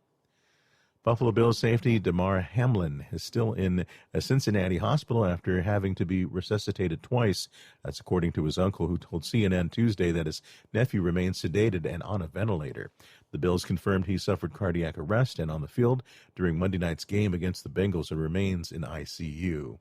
Buffalo Bills safety Damar Hamlin is still in a Cincinnati hospital after having to be resuscitated twice. That's according to his uncle, who told CNN Tuesday that his nephew remains sedated and on a ventilator. The Bills confirmed he suffered cardiac arrest and on the field during Monday night's game against the Bengals and remains in ICU.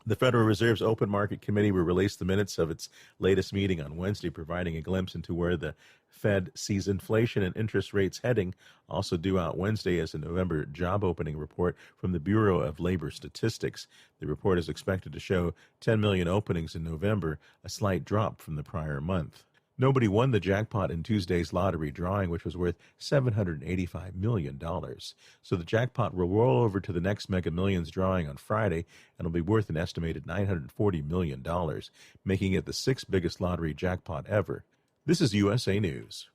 The Federal Reserve's Open Market Committee will release the minutes of its latest meeting on Wednesday, providing a glimpse into where the Fed sees inflation and interest rates heading. Also due out Wednesday is a November job opening report from the Bureau of Labor Statistics. The report is expected to show 10 million openings in November, a slight drop from the prior month. Nobody won the jackpot in Tuesday's lottery drawing, which was worth $785 million. So the jackpot will roll over to the next Mega Millions drawing on Friday and will be worth an estimated $940 million, making it the sixth biggest lottery jackpot ever. This is USA News.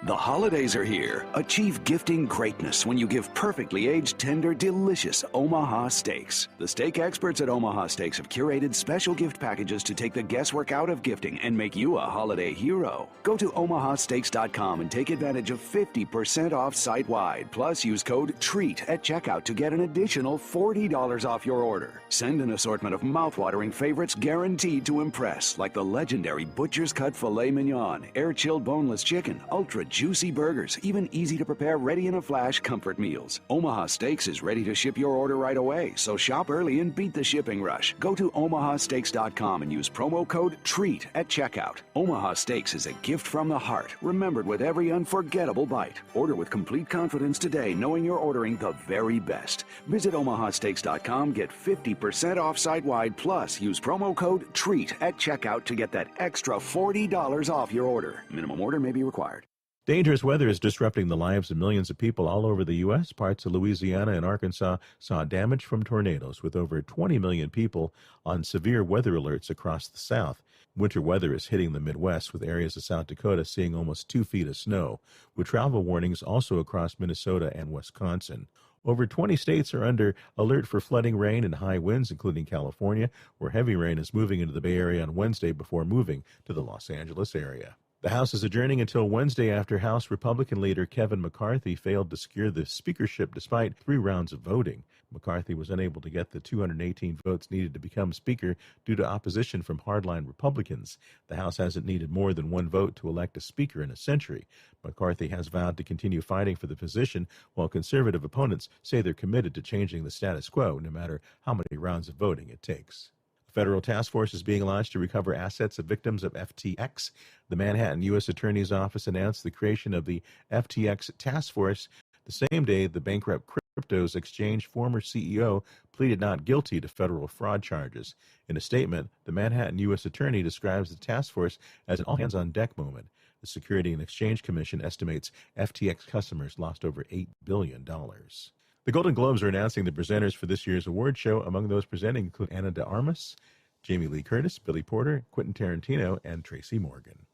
The holidays are here. Achieve gifting greatness when you give perfectly aged, tender, delicious Omaha steaks. The steak experts at Omaha Steaks have curated special gift packages to take the guesswork out of gifting and make you a holiday hero. Go to omahasteaks.com and take advantage of 50% off site-wide. Plus, use code TREAT at checkout to get an additional $40 off your order. Send an assortment of mouthwatering favorites guaranteed to impress, like the legendary Butcher's Cut Filet Mignon, air-chilled boneless chicken, ultra juicy burgers, even easy-to-prepare, ready-in-a-flash comfort meals. Omaha Steaks is ready to ship your order right away, so shop early and beat the shipping rush. Go to omahasteaks.com and use promo code TREAT at checkout. Omaha Steaks is a gift from the heart, remembered with every unforgettable bite. Order with complete confidence today, knowing you're ordering the very best. Visit omahasteaks.com, get 50% off site-wide, plus use promo code TREAT at checkout to get that extra $40 off your order. Minimum order may be required. Dangerous weather is disrupting the lives of millions of people all over the U.S. Parts of Louisiana and Arkansas saw damage from tornadoes, with over 20 million people on severe weather alerts across the South. Winter weather is hitting the Midwest, with areas of South Dakota seeing almost 2 feet of snow, with travel warnings also across Minnesota and Wisconsin. Over 20 states are under alert for flooding, rain, and high winds, including California, where heavy rain is moving into the Bay Area on Wednesday before moving to the Los Angeles area. The House is adjourning until Wednesday after House Republican leader Kevin McCarthy failed to secure the speakership despite 3 rounds of voting. McCarthy was unable to get the 218 votes needed to become Speaker due to opposition from hardline Republicans. The House hasn't needed more than 1 vote to elect a Speaker in a century. McCarthy has vowed to continue fighting for the position, while conservative opponents say they're committed to changing the status quo no matter how many rounds of voting it takes. A federal task force is being launched to recover assets of victims of FTX. The Manhattan U.S. Attorney's Office announced the creation of the FTX task force the same day the bankrupt Cryptos Exchange former CEO pleaded not guilty to federal fraud charges. In a statement, the Manhattan U.S. Attorney describes the task force as an all-hands-on-deck moment. The Security and Exchange Commission estimates FTX customers lost over $8 billion. The Golden Globes are announcing the presenters for this year's award show. Among those presenting include Ana de Armas, Jamie Lee Curtis, Billy Porter, Quentin Tarantino, and Tracy Morgan.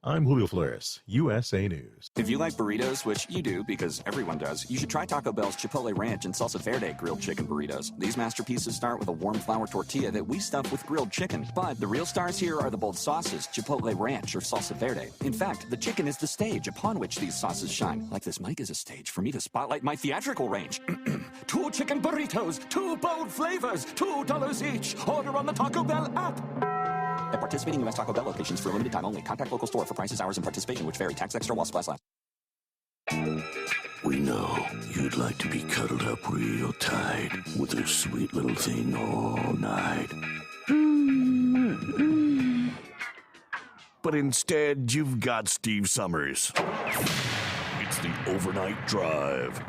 I'm Julio Flores, USA News. If you like burritos, which you do because everyone does, you should try Taco Bell's Chipotle Ranch and Salsa Verde grilled chicken burritos. These masterpieces start with a warm flour tortilla that we stuff with grilled chicken. But the real stars here are the bold sauces, Chipotle Ranch or Salsa Verde. In fact, the chicken is the stage upon which these sauces shine. Like this mic is a stage for me to spotlight my theatrical range. 2 chicken burritos, 2 bold flavors, $2 each. Order on the Taco Bell app. At participating U.S. Taco Bell locations for a limited time only. Contact local store for prices, hours, and participation, which vary. Tax extra while supplies last. We know you'd like to be cuddled up real tight with a sweet little thing all night. But instead, you've got Steve Summers. It's the Overnight Drive.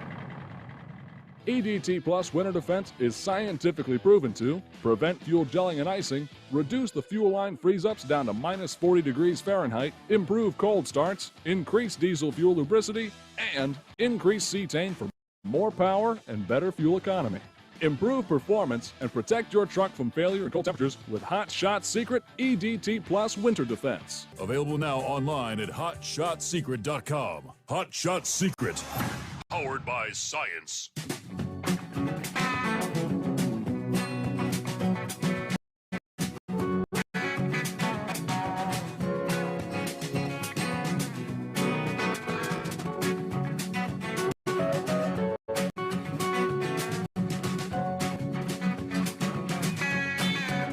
EDT Plus Winter Defense is scientifically proven to prevent fuel gelling and icing, reduce the fuel line freeze-ups down to minus 40 degrees Fahrenheit, improve cold starts, increase diesel fuel lubricity, and increase cetane for more power and better fuel economy. Improve performance and protect your truck from failure and cold temperatures with Hot Shot Secret EDT Plus Winter Defense. Available now online at hotshotsecret.com. Hot Shot Secret. Powered by science.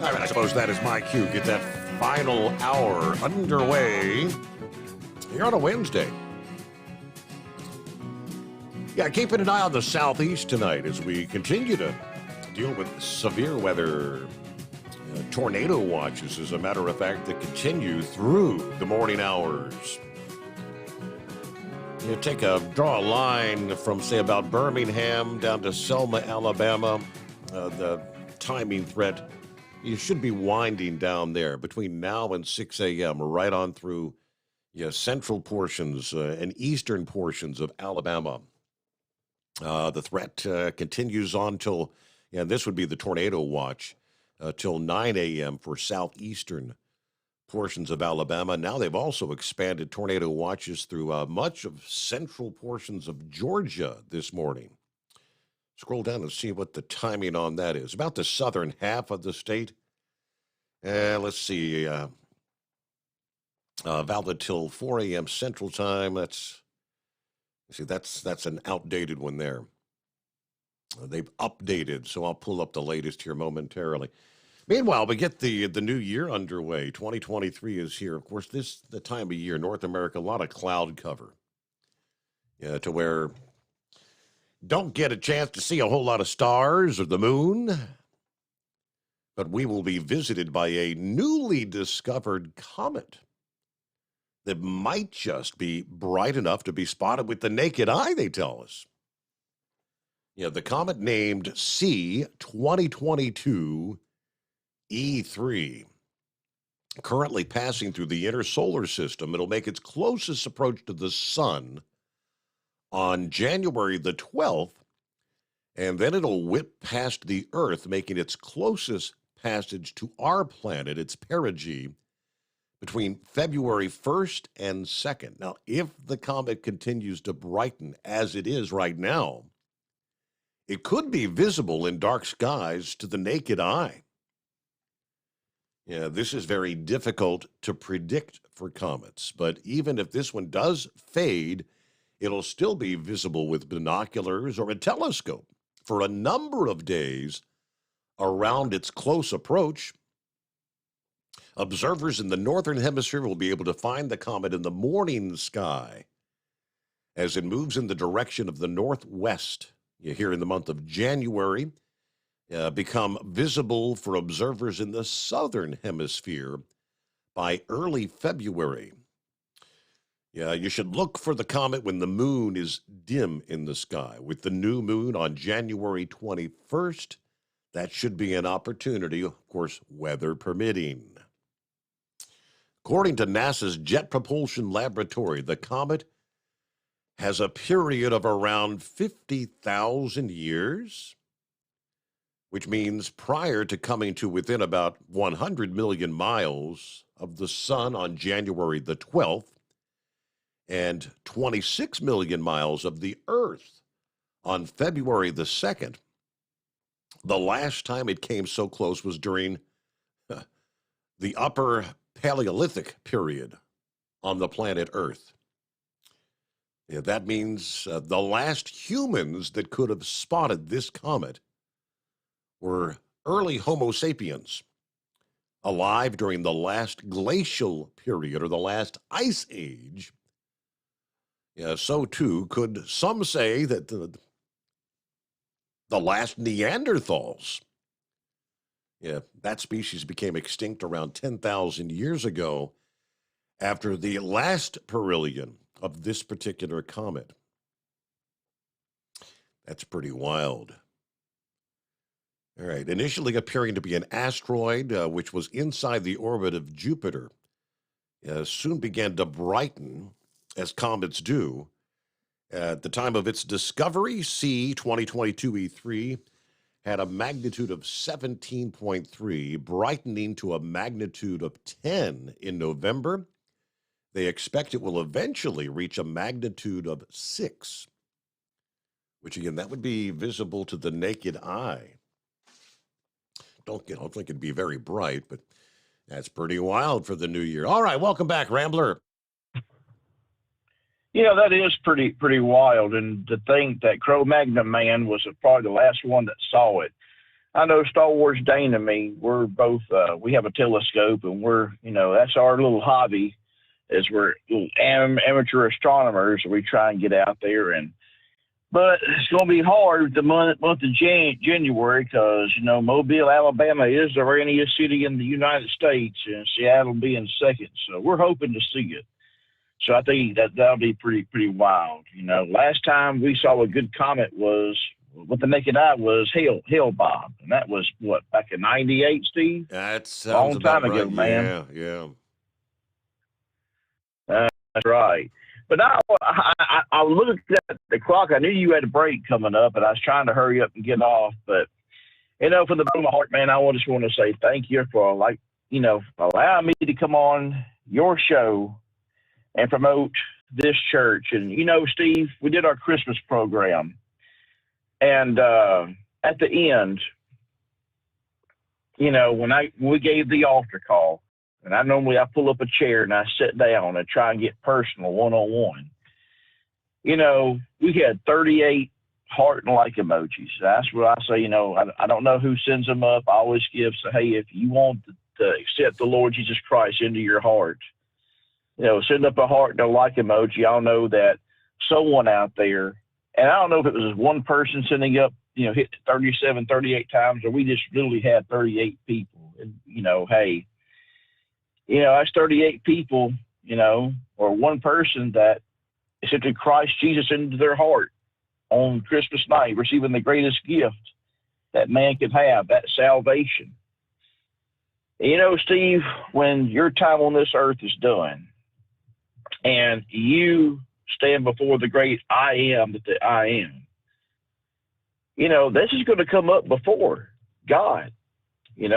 All right, I suppose that is my cue. Get that final hour underway here on a Wednesday. Yeah, keeping an eye on the southeast tonight as we continue to deal with severe weather. Tornado watches, as a matter of fact, that continue through the morning hours. You draw a line from, say, about Birmingham down to Selma, Alabama. The timing threat, you should be winding down there between now and 6 a.m., right on through central portions and eastern portions of Alabama. The threat continues on till, this would be the tornado watch, till 9 a.m. for southeastern portions of Alabama. Now they've also expanded tornado watches through much of central portions of Georgia this morning. Scroll down and see what the timing on that is. About the southern half of the state. Let's see. Valid till 4 a.m. Central Time. That's an outdated one there. They've updated, so I'll pull up the latest here momentarily. Meanwhile, we get the new year underway. 2023 is here. Of course, the time of year, North America, a lot of cloud cover. To where don't get a chance to see a whole lot of stars or the moon. But we will be visited by a newly discovered comet that might just be bright enough to be spotted with the naked eye, they tell us. The comet named C-2022 E3, currently passing through the inner solar system. It'll make its closest approach to the sun on January the 12th, and then it'll whip past the Earth, making its closest passage to our planet, its perigee, between February 1st and 2nd. Now, if the comet continues to brighten as it is right now, it could be visible in dark skies to the naked eye. This is very difficult to predict for comets, but even if this one does fade, it'll still be visible with binoculars or a telescope for a number of days around its close approach. Observers in the northern hemisphere will be able to find the comet in the morning sky as it moves in the direction of the northwest. Here in the month of January, become visible for observers in the southern hemisphere by early February. You should look for the comet when the moon is dim in the sky. With the new moon on January 21st, that should be an opportunity, of course, weather permitting. According to NASA's Jet Propulsion Laboratory, the comet has a period of around 50,000 years, which means prior to coming to within about 100 million miles of the sun on January the 12th and 26 million miles of the Earth on February the 2nd. The last time it came so close was during the Upper Paleolithic period on the planet Earth. That means the last humans that could have spotted this comet were early Homo sapiens, alive during the last glacial period or the last ice age. So too could some say that the last Neanderthals, that species became extinct around 10,000 years ago after the last perihelion of this particular comet. That's pretty wild. All right, initially appearing to be an asteroid, which was inside the orbit of Jupiter, soon began to brighten, as comets do. At the time of its discovery, C-2022 E3 had a magnitude of 17.3, brightening to a magnitude of 10 in November. They expect it will eventually reach a magnitude of 6, which again, that would be visible to the naked eye. Don't think it'd be very bright, but that's pretty wild for the new year. All right, welcome back, Rambler. That is pretty wild. And to think that Cro-Magnon man was probably the last one that saw it. I know Star Wars Dane and me, we're both, we have a telescope, and we're, that's our little hobby, is we're little amateur astronomers. We try and get out there, but it's going to be hard the month of January because, Mobile, Alabama is the rainiest city in the United States, and Seattle being second. So we're hoping to see it. So I think that'll be pretty wild. Last time we saw a good comet was, with the naked eye, was Hale-Bopp. And that was, back in 98, Steve? That sounds long time ago, right. man. Yeah. That's right. But now I looked at the clock. I knew you had a break coming up, and I was trying to hurry up and get off. But, from the bottom of my heart, man, I just want to say thank you for, allowing me to come on your show and promote this church. And, Steve, we did our Christmas program. And at the end, when we gave the altar call, and I pull up a chair and I sit down and try and get personal one-on-one. We had 38 heart and like emojis. That's what I say. I don't know who sends them up. I always say, hey, if you want to accept the Lord Jesus Christ into your heart, send up a heart and a like emoji. I'll know that someone out there, and I don't know if it was one person sending up, hit 37, 38 times, or we just literally had 38 people. And, hey, that's 38 people, or one person that accepted Christ Jesus into their heart on Christmas night, receiving the greatest gift that man could have, that salvation. And, Steve, when your time on this earth is done and you stand before the great I am that the I am, this is going to come up before God. He's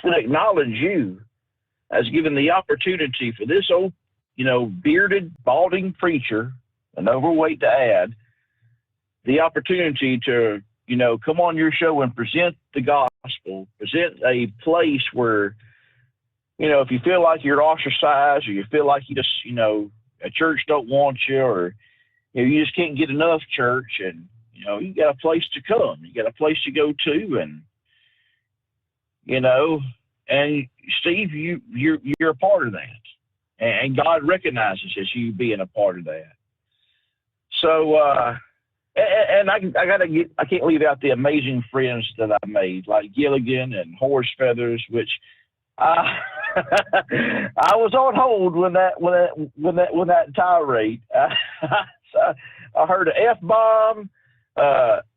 going to acknowledge you as given the opportunity for this old, bearded, balding preacher, an overweight to add, the opportunity to, come on your show and present the gospel, present a place where, if you feel like you're ostracized, or you feel like you just, a church don't want you, or, you just can't get enough church, and, you got a place to come, you got a place to go to, and, and Steve, you're a part of that, and God recognizes as you being a part of that. So, and I can't leave out the amazing friends that I made, like Gilligan and Horse Feathers, which I was on hold when that tirade. I heard an F-bomb,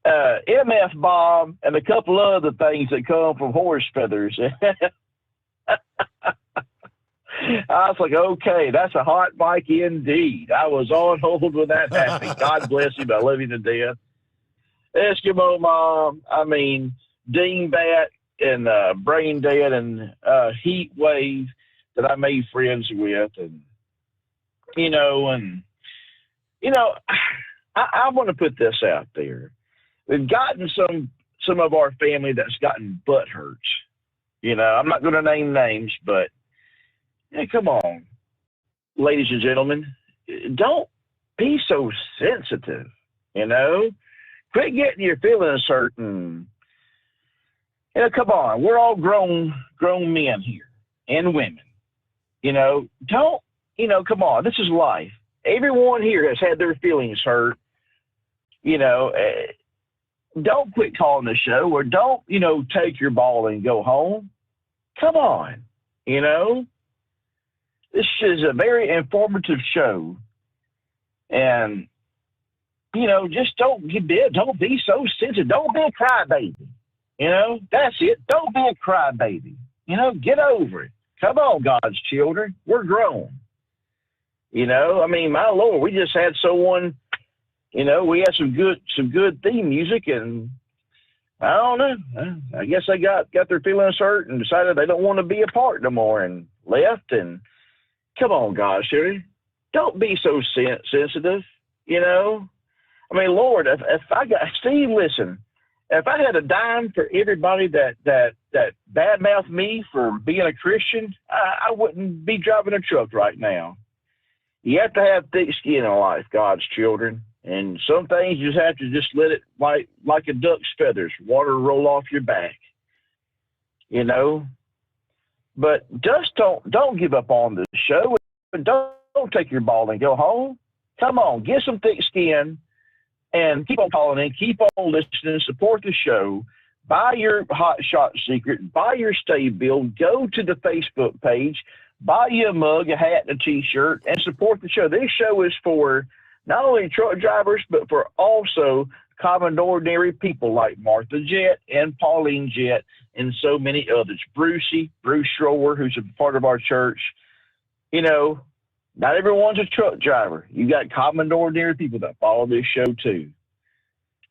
MF-bomb, and a couple other things that come from Horse Feathers. I was like, okay, that's a hot mic indeed. I was on hold when that happened. God bless him. I love him to death. Eskimo Mom, Dingbat and Brain Dead and Heat Wave that I made friends with. And, I want to put this out there. We've gotten some of our family that's gotten butt hurts. I'm not going to name names, but hey, come on, ladies and gentlemen, don't be so sensitive, Quit getting your feelings hurt. And, come on, we're all grown men here and women. Don't, come on, this is life. Everyone here has had their feelings hurt. Don't quit calling the show, or don't, take your ball and go home. Come on, This is a very informative show. And, just don't be so sensitive. Don't be a crybaby. That's it. Don't be a crybaby. Get over it. Come on, God's children. We're grown. My Lord, we just had someone, we had some good theme music, and I don't know. I guess they got their feelings hurt and decided they don't want to be a part no more and left. And come on, God's children, don't be so sensitive. Lord, if I got Steve, listen. If I had a dime for everybody that badmouthed me for being a Christian, I wouldn't be driving a truck right now. You have to have thick skin in life, God's children. And some things you just have to just let it, like a duck's feathers, water roll off your back. you know. But just don't give up on the show. And don't take your ball and go home. Come on, get some thick skin and keep on calling in, keep on listening, support the show. Buy your Hot Shot Secret, buy your stay bill, go to the Facebook page, buy you a mug, a hat, and a T-shirt, and support the show. This show is for not only truck drivers, but for also common ordinary people like Martha Jett and Pauline Jett and so many others. Bruce Schroer, who's a part of our church. You know, not everyone's a truck driver. You got common ordinary people that follow this show too.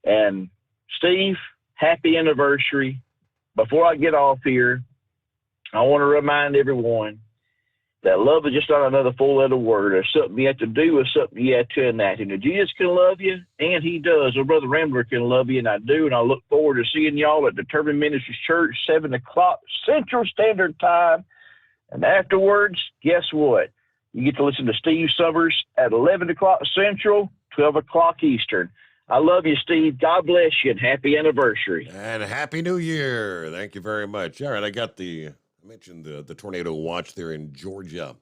And Steve, happy anniversary. Before I get off here, I want to remind everyone that love is just not another four-letter word. There's something you have to do or something you have to enact. And if Jesus can love you, and he does, or Brother Rambler can love you, and I do, and I look forward to seeing y'all at Determined Ministries Church, 7 o'clock Central Standard Time. And afterwards, guess what? You get to listen to Steve Sommers at 11 o'clock Central, 12 o'clock Eastern. I love you, Steve. God bless you, and happy anniversary. And Happy New Year. Thank you very much. All right, I mentioned the tornado watch there in Georgia,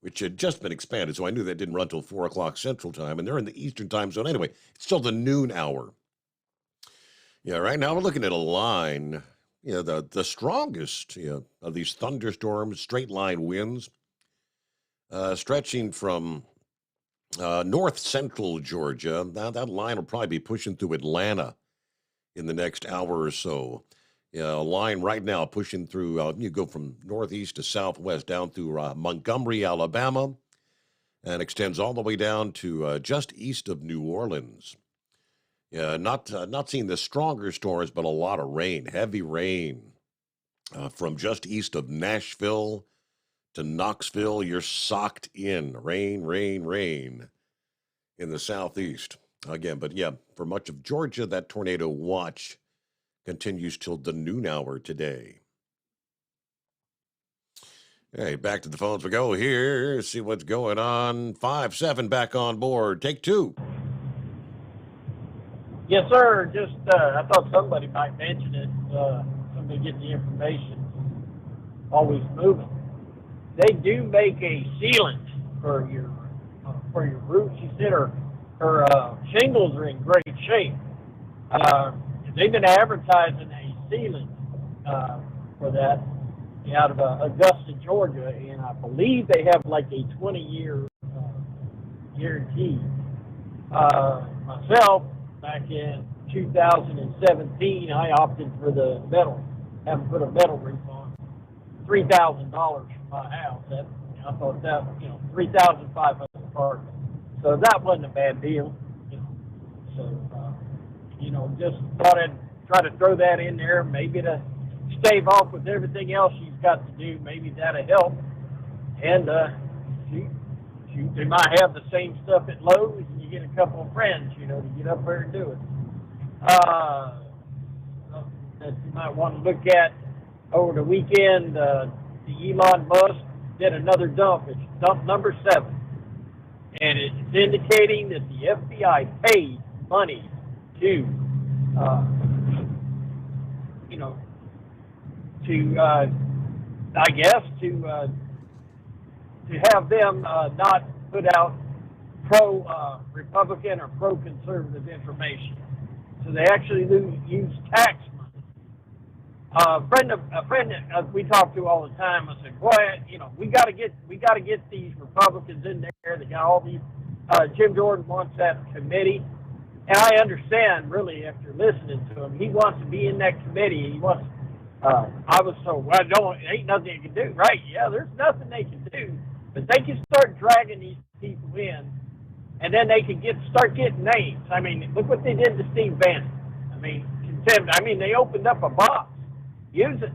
which had just been expanded, so I knew that didn't run till 4 o'clock Central Time, and they're in the Eastern Time Zone anyway. It's still the noon hour. Yeah, right now we're looking at a line, the strongest of these thunderstorms, straight line winds, stretching from north central Georgia. Now that line will probably be pushing through Atlanta in the next hour or so. A line right now pushing through, you go from northeast to southwest down through Montgomery, Alabama, and extends all the way down to just east of New Orleans. Not seeing the stronger storms, but a lot of rain, heavy rain from just east of Nashville to Knoxville. You're socked in rain in the southeast again. But yeah, for much of Georgia, that tornado watch continues till the noon hour today. Hey, back to the phones we go here. See what's going on. 5-7 back on board. Take two. Yes, sir. Just I thought somebody might mention it. Somebody get the information. Always moving. They do make a sealant for your roof. She said her shingles are in great shape. They've been advertising a sealant for that out of Augusta, Georgia, and I believe they have like a 20-year guarantee. Myself, back in 2017, I opted for the metal, having put a metal roof on. $3,000 for my house. I thought that, $3,500 apartment. So that wasn't a bad deal. Just thought I'd try to throw that in there, maybe to stave off with everything else she's got to do. Maybe that'll help. And shoot, they might have the same stuff at Lowe's, and you get a couple of friends, to get up there and do it. That you might want to look at over the weekend. The Elon Musk did another dump. It's dump number 7, and it's indicating that the FBI paid money to to have them not put out pro-Republican or pro-conservative information. So they actually use tax money. A friend we talk to all the time. I said, boy, we got to get these Republicans in there. They got all these. Jim Jordan wants that committee. And I understand, really, after listening to him, he wants to be in that committee. He wants. I was so ain't nothing they can do, right? Yeah, there's nothing they can do, but they can start dragging these people in, and then they can start getting names. I mean, look what they did to Steve Bannon. I mean, contempt. I mean, they opened up a box. Use it.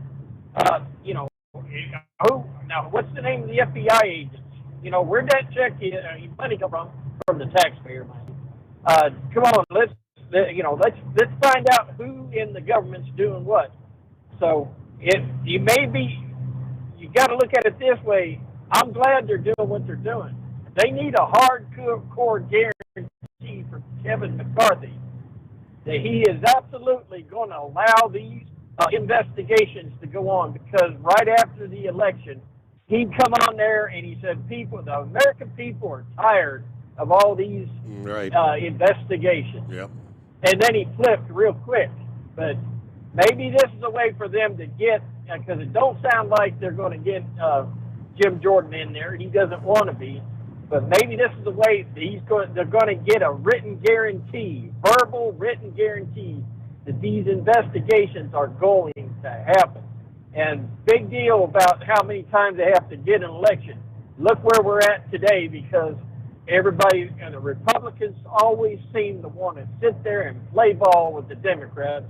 Who now? What's the name of the FBI agents? Where'd that check money come from? From the taxpayer money. Come on, let's find out who in the government's doing what. So you got to look at it this way. I'm glad they're doing what they're doing. They need a hardcore guarantee from Kevin McCarthy that he is absolutely going to allow these investigations to go on, because right after the election, he'd come on there and he said, the American people are tired of all these investigations. Yep. And then he flipped real quick. But maybe this is a way for them to get, because it don't sound like they're going to get Jim Jordan in there. He doesn't want to be. But maybe this is the way they're going to get a written guarantee, verbal written guarantee, that these investigations are going to happen. And big deal about how many times they have to get an election. Look where we're at today, because everybody and the Republicans always seem to want to sit there and play ball with the Democrats.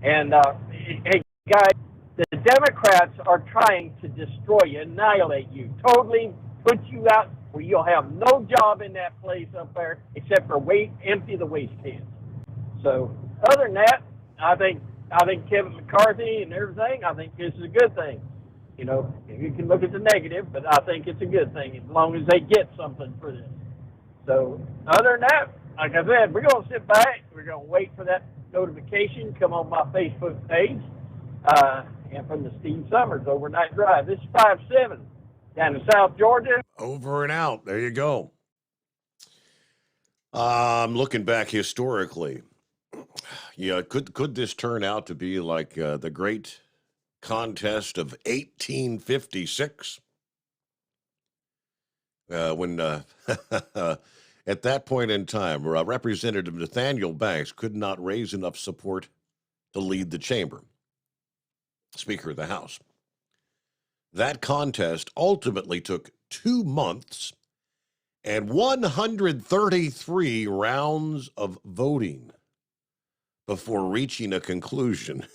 And, hey, guys, the Democrats are trying to destroy you, annihilate you, totally put you out where you'll have no job in that place up there except for empty the waste cans. So other than that, I think Kevin McCarthy and everything, I think this is a good thing. You know, you can look at the negative, but I think it's a good thing as long as they get something for this. So other than that, like I said, we're going to sit back. We're going to wait for that notification come on my Facebook page. And from the Steve Sommers Overnight Drive. This is 5-7 down in South Georgia. Over and out. There you go. I'm looking back historically. Yeah, could this turn out to be like the great contest of 1856? When at that point in time, Representative Nathaniel Banks could not raise enough support to lead the chamber, Speaker of the House. That contest ultimately took 2 months and 133 rounds of voting before reaching a conclusion.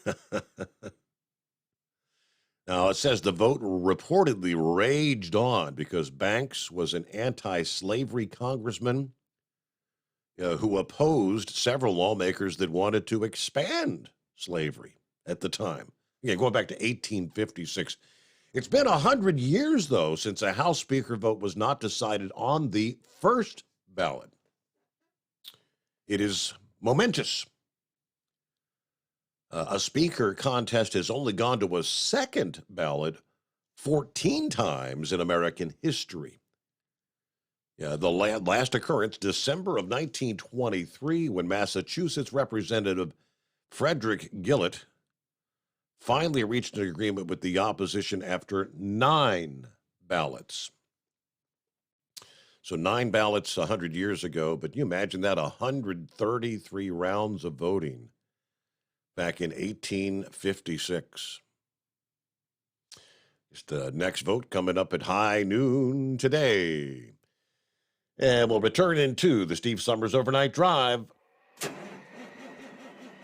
Now, it says the vote reportedly raged on because Banks was an anti-slavery congressman who opposed several lawmakers that wanted to expand slavery at the time. Again, going back to 1856. It's been 100 years, though, since a House Speaker vote was not decided on the first ballot. It is momentous. A Speaker contest has only gone to a second ballot 14 times in American history. The last occurrence, December of 1923, when Massachusetts Representative Frederick Gillett finally reached an agreement with the opposition after 9 ballots. So 9 ballots 100 years ago, but you imagine that, 133 rounds of voting back in 1856. Just the next vote coming up at high noon today. And we'll return into the Steve Sommers Overnight Drive.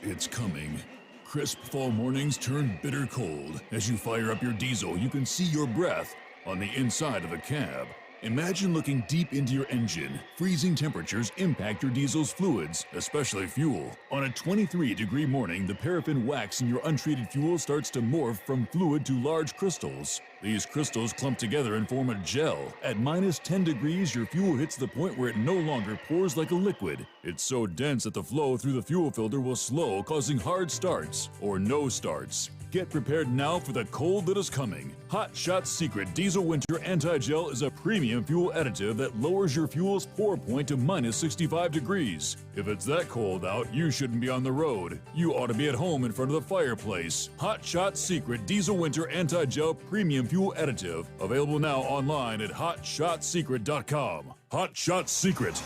It's coming. Crisp fall mornings turn bitter cold. As you fire up your diesel, you can see your breath on the inside of the cab. Imagine looking deep into your engine. Freezing temperatures impact your diesel's fluids, especially fuel. On a 23-degree morning, the paraffin wax in your untreated fuel starts to morph from fluid to large crystals. These crystals clump together and form a gel. At minus 10 degrees, your fuel hits the point where it no longer pours like a liquid. It's so dense that the flow through the fuel filter will slow, causing hard starts or no starts. Get prepared now for the cold that is coming. Hot Shot Secret Diesel Winter Anti-Gel is a premium fuel additive that lowers your fuel's pour point to minus 65 degrees. If it's that cold out, you shouldn't be on the road. You ought to be at home in front of the fireplace. Hot Shot Secret Diesel Winter Anti-Gel Premium Fuel Additive. Available now online at hotshotsecret.com. Hot Shot Secret.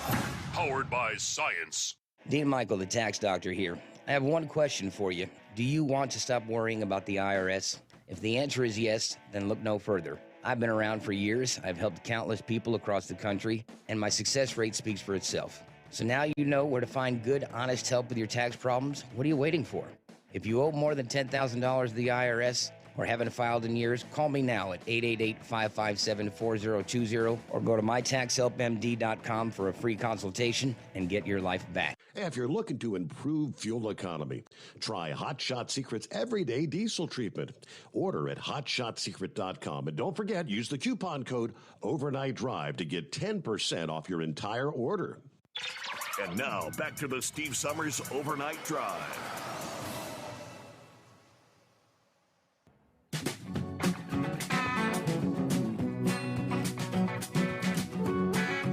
Powered by science. Dean Michael, the tax doctor here. I have one question for you. Do you want to stop worrying about the IRS? If the answer is yes, then look no further. I've been around for years, I've helped countless people across the country, and my success rate speaks for itself. So now you know where to find good, honest help with your tax problems. What are you waiting for? If you owe more than $10,000 to the IRS or haven't filed in years, call me now at 888-557-4020 or go to mytaxhelpmd.com for a free consultation and get your life back. If you're looking to improve fuel economy, try Hot Shot Secret's Everyday Diesel Treatment. Order at hotshotsecret.com. And don't forget, use the coupon code Overnight Drive to get 10% off your entire order. And now, back to the Steve Sommers Overnight Drive.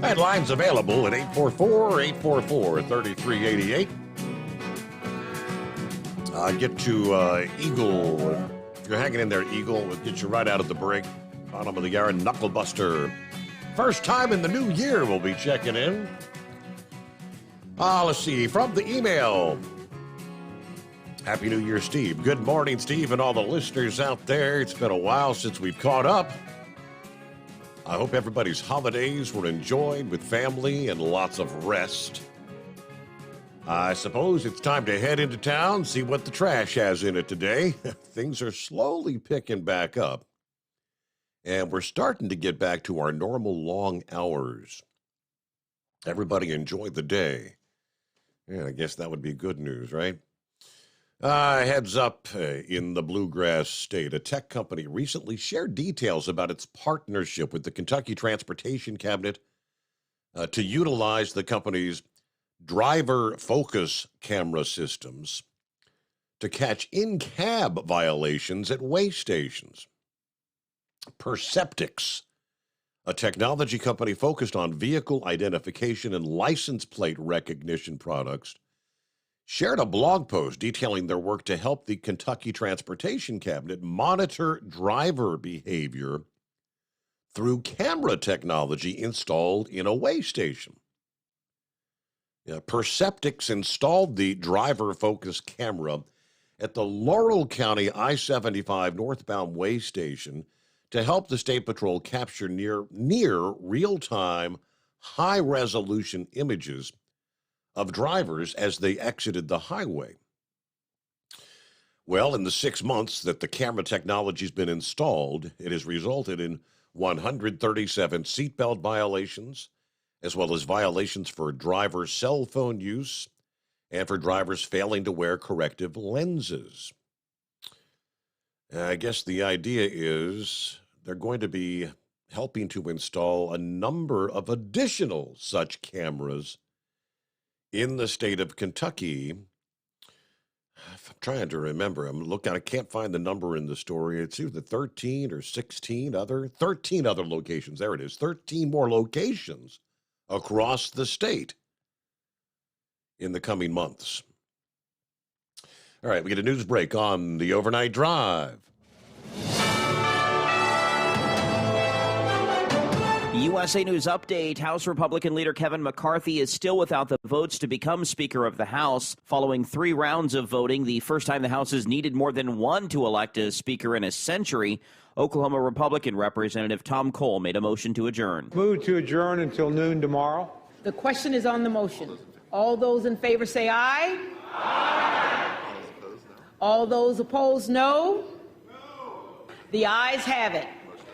That line's available at 844-844-3388. Get to Eagle. If you're hanging in there, Eagle, we'll get you right out of the break. Bottom of the hour, Knucklebuster. First time in the new year we'll be checking in. Let's see, from the email. Happy New Year, Steve. Good morning, Steve, and all the listeners out there. It's been a while since we've caught up. I hope everybody's holidays were enjoyed with family and lots of rest. I suppose it's time to head into town, see what the trash has in it today. Things are slowly picking back up, and we're starting to get back to our normal long hours. Everybody enjoyed the day. Yeah, I guess that would be good news, right? Heads up in the Bluegrass State. A tech company recently shared details about its partnership with the Kentucky Transportation Cabinet to utilize the company's driver focus camera systems to catch in-cab violations at way stations. Perceptics, a technology company focused on vehicle identification and license plate recognition products, shared a blog post detailing their work to help the Kentucky Transportation Cabinet monitor driver behavior through camera technology installed in a way station. Perceptics installed the driver-focused camera at the Laurel County I-75 northbound way station to help the State Patrol capture near real-time, high-resolution images of drivers as they exited the highway. Well, in the 6 months that the camera technology has been installed, it has resulted in 137 seatbelt violations, as well as violations for driver cell phone use and for drivers failing to wear corrective lenses. I guess the idea is they're going to be helping to install a number of additional such cameras in the state of Kentucky. I'm trying to remember. I can't find the number in the story. It's either 13 or 13 other locations. There it is. 13 more locations across the state in the coming months. All right, we get a news break on the Overnight Drive. USA News Update. House Republican leader Kevin McCarthy is still without the votes to become Speaker of the House. Following 3 rounds of voting, the first time the House has needed more than one to elect a Speaker in a century, Oklahoma Republican Representative Tom Cole made a motion to adjourn. Move to adjourn until noon tomorrow. The question is on the motion. All those in favor say aye. Aye. All those opposed, no. The ayes have it.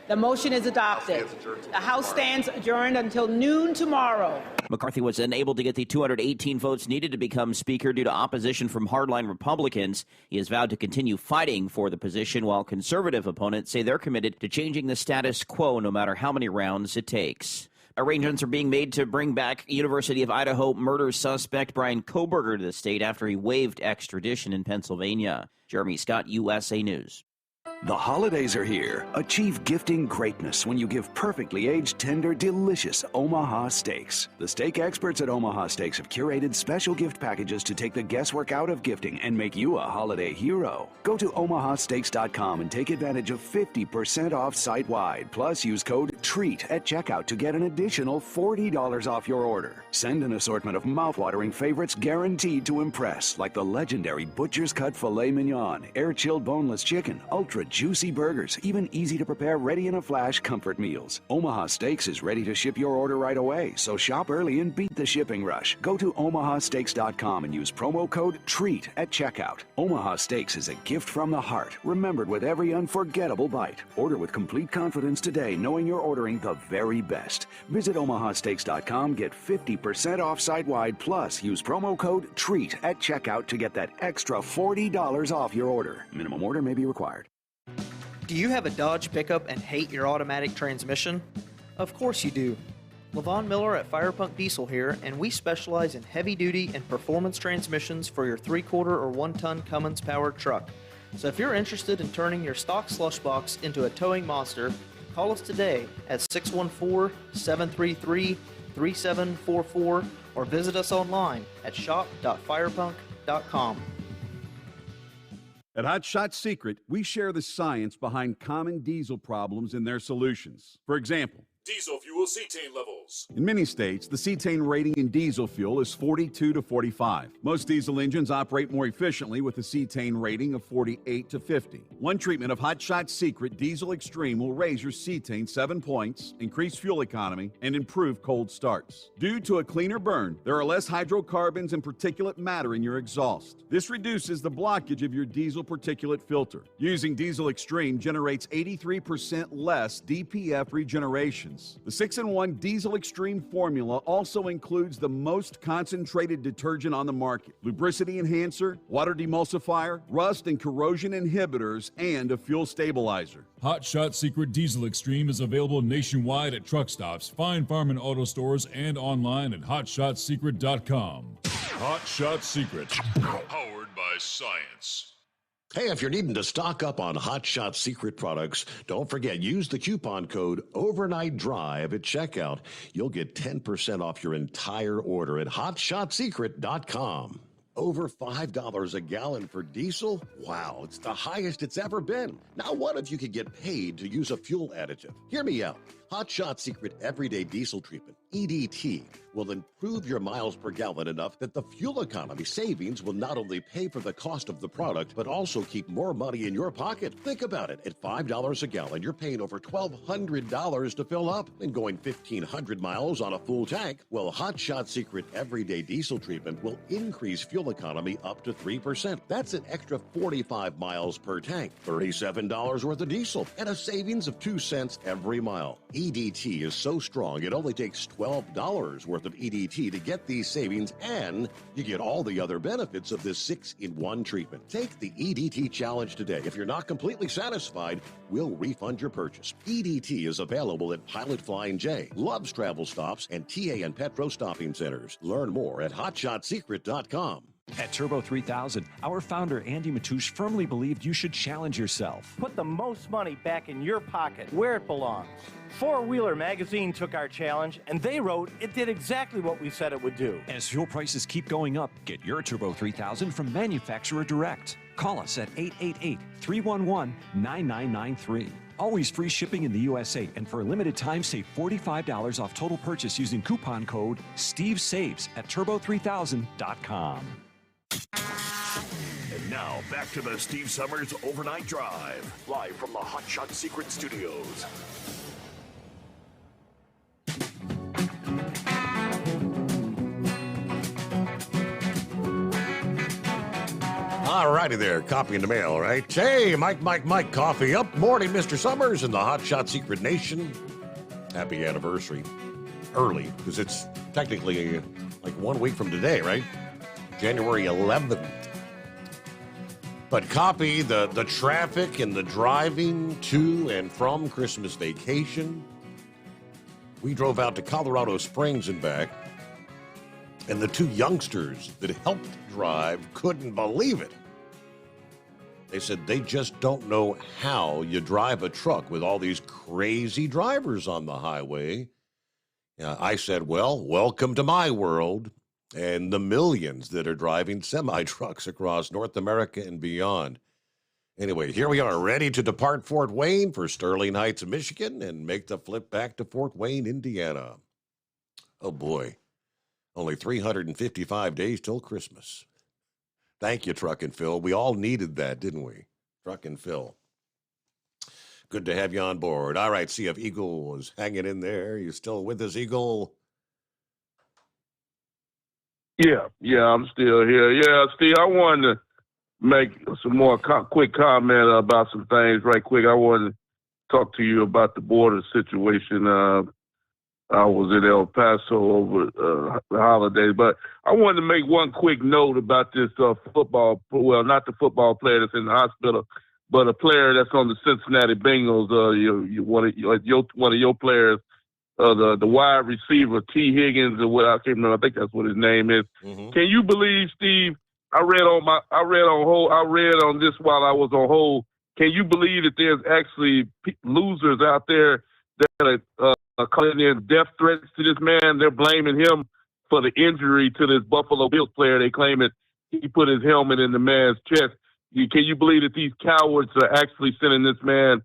The motion is adopted. The House stands adjourned until noon tomorrow. McCarthy was unable to get the 218 votes needed to become Speaker due to opposition from hardline Republicans. He has vowed to continue fighting for the position, while conservative opponents say they're committed to changing the status quo no matter how many rounds it takes. Arrangements are being made to bring back University of Idaho murder suspect Brian Kohberger to the state after he waived extradition in Pennsylvania. Jeremy Scott, USA News. The holidays are here. Achieve gifting greatness when you give perfectly aged, tender, delicious Omaha steaks. The steak experts at Omaha Steaks have curated special gift packages to take the guesswork out of gifting and make you a holiday hero. Go to omahasteaks.com and take advantage of 50% off site-wide. Plus, use code TREAT at checkout to get an additional $40 off your order. Send an assortment of mouthwatering favorites guaranteed to impress, like the legendary Butcher's Cut Filet Mignon, air-chilled boneless chicken, ultra juicy burgers, even easy-to-prepare, ready-in-a-flash comfort meals. Omaha Steaks is ready to ship your order right away, so shop early and beat the shipping rush. Go to omahasteaks.com and use promo code TREAT at checkout. Omaha Steaks is a gift from the heart, remembered with every unforgettable bite. Order with complete confidence today, knowing you're ordering the very best. Visit omahasteaks.com, get 50% off site-wide, plus use promo code TREAT at checkout to get that extra $40 off your order. Minimum order may be required. Do you have a Dodge pickup and hate your automatic transmission? Of course you do. LaVon Miller at Firepunk Diesel here, and we specialize in heavy-duty and performance transmissions for your 3/4 or 1-ton Cummins-powered truck. So if you're interested in turning your stock slush box into a towing monster, call us today at 614-733-3600. 3744 or visit us online at shop.firepunk.com. At Hot Shot Secret, we share the science behind common diesel problems and their solutions. For example, Diesel fuel cetane levels. in many states, the cetane rating in diesel fuel is 42 to 45. Most diesel engines operate more efficiently with a cetane rating of 48 to 50. One treatment of Hot Shot Secret Diesel Extreme will raise your cetane 7 points, increase fuel economy, and improve cold starts. Due to a cleaner burn, there are less hydrocarbons and particulate matter in your exhaust. This reduces the blockage of your diesel particulate filter. Using Diesel Extreme generates 83% less DPF regenerations. The 6-in-1 Diesel Extreme formula also includes the most concentrated detergent on the market, lubricity enhancer, water demulsifier, rust and corrosion inhibitors, and a fuel stabilizer. Hot Shot Secret Diesel Extreme is available nationwide at truck stops, Fine Farm and auto stores, and online at hotshotsecret.com. Hot Shot Secret, powered by science. Hey, if you're needing to stock up on Hot Shot Secret products, don't forget, use the coupon code Overnight Drive at checkout. You'll get 10% off your entire order at hotshotsecret.com. Over $5 a gallon for diesel? Wow, it's the highest it's ever been. Now, what if you could get paid to use a fuel additive? Hear me out. Hot Shot Secret Everyday Diesel Treatment, EDT, will improve your miles per gallon enough that the fuel economy savings will not only pay for the cost of the product, but also keep more money in your pocket. Think about it. At $5 a gallon, you're paying over $1,200 to fill up and going 1,500 miles on a full tank. Well, Hot Shot Secret Everyday Diesel Treatment will increase fuel economy up to 3%. That's an extra 45 miles per tank, $37 worth of diesel, and a savings of 2 cents every mile. EDT is so strong, it only takes $12 worth of EDT to get these savings, and you get all the other benefits of this 6-in-1 treatment. Take the EDT challenge today. If you're not completely satisfied, we'll refund your purchase. EDT is available at Pilot Flying J, Love's Travel Stops, and TA and Petro Stopping Centers. Learn more at hotshotsecret.com. At Turbo 3000, our founder Andy Matouche firmly believed you should challenge yourself. Put the most money back in your pocket, where it belongs. Four Wheeler magazine took our challenge, and they wrote it did exactly what we said it would do. As fuel prices keep going up, get your Turbo 3000 from manufacturer direct. Call us at 888-311-9993. Always free shipping in the USA, and for a limited time, save $45 off total purchase using coupon code STEVESAVES at turbo3000.com. And now, back to the Steve Sommers Overnight Drive, live from the Hot Shot Secret Studios. All righty there, copy in the mail, right? Hey, Mike, coffee up. Morning, Mr. Sommers and the Hot Shot Secret Nation. Happy anniversary. Early, because it's technically like 1 week from today, right? January 11th. But copy the traffic and the driving to and from Christmas vacation. We drove out to Colorado Springs and back, and the two youngsters that helped drive couldn't believe it. They said they just don't know how you drive a truck with all these crazy drivers on the highway. I said, well, welcome to my world and the millions that are driving semi-trucks across North America and beyond. Anyway, here we are, ready to depart Fort Wayne for Sterling Heights, Michigan, and make the flip back to Fort Wayne, Indiana. Oh, boy. Only 355 days till Christmas. Thank you, Truck and Phil. We all needed that, didn't we? Truck and Phil. Good to have you on board. All right, see if Eagle is hanging in there. You still with us, Eagle? Yeah, I'm still here. Yeah, Steve, I wanted to make some more quick comment about some things right quick. I wanted to talk to you about the border situation. I was in El Paso over the holidays, but I wanted to make one quick note about this football. Well, not the football player that's in the hospital, but a player that's on the Cincinnati Bengals. One of your players, the wide receiver T. Higgins, or what I can't remember. I think that's what his name is. Mm-hmm. Can you believe, Steve? I read on this while I was on hold. Can you believe that there's actually losers out there that calling in death threats to this man. They're blaming him for the injury to this Buffalo Bills player. They claim it he put his helmet in the man's chest. Can you believe that these cowards are actually sending this man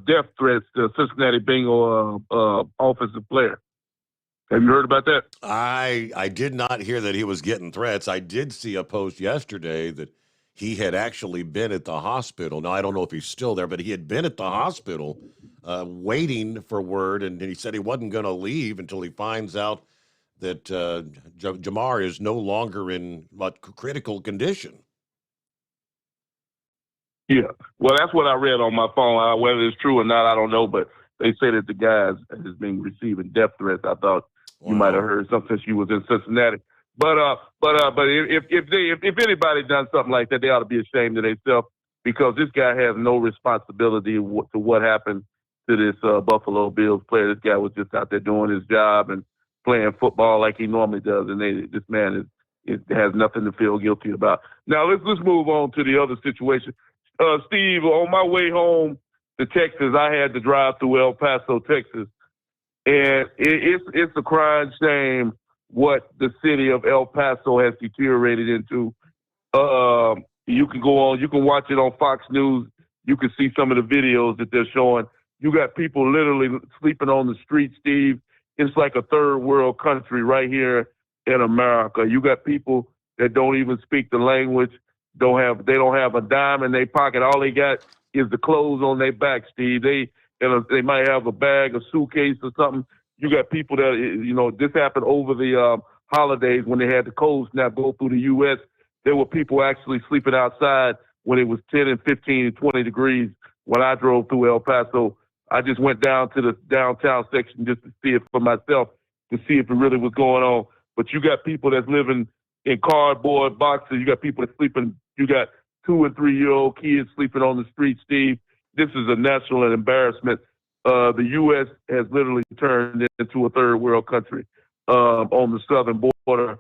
death threats to Cincinnati Bengal offensive player? Have you heard about that? I did not hear that he was getting threats. I did see a post yesterday that he had actually been at the hospital. Now, I don't know if he's still there, but he had been at the hospital waiting for word, and he said he wasn't going to leave until he finds out that Jamar is no longer in critical condition. Yeah. Well, that's what I read on my phone. Whether it's true or not, I don't know, but they say that the guy is being receiving death threats. I thought you might have heard something since you was in Cincinnati. But if anybody done something like that, they ought to be ashamed of themselves, because this guy has no responsibility to what happened to this Buffalo Bills player. This guy was just out there doing his job and playing football like he normally does, and this man has nothing to feel guilty about. Now let's move on to the other situation. Steve, on my way home to Texas, I had to drive through El Paso, Texas, and it's a crying shame what the city of El Paso has deteriorated into. You can go on, you can watch it on Fox News. You can see some of the videos that they're showing. You got people literally sleeping on the street, Steve. It's like a third world country right here in America. You got people that don't even speak the language. They don't have a dime in their pocket. All they got is the clothes on their back, Steve. They might have a bag, a suitcase, or something. You got people that, this happened over the holidays when they had the cold snap go through the U.S. There were people actually sleeping outside when it was 10 and 15 and 20 degrees. When I drove through El Paso, I just went down to the downtown section just to see it for myself, to see if it really was going on. But you got people that's living in cardboard boxes. You got people that sleeping. You got 2 and 3-year-old kids sleeping on the street, Steve. This is a national embarrassment. The U.S. has literally turned into a third world country on the southern border.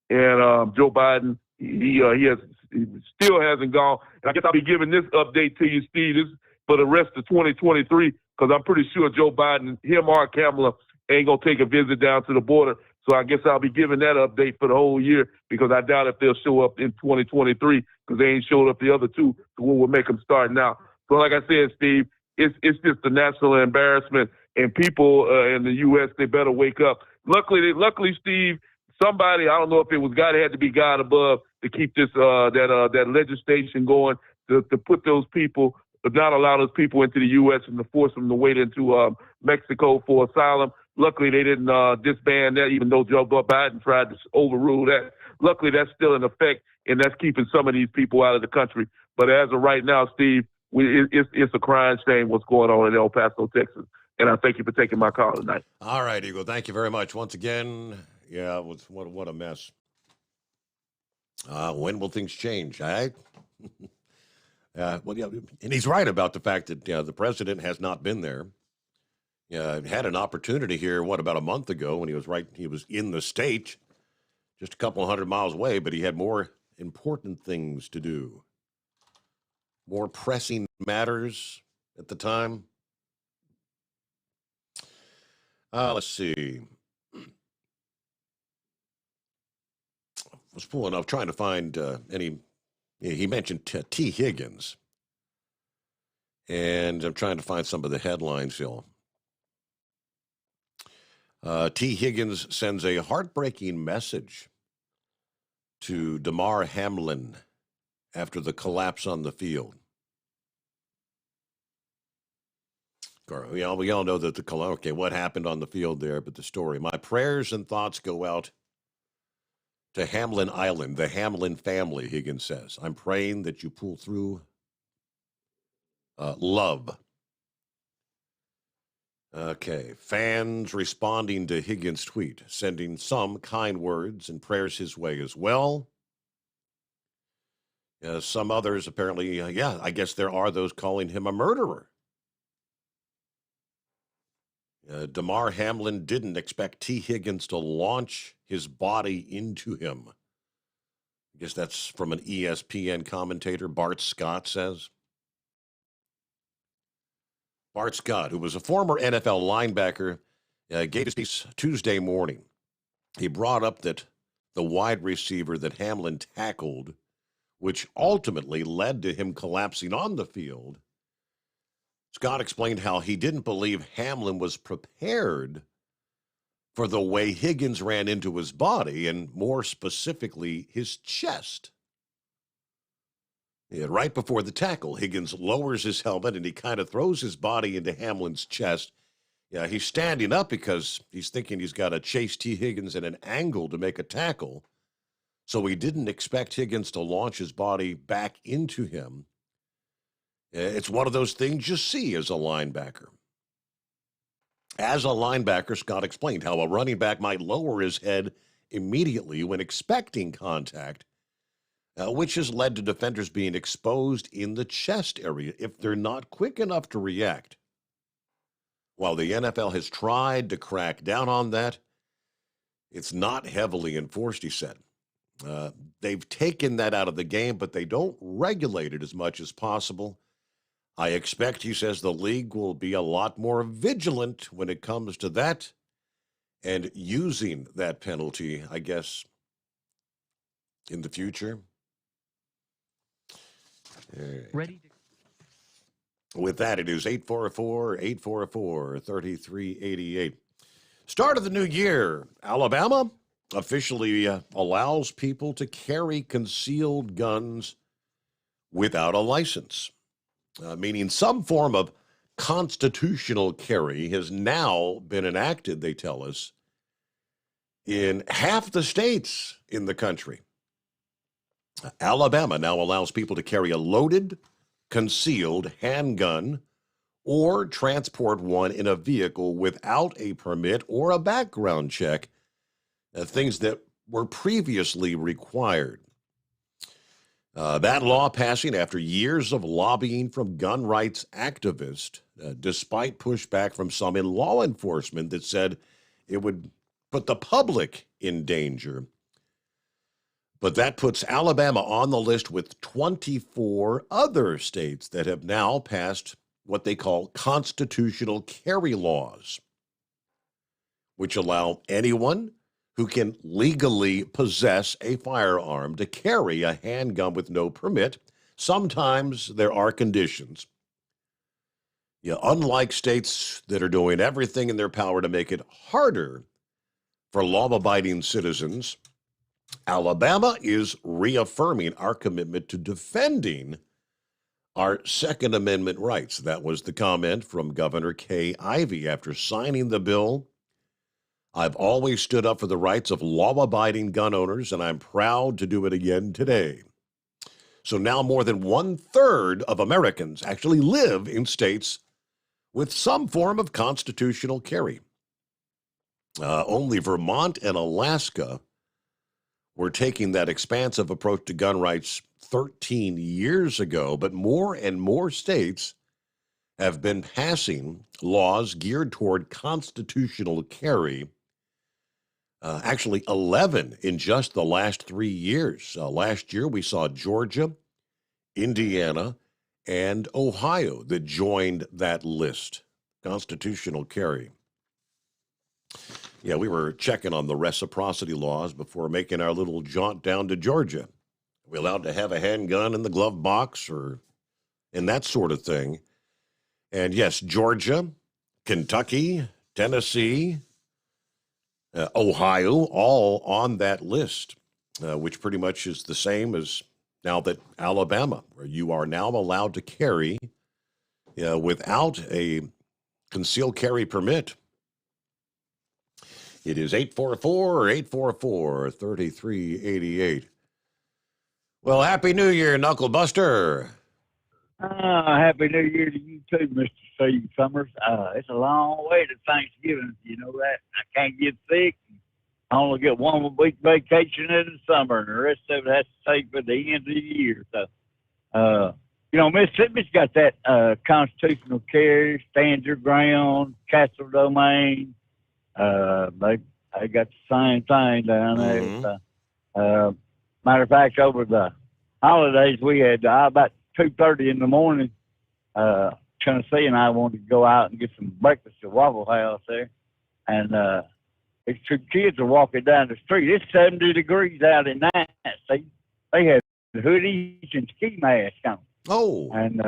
And Joe Biden, he still hasn't gone. And I guess I'll be giving this update to you, Steve, this for the rest of 2023, because I'm pretty sure Joe Biden, him or Kamala, ain't going to take a visit down to the border. So I guess I'll be giving that update for the whole year, because I doubt if they'll show up in 2023, because they ain't showed up the other two. So what will make them start now? So like I said, Steve, it's just a national embarrassment, and people in the U.S., they better wake up. Luckily, Steve, somebody, I don't know if it was God, it had to be God above to keep this that legislation going to put those people, not allow those people into the U.S. and to force them to wait into Mexico for asylum. Luckily, they didn't disband that, even though Joe Biden tried to overrule that. Luckily, that's still in effect, and that's keeping some of these people out of the country. But as of right now, Steve, it's a crying shame what's going on in El Paso, Texas. And I thank you for taking my call tonight. All right, Eagle. Thank you very much. Once again, yeah, what a mess. When will things change, all right? And he's right about the fact that the president has not been there. Had an opportunity here, about a month ago when he was in the state, just a couple 100 miles away, but he had more important things to do. More pressing matters at the time. Let's see. I was pulling up, trying to find any. He mentioned T. Higgins. And I'm trying to find some of the headlines here. T. Higgins sends a heartbreaking message to Damar Hamlin after the collapse on the field. We all know that what happened on the field there, but the story. My prayers and thoughts go out to Hamlin Island, the Hamlin family, Higgins says. I'm praying that you pull through. Love. Okay, fans responding to Higgins' tweet, sending some kind words and prayers his way as well. Some others apparently, I guess there are those calling him a murderer. Damar Hamlin didn't expect T. Higgins to launch his body into him. I guess that's from an ESPN commentator, Bart Scott says. Bart Scott, who was a former NFL linebacker gave his piece Tuesday morning. He brought up that the wide receiver that Hamlin tackled, which ultimately led to him collapsing on the field. Scott explained how he didn't believe Hamlin was prepared for the way Higgins ran into his body, and more specifically, his chest. Yeah, right before the tackle, Higgins lowers his helmet and he kind of throws his body into Hamlin's chest. Yeah, he's standing up because he's thinking he's got to chase T. Higgins at an angle to make a tackle. So he didn't expect Higgins to launch his body back into him. It's one of those things you see as a linebacker. As a linebacker, Scott explained how a running back might lower his head immediately when expecting contact, which has led to defenders being exposed in the chest area if they're not quick enough to react. While the NFL has tried to crack down on that, it's not heavily enforced, he said. They've taken that out of the game, but they don't regulate it as much as possible. I expect, he says, the league will be a lot more vigilant when it comes to that and using that penalty, I guess, in the future. Ready to... With that, it is 844-844-3388. Start of the new year, Alabama officially allows people to carry concealed guns without a license, meaning some form of constitutional carry has now been enacted, they tell us, in half the states in the country. Alabama now allows people to carry a loaded, concealed handgun or transport one in a vehicle without a permit or a background check, things that were previously required. That law passing after years of lobbying from gun rights activists, despite pushback from some in law enforcement that said it would put the public in danger. But that puts Alabama on the list with 24 other states that have now passed what they call constitutional carry laws, which allow anyone who can legally possess a firearm to carry a handgun with no permit. Sometimes there are conditions. Yeah, unlike states that are doing everything in their power to make it harder for law-abiding citizens, Alabama is reaffirming our commitment to defending our Second Amendment rights. That was the comment from Governor Kay Ivey after signing the bill. I've always stood up for the rights of law-abiding gun owners, and I'm proud to do it again today. So now more than 1/3 of Americans actually live in states with some form of constitutional carry. Only Vermont and Alaska were taking that expansive approach to gun rights 13 years ago, but more and more states have been passing laws geared toward constitutional carry. Actually, 11 in just the last 3 years. Last year, we saw Georgia, Indiana, and Ohio that joined that list. Constitutional carry. Yeah, we were checking on the reciprocity laws before making our little jaunt down to Georgia. Are we allowed to have a handgun in the glove box or and that sort of thing? And yes, Georgia, Kentucky, Tennessee, Ohio, all on that list, which pretty much is the same as now that Alabama, where you are now allowed to carry without a concealed carry permit. It is 844-844-3388. Well, Happy New Year, Knuckle Buster. Happy New Year to you too, Mr. Steve Sommers. It's a long way to Thanksgiving, you know that. I can't get sick. I only get 1 week vacation in the summer, and the rest of it has to take for the end of the year. So, Mississippi's got that constitutional carry, stand your ground, castle domain. They got the same thing down there. Mm-hmm. Matter of fact, over the holidays, we had about 2:30 in the morning. Tennessee and I wanted to go out and get some breakfast at Waffle House there. and these two kids are walking down the street. It's 70 degrees out in that. See, they had hoodies and ski masks on. Oh. And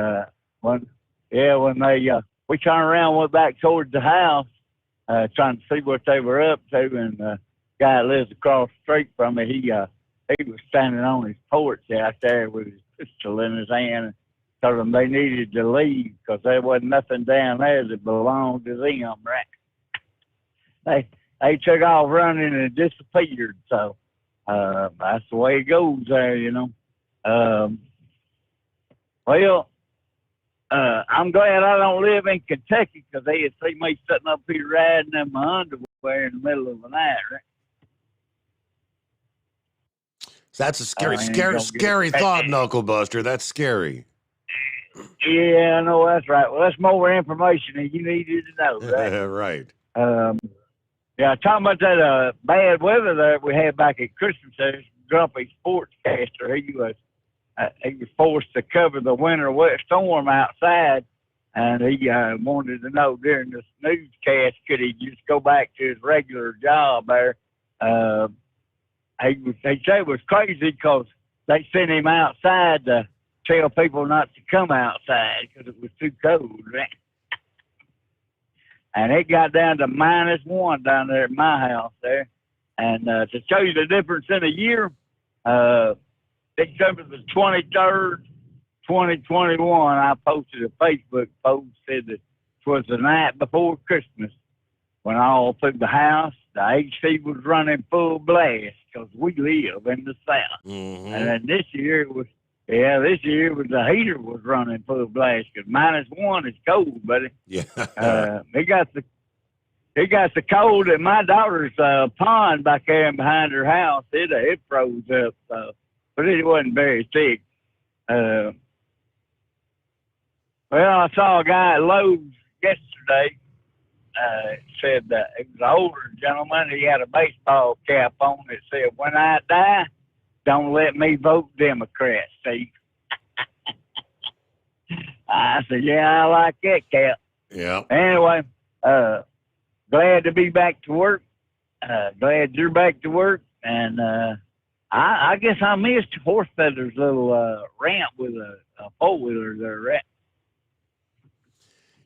when they we turned around, went back towards the house, trying to see what they were up to, and the guy that lives across the street from me, he was standing on his porch out there with his pistol in his hand, and told them they needed to leave because there wasn't nothing down there that belonged to them, right? They took off running and disappeared. So that's the way it goes there, you know. I'm glad I don't live in Kentucky because they'd see me sitting up here riding in my underwear in the middle of the night, right? That's a scary thought, Knuckle Buster. That's scary. Yeah, I know, that's right. Well, that's more information than you needed to know, right? Right. Yeah, talking about that bad weather that we had back at Christmas, there's grumpy sportscaster. He was forced to cover the winter wet storm outside, and he wanted to know during this newscast, could he just go back to his regular job there? They say it was crazy because they sent him outside to tell people not to come outside because it was too cold, right? And it got down to -1 down there at my house there. And to show you the difference in a year, December the 23rd, 2021, I posted a Facebook post, said that it was the night before Christmas when all through the house, the AC was running full blast because we live in the South. Mm-hmm. And then this year it was the heater was running full blast because -1 is cold, buddy. Yeah. It got the cold at my daughter's pond back there behind her house. It froze up, but it wasn't very thick. Well, I saw a guy at Lowe's yesterday. It said that it was an older gentleman. He had a baseball cap on that said, "When I die, don't let me vote Democrat." See, I said, "Yeah, I like that cap." Yeah. Anyway, glad to be back to work. Glad you're back to work, and I guess I missed Horse Feather's little rant with a four-wheeler there, right?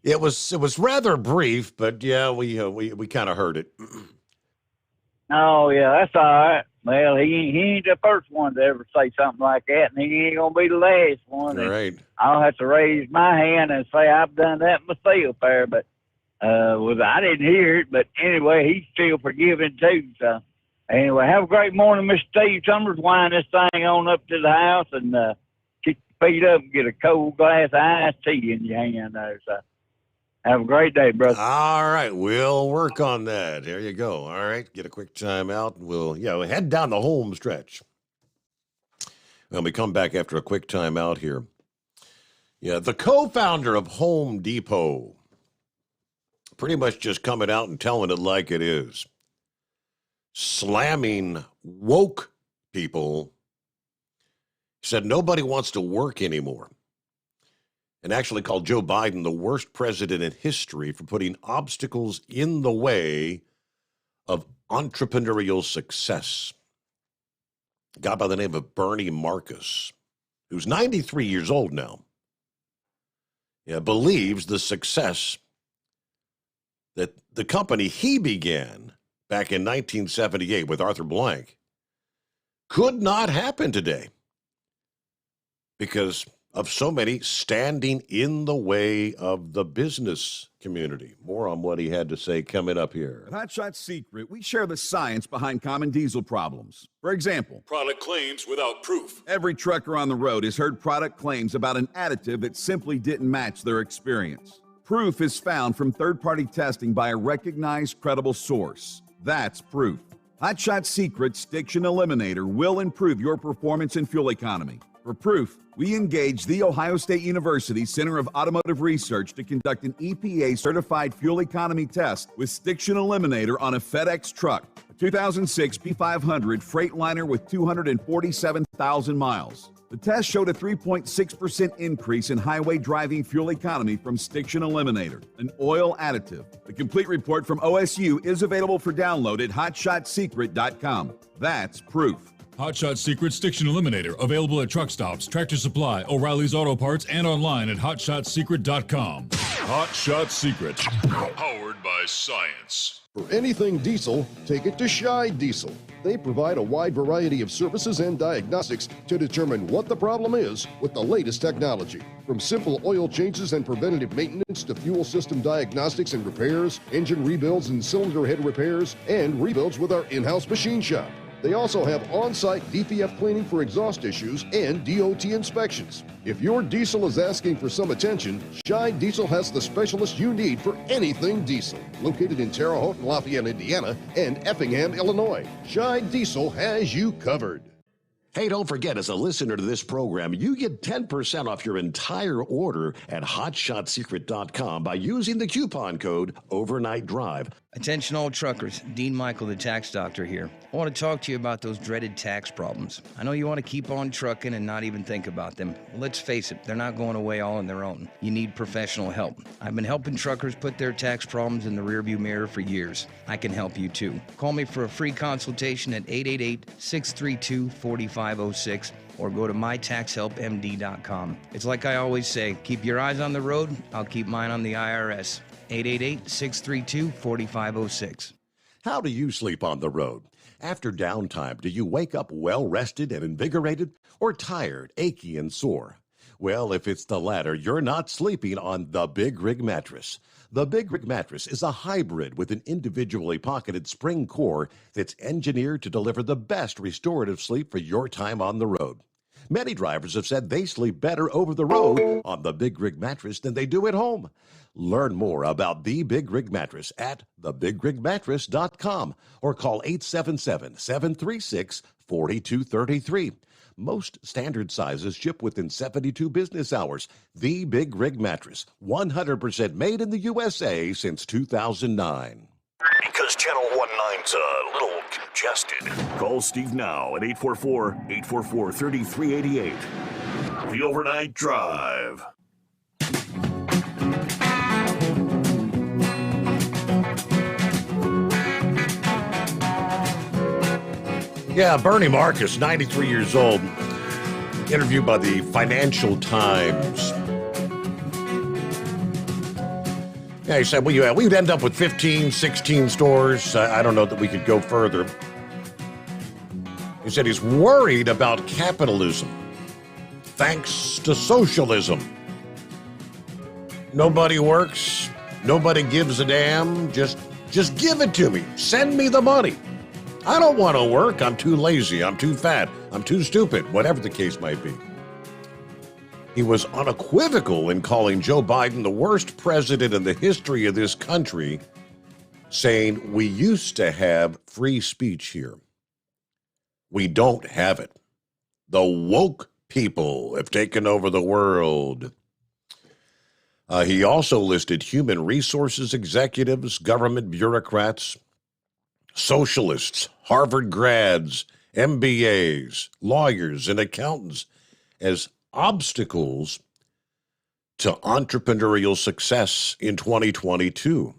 It was rather brief, but yeah, we kind of heard it. Oh yeah, that's all right. Well, he ain't the first one to ever say something like that, and he ain't gonna be the last one. All right. I'll have to raise my hand and say I've done that myself there, but I didn't hear it. But anyway, he's still forgiving too. So anyway, have a great morning, Mr. Steve Sommers. Wind this thing on up to the house and kick your feet up and get a cold glass of iced tea in your hand there. So have a great day, brother. All right, we'll work on that. There you go. All right, get a quick time out, and we'll head down the home stretch. When we come back after a quick time out here. Yeah, the co-founder of Home Depot, pretty much just coming out and telling it like it is. Slamming woke people. Said nobody wants to work anymore. And actually called Joe Biden the worst president in history for putting obstacles in the way of entrepreneurial success. A guy by the name of Bernie Marcus, who's 93 years old now, believes the success that the company he began back in 1978 with Arthur Blank could not happen today because of so many standing in the way of the business community. More on what he had to say coming up here. At Hot Shot Secret, we share the science behind common diesel problems. For example, Product claims without proof. every trucker on the road has heard product claims about an additive that simply didn't match their experience. Proof is found from third-party testing by a recognized, credible source. That's proof. Hot Shot Secret's Stiction Eliminator will improve your performance and fuel economy. For proof, we engaged The Ohio State University Center of Automotive Research to conduct an EPA-certified fuel economy test with Stiction Eliminator on a FedEx truck, a 2006 P500 Freightliner with 247,000 miles. The test showed a 3.6% increase in highway driving fuel economy from Stiction Eliminator, an oil additive. The complete report from OSU is available for download at hotshotsecret.com. That's proof. Hotshot Secret Stiction Eliminator, available at truck stops, Tractor Supply, O'Reilly's Auto Parts, and online at hotshotsecret.com. Hotshot Secret, powered by science. For anything diesel, take it to Shy Diesel. They provide a wide variety of services and diagnostics to determine what the problem is with the latest technology. From simple oil changes and preventative maintenance to fuel system diagnostics and repairs, engine rebuilds and cylinder head repairs, and rebuilds with our in-house machine shop. They also have on-site DPF cleaning for exhaust issues and DOT inspections. If your diesel is asking for some attention, Shy Diesel has the specialist you need for anything diesel. Located in Terre Haute and Lafayette, Indiana, and Effingham, Illinois, Shy Diesel has you covered. Hey, don't forget, as a listener to this program, you get 10% off your entire order at hotshotsecret.com by using the coupon code Overnight Drive. Attention all truckers, Dean Michael, the tax doctor here. I want to talk to you about those dreaded tax problems. I know you want to keep on trucking and not even think about them. Well, let's face it, they're not going away all on their own. You need professional help. I've been helping truckers put their tax problems in the rearview mirror for years. I can help you too. Call me for a free consultation at 888-632-4506 or go to mytaxhelpmd.com. It's like I always say, keep your eyes on the road, I'll keep mine on the IRS. 888-632-4506. How do you sleep on the road? After downtime, do you wake up well-rested and invigorated or tired, achy, and sore? Well, if it's the latter, you're not sleeping on the Big Rig Mattress. The Big Rig Mattress is a hybrid with an individually pocketed spring core that's engineered to deliver the best restorative sleep for your time on the road. Many drivers have said they sleep better over the road on the Big Rig Mattress than they do at home. Learn more about the Big Rig Mattress at thebigrigmattress.com or call 877-736-4233. Most standard sizes ship within 72 business hours. The Big Rig Mattress, 100% made in the USA since 2009. Because Channel 19's a little congested. Call Steve now at 844-844-3388. The Overnight Drive. Yeah, Bernie Marcus, 93 years old, interviewed by the Financial Times. Yeah, he said, well, we'd end up with 15, 16 stores. I don't know that we could go further. He said he's worried about capitalism, thanks to socialism. Nobody works. Nobody gives a damn. Just give it to me. Send me the money. I don't want to work. I'm too lazy. I'm too fat. I'm too stupid, whatever the case might be. He was unequivocal in calling Joe Biden the worst president in the history of this country, saying we used to have free speech here. We don't have it. The woke people have taken over the world. He also listed human resources executives, government bureaucrats, socialists, Harvard grads, MBAs, lawyers, and accountants as obstacles to entrepreneurial success in 2022.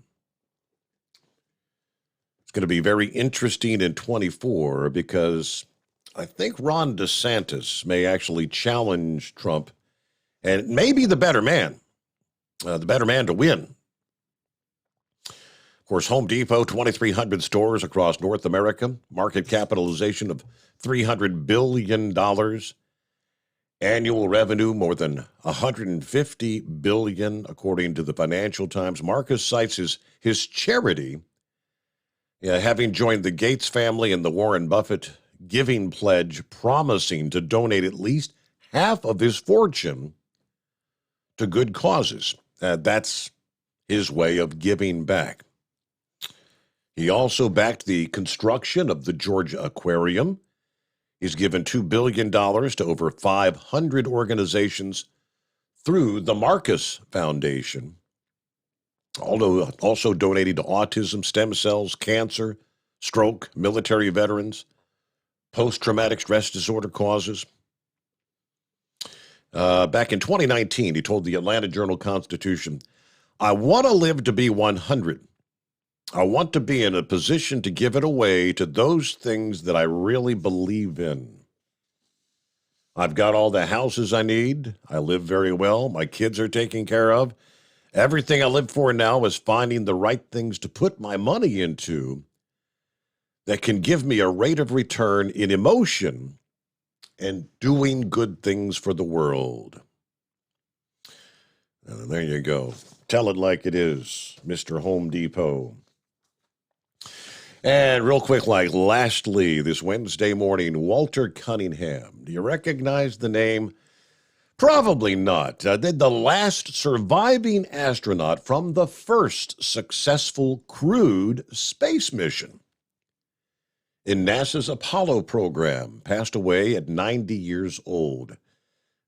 It's going to be very interesting in 24 because I think Ron DeSantis may actually challenge Trump and may be the better man to win. Of course, Home Depot, 2,300 stores across North America, market capitalization of $300 billion, annual revenue more than $150 billion, according to the Financial Times. Marcus cites his charity, having joined the Gates family and the Warren Buffett giving pledge, promising to donate at least half of his fortune to good causes. That's his way of giving back. He also backed the construction of the Georgia Aquarium. He's given $2 billion to over 500 organizations through the Marcus Foundation, although also donating to autism, stem cells, cancer, stroke, military veterans, post-traumatic stress disorder causes. Back in 2019, he told the Atlanta Journal-Constitution, "I want to live to be 100. I want to be in a position to give it away to those things that I really believe in. I've got all the houses I need. I live very well. My kids are taken care of. Everything I live for now is finding the right things to put my money into that can give me a rate of return in emotion and doing good things for the world." And there you go. Tell it like it is, Mr. Home Depot. And real quick, lastly, this Wednesday morning, Walter Cunningham. Do you recognize the name? Probably not. The last surviving astronaut from the first successful crewed space mission in NASA's Apollo program, passed away at 90 years old.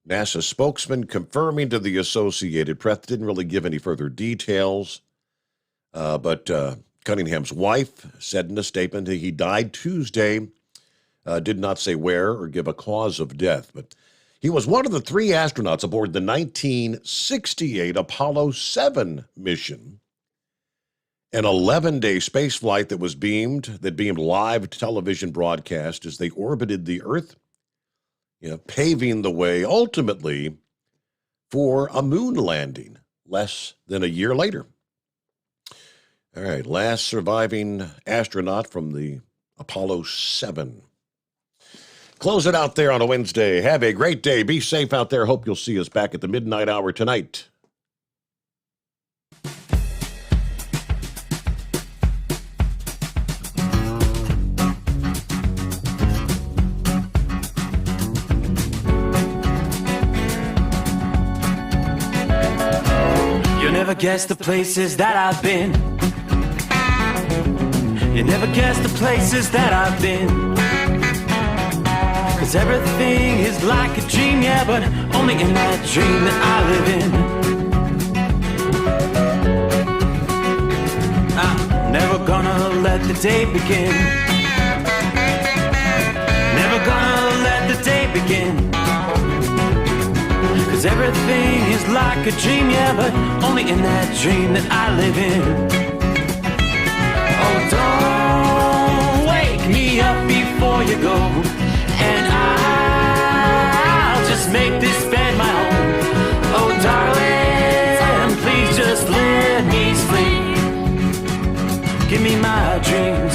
NASA spokesman confirming to the Associated Press, didn't really give any further details, but Cunningham's wife said in a statement that he died Tuesday, did not say where or give a cause of death, but he was one of the 3 astronauts aboard the 1968 Apollo 7 mission, an 11-day space flight that beamed live television broadcast as they orbited the Earth, paving the way ultimately for a moon landing less than a year later. All right, last surviving astronaut from the Apollo 7. Close it out there on a Wednesday. Have a great day. Be safe out there. Hope you'll see us back at the midnight hour tonight. You'll never guess the places that I've been. You never guess the places that I've been. 'Cause everything is like a dream, yeah, but only in that dream that I live in. I'm never gonna let the day begin. Never gonna let the day begin. 'Cause everything is like a dream, yeah, but only in that dream that I live in. Oh, don't wake me up before you go, and I'll just make this bed my own. Oh, darling, please just let me sleep. Give me my dreams.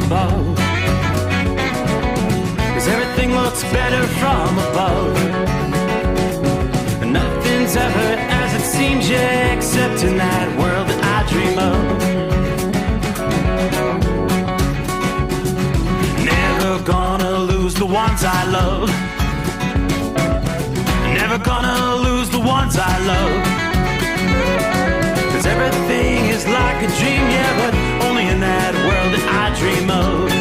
Above, 'cause everything looks better from above. Nothing's ever as it seems, yeah, except in that world that I dream of. Never gonna lose the ones I love. Never gonna lose the ones I love. 'Cause everything is like a dream, yeah, but only in that world that I dream of.